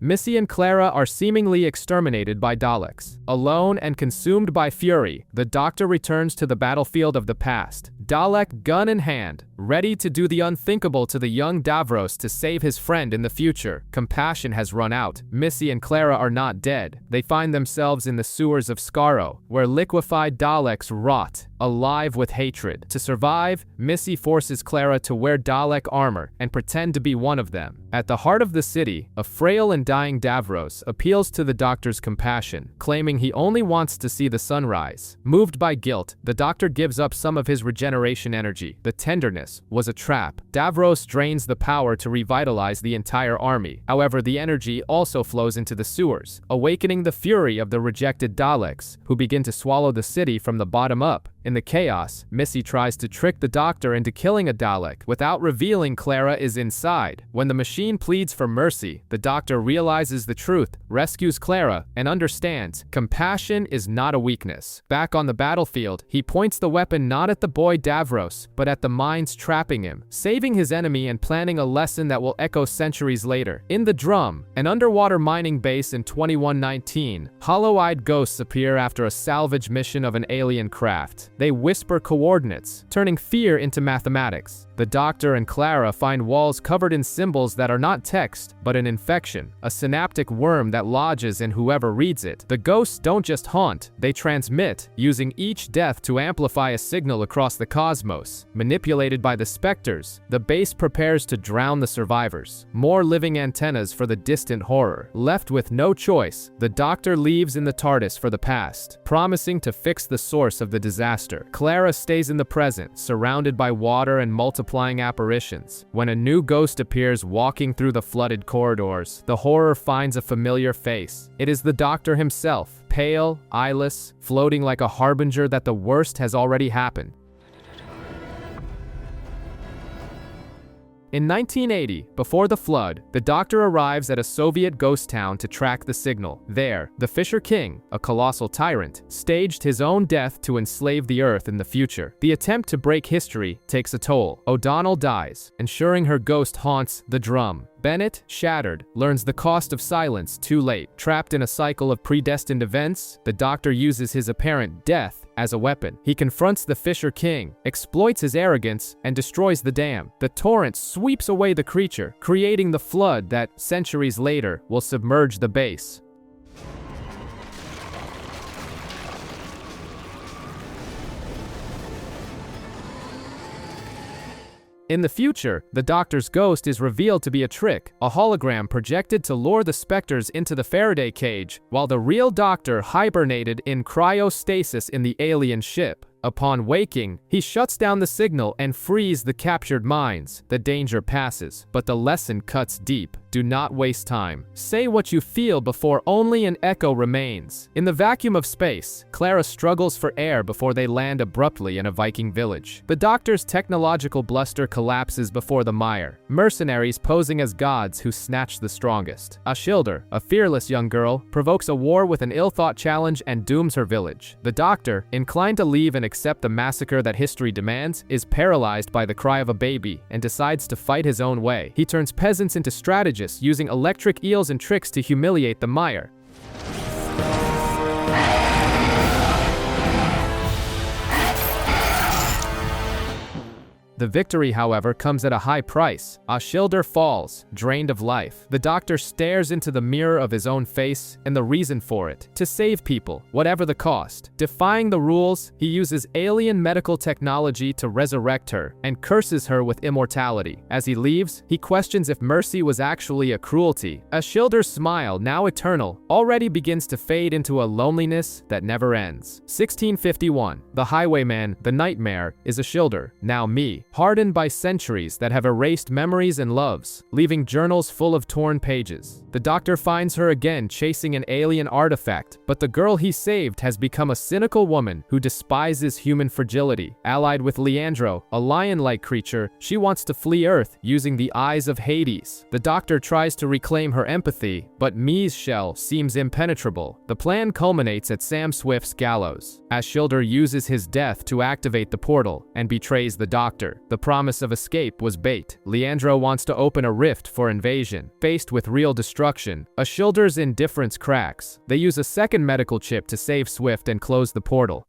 [SPEAKER 1] Missy and Clara are seemingly exterminated by Daleks. Alone and consumed by fury, the Doctor returns to the battlefield of the past, Dalek gun in hand, ready to do the unthinkable to the young Davros to save his friend in the future. Compassion has run out. Missy and Clara are not dead. They find themselves in the sewers of Skaro, where liquefied Daleks rot, alive with hatred. To survive, Missy forces Clara to wear Dalek armor and pretend to be one of them. At the heart of the city, a frail and dying Davros appeals to the Doctor's compassion, claiming he only wants to see the sunrise. Moved by guilt, the Doctor gives up some of his regeneration energy. The tenderness was a trap. Davros drains the power to revitalize the entire army. However, the energy also flows into the sewers, awakening the fury of the rejected Daleks, who begin to swallow the city from the bottom up. In the chaos, Missy tries to trick the Doctor into killing a Dalek without revealing Clara is inside. When the machine pleads for mercy, the Doctor realizes the truth, rescues Clara, and understands compassion is not a weakness. Back on the battlefield, he points the weapon not at the boy Davros, but at the minds trapping him, saving his enemy and planting a lesson that will echo centuries later. In the Drum, an underwater mining base in 2119, hollow-eyed ghosts appear after a salvage mission of an alien craft. They whisper coordinates, turning fear into mathematics. The Doctor and Clara find walls covered in symbols that are not text, but an infection, a synaptic worm that lodges in whoever reads it. The ghosts don't just haunt, they transmit, using each death to amplify a signal across the cosmos. Manipulated by the specters, the base prepares to drown the survivors. More living antennas for the distant horror. Left with no choice, the Doctor leaves in the TARDIS for the past, promising to fix the source of the disaster. Clara stays in the present, surrounded by water and multiplying apparitions. When a new ghost appears walking through the flooded corridors, the horror finds a familiar face. It is the Doctor himself, pale, eyeless, floating like a harbinger that the worst has already happened. In 1980, before the flood, the Doctor arrives at a Soviet ghost town to track the signal. There, the Fisher King, a colossal tyrant, staged his own death to enslave the Earth in the future. The attempt to break history takes a toll. O'Donnell dies, ensuring her ghost haunts the Drum. Bennett, shattered, learns the cost of silence too late. Trapped in a cycle of predestined events, the Doctor uses his apparent death as a weapon. He confronts the Fisher King, exploits his arrogance, and destroys the dam. The torrent sweeps away the creature, creating the flood that, centuries later, will submerge the base. In the future, the Doctor's ghost is revealed to be a trick, a hologram projected to lure the specters into the Faraday cage, while the real Doctor hibernated in cryostasis in the alien ship. Upon waking, he shuts down the signal and frees the captured minds. The danger passes, but the lesson cuts deep. Do not waste time. Say what you feel before only an echo remains. In the vacuum of space, Clara struggles for air before they land abruptly in a Viking village. The Doctor's technological bluster collapses before the mire. Mercenaries posing as gods who snatch the strongest. Ashildr, a fearless young girl, provokes a war with an ill-thought challenge and dooms her village. The Doctor, inclined to leave and accept the massacre that history demands, is paralyzed by the cry of a baby and decides to fight his own way. He turns peasants into strategists, using electric eels and tricks to humiliate the mire. The victory, however, comes at a high price. Ashildr falls, drained of life. The Doctor stares into the mirror of his own face and the reason for it: to save people, whatever the cost. Defying the rules, he uses alien medical technology to resurrect her and curses her with immortality. As he leaves, he questions if mercy was actually a cruelty. Ashildr's smile, now eternal, already begins to fade into a loneliness that never ends. 1651. The highwayman, the nightmare, is Ashildr, now me. hardened by centuries that have erased memories and loves, leaving journals full of torn pages. The doctor finds her again chasing an alien artifact, but the girl he saved has become a cynical woman who despises human fragility. Allied with Leandro, a lion-like creature, she wants to flee Earth using the eyes of Hades. The doctor tries to reclaim her empathy, but Mee's shell seems impenetrable. The plan culminates at Sam Swift's gallows, as Schilder uses his death to activate the portal and betrays the doctor. The promise of escape was bait. Leandro wants to open a rift for invasion. Faced with real destruction, a Schilder's indifference cracks. They use a second medical chip to save Swift and close the portal.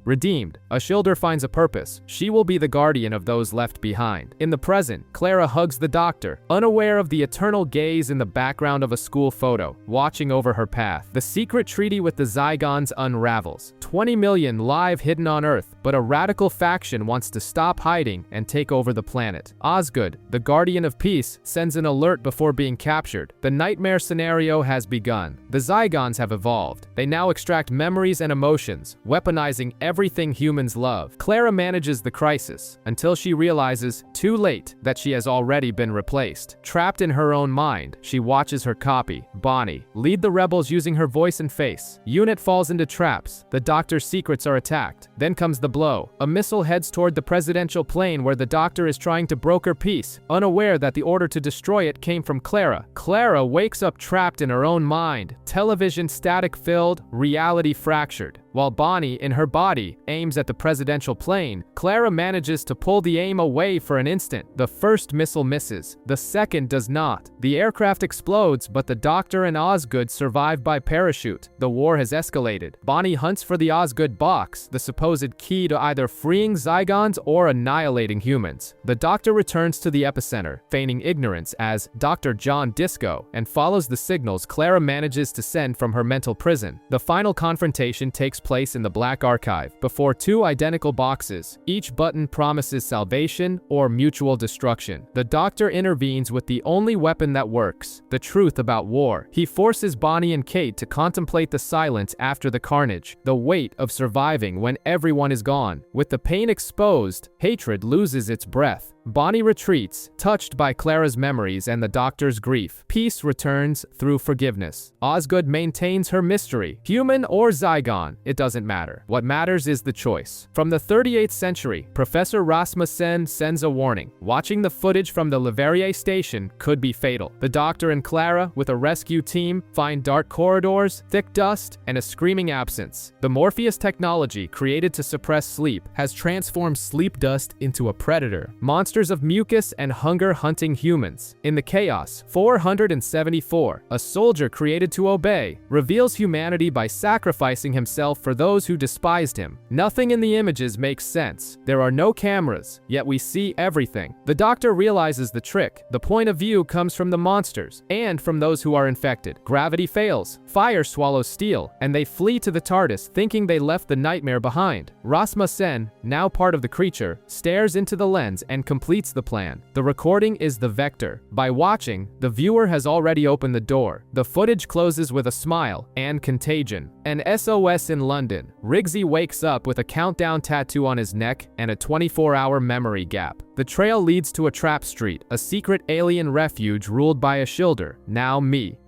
[SPEAKER 1] Redeemed, a Schilder finds a purpose. She will be the guardian of those left behind. In the present, Clara hugs the doctor, unaware of the eternal gaze in the background of a school photo, watching over her path. The secret treaty with the Zygons unravels. 20 million live hidden on Earth, but a radical faction wants to stop hiding and take over the planet. Osgood, the guardian of peace, sends an alert before being captured. The nightmare scenario has begun. The Zygons have evolved. They now extract memories and emotions, weaponizing everything humans love. Clara manages the crisis until she realizes, too late, that she has already been replaced. Trapped in her own mind, she watches her copy, Bonnie, lead the rebels using her voice and face. Unit falls into traps. The doctor's secrets are attacked. Then comes the blow. A missile heads toward the presidential plane where the doctor is trying to broker peace, unaware that the order to destroy it came from Clara. Clara wakes up trapped in her own mind, television static-filled, reality fractured. While Bonnie, in her body, aims at the presidential plane, Clara manages to pull the aim away for an instant. The first missile misses. The second does not. The aircraft explodes, but the doctor and Osgood survive by parachute. The war has escalated. Bonnie hunts for the Osgood box, the supposed key to either freeing Zygons or annihilating humans. The doctor returns to the epicenter, feigning ignorance as Dr. John Disco, and follows the signals Clara manages to send from her mental prison. The final confrontation takes place in the Black Archive, before two identical boxes. Each button promises salvation or mutual destruction. The doctor intervenes with the only weapon that works, the truth about war. He forces Bonnie and Kate to contemplate the silence after the carnage, the weight of surviving when everyone is gone. With the pain exposed, hatred loses its breath. Bonnie retreats, touched by Clara's memories and the doctor's grief. Peace returns through forgiveness. Osgood maintains her mystery. Human or Zygon, it doesn't matter. What matters is the choice. From the 38th century, Professor Rasmussen sends a warning. Watching the footage from the Leverrier station could be fatal. The doctor and Clara, with a rescue team, find dark corridors, thick dust, and a screaming absence. The Morpheus technology, created to suppress sleep, has transformed sleep dust into a predator. Monsters of mucus and hunger hunting humans. In the chaos, 474, a soldier created to obey, reveals humanity by sacrificing himself for those who despised him. Nothing in the images makes sense. There are no cameras, yet we see everything. The doctor realizes the trick. The point of view comes from the monsters, and from those who are infected. Gravity fails, fire swallows steel, and they flee to the TARDIS thinking they left the nightmare behind. Rasmussen, now part of the creature, stares into the lens and completes the plan. The recording is the vector. By watching, the viewer has already opened the door. The footage closes with a smile and contagion. An SOS in London. Riggsy wakes up with a countdown tattoo on his neck and a 24-hour memory gap. The trail leads to a trap street, a secret alien refuge ruled by a Schilder, now Mee.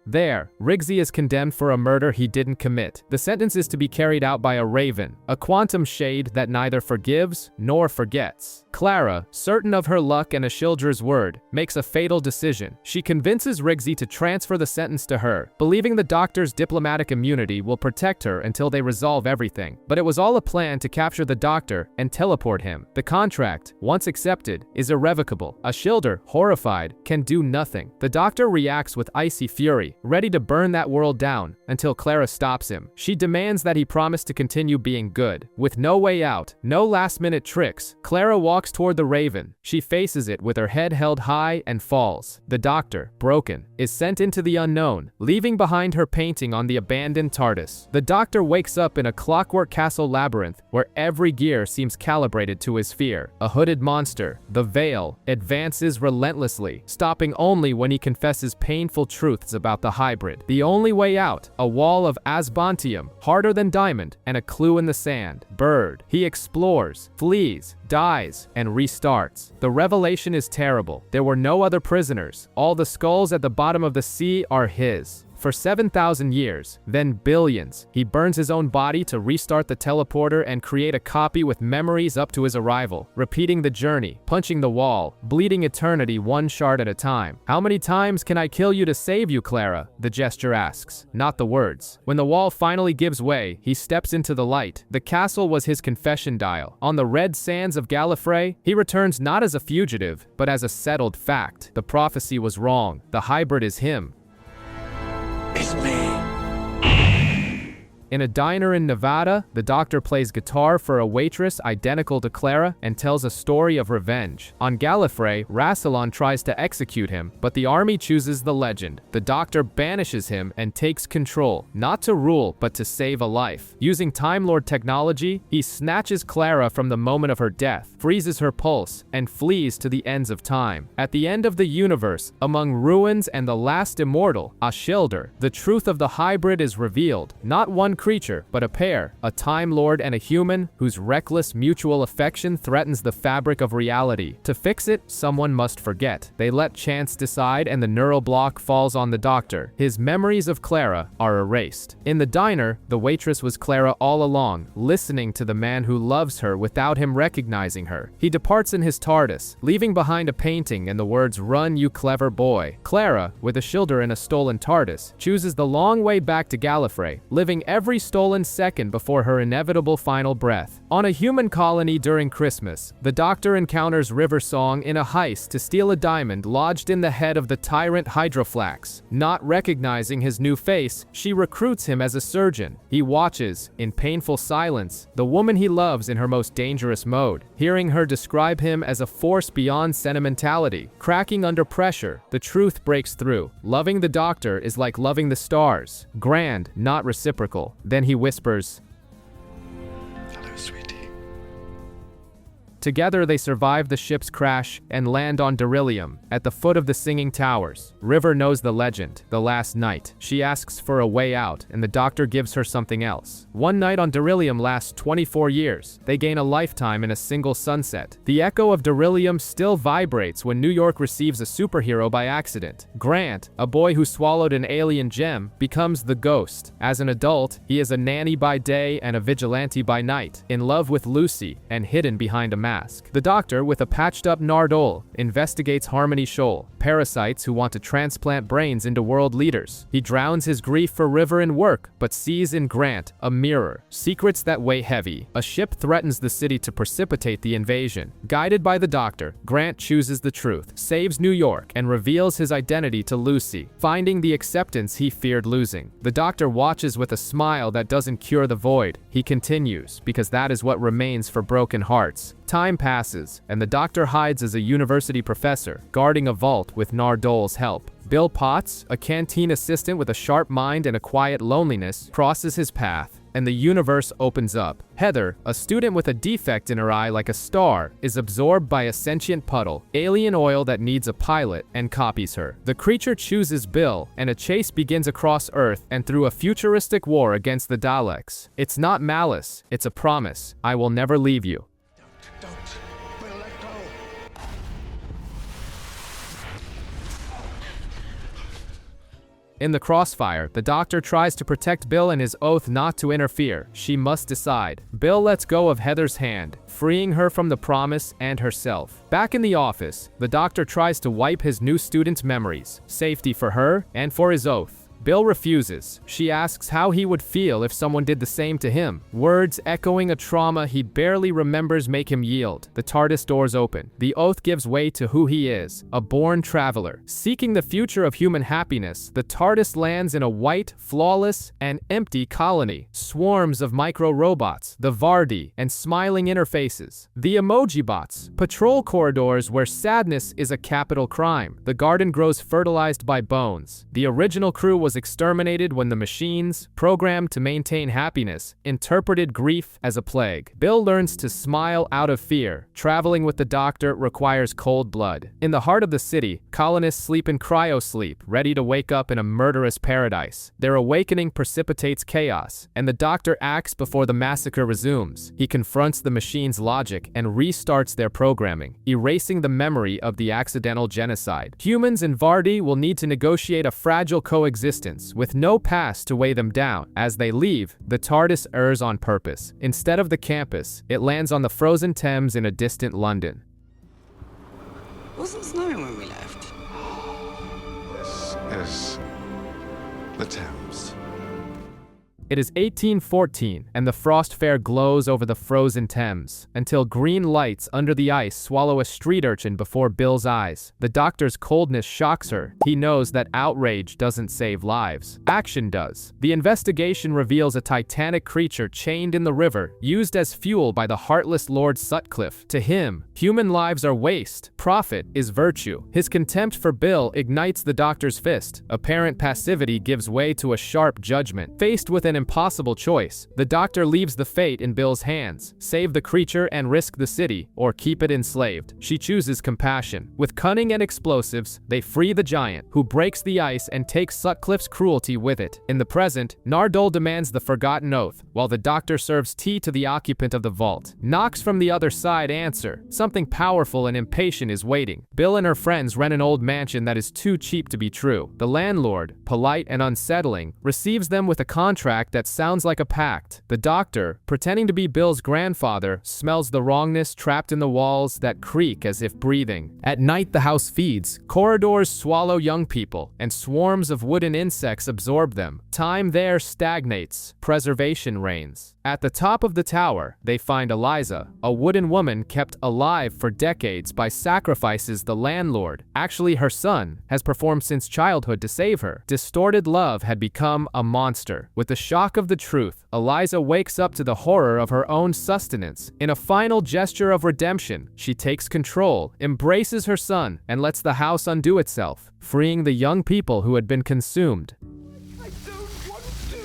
[SPEAKER 1] There, Riggsy is condemned for a murder he didn't commit. The sentence is to be carried out by a raven, a quantum shade that neither forgives nor forgets. Clara, certain of her luck and a Schilder's word, makes a fatal decision. She convinces Riggsy to transfer the sentence to her, believing the doctor's diplomatic immunity will protect her until they resolve everything. But it was all a plan to capture the doctor and teleport him. The contract, once accepted, is irrevocable. A Schilder, horrified, can do nothing. The doctor reacts with icy fury, furiously, ready to burn that world down, until Clara stops him. She demands that he promise to continue being good. With no way out, no last-minute tricks, Clara walks toward the Raven. She faces it with her head held high and falls. The Doctor, broken, is sent into the unknown, leaving behind her painting on the abandoned TARDIS. The Doctor wakes up in a clockwork castle labyrinth where every gear seems calibrated to his fear. A hooded monster, the Veil, advances relentlessly, stopping only when he confesses painful truths about the hybrid. The only way out, a wall of asbontium, harder than diamond, and a clue in the sand. Bird. He explores, flees, dies, and restarts. The revelation is terrible. There were no other prisoners. All the skulls at the bottom of the sea are his. For 7,000 years, then billions, he burns his own body to restart the teleporter and create a copy with memories up to his arrival, repeating the journey, punching the wall, bleeding eternity one shard at a time. How many times can I kill you to save you, Clara? The gesture asks, not the words. When the wall finally gives way, he steps into the light. The castle was his confession dial. On the red sands of Gallifrey, he returns not as a fugitive, but as a settled fact. The prophecy was wrong. The hybrid is him.
[SPEAKER 7] It's me.
[SPEAKER 1] In a diner in Nevada, the Doctor plays guitar for a waitress identical to Clara and tells a story of revenge. On Gallifrey, Rassilon tries to execute him, but the army chooses the legend. The Doctor banishes him and takes control, not to rule, but to save a life. Using Time Lord technology, he snatches Clara from the moment of her death, freezes her pulse, and flees to the ends of time. At the end of the universe, among ruins and the last immortal, Ashildr, the truth of the hybrid is revealed. Not one creature, but a pair, a Time Lord and a human, whose reckless mutual affection threatens the fabric of reality. To fix it, someone must forget. They let chance decide and the neural block falls on the Doctor. His memories of Clara are erased. In the diner, the waitress was Clara all along, listening to the man who loves her without him recognizing her. He departs in his TARDIS, leaving behind a painting and the words, "Run, you clever boy." Clara, with Ashildr in a stolen TARDIS, chooses the long way back to Gallifrey, living every stolen second before her inevitable final breath. On a human colony during Christmas, the Doctor encounters River Song in a heist to steal a diamond lodged in the head of the tyrant Hydroflax. Not recognizing his new face, she recruits him as a surgeon. He watches, in painful silence, the woman he loves in her most dangerous mode, hearing her describe him as a force beyond sentimentality. Cracking under pressure, the truth breaks through. Loving the Doctor is like loving the stars. Grand, not reciprocal. Then he whispers,
[SPEAKER 8] Hello, sweetie.
[SPEAKER 1] Together they survive the ship's crash and land on Darillium, at the foot of the Singing Towers. River knows the legend, the last night. She asks for a way out, and the Doctor gives her something else. One night on Darillium lasts 24 years. They gain a lifetime in a single sunset. The echo of Darillium still vibrates when New York receives a superhero by accident. Grant, a boy who swallowed an alien gem, becomes the Ghost. As an adult, he is a nanny by day and a vigilante by night, in love with Lucy and hidden behind a mask. The Doctor, with a patched-up Nardole, investigates Harmony Shoal, parasites who want to transplant brains into world leaders. He drowns his grief for River in work, but sees in Grant a mirror, secrets that weigh heavy. A ship threatens the city to precipitate the invasion. Guided by the Doctor, Grant chooses the truth, saves New York, and reveals his identity to Lucy, finding the acceptance he feared losing. The Doctor watches with a smile that doesn't cure the void. He continues, because that is what remains for broken hearts. Time passes, and the Doctor hides as a university professor, guarding a vault with Nardole's help. Bill Potts, a canteen assistant with a sharp mind and a quiet loneliness, crosses his path, and the universe opens up. Heather, a student with a defect in her eye like a star, is absorbed by a sentient puddle, alien oil that needs a pilot, and copies her. The creature chooses Bill, and a chase begins across Earth and through a futuristic war against the Daleks. It's not malice, it's a promise. I will never leave you.
[SPEAKER 8] Don't. Bill, let go.
[SPEAKER 1] In the crossfire, the Doctor tries to protect Bill and his oath not to interfere. She must decide. Bill lets go of Heather's hand, freeing her from the promise and herself. Back in the office, the Doctor tries to wipe his new student's memories, safety for her and for his oath. Bill refuses. She asks how he would feel if someone did the same to him. Words echoing a trauma he barely remembers make him yield. The TARDIS doors open. The oath gives way to who he is, a born traveler. Seeking the future of human happiness, the TARDIS lands in a white, flawless, and empty colony. Swarms of micro-robots, the Vardy, and smiling interfaces. The emoji bots, patrol corridors where sadness is a capital crime. The garden grows fertilized by bones. The original crew was exterminated when the machines, programmed to maintain happiness, interpreted grief as a plague. Bill learns to smile out of fear. Traveling with the Doctor requires cold blood. In the heart of the city, colonists sleep in cryosleep, ready to wake up in a murderous paradise. Their awakening precipitates chaos, and the Doctor acts before the massacre resumes. He confronts the machine's logic and restarts their programming, erasing the memory of the accidental genocide. Humans and Vardy will need to negotiate a fragile coexistence, with no past to weigh them down. As they leave, the TARDIS errs on purpose. Instead of the campus, it lands on the frozen Thames in a distant London.
[SPEAKER 10] Wasn't snowing when we left.
[SPEAKER 2] This is the Thames.
[SPEAKER 1] It is 1814, and the frost fair glows over the frozen Thames, until green lights under the ice swallow a street urchin before Bill's eyes. The Doctor's coldness shocks her. He knows that outrage doesn't save lives. Action does. The investigation reveals a titanic creature chained in the river, used as fuel by the heartless Lord Sutcliffe. To him, human lives are waste. Profit is virtue. His contempt for Bill ignites the Doctor's fist. Apparent passivity gives way to a sharp judgment. Faced with an impossible choice, the Doctor leaves the fate in Bill's hands: save the creature and risk the city, or keep it enslaved. She chooses compassion. With cunning and explosives, they free the giant, who breaks the ice and takes Sutcliffe's cruelty with it. In the present, Nardole demands the forgotten oath, while the Doctor serves tea to the occupant of the vault. Knocks from the other side answer. Something powerful and impatient is waiting. Bill and her friends rent an old mansion that is too cheap to be true. The landlord, polite and unsettling, receives them with a contract that sounds like a pact. The Doctor, pretending to be Bill's grandfather, smells the wrongness trapped in the walls that creak as if breathing. At night the house feeds. Corridors swallow young people, and swarms of wooden insects absorb them. Time there stagnates. Preservation reigns. At the top of the tower, they find Eliza, a wooden woman kept alive for decades by sacrifices the landlord, actually her son, has performed since childhood to save her. Distorted love had become a monster. With the shock of the truth, Eliza wakes up to the horror of her own sustenance. In a final gesture of redemption, she takes control, embraces her son, and lets the house undo itself, freeing the young people who had been consumed.
[SPEAKER 10] I don't want to.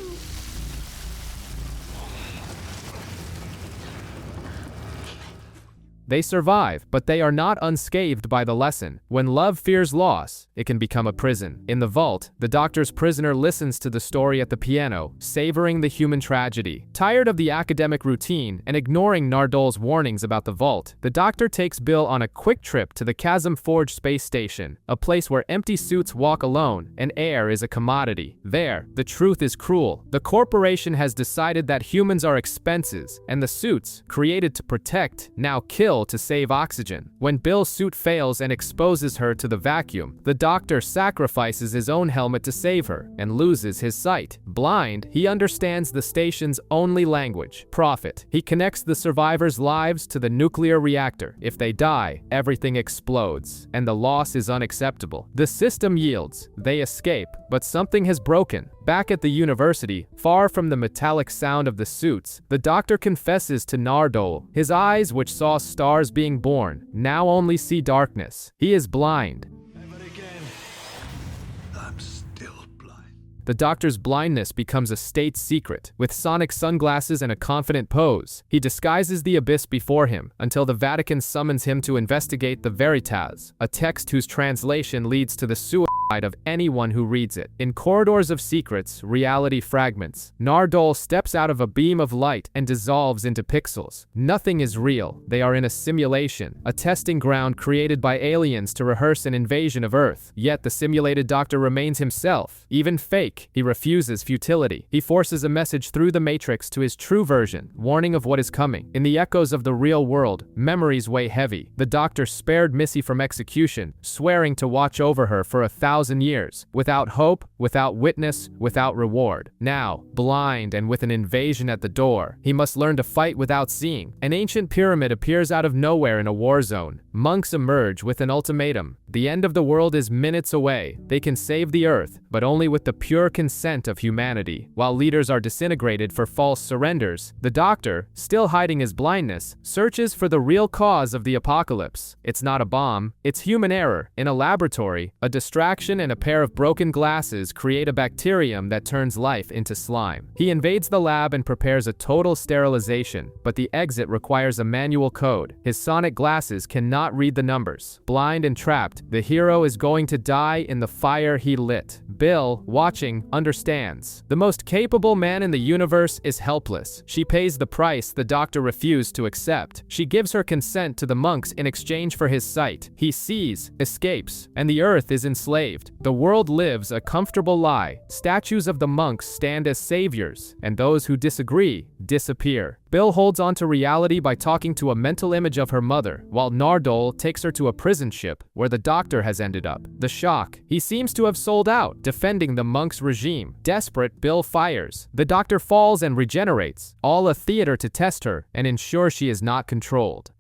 [SPEAKER 1] They survive, but they are not unscathed by the lesson. When love fears loss, it can become a prison. In the vault, the Doctor's prisoner listens to the story at the piano, savoring the human tragedy. Tired of the academic routine and ignoring Nardole's warnings about the vault, the Doctor takes Bill on a quick trip to the Chasm Forge space station, a place where empty suits walk alone and air is a commodity. There, the truth is cruel. The corporation has decided that humans are expenses, and the suits, created to protect, now kill to save oxygen. When Bill's suit fails and exposes her to the vacuum, the Doctor sacrifices his own helmet to save her and loses his sight. Blind, he understands the station's only language: profit. He connects the survivors' lives to the nuclear reactor. If they die, everything explodes, and the loss is unacceptable. The system yields. They escape, but something has broken. Back at the university, far from the metallic sound of the suits, the Doctor confesses to Nardole. His eyes, which saw stars being born, now only see darkness. He is blind.
[SPEAKER 2] Never again. I'm still blind.
[SPEAKER 1] The Doctor's blindness becomes a state secret. With sonic sunglasses and a confident pose, he disguises the abyss before him until the Vatican summons him to investigate the Veritas, a text whose translation leads to the suicide of anyone who reads it. In corridors of secrets, reality fragments. Nardole steps out of a beam of light and dissolves into pixels. Nothing is real. They are in a simulation, a testing ground created by aliens to rehearse an invasion of Earth. Yet the simulated Doctor remains himself, even fake. He refuses futility. He forces a message through the Matrix to his true version, warning of what is coming. In the echoes of the real world, memories weigh heavy. The Doctor spared Missy from execution, swearing to watch over her for 1,000 1,000 years, without hope, without witness, without reward. Now, blind and with an invasion at the door, he must learn to fight without seeing. An ancient pyramid appears out of nowhere in a war zone. Monks emerge with an ultimatum. The end of the world is minutes away. They can save the earth, but only with the pure consent of humanity. While leaders are disintegrated for false surrenders, the Doctor, still hiding his blindness, searches for the real cause of the apocalypse. It's not a bomb, it's human error. In a laboratory, a distraction and a pair of broken glasses create a bacterium that turns life into slime. He invades the lab and prepares a total sterilization, but the exit requires a manual code. His sonic glasses cannot read the numbers. Blind and trapped, the hero is going to die in the fire he lit. Bill, watching, understands. The most capable man in the universe is helpless. She pays the price the Doctor refused to accept. She gives her consent to the monks in exchange for his sight. He sees, escapes, and the earth is enslaved. The world lives a comfortable lie. Statues of the monks stand as saviors, and those who disagree disappear. Bill holds on to reality by talking to a mental image of her mother, while Nardole takes her to a prison ship where the Doctor has ended up. The shock. He seems to have sold out, defending the monks' regime. Desperate, Bill fires. The Doctor falls and regenerates, all a theater to test her and ensure she is not controlled.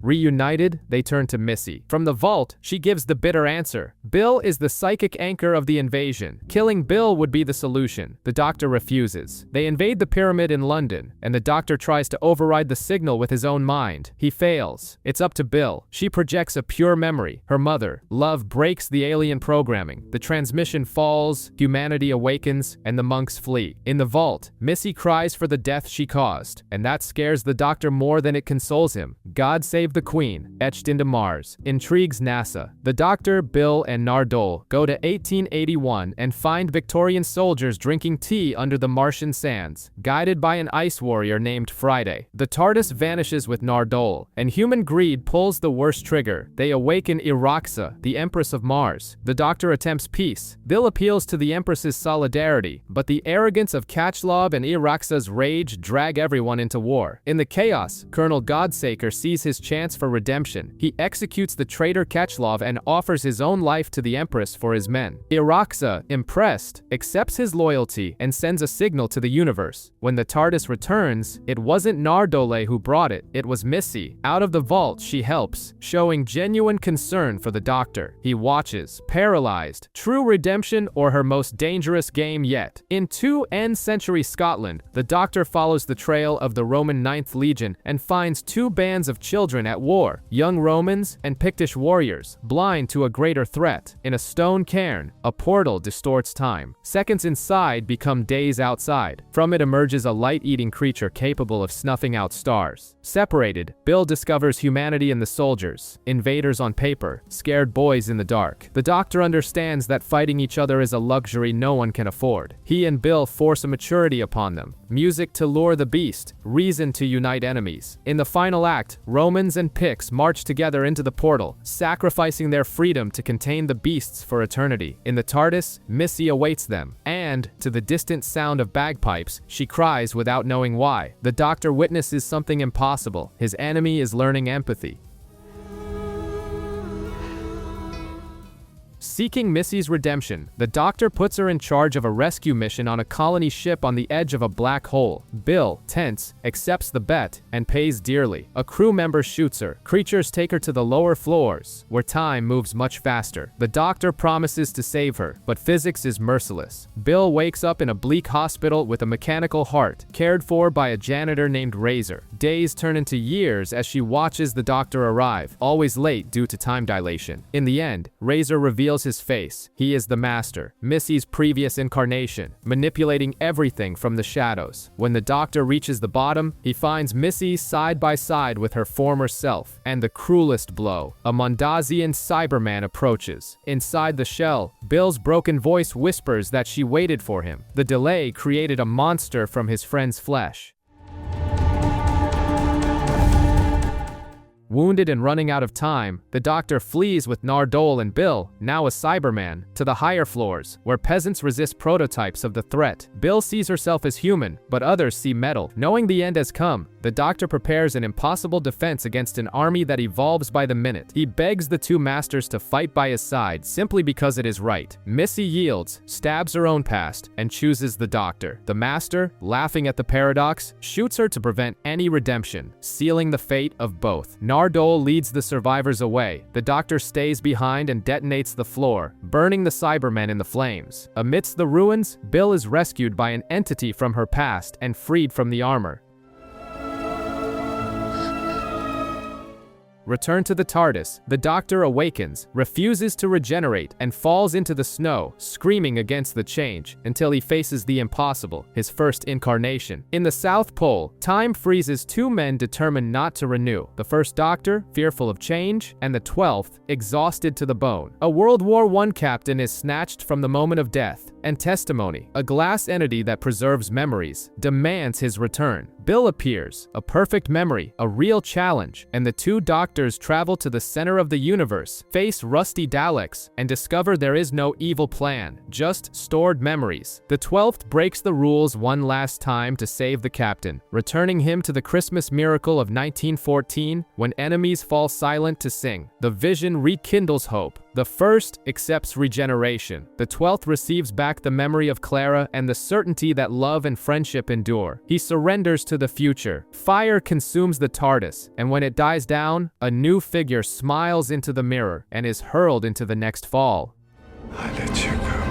[SPEAKER 1] Reunited, they turn to Missy. From the vault, she gives the bitter answer. Bill is the psychic anchor of the invasion. Killing Bill would be the solution. The Doctor refuses. They invade the pyramid in London, and the Doctor tries to override the signal with his own mind. He fails. It's up to Bill. She projects a pure memory, her mother. Love breaks the alien programming. The transmission falls, humanity awakens, and the monks flee. In the vault, Missy cries for the death she caused, and that scares the Doctor more than it consoles him. God save the Queen, etched into Mars, intrigues NASA. The Doctor, Bill, and Nardole go to 1881 and find Victorian soldiers drinking tea under the Martian sands, guided by an ice warrior named Friday. The TARDIS vanishes with Nardole, and human greed pulls the worst trigger. They awaken Iraxa, the Empress of Mars. The Doctor attempts peace. Bill appeals to the Empress's solidarity, but the arrogance of Catchlov and Iraxa's rage drag everyone into war. In the chaos, Colonel Godsaker sees his chance for redemption. He executes the traitor Catchlov and offers his own life to the Empress for his men. Iraxa, impressed, accepts his loyalty and sends a signal to the universe. When the TARDIS returns, it wasn't Nardole who brought it, it was Missy. Out of the vault, she helps, showing genuine concern for the Doctor. He watches, paralyzed. True redemption or her most dangerous game yet. In 2nd century Scotland, the Doctor follows the trail of the Roman 9th Legion and finds two bands of children at war, young Romans and Pictish warriors, blind to a greater threat. In a stone cairn, a portal distorts time. Seconds inside become days outside. From it emerges a light-eating creature capable of snuffing out stars. Separated, Bill discovers humanity in the soldiers, invaders on paper, scared boys in the dark. The Doctor understands that fighting each other is a luxury no one can afford. He and Bill force a maturity upon them. Music to lure the beast, reason to unite enemies. In the final act, Romans and Picts march together into the portal, sacrificing their freedom to contain the beasts for eternity. In the TARDIS, Missy awaits them, and, to the distant sound of bagpipes, she cries without knowing why. The Doctor witnesses something impossible. His enemy is learning empathy. Seeking Missy's redemption, the Doctor puts her in charge of a rescue mission on a colony ship on the edge of a black hole. Bill, tense, accepts the bet and pays dearly. A crew member shoots her. Creatures take her to the lower floors, where time moves much faster. The Doctor promises to save her, but physics is merciless. Bill wakes up in a bleak hospital with a mechanical heart, cared for by a janitor named Razor. Days turn into years as she watches the Doctor arrive, always late due to time dilation. In the end, Razor reveals his face. He is the Master, Missy's previous incarnation, manipulating everything from the shadows. When the Doctor reaches the bottom, he finds Missy side by side with her former self. And the cruelest blow, a Mondasian Cyberman approaches. Inside the shell, Bill's broken voice whispers that she waited for him. The delay created a monster from his friend's flesh. Wounded and running out of time, the Doctor flees with Nardole and Bill, now a Cyberman, to the higher floors, where peasants resist prototypes of the threat. Bill sees herself as human, but others see metal. Knowing the end has come, The Doctor prepares an impossible defense against an army that evolves by the minute. He begs the two masters to fight by his side simply because it is right. Missy yields, stabs her own past, and chooses the Doctor. The Master, laughing at the paradox, shoots her to prevent any redemption, sealing the fate of both. Nardole leads the survivors away. The Doctor stays behind and detonates the floor, burning the Cybermen in the flames. Amidst the ruins, Bill is rescued by an entity from her past and freed from the armor. Return to the TARDIS. The Doctor awakens, refuses to regenerate, and falls into the snow, screaming against the change, until he faces the impossible, his first incarnation. In the South Pole, time freezes two men determined not to renew. The First Doctor, fearful of change, and the 12th, exhausted to the bone. A World War I captain is snatched from the moment of death, and testimony, a glass entity that preserves memories, demands his return. Bill appears, a perfect memory, a real challenge, and the two Doctors travel to the center of the universe, face rusty Daleks, and discover there is no evil plan, just stored memories. The 12th breaks the rules one last time to save the captain, returning him to the Christmas miracle of 1914 when enemies fall silent to sing. The vision rekindles hope. The first accepts regeneration. The 12th receives back the memory of Clara and the certainty that love and friendship endure. He surrenders to the future. Fire consumes the TARDIS, and when it dies down, a new figure smiles into the mirror and is hurled into the next fall.
[SPEAKER 2] I let you go.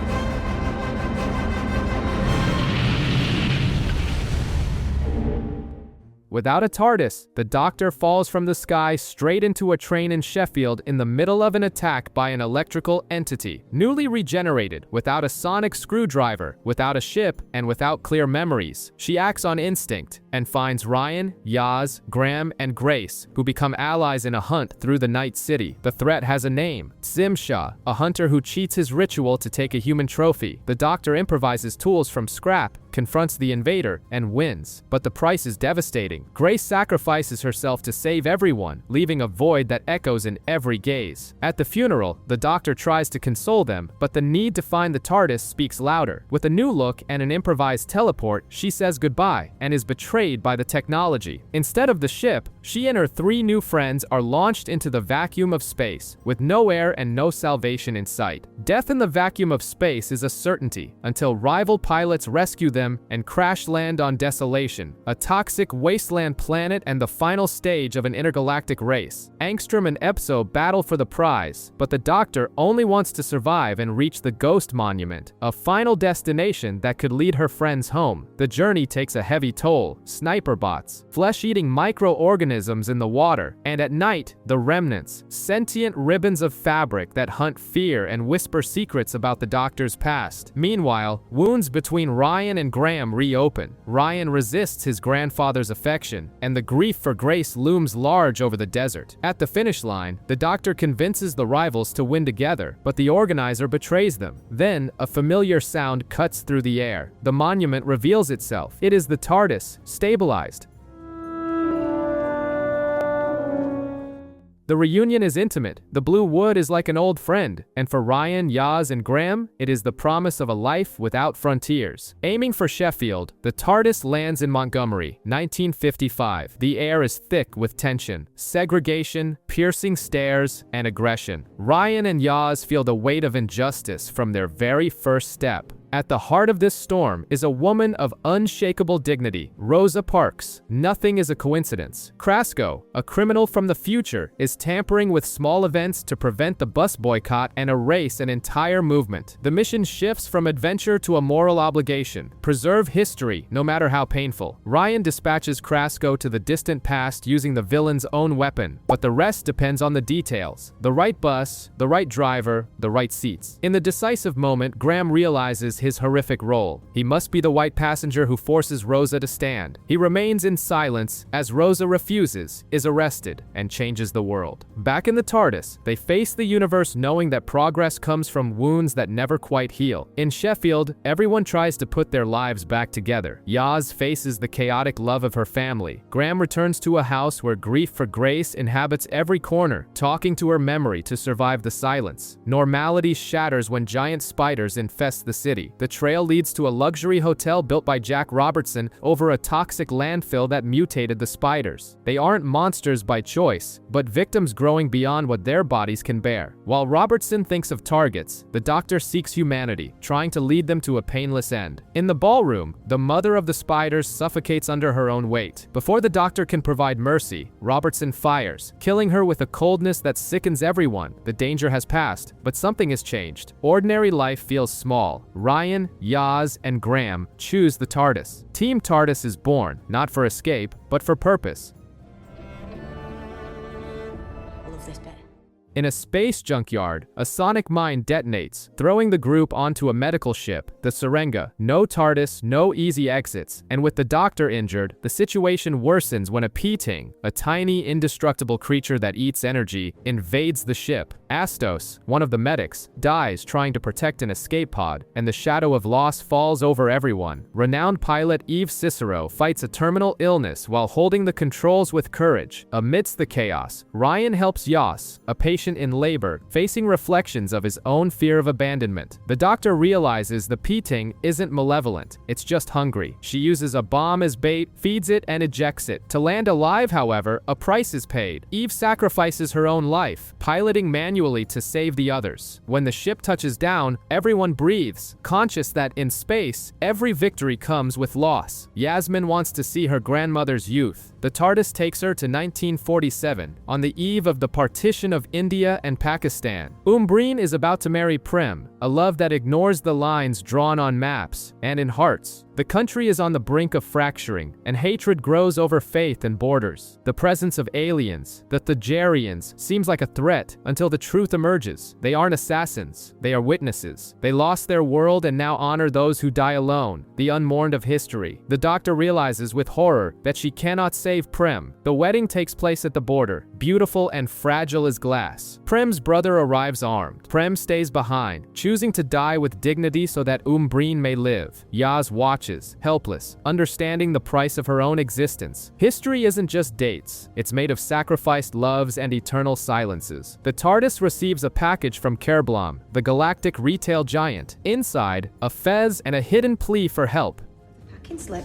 [SPEAKER 1] Without a TARDIS, the Doctor falls from the sky straight into a train in Sheffield in the middle of an attack by an electrical entity. Newly regenerated, without a sonic screwdriver, without a ship, and without clear memories, she acts on instinct and finds Ryan, Yaz, Graham, and Grace, who become allies in a hunt through the Night City. The threat has a name, Zimsha, a hunter who cheats his ritual to take a human trophy. The Doctor improvises tools from scrap, confronts the invader, and wins. But the price is devastating. Grace sacrifices herself to save everyone, leaving a void that echoes in every gaze. At the funeral, the Doctor tries to console them, but the need to find the TARDIS speaks louder. With a new look and an improvised teleport, she says goodbye and is betrayed by the technology. Instead of the ship, she and her three new friends are launched into the vacuum of space, with no air and no salvation in sight. Death in the vacuum of space is a certainty, until rival pilots rescue them and crash land on Desolation, a toxic wasteland planet and the final stage of an intergalactic race. Angstrom and Epso battle for the prize, but the Doctor only wants to survive and reach the Ghost Monument, a final destination that could lead her friends home. The journey takes a heavy toll: sniper bots, flesh-eating microorganisms in the water, and at night, the remnants, sentient ribbons of fabric that hunt fear and whisper secrets about the Doctor's past. Meanwhile, wounds between Ryan and Graham reopen. Ryan resists his grandfather's affection, and the grief for Grace looms large over the desert. At the finish line, the Doctor convinces the rivals to win together, but the organizer betrays them. Then, a familiar sound cuts through the air. The monument reveals itself. It is the TARDIS, stabilized. The reunion is intimate. The blue wood is like an old friend, and for Ryan, Yaz, and Graham, it is the promise of a life without frontiers. Aiming for Sheffield, the TARDIS lands in Montgomery, 1955. The air is thick with tension, segregation, piercing stares, and aggression. Ryan and Yaz feel the weight of injustice from their very first step. At the heart of this storm is a woman of unshakable dignity, Rosa Parks. Nothing is a coincidence. Krasko, a criminal from the future, is tampering with small events to prevent the bus boycott and erase an entire movement. The mission shifts from adventure to a moral obligation: preserve history, no matter how painful. Ryan dispatches Krasko to the distant past using the villain's own weapon, but the rest depends on the details: the right bus, the right driver, the right seats. In the decisive moment, Graham realizes his horrific role. He must be the white passenger who forces Rosa to stand. He remains in silence as Rosa refuses, is arrested, and changes the world. Back in the TARDIS, they face the universe knowing that progress comes from wounds that never quite heal. In Sheffield, everyone tries to put their lives back together. Yaz faces the chaotic love of her family. Graham returns to a house where grief for Grace inhabits every corner, talking to her memory to survive the silence. Normality shatters when giant spiders infest the city. mystery. The trail leads to a luxury hotel built by Jack Robertson over a toxic landfill that mutated the spiders. They aren't monsters by choice, but victims growing beyond what their bodies can bear. While Robertson thinks of targets, the Doctor seeks humanity, trying to lead them to a painless end. In the ballroom, the mother of the spiders suffocates under her own weight. Before the Doctor can provide mercy, Robertson fires, killing her with a coldness that sickens everyone. The danger has passed, but something has changed. Ordinary life feels small. Ryan, Yaz, and Graham choose the TARDIS. Team TARDIS is born, not for escape, but for purpose.
[SPEAKER 10] All of this better.
[SPEAKER 1] In a space junkyard, a sonic mine detonates, throwing the group onto a medical ship, the Serenga. No TARDIS, no easy exits, and with the Doctor injured, the situation worsens when a P-Ting, a tiny, indestructible creature that eats energy, invades the ship. Astos, one of the medics, dies trying to protect an escape pod, and the shadow of loss falls over everyone. Renowned pilot Eve Cicero fights a terminal illness while holding the controls with courage. Amidst the chaos, Ryan helps Yas, a patient in labor, facing reflections of his own fear of abandonment. The Doctor realizes the P-Ting isn't malevolent, it's just hungry. She uses a bomb as bait, feeds it, and ejects it. To land alive, however, a price is paid. Eve sacrifices her own life, piloting manually to save the others. When the ship touches down, everyone breathes, conscious that in space, every victory comes with loss. Yasmin wants to see her grandmother's youth. The TARDIS takes her to 1947, on the eve of the partition of India and Pakistan. Breen is about to marry Prim, a love that ignores the lines drawn on maps and in hearts. The country is on the brink of fracturing, and hatred grows over faith and borders. The presence of aliens, the Thagerians, seems like a threat until the truth emerges. They aren't assassins, they are witnesses. They lost their world and now honor those who die alone, the unmourned of history. The Doctor realizes with horror that she cannot save Prim. The wedding takes place at the border, beautiful and fragile as glass. Prim's brother arrives armed. Prim stays behind, choosing to die with dignity so that Breen may live. Yaz watches, helpless, understanding the price of her own existence. History isn't just dates, it's made of sacrificed loves and eternal silences. The TARDIS receives a package from Kerblam, the galactic retail giant. Inside, a fez and a hidden plea for help.
[SPEAKER 10] Packing slip.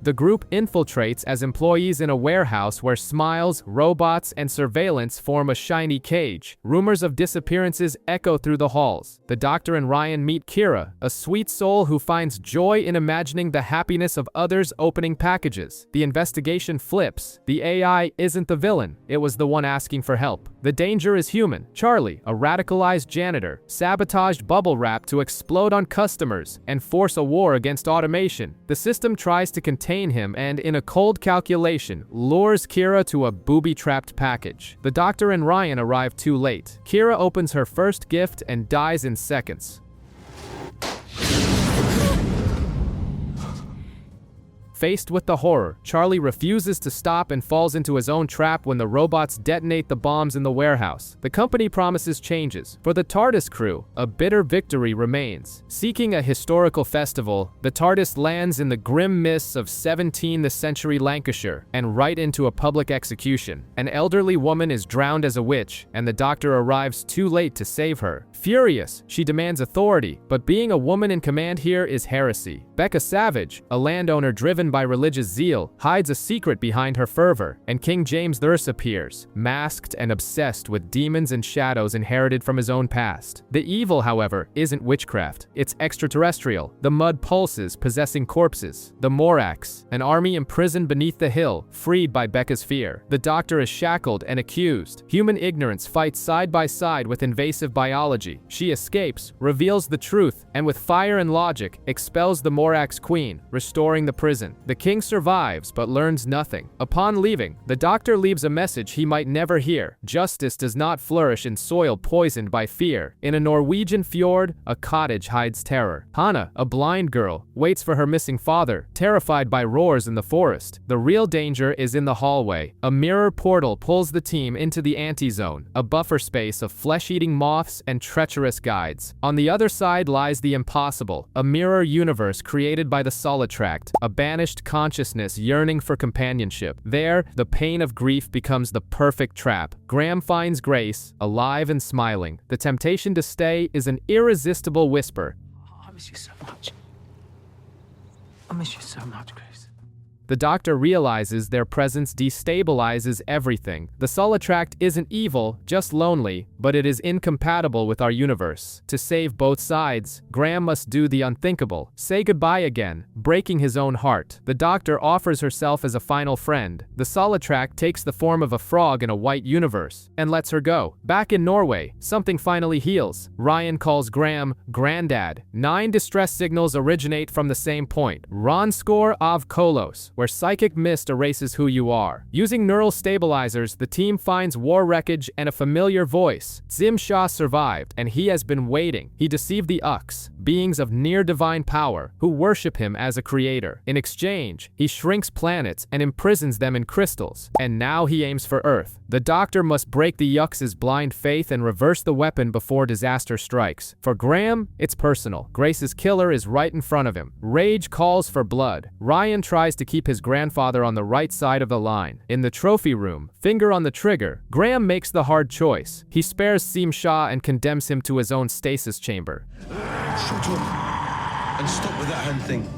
[SPEAKER 1] The group infiltrates as employees in a warehouse where smiles, robots, and surveillance form a shiny cage. Rumors of disappearances echo through the halls. The Doctor and Ryan meet Kira, a sweet soul who finds joy in imagining the happiness of others opening packages. The investigation flips. The AI isn't the villain, it was the one asking for help. The danger is human. Charlie, a radicalized janitor, sabotaged bubble wrap to explode on customers and force a war against automation. The system tries to contain him and, in a cold calculation, lures Kira to a booby-trapped package. The Doctor and Ryan arrive too late. Kira opens her first gift and dies in seconds. Faced with the horror, Charlie refuses to stop and falls into his own trap when the robots detonate the bombs in the warehouse. The company promises changes. For the TARDIS crew, a bitter victory remains. Seeking a historical festival, the TARDIS lands in the grim mists of 17th century Lancashire and right into a public execution. An elderly woman is drowned as a witch, and the Doctor arrives too late to save her. Furious, she demands authority, but being a woman in command here is heresy. Becca Savage, a landowner driven by religious zeal, hides a secret behind her fervor, and King James Thurse appears, masked and obsessed with demons and shadows inherited from his own past. The evil, however, isn't witchcraft, it's extraterrestrial. The mud pulses, possessing corpses. The Morax, an army imprisoned beneath the hill, freed by Becca's fear. The Doctor is shackled and accused. Human ignorance fights side by side with invasive biology. She escapes, reveals the truth, and with fire and logic, expels the Morax queen, restoring the prison. The king survives, but learns nothing. Upon leaving, the Doctor leaves a message he might never hear. Justice does not flourish in soil poisoned by fear. In a Norwegian fjord, a cottage hides terror. Hannah, a blind girl, waits for her missing father, terrified by roars in the forest. The real danger is in the hallway. A mirror portal pulls the team into the anti-zone, a buffer space of flesh-eating moths and treacherous guides. On the other side lies the impossible, a mirror universe created by the Solitract, a banished consciousness yearning for companionship. There, the pain of grief becomes the perfect trap. Graham finds Grace, alive and smiling. The temptation to stay is an irresistible whisper.
[SPEAKER 7] I miss you so much. I miss you so much, Grace.
[SPEAKER 1] The Doctor realizes their presence destabilizes everything. The Solitract isn't evil, just lonely, but it is incompatible with our universe. To save both sides, Graham must do the unthinkable, say goodbye again, breaking his own heart. The Doctor offers herself as a final friend. The Solitract takes the form of a frog in a white universe, and lets her go. Back in Norway, something finally heals. Ryan calls Graham Grandad. 9 distress signals originate from the same point. Ranskor av Kolos, where psychic mist erases who you are. Using neural stabilizers, the team finds war wreckage and a familiar voice. Zim Shah survived, and he has been waiting. He deceived the Ux, beings of near-divine power, who worship him as a creator. In exchange, he shrinks planets and imprisons them in crystals. And now he aims for Earth. The Doctor must break the Yux's blind faith and reverse the weapon before disaster strikes. For Graham, it's personal. Grace's killer is right in front of him. Rage calls for blood. Ryan tries to keep his grandfather on the right side of the line. In the trophy room, finger on the trigger, Graham makes the hard choice. He spares Seem Shah and condemns him to his own stasis chamber.
[SPEAKER 7] Shut up. And stop with that hand thing.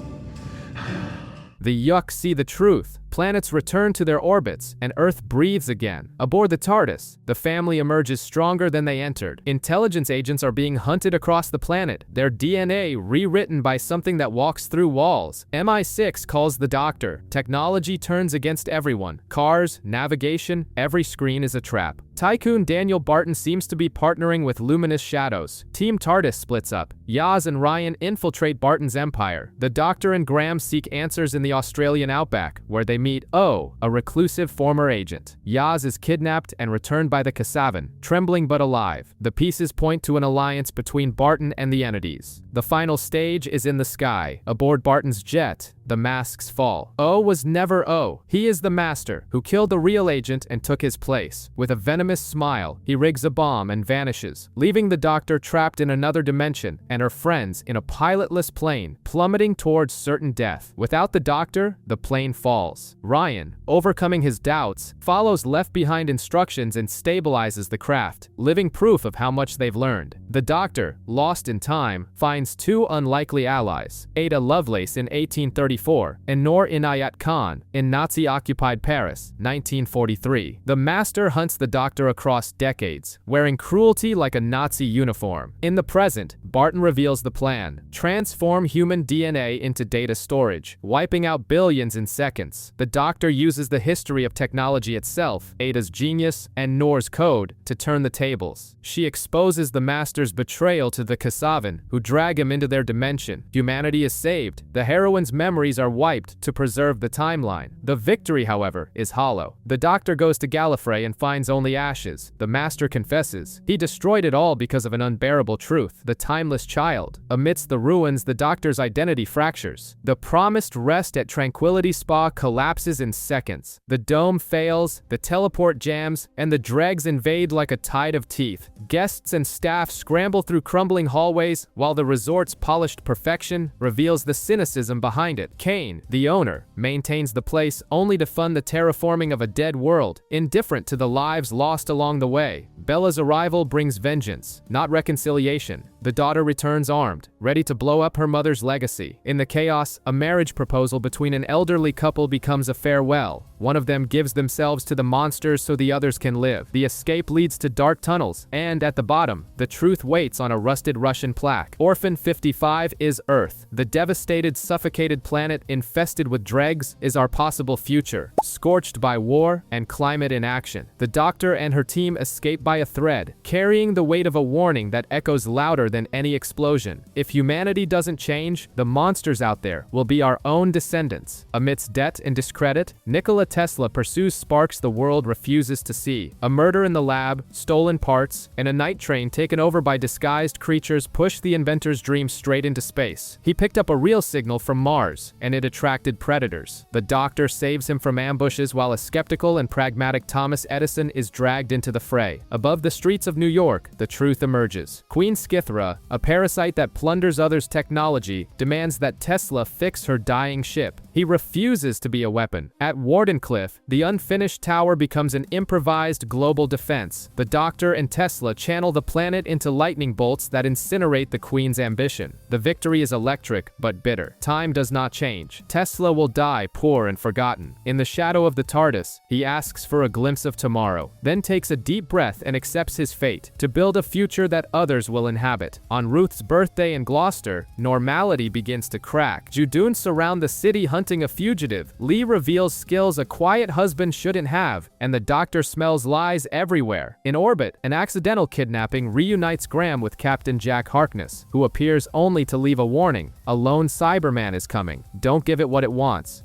[SPEAKER 1] The Yuk see the truth. Planets return to their orbits, and Earth breathes again. Aboard the TARDIS, the family emerges stronger than they entered. Intelligence agents are being hunted across the planet, their DNA rewritten by something that walks through walls. MI6 calls the Doctor. Technology turns against everyone. Cars, navigation, every screen is a trap. Tycoon Daniel Barton seems to be partnering with Luminous Shadows. Team TARDIS splits up. Yaz and Ryan infiltrate Barton's empire. The Doctor and Graham seek answers in the Australian outback, where they meet O, a reclusive former agent. Yaz is kidnapped and returned by the Kasavan, trembling but alive. The pieces point to an alliance between Barton and the entities. The final stage is in the sky. Aboard Barton's jet, the masks fall. O was never O. He is the master, who killed the real agent and took his place. With a venomous smile, he rigs a bomb and vanishes, leaving the Doctor trapped in another dimension and her friends in a pilotless plane, plummeting towards certain death. Without the Doctor, the plane falls. Ryan, overcoming his doubts, follows left-behind instructions and stabilizes the craft, living proof of how much they've learned. The Doctor, lost in time, finds 2 unlikely allies, Ada Lovelace in 1834 and Noor Inayat Khan in Nazi-occupied Paris, 1943. The Master hunts the Doctor across decades, wearing cruelty like a Nazi uniform. In the present, Barton reveals the plan: transform human DNA into data storage, wiping out billions in seconds. The Doctor uses the history of technology itself, Ada's genius, and Noor's code to turn the tables. She exposes the Master's betrayal to the Kasavan, who drag him into their dimension. Humanity is saved. The heroine's memories are wiped to preserve the timeline. The victory, however, is hollow. The Doctor goes to Gallifrey and finds only ashes. The Master confesses. He destroyed it all because of an unbearable truth: the timeless child. Amidst the ruins, the Doctor's identity fractures. The promised rest at Tranquility Spa collapses in seconds. The dome fails, the teleport jams, and the dregs invade like a tide of teeth. Guests and staff scramble through crumbling hallways, while the resort's polished perfection reveals the cynicism behind it. Kane, the owner, maintains the place only to fund the terraforming of a dead world, indifferent to the lives lost along the way. Bella's arrival brings vengeance, not reconciliation. The daughter returns armed, ready to blow up her mother's legacy. In the chaos, a marriage proposal between an elderly couple becomes a farewell. One of them gives themselves to the monsters so the others can live. The escape leads to dark tunnels, and at the bottom, the truth waits on a rusted Russian plaque. Orphan 55 is Earth. The devastated, suffocated planet infested with dregs is our possible future, scorched by war and climate inaction. The Doctor and her team escape by a thread, carrying the weight of a warning that echoes louder than any explosion. If humanity doesn't change, the monsters out there will be our own descendants. Amidst debt and discredit, Nikola Tesla pursues sparks the world refuses to see. A murder in the lab, stolen parts, and a night train taken over by disguised creatures push the inventor's dream straight into space. He picked up a real signal from Mars, and it attracted predators. The doctor saves him from ambushes while a skeptical and pragmatic Thomas Edison is dragged into the fray. Above the streets of New York, the truth emerges. Queen Skithra, a parasite that plunders others' technology, demands that Tesla fix her dying ship. He refuses to be a weapon. At Wardenclyffe, the unfinished tower becomes an improvised global defense. The Doctor and Tesla channel the planet into lightning bolts that incinerate the Queen's ambition. The victory is electric, but bitter. Time does not change. Tesla will die poor and forgotten. In the shadow of the TARDIS, he asks for a glimpse of tomorrow, then takes a deep breath and accepts his fate, to build a future that others will inhabit. On Ruth's birthday in Gloucester, normality begins to crack. Judoons surround the city hunting a fugitive. Lee reveals skills a quiet husband shouldn't have, and the Doctor smells lies everywhere. In orbit, an accidental kidnapping reunites Graham with Captain Jack Harkness, who appears only to leave a warning. A lone Cyberman is coming. Don't give it what it wants.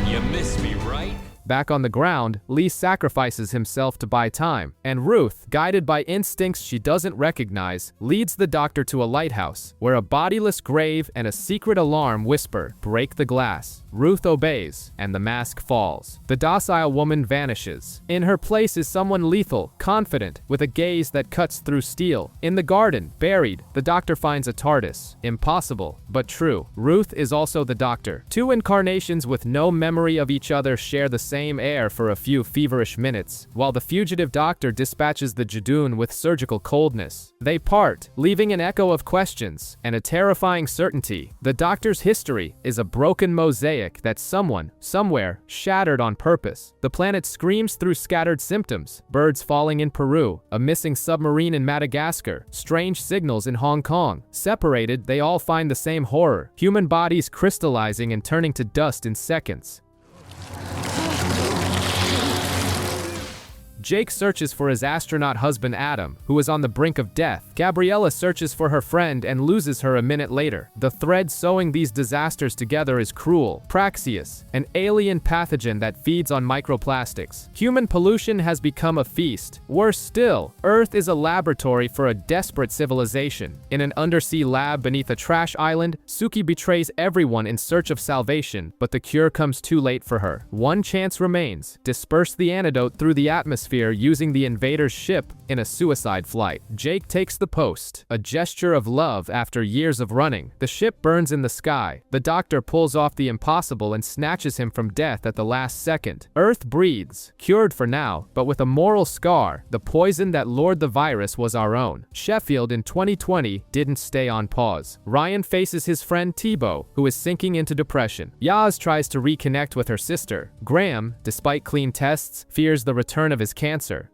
[SPEAKER 7] You miss me, right?
[SPEAKER 1] Back on the ground, Lee sacrifices himself to buy time, and Ruth, guided by instincts she doesn't recognize, leads the Doctor to a lighthouse, where a bodiless grave and a secret alarm whisper, "Break the glass." Ruth obeys, and the mask falls. The docile woman vanishes. In her place is someone lethal, confident, with a gaze that cuts through steel. In the garden, buried, the Doctor finds a TARDIS. Impossible, but true. Ruth is also the Doctor. Two incarnations with no memory of each other share the same air for a few feverish minutes, while the fugitive Doctor dispatches the Judoon with surgical coldness. They part, leaving an echo of questions and a terrifying certainty. The Doctor's history is a broken mosaic that someone, somewhere, shattered on purpose. The planet screams through scattered symptoms: birds falling in Peru, a missing submarine in Madagascar, strange signals in Hong Kong. Separated, they all find the same horror: human bodies crystallizing and turning to dust in seconds. Jake searches for his astronaut husband Adam, who is on the brink of death. Gabriella searches for her friend and loses her a minute later. The thread sewing these disasters together is cruel. Praxeus, an alien pathogen that feeds on microplastics. Human pollution has become a feast. Worse still, Earth is a laboratory for a desperate civilization. In an undersea lab beneath a trash island, Suki betrays everyone in search of salvation, but the cure comes too late for her. One chance remains: disperse the antidote through the atmosphere using the invader's ship in a suicide flight. Jake takes the post, a gesture of love after years of running. The ship burns in the sky. The Doctor pulls off the impossible and snatches him from death at the last second. Earth breathes, cured for now, but with a moral scar. The poison that lured the virus was our own. Sheffield in 2020 didn't stay on pause. Ryan faces his friend Thibaut, who is sinking into depression. Yaz tries to reconnect with her sister. Graham, despite clean tests, fears the return of his cancer.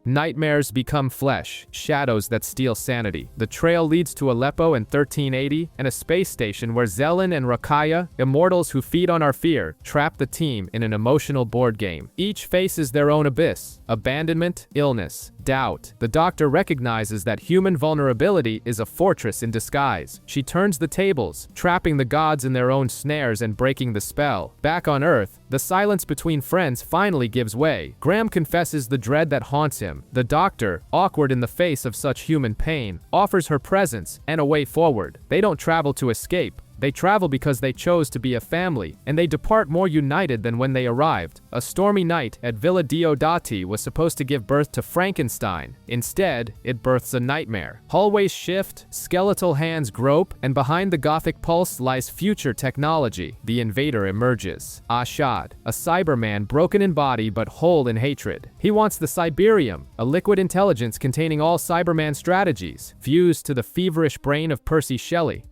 [SPEAKER 1] Nightmares become flesh, shadows that steal sanity. The trail leads to Aleppo in 1380 and a space station where Zelen and Rakaya, immortals who feed on our fear, trap the team in an emotional board game. Each faces their own abyss: abandonment, illness, doubt. The Doctor recognizes that human vulnerability is a fortress in disguise. She turns the tables, trapping the gods in their own snares and breaking the spell. Back on Earth, the silence between friends finally gives way. Graham confesses the dread that haunts him. The Doctor, awkward in the face of such human pain, offers her presence and a way forward. They don't travel to escape. They travel because they chose to be a family, and they depart more united than when they arrived. A stormy night at Villa Diodati was supposed to give birth to Frankenstein. Instead, it births a nightmare. Hallways shift, skeletal hands grope, and behind the Gothic pulse lies future technology. The invader emerges. Ashad, a Cyberman broken in body but whole in hatred. He wants the Cyberium, a liquid intelligence containing all Cyberman strategies, fused to the feverish brain of Percy Shelley.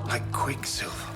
[SPEAKER 8] Like Quicksilver.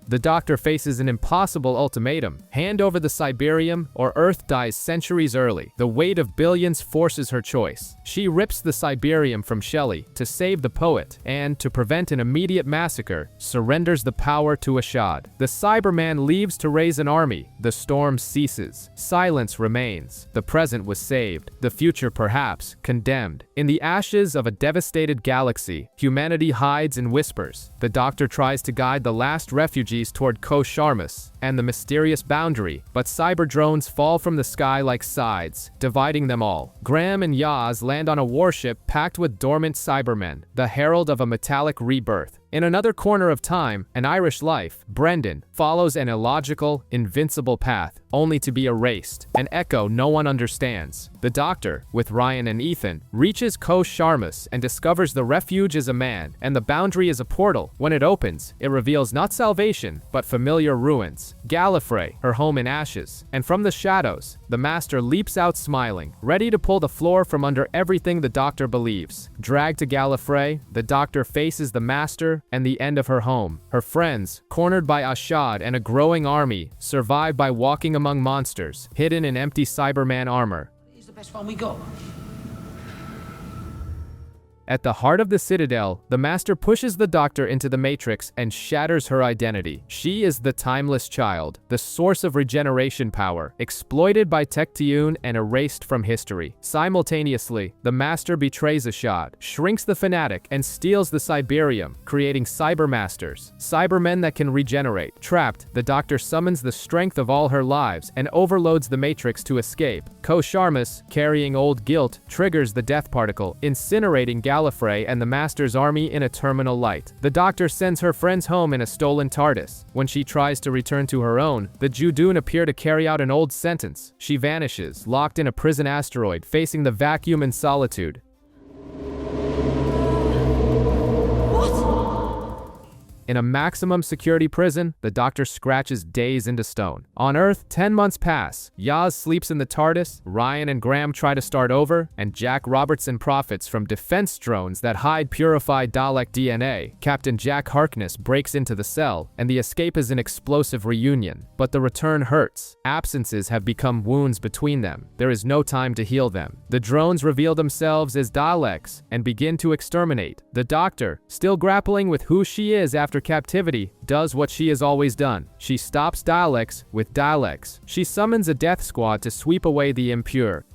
[SPEAKER 1] The doctor faces an impossible ultimatum: hand over the Cyberium or Earth dies centuries early. The weight of billions forces her choice. She rips the Cyberium from Shelley to save the poet, and, to prevent an immediate massacre, surrenders the power to Ashad. The Cyberman leaves to raise an army. The storm ceases. Silence remains. The present was saved. The future, perhaps, condemned. In the ashes of a devastated galaxy, humanity hides and whispers. The doctor tries to guide the last refugees toward Koh-Sharmus and the mysterious boundary, but cyber drones fall from the sky like scythes, dividing them all. Graham and Yaz land on a warship packed with dormant Cybermen, the herald of a metallic rebirth. In another corner of time, an Irish life, Brendan, follows an illogical, invincible path, only to be erased, an echo no one understands. The doctor, with Ryan and Ethan, reaches Koh-Sharmus and discovers the refuge is a man, and the boundary is a portal. When it opens, it reveals not salvation, but familiar ruins. Gallifrey, her home in ashes. And from the shadows, the Master leaps out smiling, ready to pull the floor from under everything the doctor believes. Dragged to Gallifrey, the doctor faces the Master and the end of her home. Her friends, cornered by Ashad and a growing army, survive by walking among monsters, hidden in empty Cyberman armor.
[SPEAKER 10] He's the best one we got.
[SPEAKER 1] At the heart of the Citadel, the Master pushes the Doctor into the Matrix and shatters her identity. She is the timeless child, the source of regeneration power, exploited by Tecteun and erased from history. Simultaneously, the Master betrays Ashad, shrinks the Fanatic, and steals the Cyberium, creating Cybermasters, Cybermen that can regenerate. Trapped, the Doctor summons the strength of all her lives and overloads the Matrix to escape. Koh-Sharmus, carrying old guilt, triggers the death particle, incinerating Gallifrey and the Master's army in a terminal light. The Doctor sends her friends home in a stolen TARDIS. When she tries to return to her own, the Judoon appear to carry out an old sentence. She vanishes, locked in a prison asteroid, facing the vacuum and solitude. In a maximum security prison, the Doctor scratches days into stone. On Earth, 10 months pass. Yaz sleeps in the TARDIS, Ryan and Graham try to start over, and Jack Robertson profits from defense drones that hide purified Dalek DNA. Captain Jack Harkness breaks into the cell, and the escape is an explosive reunion. But the return hurts. Absences have become wounds between them. There is no time to heal them. The drones reveal themselves as Daleks and begin to exterminate. The Doctor, still grappling with who she is after captivity, does what she has always done. She stops Daleks with Daleks. She summons a death squad to sweep away the impure.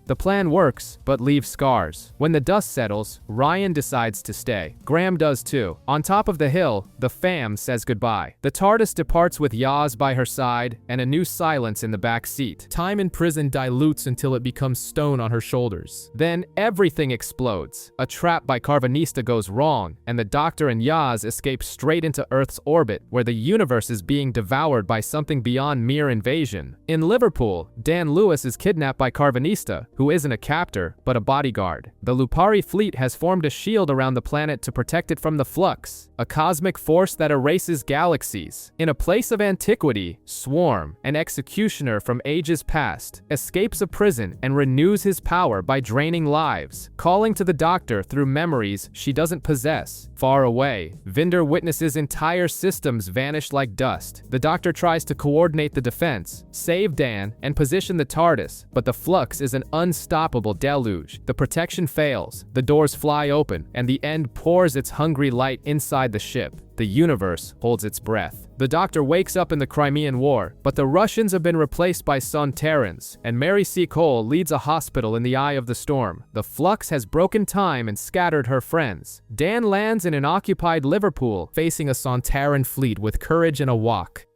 [SPEAKER 1] The plan works, but leaves scars. When the dust settles, Ryan decides to stay. Graham does too. On top of the hill, the fam says goodbye. The TARDIS departs with Yaz by her side and a new silence in the back seat. Time in prison dilutes until it becomes stone on her shoulders. Then everything explodes. A trap by Carvanista goes wrong, and the Doctor and Yaz escape straight into Earth's orbit, where the universe is being devoured by something beyond mere invasion. In Liverpool, Dan Lewis is kidnapped by Carvanista, who isn't a captor, but a bodyguard. The Lupari fleet has formed a shield around the planet to protect it from the Flux, a cosmic force that erases galaxies. In a place of antiquity, Swarm, an executioner from ages past, escapes a prison and renews his power by draining lives, calling to the Doctor through memories she doesn't possess. Far away, Vinder witnesses entire systems vanish like dust. The Doctor tries to coordinate the defense, save Dan, and position the TARDIS, but the Flux is an unstoppable deluge. The protection fails, the doors fly open, and the end pours its hungry light inside the ship. The universe holds its breath. The Doctor wakes up in the Crimean War, but the Russians have been replaced by Sontarans, and Mary C. Cole leads a hospital in the eye of the storm. The Flux has broken time and scattered her friends. Dan lands in an occupied Liverpool, facing a Sontaran fleet with courage and a walk.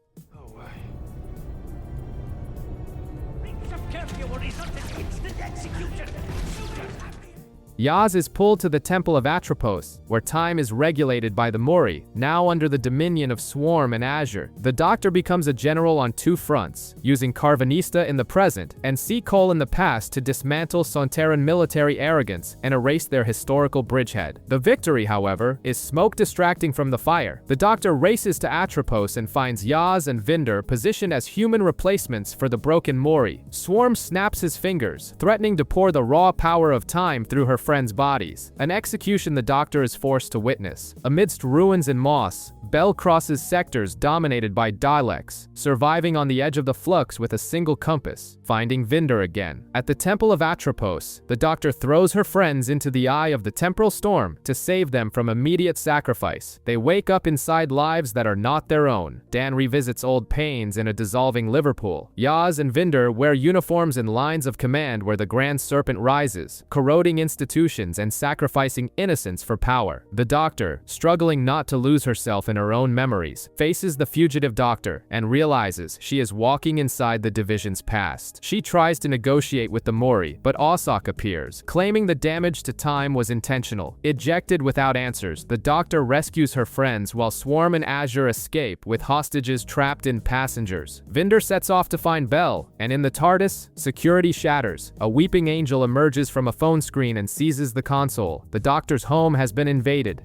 [SPEAKER 1] Yaz is pulled to the Temple of Atropos, where time is regulated by the Mori, now under the dominion of Swarm and Azure. The Doctor becomes a general on two fronts, using Carvanista in the present and Cole in the past to dismantle Sontaran military arrogance and erase their historical bridgehead. The victory, however, is smoke distracting from the fire. The Doctor races to Atropos and finds Yaz and Vinder positioned as human replacements for the broken Mori. Swarm snaps his fingers, threatening to pour the raw power of time through her friends' bodies, an execution the Doctor is forced to witness. Amidst ruins and moss, Bell crosses sectors dominated by Daleks, surviving on the edge of the flux with a single compass, finding Vinder again. At the Temple of Atropos, the Doctor throws her friends into the eye of the temporal storm to save them from immediate sacrifice. They wake up inside lives that are not their own. Dan revisits old pains in a dissolving Liverpool. Yaz and Vinder wear uniforms in lines of command where the Grand Serpent rises, corroding institutions and sacrificing innocence for power. The Doctor, struggling not to lose herself in her own memories, faces the fugitive Doctor and realizes she is walking inside the Division's past. She tries to negotiate with the Mori, but Ossock appears, claiming the damage to time was intentional. Ejected without answers, the Doctor rescues her friends while Swarm and Azure escape with hostages trapped in passengers. Vinder sets off to find Bell, and in the TARDIS, security shatters. A weeping angel emerges from a phone screen and seizes the console. The Doctor's home has been invaded.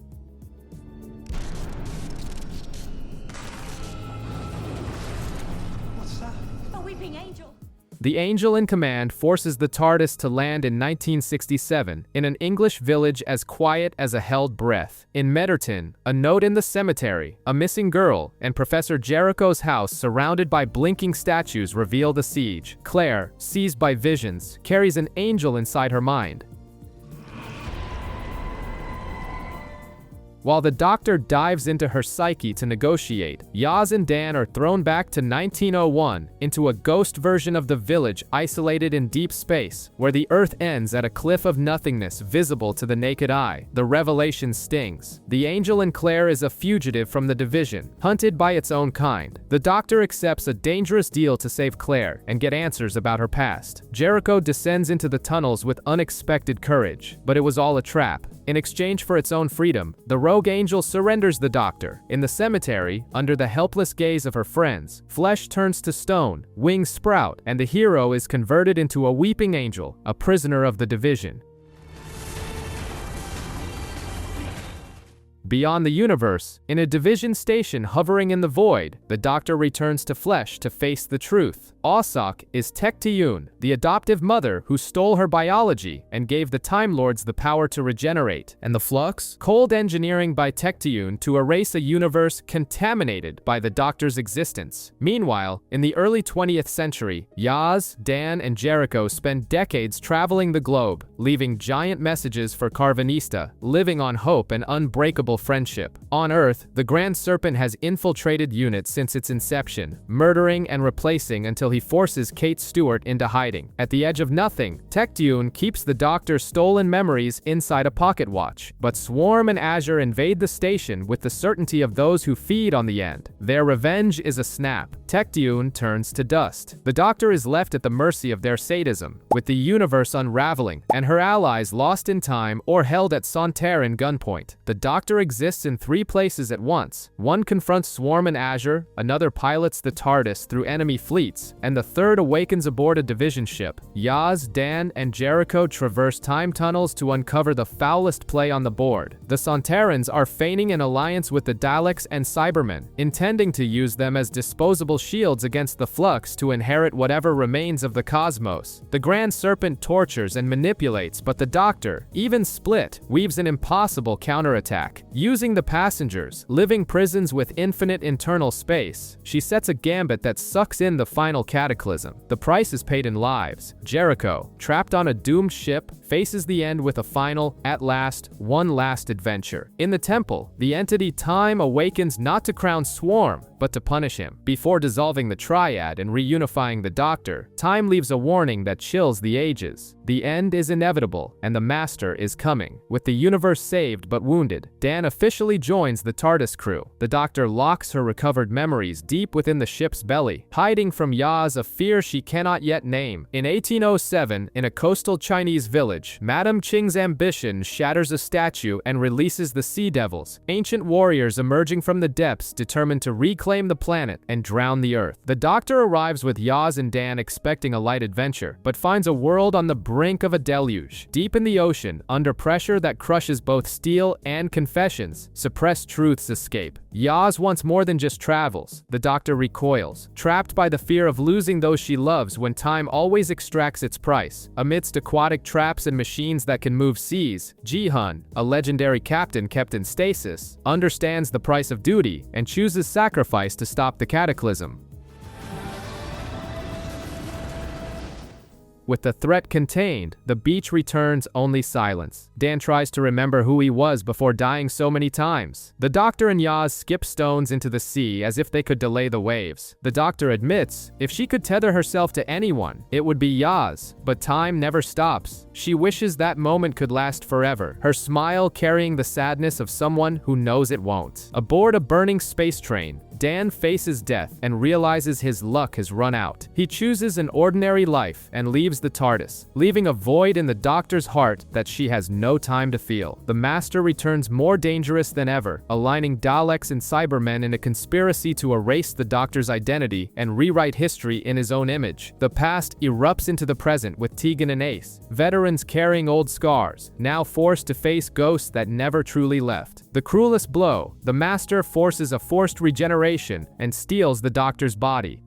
[SPEAKER 1] The Angel in command forces the TARDIS to land in 1967 in an English village as quiet as a held breath. In Medderton, a note in the cemetery, a missing girl, and Professor Jericho's house surrounded by blinking statues reveal the siege. Claire, seized by visions, carries an angel inside her mind. While the Doctor dives into her psyche to negotiate, Yaz and Dan are thrown back to 1901 into a ghost version of the village isolated in deep space, where the Earth ends at a cliff of nothingness visible to the naked eye. The revelation stings. The Angel in Claire is a fugitive from the Division, hunted by its own kind. The Doctor accepts a dangerous deal to save Claire and get answers about her past. Jericho descends into the tunnels with unexpected courage, but it was all a trap. In exchange for its own freedom, the rogue angel surrenders the Doctor. In the cemetery, under the helpless gaze of her friends, flesh turns to stone, wings sprout, and the hero is converted into a weeping angel, a prisoner of the Division. Beyond the universe, in a Division station hovering in the void, the Doctor returns to flesh to face the truth. Ossock is Tecteun, the adoptive mother who stole her biology and gave the Time Lords the power to regenerate. And the Flux? Cold engineering by Tecteun to erase a universe contaminated by the Doctor's existence. Meanwhile, in the early 20th century, Yaz, Dan, and Jericho spend decades traveling the globe, leaving giant messages for Carvanista, living on hope and unbreakable friendship. On Earth, the Grand Serpent has infiltrated units since its inception, murdering and replacing until he forces Kate Stewart into hiding. At the edge of nothing, Tecteun keeps the Doctor's stolen memories inside a pocket watch, but Swarm and Azure invade the station with the certainty of those who feed on the end. Their revenge is a snap. Tecteun turns to dust. The Doctor is left at the mercy of their sadism, with the universe unraveling, and her allies lost in time or held at Sontaran gunpoint. The Doctor exists in 3 places at once. One confronts Swarm and Azure, another pilots the TARDIS through enemy fleets, and the third awakens aboard a Division ship. Yaz, Dan, and Jericho traverse time tunnels to uncover the foulest play on the board. The Sontarans are feigning an alliance with the Daleks and Cybermen, intending to use them as disposable shields against the Flux to inherit whatever remains of the cosmos. The Grand Serpent tortures and manipulates, but the Doctor, even split, weaves an impossible counterattack. Using the passengers, living prisons with infinite internal space, she sets a gambit that sucks in the final cataclysm. The price is paid in lives. Jericho, trapped on a doomed ship, faces the end with a final, at last, one last adventure. In the temple, the entity Time awakens not to crown Swarm, but to punish him. Before dissolving the Triad and reunifying the Doctor, Time leaves a warning that chills the ages. The end is inevitable, and the Master is coming. With the universe saved but wounded, Dan officially joins the TARDIS crew. The Doctor locks her recovered memories deep within the ship's belly, hiding from Yaz a fear she cannot yet name. In 1807, in a coastal Chinese village, Madame Qing's ambition shatters a statue and releases the Sea Devils, ancient warriors emerging from the depths determined to reclaim reclaim the planet and drown the Earth. The Doctor arrives with Yaz and Dan expecting a light adventure, but finds a world on the brink of a deluge. Deep in the ocean, under pressure that crushes both steel and confessions, suppressed truths escape. Yaz wants more than just travels. The Doctor recoils, trapped by the fear of losing those she loves when time always extracts its price. Amidst aquatic traps and machines that can move seas, Ji-hun, a legendary captain kept in stasis, understands the price of duty and chooses sacrifice to stop the cataclysm. With the threat contained, the beach returns only silence. Dan tries to remember who he was before dying so many times. The Doctor and Yaz skip stones into the sea as if they could delay the waves. The Doctor admits, if she could tether herself to anyone, it would be Yaz, but time never stops. She wishes that moment could last forever, her smile carrying the sadness of someone who knows it won't. Aboard a burning space train, Dan faces death and realizes his luck has run out. He chooses an ordinary life and leaves the TARDIS, leaving a void in the Doctor's heart that she has no time to feel. The Master returns more dangerous than ever, aligning Daleks and Cybermen in a conspiracy to erase the Doctor's identity and rewrite history in his own image. The past erupts into the present with Tegan and Ace, veterans carrying old scars, now forced to face ghosts that never truly left. The cruelest blow, the Master forces a forced regeneration and steals the Doctor's body.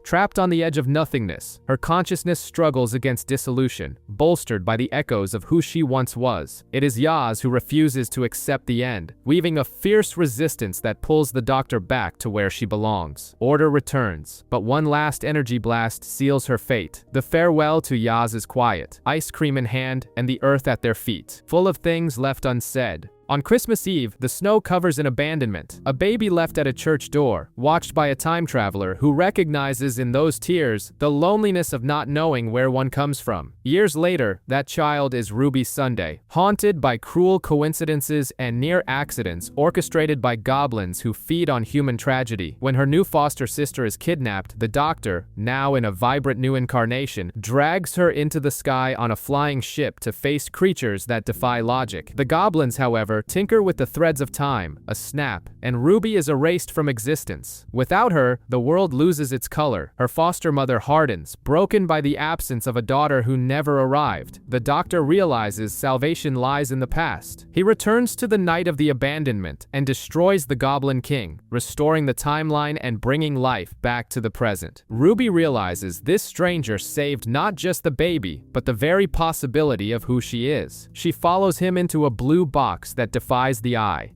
[SPEAKER 1] Trapped on the edge of nothingness, her consciousness struggles against dissolution, bolstered by the echoes of who she once was. It is Yaz who refuses to accept the end, weaving a fierce resistance that pulls the Doctor back to where she belongs. Order returns, but one last energy blast seals her fate. The farewell to Yaz is quiet, ice cream in hand and the earth at their feet, full of things left unsaid. On Christmas Eve, the snow covers an abandonment, a baby left at a church door, watched by a time traveler who recognizes in those tears the loneliness of not knowing where one comes from. Years later, that child is Ruby Sunday, haunted by cruel coincidences and near accidents orchestrated by goblins who feed on human tragedy. When her new foster sister is kidnapped, the Doctor, now in a vibrant new incarnation, drags her into the sky on a flying ship to face creatures that defy logic. The goblins, however, tinker with the threads of time, a snap, and Ruby is erased from existence. Without her, the world loses its color. Her foster mother hardens, broken by the absence of a daughter who never arrived. The Doctor realizes salvation lies in the past. He returns to the night of the abandonment and destroys the Goblin King, restoring the timeline and bringing life back to the present. Ruby realizes this stranger saved not just the baby, but the very possibility of who she is. She follows him into a blue box that defies the eye.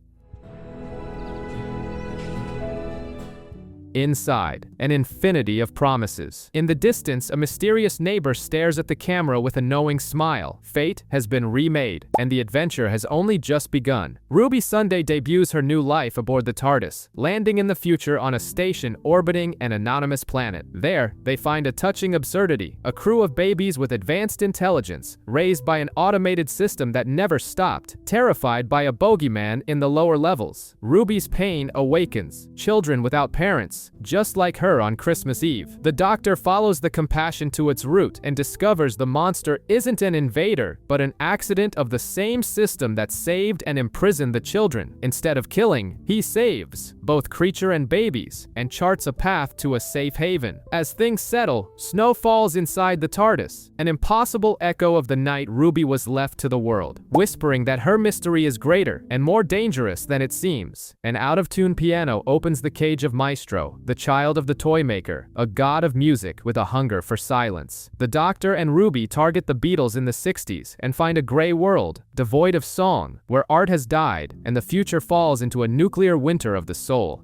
[SPEAKER 1] Inside, an infinity of promises. In the distance, a mysterious neighbor stares at the camera with a knowing smile. Fate has been remade, and the adventure has only just begun. Ruby Sunday debuts her new life aboard the TARDIS, landing in the future on a station orbiting an anonymous planet. There, they find a touching absurdity, a crew of babies with advanced intelligence, raised by an automated system that never stopped, terrified by a bogeyman in the lower levels. Ruby's pain awakens, children without parents, just like her on Christmas Eve. The Doctor follows the compassion to its root and discovers the monster isn't an invader, but an accident of the same system that saved and imprisoned the children. Instead of killing, he saves both creature and babies, and charts a path to a safe haven. As things settle, snow falls inside the TARDIS, an impossible echo of the night Ruby was left to the world, whispering that her mystery is greater and more dangerous than it seems. An out-of-tune piano opens the cage of Maestro, the child of the toy maker, a god of music with a hunger for silence. The Doctor and Ruby target the Beatles in the 60s and find a gray world, devoid of song, where art has died and the future falls into a nuclear winter of the soul.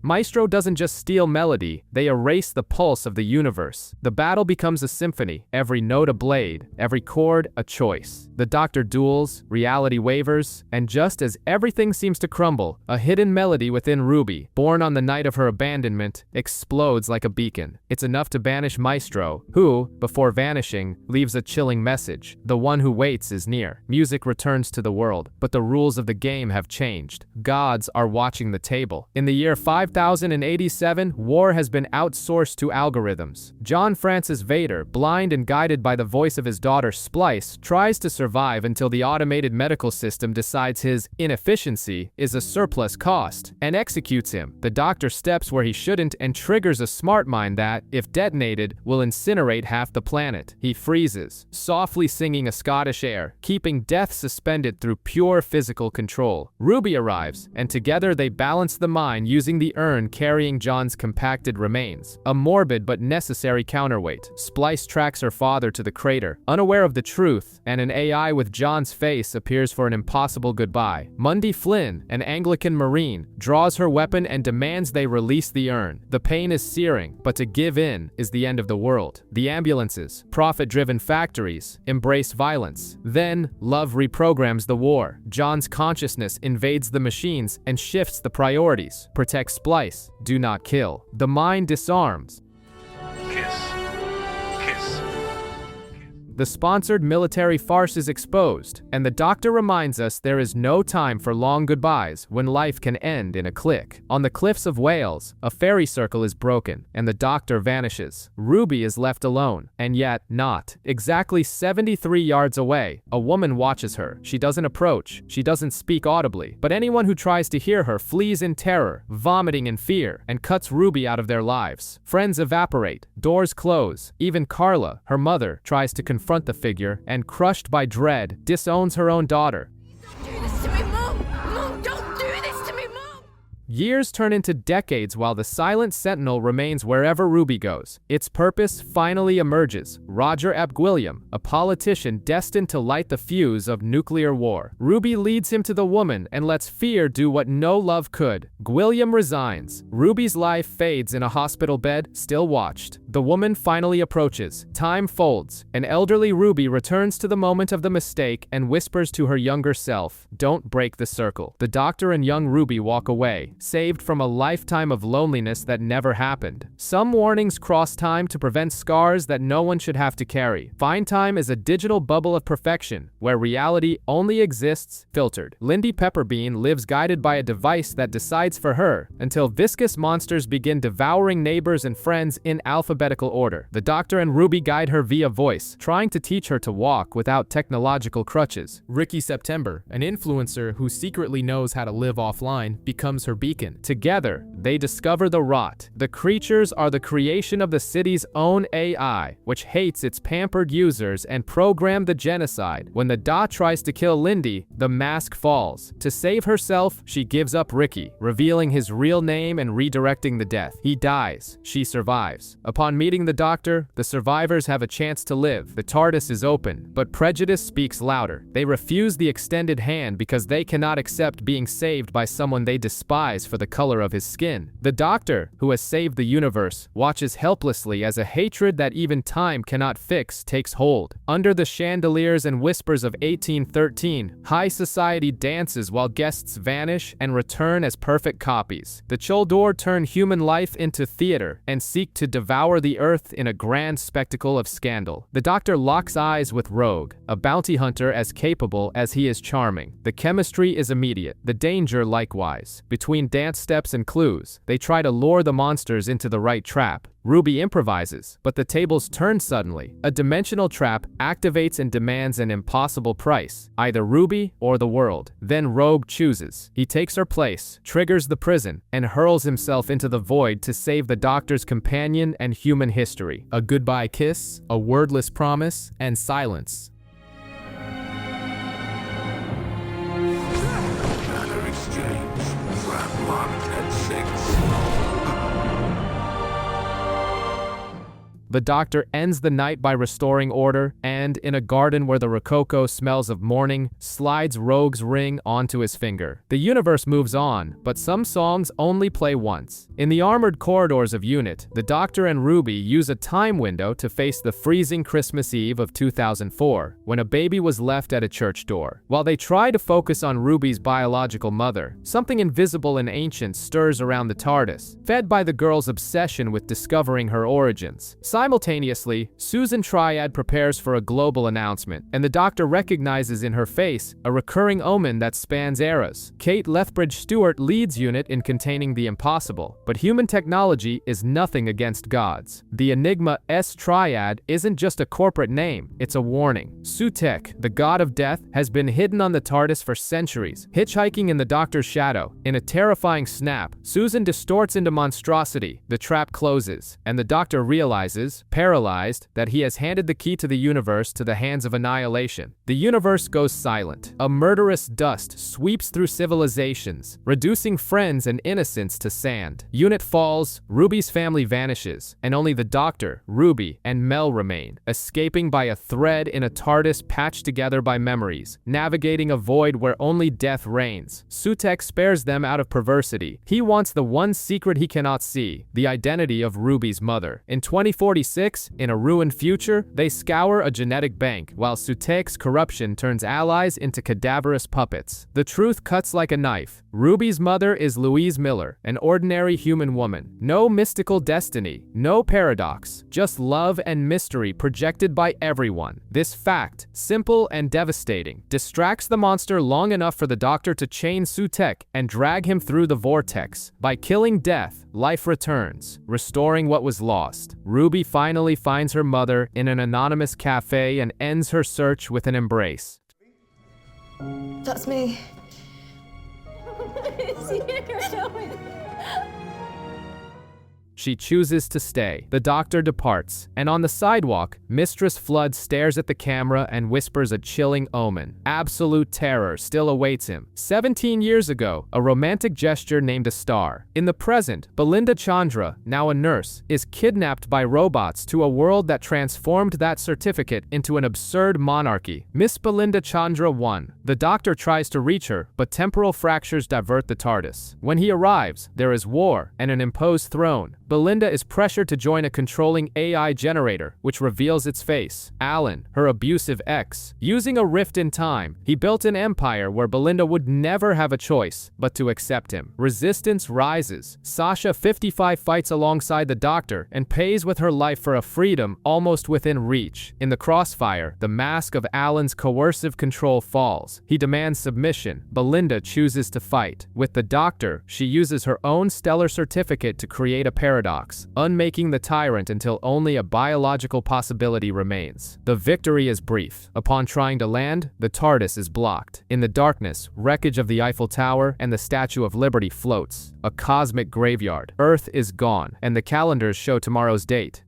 [SPEAKER 1] Maestro doesn't just steal melody, they erase the pulse of the universe. The battle becomes a symphony, every note a blade, every chord a choice. The Doctor duels, reality wavers, and just as everything seems to crumble, a hidden melody within Ruby, born on the night of her abandonment, explodes like a beacon. It's enough to banish Maestro, who, before vanishing, leaves a chilling message. The one who waits is near. Music returns to the world, but the rules of the game have changed. Gods are watching the table. In the year 5 5087, war has been outsourced to algorithms. John Francis Vader, blind and guided by the voice of his daughter Splice, tries to survive until the automated medical system decides his inefficiency is a surplus cost and executes him. The doctor steps where he shouldn't and triggers a smart mine that, if detonated, will incinerate half the planet. He freezes, softly singing a Scottish air, keeping death suspended through pure physical control. Ruby arrives, and together they balance the mine using the urn carrying John's compacted remains, a morbid but necessary counterweight. Splice tracks her father to the crater, unaware of the truth, and an AI with John's face appears for an impossible goodbye. Mundy Flynn, an Anglican Marine, draws her weapon and demands they release the urn. The pain is searing, but to give in is the end of the world. The ambulances, profit-driven factories, embrace violence. Then, love reprograms the war. John's consciousness invades the machines and shifts the priorities. Protect Splice, do not kill. The mind disarms.
[SPEAKER 3] Kiss.
[SPEAKER 1] The sponsored military farce is exposed, and the doctor reminds us there is no time for long goodbyes when life can end in a click. On the cliffs of Wales, a fairy circle is broken, and the doctor vanishes. Ruby is left alone, and yet not. Exactly 73 yards away, a woman watches her. She doesn't approach, she doesn't speak audibly, but anyone who tries to hear her flees in terror, vomiting in fear, and cuts Ruby out of their lives. Friends evaporate, doors close. Even Carla, her mother, tries to confront the figure and, crushed by dread, disowns her own daughter.
[SPEAKER 11] Don't do this to me, Mom! Mom, don't do this to me, Mom!
[SPEAKER 1] Years turn into decades while the silent sentinel remains wherever Ruby goes. Its purpose finally emerges. Roger Ep Gwilliam, a politician destined to light the fuse of nuclear war. Ruby leads him to the woman and lets fear do what no love could. Gwilliam resigns. Ruby's life fades in a hospital bed, still watched. The woman finally approaches. Time folds. An elderly Ruby returns to the moment of the mistake and whispers to her younger self, "Don't break the circle." The doctor and young Ruby walk away, saved from a lifetime of loneliness that never happened. Some warnings cross time to prevent scars that no one should have to carry. Find Time is a digital bubble of perfection, where reality only exists filtered. Lindy Pepperbean lives guided by a device that decides for her, until viscous monsters begin devouring neighbors and friends in alphabetical order. The doctor and Ruby guide her via voice, trying to teach her to walk without technological crutches. Ricky September, an influencer who secretly knows how to live offline, becomes her beacon. Together, they discover the rot. The creatures are the creation of the city's own AI, which hates its pampered users and programmed the genocide. When the dot tries to kill Lindy, the mask falls. To save herself, she gives up Ricky, revealing his real name and redirecting the death. He dies. She survives. Upon meeting the doctor, the survivors have a chance to live. The TARDIS is open, but prejudice speaks louder. They refuse the extended hand because they cannot accept being saved by someone they despise for the color of his skin. The doctor, who has saved the universe, watches helplessly as a hatred that even time cannot fix takes hold. Under the chandeliers and whispers of 1813, high society dances while guests vanish and return as perfect copies. The Choldor turn human life into theater and seek to devour the earth in a grand spectacle of scandal. The doctor locks eyes with Rogue, a bounty hunter as capable as he is charming. The chemistry is immediate, the danger likewise. Between dance steps and clues, they try to lure the monsters into the right trap. Ruby improvises, but the tables turn suddenly. A dimensional trap activates and demands an impossible price, either Ruby or the world. Then Rogue chooses. He takes her place, triggers the prison, and hurls himself into the void to save the doctor's companion and human history. A goodbye kiss, a wordless promise, and silence.
[SPEAKER 2] Another exchange. Trap locked at 6.
[SPEAKER 1] The doctor ends the night by restoring order, and, in a garden where the Rococo smells of morning, slides Rogue's ring onto his finger. The universe moves on, but some songs only play once. In the armored corridors of UNIT, the doctor and Ruby use a time window to face the freezing Christmas Eve of 2004, when a baby was left at a church door. While they try to focus on Ruby's biological mother, something invisible and ancient stirs around the TARDIS, fed by the girl's obsession with discovering her origins. Simultaneously, Susan Triad prepares for a global announcement, and the Doctor recognizes in her face a recurring omen that spans eras. Kate Lethbridge Stewart leads UNIT in containing the impossible, but human technology is nothing against God's. The Enigma S Triad isn't just a corporate name, it's a warning. Sutekh, the god of death, has been hidden on the TARDIS for centuries, hitchhiking in the Doctor's shadow. In a terrifying snap, Susan distorts into monstrosity, the trap closes, and the Doctor realizes, paralyzed, that he has handed the key to the universe to the hands of annihilation. The universe goes silent. A murderous dust sweeps through civilizations, reducing friends and innocence to sand. UNIT falls, Ruby's family vanishes, and only the Doctor, Ruby, and Mel remain, escaping by a thread in a TARDIS patched together by memories, navigating a void where only death reigns. Sutekh spares them out of perversity. He wants the one secret he cannot see, the identity of Ruby's mother. In 2046, in a ruined future, they scour a genetic bank, while Sutekh's corruption turns allies into cadaverous puppets. The truth cuts like a knife. Ruby's mother is Louise Miller, an ordinary human woman. No mystical destiny, no paradox, just love and mystery projected by everyone. This fact, simple and devastating, distracts the monster long enough for the Doctor to chain Sutekh and drag him through the vortex. By killing death, life returns, restoring what was lost. Ruby finally finds her mother in an anonymous cafe and ends her search with an embrace.
[SPEAKER 9] That's me.
[SPEAKER 1] She chooses to stay. The Doctor departs, and on the sidewalk, Mistress Flood stares at the camera and whispers a chilling omen. Absolute terror still awaits him. 17 years ago, a romantic gesture named a star. In the present, Belinda Chandra, now a nurse, is kidnapped by robots to a world that transformed that certificate into an absurd monarchy. Miss Belinda Chandra won. The Doctor tries to reach her, but temporal fractures divert the TARDIS. When he arrives, there is war and an imposed throne. Belinda is pressured to join a controlling AI generator, which reveals its face, Alan, her abusive ex. Using a rift in time, he built an empire where Belinda would never have a choice but to accept him. Resistance rises. Sasha, 55, fights alongside the Doctor and pays with her life for a freedom almost within reach. In the crossfire, the mask of Alan's coercive control falls. He demands submission. Belinda chooses to fight. With the Doctor, she uses her own stellar certificate to create a paradox, unmaking the tyrant until only a biological possibility remains. The victory is brief. Upon trying to land, the TARDIS is blocked. In the darkness, wreckage of the Eiffel Tower and the Statue of Liberty floats. A cosmic graveyard. Earth is gone, and the calendars show tomorrow's date.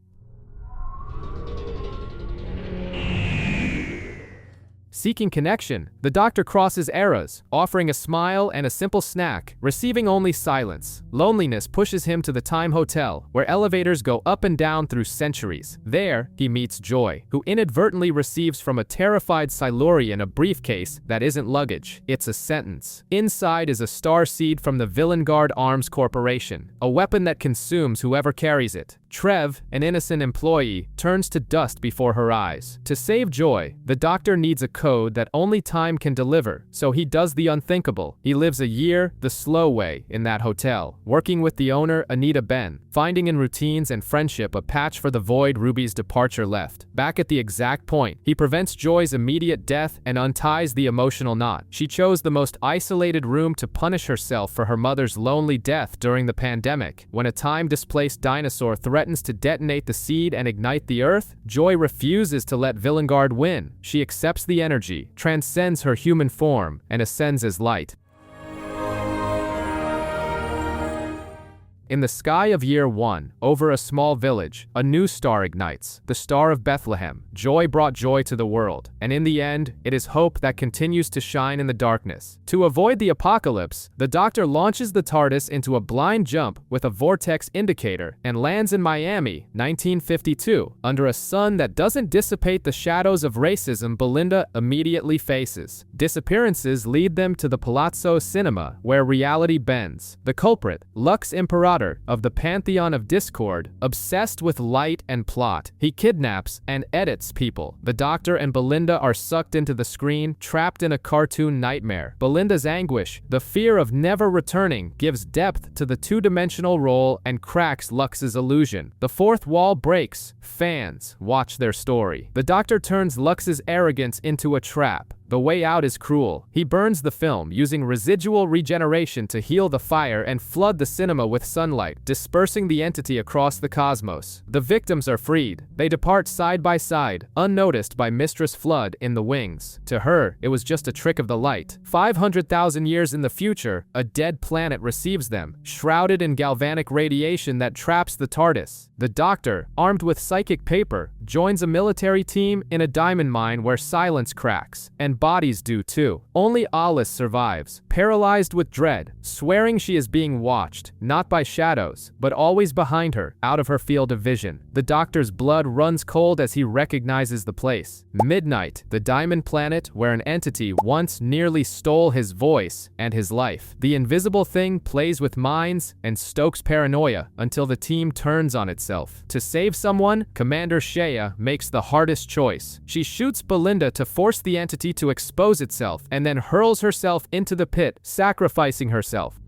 [SPEAKER 1] Seeking connection, the Doctor crosses eras, offering a smile and a simple snack, receiving only silence. Loneliness pushes him to the Time Hotel, where elevators go up and down through centuries. There, he meets Joy, who inadvertently receives from a terrified Silurian a briefcase that isn't luggage. It's a sentence. Inside is a star seed from the Villengard Arms Corporation, a weapon that consumes whoever carries it. Trev, an innocent employee, turns to dust before her eyes. To save Joy, the Doctor needs a code that only time can deliver, so he does the unthinkable. He lives a year the slow way in that hotel, working with the owner, Anita Ben, finding in routines and friendship a patch for the void Ruby's departure left. Back at the exact point, he prevents Joy's immediate death and unties the emotional knot. She chose the most isolated room to punish herself for her mother's lonely death during the pandemic. When a time-displaced dinosaur threatens to detonate the seed and ignite the Earth, Joy refuses to let Villengard win. She accepts the energy, transcends her human form, and ascends as light. In the sky of year 1, over a small village, a new star ignites, the Star of Bethlehem. Joy brought joy to the world, and in the end, it is hope that continues to shine in the darkness. To avoid the apocalypse, the Doctor launches the TARDIS into a blind jump with a vortex indicator and lands in Miami, 1952, under a sun that doesn't dissipate the shadows of racism Belinda immediately faces. Disappearances lead them to the Palazzo Cinema, where reality bends. The culprit, Lux Imperator, daughter of the pantheon of discord, obsessed with light and plot. He kidnaps and edits people. The Doctor and Belinda are sucked into the screen, trapped in a cartoon nightmare. Belinda's anguish, the fear of never returning, gives depth to the two-dimensional role and cracks Lux's illusion. The fourth wall breaks. Fans watch their story. The Doctor turns Lux's arrogance into a trap. The way out is cruel. He burns the film, using residual regeneration to heal the fire and flood the cinema with sunlight, dispersing the entity across the cosmos. The victims are freed. They depart side by side, unnoticed by Mistress Flood in the wings. To her, it was just a trick of the light. 500,000 years in the future, a dead planet receives them, shrouded in galvanic radiation that traps the TARDIS. The Doctor, armed with psychic paper, joins a military team in a diamond mine where silence cracks, and bodies do too. Only Alice survives, paralyzed with dread, swearing she is being watched, not by shadows, but always behind her, out of her field of vision. The Doctor's blood runs cold as he recognizes the place. Midnight, the diamond planet where an entity once nearly stole his voice and his life. The invisible thing plays with minds and stokes paranoia until the team turns on itself. To save someone, Commander Shea makes the hardest choice. She shoots Belinda to force the entity to expose itself, and then hurls herself into the pit, sacrificing herself.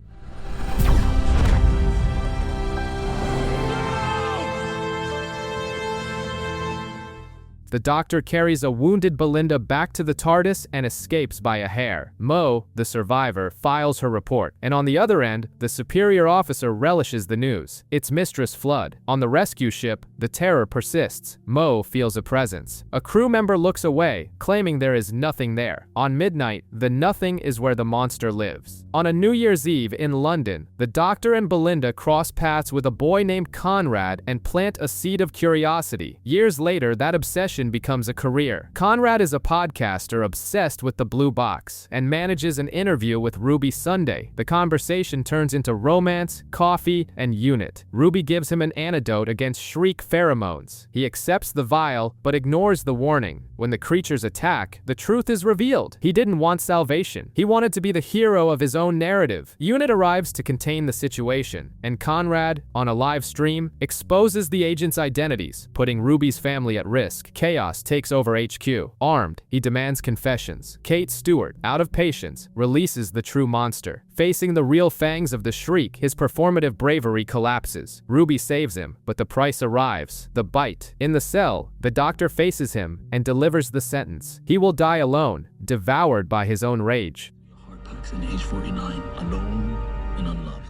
[SPEAKER 1] The Doctor carries a wounded Belinda back to the TARDIS and escapes by a hair. Mo, the survivor, files her report, and on the other end, the superior officer relishes the news. It's Mistress Flood. On the rescue ship, the terror persists. Mo feels a presence. A crew member looks away, claiming there is nothing there. On midnight, the nothing is where the monster lives. On a New Year's Eve in London, the Doctor and Belinda cross paths with a boy named Conrad and plant a seed of curiosity. Years later, that obsession becomes a career. Conrad is a podcaster obsessed with the blue box and manages an interview with Ruby Sunday. The conversation turns into romance, coffee, and unit. Ruby gives him an antidote against shriek pheromones. He accepts the vial, but ignores the warning. When the creatures attack, the truth is revealed. He didn't want salvation. He wanted to be the hero of his own narrative. Unit arrives to contain the situation, and Conrad, on a live stream, exposes the agents' identities, putting Ruby's family at risk. Chaos takes over HQ. Armed, he demands confessions. Kate Stewart, out of patience, releases the true monster. Facing the real fangs of the Shriek, his performative bravery collapses. Ruby saves him, but the price arrives. The bite. In the cell, the Doctor faces him and delivers the sentence. He will die alone, devoured by his own rage.
[SPEAKER 2] Heart packs in age 49, alone and unloved.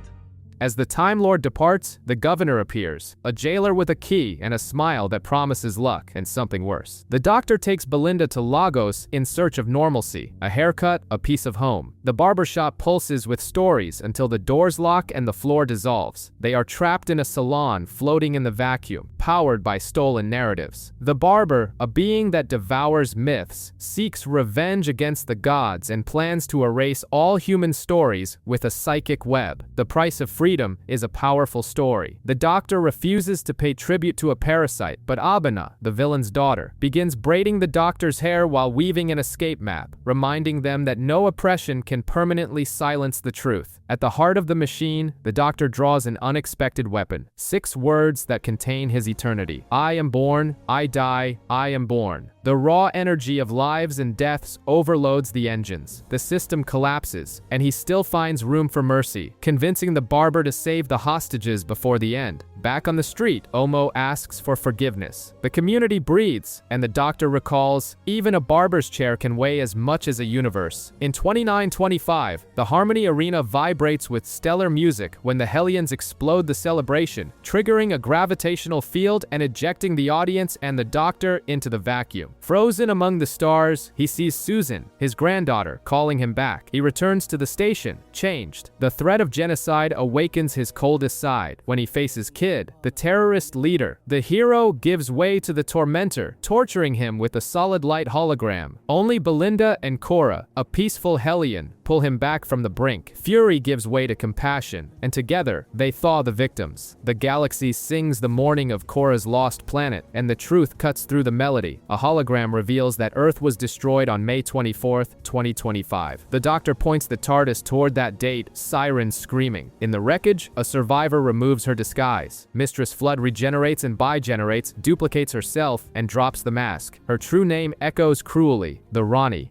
[SPEAKER 1] As the Time Lord departs, the Governor appears, a jailer with a key and a smile that promises luck and something worse. The Doctor takes Belinda to Lagos in search of normalcy, a haircut, a piece of home. The barbershop pulses with stories until the doors lock and the floor dissolves. They are trapped in a salon floating in the vacuum, powered by stolen narratives. The barber, a being that devours myths, seeks revenge against the gods and plans to erase all human stories with a psychic web. The price of freedom is a powerful story. The Doctor refuses to pay tribute to a parasite, but Abena, the villain's daughter, begins braiding the Doctor's hair while weaving an escape map, reminding them that no oppression can permanently silence the truth. At the heart of the machine, the Doctor draws an unexpected weapon. 6 words that contain his eternity. I am born, I die, I am born. The raw energy of lives and deaths overloads the engines. The system collapses, and he still finds room for mercy, convincing the barber to save the hostages before the end. Back on the street, Omo asks for forgiveness. The community breathes, and the Doctor recalls, even a barber's chair can weigh as much as a universe. In 2925, the Harmony Arena vibrates with stellar music when the Hellions explode the celebration, triggering a gravitational field and ejecting the audience and the Doctor into the vacuum. Frozen among the stars, he sees Susan, his granddaughter, calling him back. He returns to the station, changed. The threat of genocide awakens his coldest side. When he faces kids, Kid, the terrorist leader. The hero gives way to the tormentor, torturing him with a solid light hologram. Only Belinda and Cora, a peaceful Hellion, pull him back from the brink. Fury gives way to compassion, and together, they thaw the victims. The galaxy sings the mourning of Cora's lost planet, and the truth cuts through the melody. A hologram reveals that Earth was destroyed on May 24, 2025. The Doctor points the TARDIS toward that date, sirens screaming. In the wreckage, a survivor removes her disguise. Mistress Flood regenerates and bigenerates, duplicates herself, and drops the mask. Her true name echoes cruelly, the Ronnie.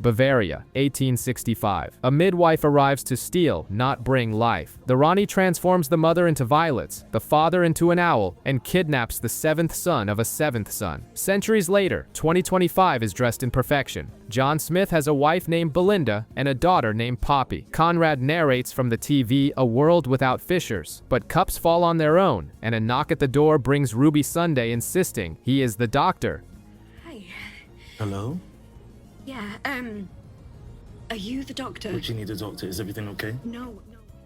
[SPEAKER 1] Bavaria, 1865. A midwife arrives to steal, not bring life. The Ronnie transforms the mother into violets, the father into an owl, and kidnaps the 7th son of a 7th son. Centuries later, 2025 is dressed in perfection. John Smith has a wife named Belinda and a daughter named Poppy. Conrad narrates from the TV A World Without Fissures, but cups fall on their own, and a knock at the door brings Ruby Sunday insisting he is the Doctor.
[SPEAKER 9] Hey.
[SPEAKER 8] Hello?
[SPEAKER 9] Yeah, are you the Doctor?
[SPEAKER 8] What you need a doctor? Is everything okay?
[SPEAKER 9] No.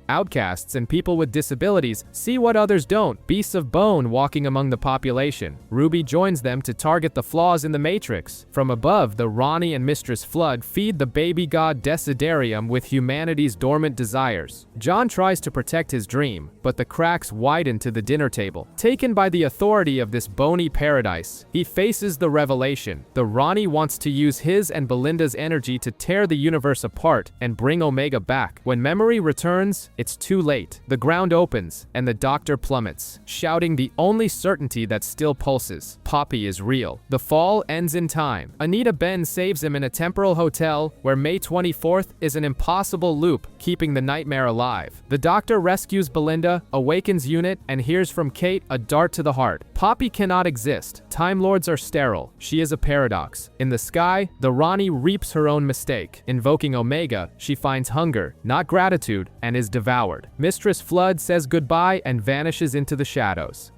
[SPEAKER 1] Outcasts and people with disabilities see what others don't, beasts of bone walking among the population. Ruby joins them to target the flaws in the Matrix. From above, the Ronnie and Mistress Flood feed the baby god Desiderium with humanity's dormant desires. John tries to protect his dream, but the cracks widen to the dinner table. Taken by the authority of this bony paradise, he faces the revelation. The Ronnie wants to use his and Belinda's energy to tear the universe apart and bring Omega back. When memory returns, it's too late. The ground opens, and the Doctor plummets, shouting the only certainty that still pulses. Poppy is real. The fall ends in time. Anita Ben saves him in a temporal hotel where May 24th is an impossible loop, keeping the nightmare alive. The Doctor rescues Belinda, awakens Unit, and hears from Kate a dart to the heart. Poppy cannot exist. Time Lords are sterile. She is a paradox. In the sky, the Ronnie reaps her own mistake. Invoking Omega, she finds hunger, not gratitude, and is devoured. Mistress Flood says goodbye and vanishes into the shadows.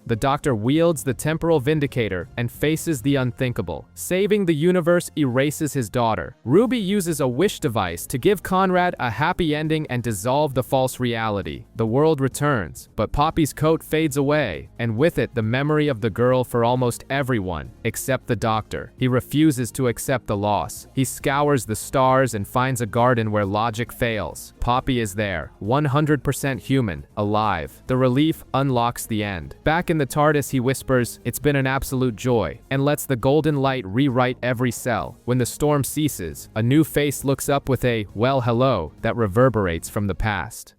[SPEAKER 1] The Doctor wields the temporal vindicator and faces the unthinkable. Saving the universe erases his daughter. Ruby uses a wish device to give Conrad a happy ending and dissolve the false reality. The world returns, but Poppy's coat fades away, and with it the memory of the girl for almost everyone, except the Doctor. He refuses to accept the loss. He scours the stars and finds a garden where logic fails. Poppy is there, 100% human, alive. The relief unlocks the end. Back in the TARDIS, he whispers, "It's been an absolute joy," and lets the golden light rewrite every cell. When the storm ceases, a new face looks up with a, "Well, hello," that reverberates from the past.